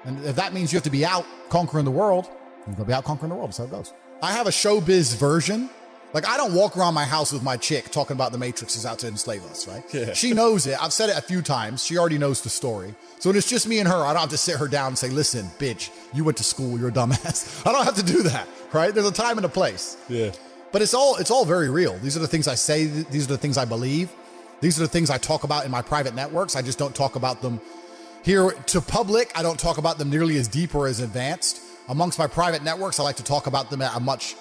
And if that means you have to be out conquering the world, you're going to be out conquering the world. That's how it goes. I have a showbiz version. Like, I don't walk around my house with my chick talking about the Matrix is out to enslave us, right? Yeah. She knows it. I've said it a few times. She already knows the story. So when it's just me and her, I don't have to sit her down and say, listen, bitch, you went to school. You're a dumbass. I don't have to do that, right? There's a time and a place. Yeah. But it's all very real. These are the things I say. These are the things I believe. These are the things I talk about in my private networks. I just don't talk about them here to public. I don't talk about them nearly as deep or as advanced. Amongst my private networks, I like to talk about them at a much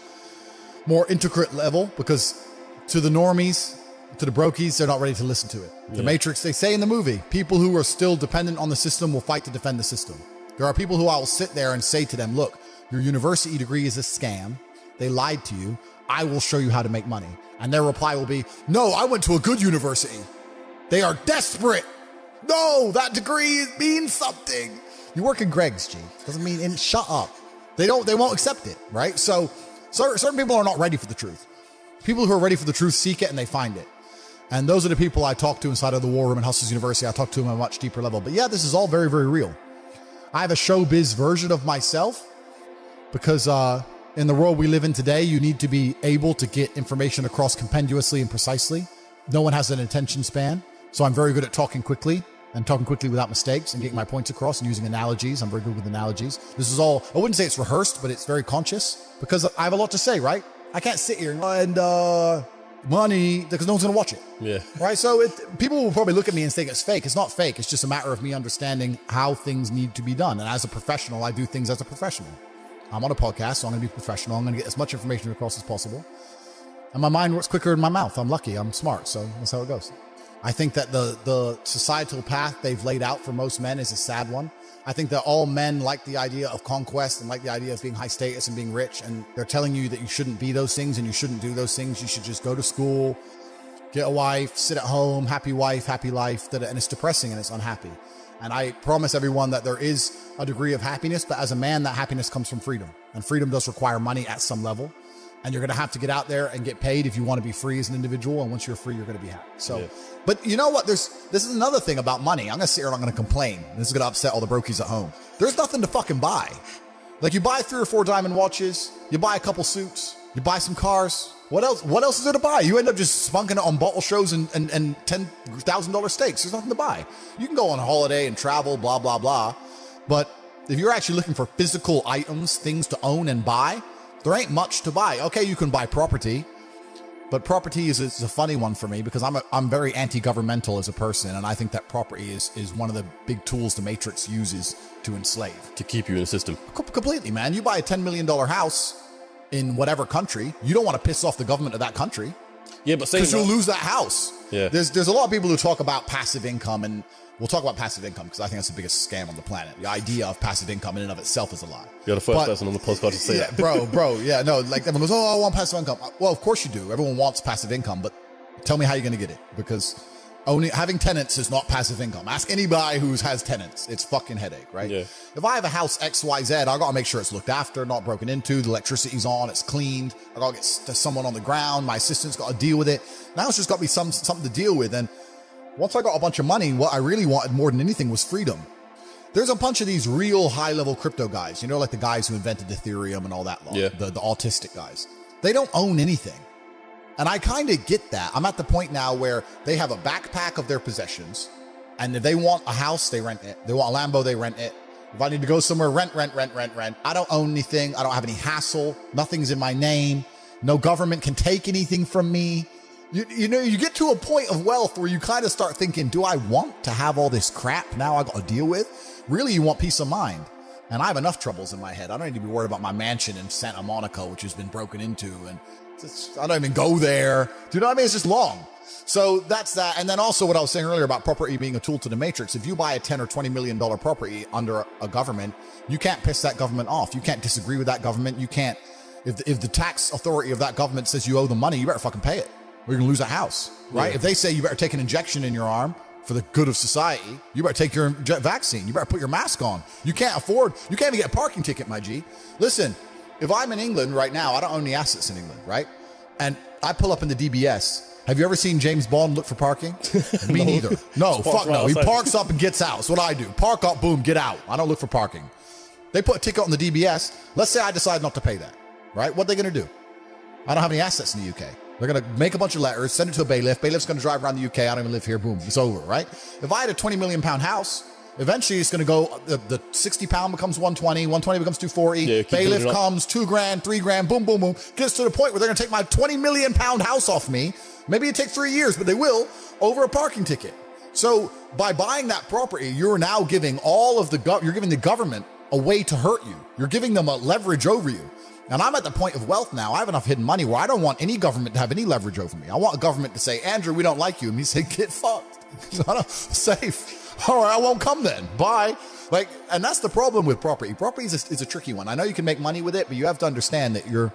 more intricate level because to the normies, to the brokies, they're not ready to listen to it. Yeah. The Matrix, they say in the movie, people who are still dependent on the system will fight to defend the system. There are people who I will sit there and say to them, look, your university degree is a scam. They lied to you. I will show you how to make money. And their reply will be, no, I went to a good university. They are desperate. No, that degree means something. You work in Greg's, G. Doesn't mean, and shut up. They won't accept it, right? So certain people are not ready for the truth. People who are ready for the truth seek it and they find it. And those are the people I talk to inside of the War Room at Hustlers University. I talk to them at a much deeper level. But yeah, this is all very, very real. I have a showbiz version of myself because in the world we live in today, you need to be able to get information across compendiously and precisely. No one has an attention span. So I'm very good at talking quickly and talking quickly without mistakes and getting my points across and using analogies. I'm very good with analogies. This is all, I wouldn't say it's rehearsed, but it's very conscious because I have a lot to say, right? I can't sit here and money because no one's going to watch it. Yeah. Right? So people will probably look at me and think it's fake. It's not fake. It's just a matter of me understanding how things need to be done. And as a professional, I do things as a professional. I'm on a podcast, so I'm going to be professional. I'm going to get as much information across as possible. And my mind works quicker than my mouth. I'm lucky. I'm smart. So that's how it goes. I think that the societal path they've laid out for most men is a sad one. I think that all men like the idea of conquest and like the idea of being high status and being rich. And they're telling you that you shouldn't be those things and you shouldn't do those things. You should just go to school, get a wife, sit at home, happy wife, happy life. And it's depressing and it's unhappy. And I promise everyone that there is a degree of happiness, but as a man, that happiness comes from freedom. And freedom does require money at some level. And you're going to have to get out there and get paid if you want to be free as an individual. And once you're free, you're going to be happy. So, but you know what? This is another thing about money. I'm going to sit here and I'm going to complain. This is going to upset all the brokies at home. There's nothing to fucking buy. Like you buy 3 or 4 diamond watches, you buy a couple suits, you buy some cars. What else? What else is there to buy? You end up just spunking it on bottle shows and $10,000 steaks. There's nothing to buy. You can go on holiday and travel, blah, blah, blah. But if you're actually looking for physical items, things to own and buy, there ain't much to buy. Okay, you can buy property, but property is a funny one for me because I'm very anti-governmental as a person, and I think that property is one of the big tools the Matrix uses to enslave. To keep you in the system. Completely, man. You buy a $10 million house in whatever country, you don't want to piss off the government of that country. Yeah, but because you'll lose that house. Yeah. There's a lot of people who talk about passive income, and we'll talk about passive income because I think that's the biggest scam on the planet. The idea of passive income in and of itself is a lie. You're the first person on the podcast to say that. bro. Yeah, no, like everyone goes, oh, I want passive income. Well, of course you do. Everyone wants passive income, but tell me how you're going to get it, because only having tenants is not passive income. Ask anybody who has tenants. It's fucking headache, right? Yeah. If I have a house XYZ, I got to make sure it's looked after, not broken into, the electricity's on, it's cleaned. I got to get someone on the ground. My assistant's got to deal with it. Now it's just got to be something to deal with. And once I got a bunch of money, what I really wanted more than anything was freedom. There's a bunch of these real high-level crypto guys, you know, like the guys who invented Ethereum and all that lot, the autistic guys. They don't own anything. And I kind of get that. I'm at the point now where they have a backpack of their possessions, and if they want a house, they rent it. They want a Lambo, they rent it. If I need to go somewhere, rent. I don't own anything. I don't have any hassle. Nothing's in my name. No government can take anything from me. You know, you get to a point of wealth where you kind of start thinking, do I want to have all this crap now I got to deal with? Really, you want peace of mind. And I have enough troubles in my head. I don't need to be worried about my mansion in Santa Monica, which has been broken into. And I don't even go there. Do you know what I mean? It's just long. So that's that. And then also what I was saying earlier about property being a tool to the Matrix. If you buy a $10 or $20 million property under a government, you can't piss that government off. You can't disagree with that government. You can't, if the tax authority of that government says you owe them money, you better fucking pay it. Or you're going to lose a house, right? Yeah. If they say you better take an injection in your arm for the good of society, you better take your vaccine. You better put your mask on. You can't even get a parking ticket, my G. Listen, if I'm in England right now, I don't own any assets in England, right? And I pull up in the DBS. Have you ever seen James Bond look for parking? Me neither. No, fuck no. He parks up and gets out. That's what I do. Park up, boom, get out. I don't look for parking. They put a ticket on the DBS. Let's say I decide not to pay that, right? What are they going to do? I don't have any assets in the UK. They're going to make a bunch of letters, send it to a bailiff. Bailiff's going to drive around the UK. I don't even live here. Boom, it's over, right? If I had a £20 million house, eventually it's going to go, the 60 pound becomes 120, 120 becomes 240. Yeah, bailiff comes, $2,000, $3,000, boom, boom, boom. Gets to the point where they're going to take my £20 million house off me. Maybe it takes 3 years, but they will, over a parking ticket. So by buying that property, you're now giving you're giving the government a way to hurt you. You're giving them a leverage over you. And I'm at the point of wealth now. I have enough hidden money where I don't want any government to have any leverage over me. I want a government to say, Andrew, we don't like you. And me say, get fucked. Safe. All right, I won't come then. Bye. And that's the problem with property. Property is a tricky one. I know you can make money with it, but you have to understand that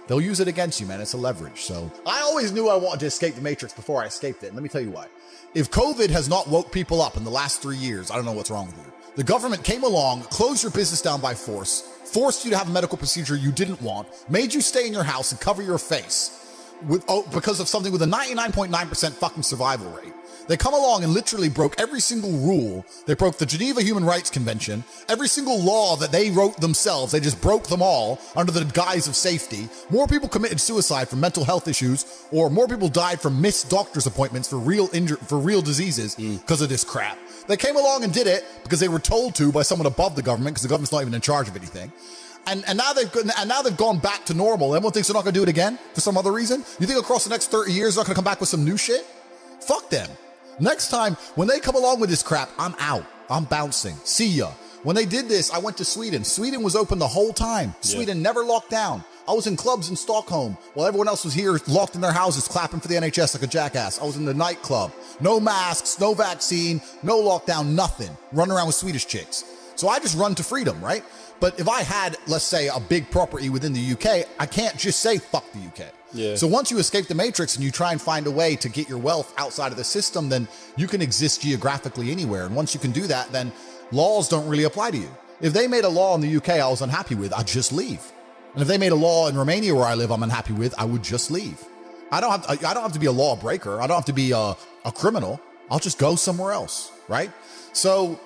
they'll use it against you, man. It's a leverage. So I always knew I wanted to escape the Matrix before I escaped it. And let me tell you why. If COVID has not woke people up in the last 3 years, I don't know what's wrong with you. The government came along, closed your business down by force, forced you to have a medical procedure you didn't want, made you stay in your house and cover your face because of something with a 99.9% fucking survival rate. They come along and literally broke every single rule. They broke the Geneva Human Rights Convention, every single law that they wrote themselves. They just broke them all under the guise of safety. More people committed suicide from mental health issues, or more people died from missed doctor's appointments for real diseases because of this crap. They came along and did it because they were told to by someone above the government, because the government's not even in charge of anything. And now they've gone back to normal. Everyone thinks they're not going to do it again for some other reason. You think across the next 30 years they're not going to come back with some new shit? Fuck them. Next time, when they come along with this crap, I'm out. I'm bouncing. See ya. When they did this, I went to Sweden. Sweden was open the whole time. Sweden never locked down. I was in clubs in Stockholm while everyone else was here locked in their houses clapping for the NHS like a jackass. I was in the nightclub. No masks, no vaccine, no lockdown, nothing. Running around with Swedish chicks. So I just run to freedom, right? But if I had, let's say, a big property within the UK, I can't just say fuck the UK. Yeah. So once you escape the Matrix and you try and find a way to get your wealth outside of the system, then you can exist geographically anywhere. And once you can do that, then laws don't really apply to you. If they made a law in the UK I was unhappy with, I'd just leave. And if they made a law in Romania where I live I'm unhappy with, I would just leave. I don't have to be a law breaker. I don't have to be a criminal. I'll just go somewhere else, right? So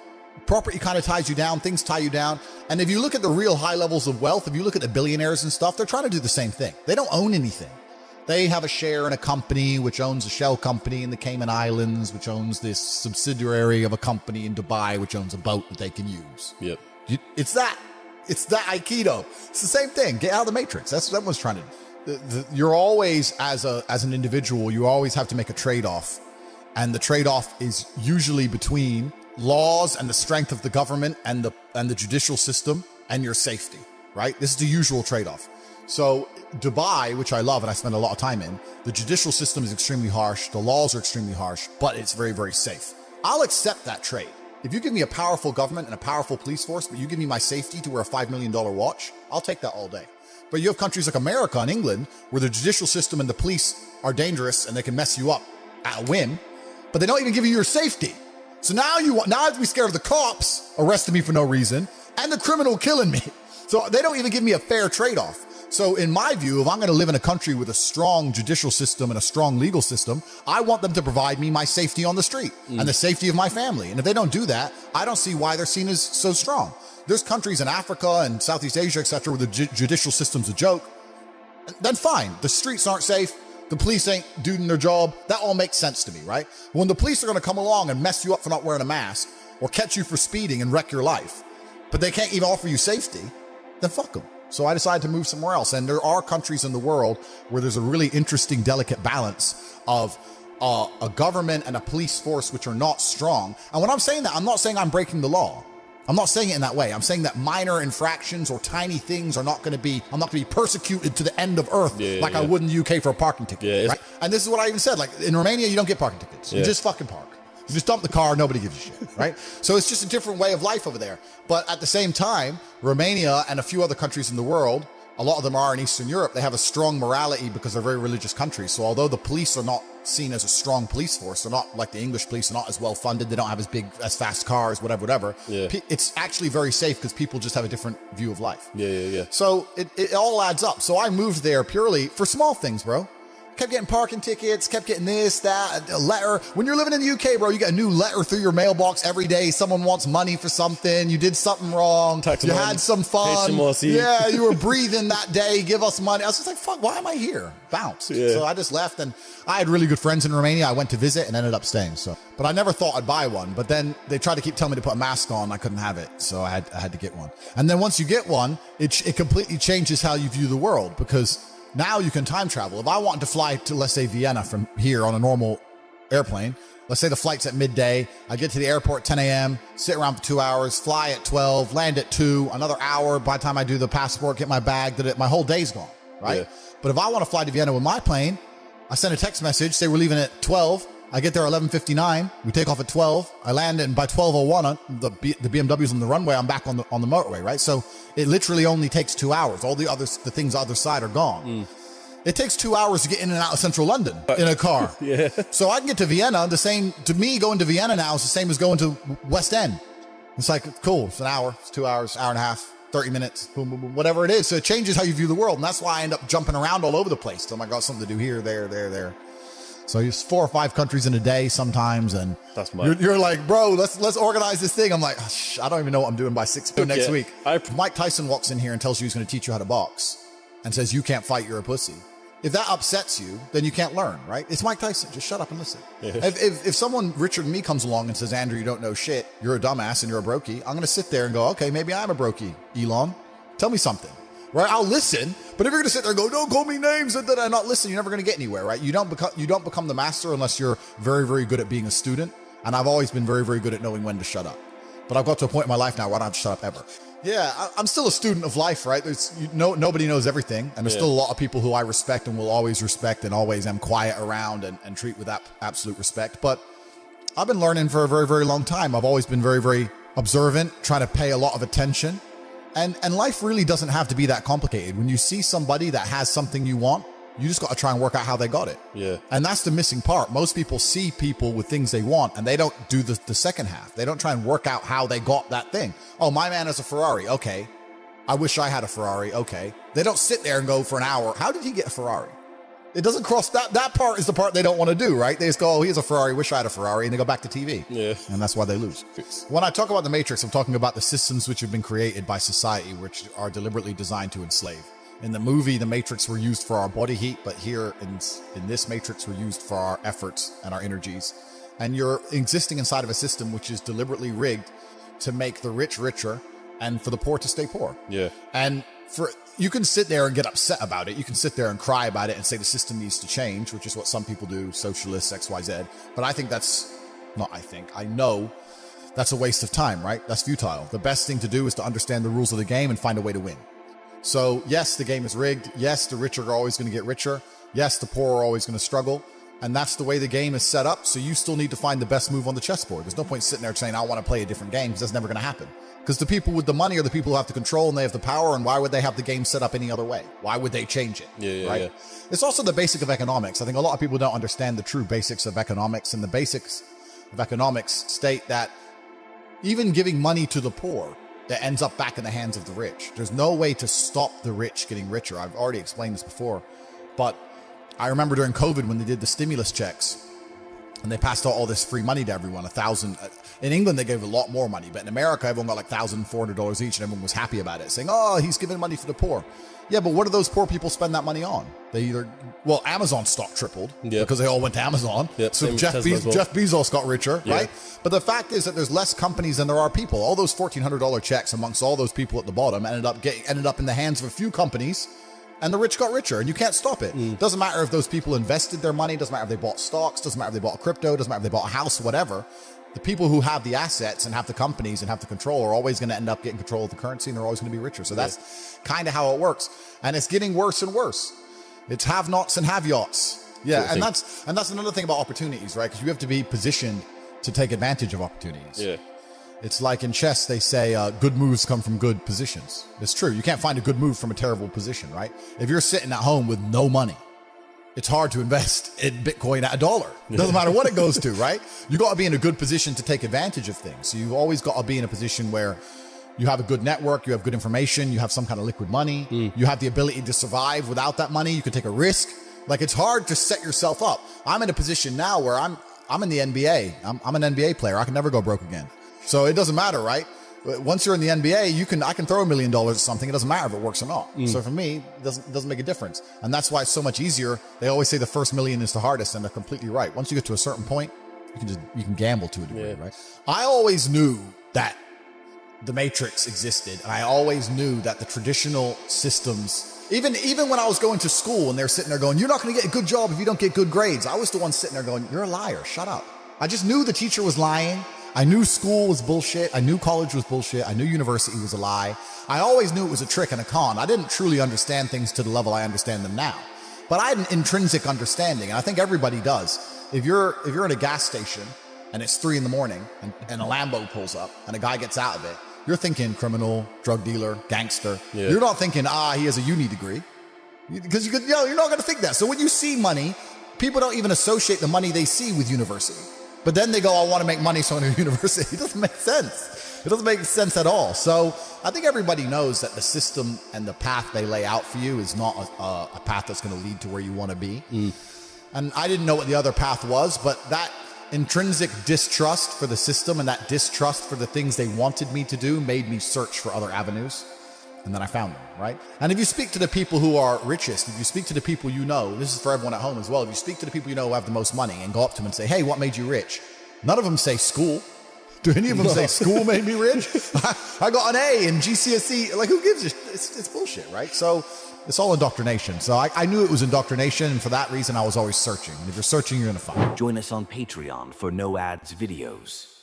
property kind of ties you down, things tie you down. And if you look at the real high levels of wealth, if you look at the billionaires and stuff, they're trying to do the same thing. They don't own anything. They have a share in a company which owns a shell company in the Cayman Islands, which owns this subsidiary of a company in Dubai, which owns a boat that they can use. Yep. It's that Aikido. It's the same thing. Get out of the matrix. That's what everyone's trying to do. You're always, as an individual, you always have to make a trade-off. And the trade-off is usually between laws and the strength of the government and the judicial system and your safety, right? This is the usual trade-off. So Dubai, which I love and I spend a lot of time in, the judicial system is extremely harsh. The laws are extremely harsh, but it's very, very safe. I'll accept that trade. If you give me a powerful government and a powerful police force, but you give me my safety to wear a $5 million watch, I'll take that all day. But you have countries like America and England where the judicial system and the police are dangerous and they can mess you up at a whim, but they don't even give you your safety. So now I have to be scared of the cops arresting me for no reason and the criminal killing me. So they don't even give me a fair trade-off. So in my view, if I'm going to live in a country with a strong judicial system and a strong legal system, I want them to provide me my safety on the street and the safety of my family. And if they don't do that, I don't see why they're seen as so strong. There's countries in Africa and Southeast Asia, etc., where the judicial system's a joke. Then fine. The streets aren't safe. The police ain't doing their job. That all makes sense to me, right? When the police are going to come along and mess you up for not wearing a mask or catch you for speeding and wreck your life, but they can't even offer you safety, then fuck them. So I decided to move somewhere else. And there are countries in the world where there's a really interesting, delicate balance of a government and a police force which are not strong. And when I'm saying that, I'm not saying I'm breaking the law. I'm not saying it in that way. I'm saying that minor infractions or tiny things I'm not going to be persecuted to the end of earth I would in the UK for a parking ticket. Right? And this is what I even said. Like in Romania, you don't get parking tickets. You just fucking park. You just dump the car, nobody gives a shit, right? So it's just a different way of life over there. But at the same time, Romania and a few other countries in the world, a lot of them are in Eastern Europe, they have a strong morality because they're very religious countries. So although the police are not seen as a strong police force, they're not like the English police, they're not as well funded, they don't have as fast cars, whatever. It's actually very safe because people just have a different view of life. So it all adds up. So I moved there purely for small things, bro. Kept getting parking tickets, kept getting this, that, a letter. When you're living in the UK, bro, you get a new letter through your mailbox every day. Someone wants money for something. You did something wrong. You had some fun. Yeah, you were breathing that day. Give us money. I was just like, fuck, why am I here? Bounced. So I just left, and I had really good friends in Romania. I went to visit and ended up staying. But I never thought I'd buy one. But then they tried to keep telling me to put a mask on. I couldn't have it. So I had to get one. And then once you get one, it completely changes how you view the world, because now you can time travel. If I wanted to fly to, let's say, Vienna from here on a normal airplane, let's say the flight's at midday, I get to the airport at 10 a.m., sit around for 2 hours, fly at 12, land at 2, another hour. By the time I do the passport, get my bag, my whole day's gone, right? But if I want to fly to Vienna with my plane, I send a text message, say we're leaving at 12, I get there at 11:59, we take off at 12, I land, and by 12:01, the BMW's on the runway, I'm back on the motorway, right? So it literally only takes 2 hours. All the things on the other side are gone. It takes 2 hours to get in and out of central London in a car. So I can get to Vienna. To me, going to Vienna now is the same as going to West End. It's like, cool, it's an hour, it's 2 hours, hour and a half, 30 minutes, boom, boom, boom, whatever it is. So it changes how you view the world. And that's why I end up jumping around all over the place. Oh my God, something to do here, there. So it's 4 or 5 countries in a day sometimes, and you're like, bro, let's organize this thing. I'm like, I don't even know what I'm doing by 6 p.m. next week. Mike Tyson walks in here and tells you he's going to teach you how to box and says you can't fight, you're a pussy. If that upsets you, then you can't learn, right? It's Mike Tyson. Just shut up and listen. If someone Richard and me comes along and says, Andrew, you don't know shit, you're a dumbass and you're a brokey, I'm going to sit there and go, okay, maybe I'm a brokey, Elon. Tell me something. Right, I'll listen, but if you're gonna sit there and go, don't call me names, and not listen, you're never gonna get anywhere, right? You don't become the master unless you're very, very good at being a student. And I've always been very, very good at knowing when to shut up. But I've got to a point in my life now where I don't have to shut up ever. Yeah, I'm still a student of life, right? Nobody knows everything, and there's still a lot of people who I respect and will always respect, and always am quiet around and treat with absolute respect. But I've been learning for a very, very long time. I've always been very, very observant, trying to pay a lot of attention. And life really doesn't have to be that complicated. When you see somebody that has something you want, you just got to try and work out how they got it. And that's the missing part. Most people see people with things they want, and they don't do the second half. They don't try and work out how they got that thing. Oh, my man has a Ferrari. Okay. I wish I had a Ferrari. Okay. They don't sit there and go for an hour. How did he get a Ferrari? It doesn't cross that part is the part they don't want to do, right? They just go, oh, here's a Ferrari. Wish I had a Ferrari. And they go back to TV. Yeah. And that's why they lose. When I talk about the Matrix, I'm talking about the systems which have been created by society, which are deliberately designed to enslave. In the movie, the Matrix were used for our body heat, but here in this Matrix, we're used for our efforts and our energies. And you're existing inside of a system which is deliberately rigged to make the rich richer and for the poor to stay poor. Yeah. And you can sit there and get upset about it. You can sit there and cry about it and say the system needs to change, which is what some people do, socialists, XYZ. But I know that's a waste of time, right? That's futile. The best thing to do is to understand the rules of the game and find a way to win. So yes, the game is rigged. Yes, the rich are always going to get richer. Yes, the poor are always going to struggle. And that's the way the game is set up. So you still need to find the best move on the chessboard. There's no point sitting there saying, I want to play a different game, because that's never going to happen. Because the people with the money are the people who have the control and they have the power. And why would they have the game set up any other way? Why would they change it? Right? It's also the basic of economics. I think a lot of people don't understand the true basics of economics. And the basics of economics state that even giving money to the poor, that ends up back in the hands of the rich. There's no way to stop the rich getting richer. I've already explained this before. But I remember during COVID when they did the stimulus checks and they passed out all this free money to everyone, in England, they gave a lot more money, but in America, everyone got like $1,400 each and everyone was happy about it, saying, oh, he's giving money for the poor. Yeah, but what do those poor people spend that money on? Amazon stock tripled because they all went to Amazon. So Jeff Bezos got richer, right? But the fact is that there's less companies than there are people. All those $1,400 checks amongst all those people at the bottom ended up in the hands of a few companies. And the rich got richer, and you can't stop it. Doesn't matter if those people invested their money, doesn't matter if they bought stocks, doesn't matter if they bought crypto, doesn't matter if they bought a house, whatever. The people who have the assets and have the companies and have the control are always going to end up getting control of the currency, and they're always going to be richer. So that's kind of how it works. And it's getting worse and worse. It's have-nots and have-yachts. Yeah, and that's another thing about opportunities, right? Because you have to be positioned to take advantage of opportunities. Yeah. It's like in chess, they say good moves come from good positions. It's true. You can't find a good move from a terrible position, right? If you're sitting at home with no money, it's hard to invest in Bitcoin at $1. Doesn't matter what it goes to, right? You got to be in a good position to take advantage of things. So you've always got to be in a position where you have a good network, you have good information, you have some kind of liquid money, you have the ability to survive without that money. You can take a risk. Like, it's hard to set yourself up. I'm in a position now where I'm in the NBA. I'm an NBA player. I can never go broke again. So it doesn't matter, right? Once you're in the NBA, I can throw $1 million at something. It doesn't matter if it works or not. So for me, it doesn't make a difference. And that's why it's so much easier. They always say the first million is the hardest, and they're completely right. Once you get to a certain point, you can gamble to a degree, right? I always knew that the Matrix existed, and I always knew that the traditional systems, even when I was going to school and they're sitting there going, you're not going to get a good job if you don't get good grades. I was the one sitting there going, you're a liar. Shut up. I just knew the teacher was lying. I knew school was bullshit. I knew college was bullshit. I knew university was a lie. I always knew it was a trick and a con. I didn't truly understand things to the level I understand them now. But I had an intrinsic understanding, and I think everybody does. If you're in a gas station and it's 3 a.m. and a Lambo pulls up and a guy gets out of it, you're thinking criminal, drug dealer, gangster. You're not thinking, he has a uni degree. Because you're not going to think that. So when you see money, people don't even associate the money they see with university. But then they go, I want to make money, so I'm going to university. It doesn't make sense. It doesn't make sense at all. So I think everybody knows that the system and the path they lay out for you is not a path that's going to lead to where you want to be. And I didn't know what the other path was, but that intrinsic distrust for the system and that distrust for the things they wanted me to do made me search for other avenues. And then I found them, right? And if you speak to the people who are richest, if you speak to the people you know, this is for everyone at home as well, if you speak to the people you know who have the most money and go up to them and say, hey, what made you rich? None of them say school. Do any of them say school made me rich? I got an A in GCSE. Like, who gives a shit? It's bullshit, right? So it's all indoctrination. So I knew it was indoctrination, and for that reason, I was always searching. And if you're searching, you're going to find. Join us on Patreon for no ads videos.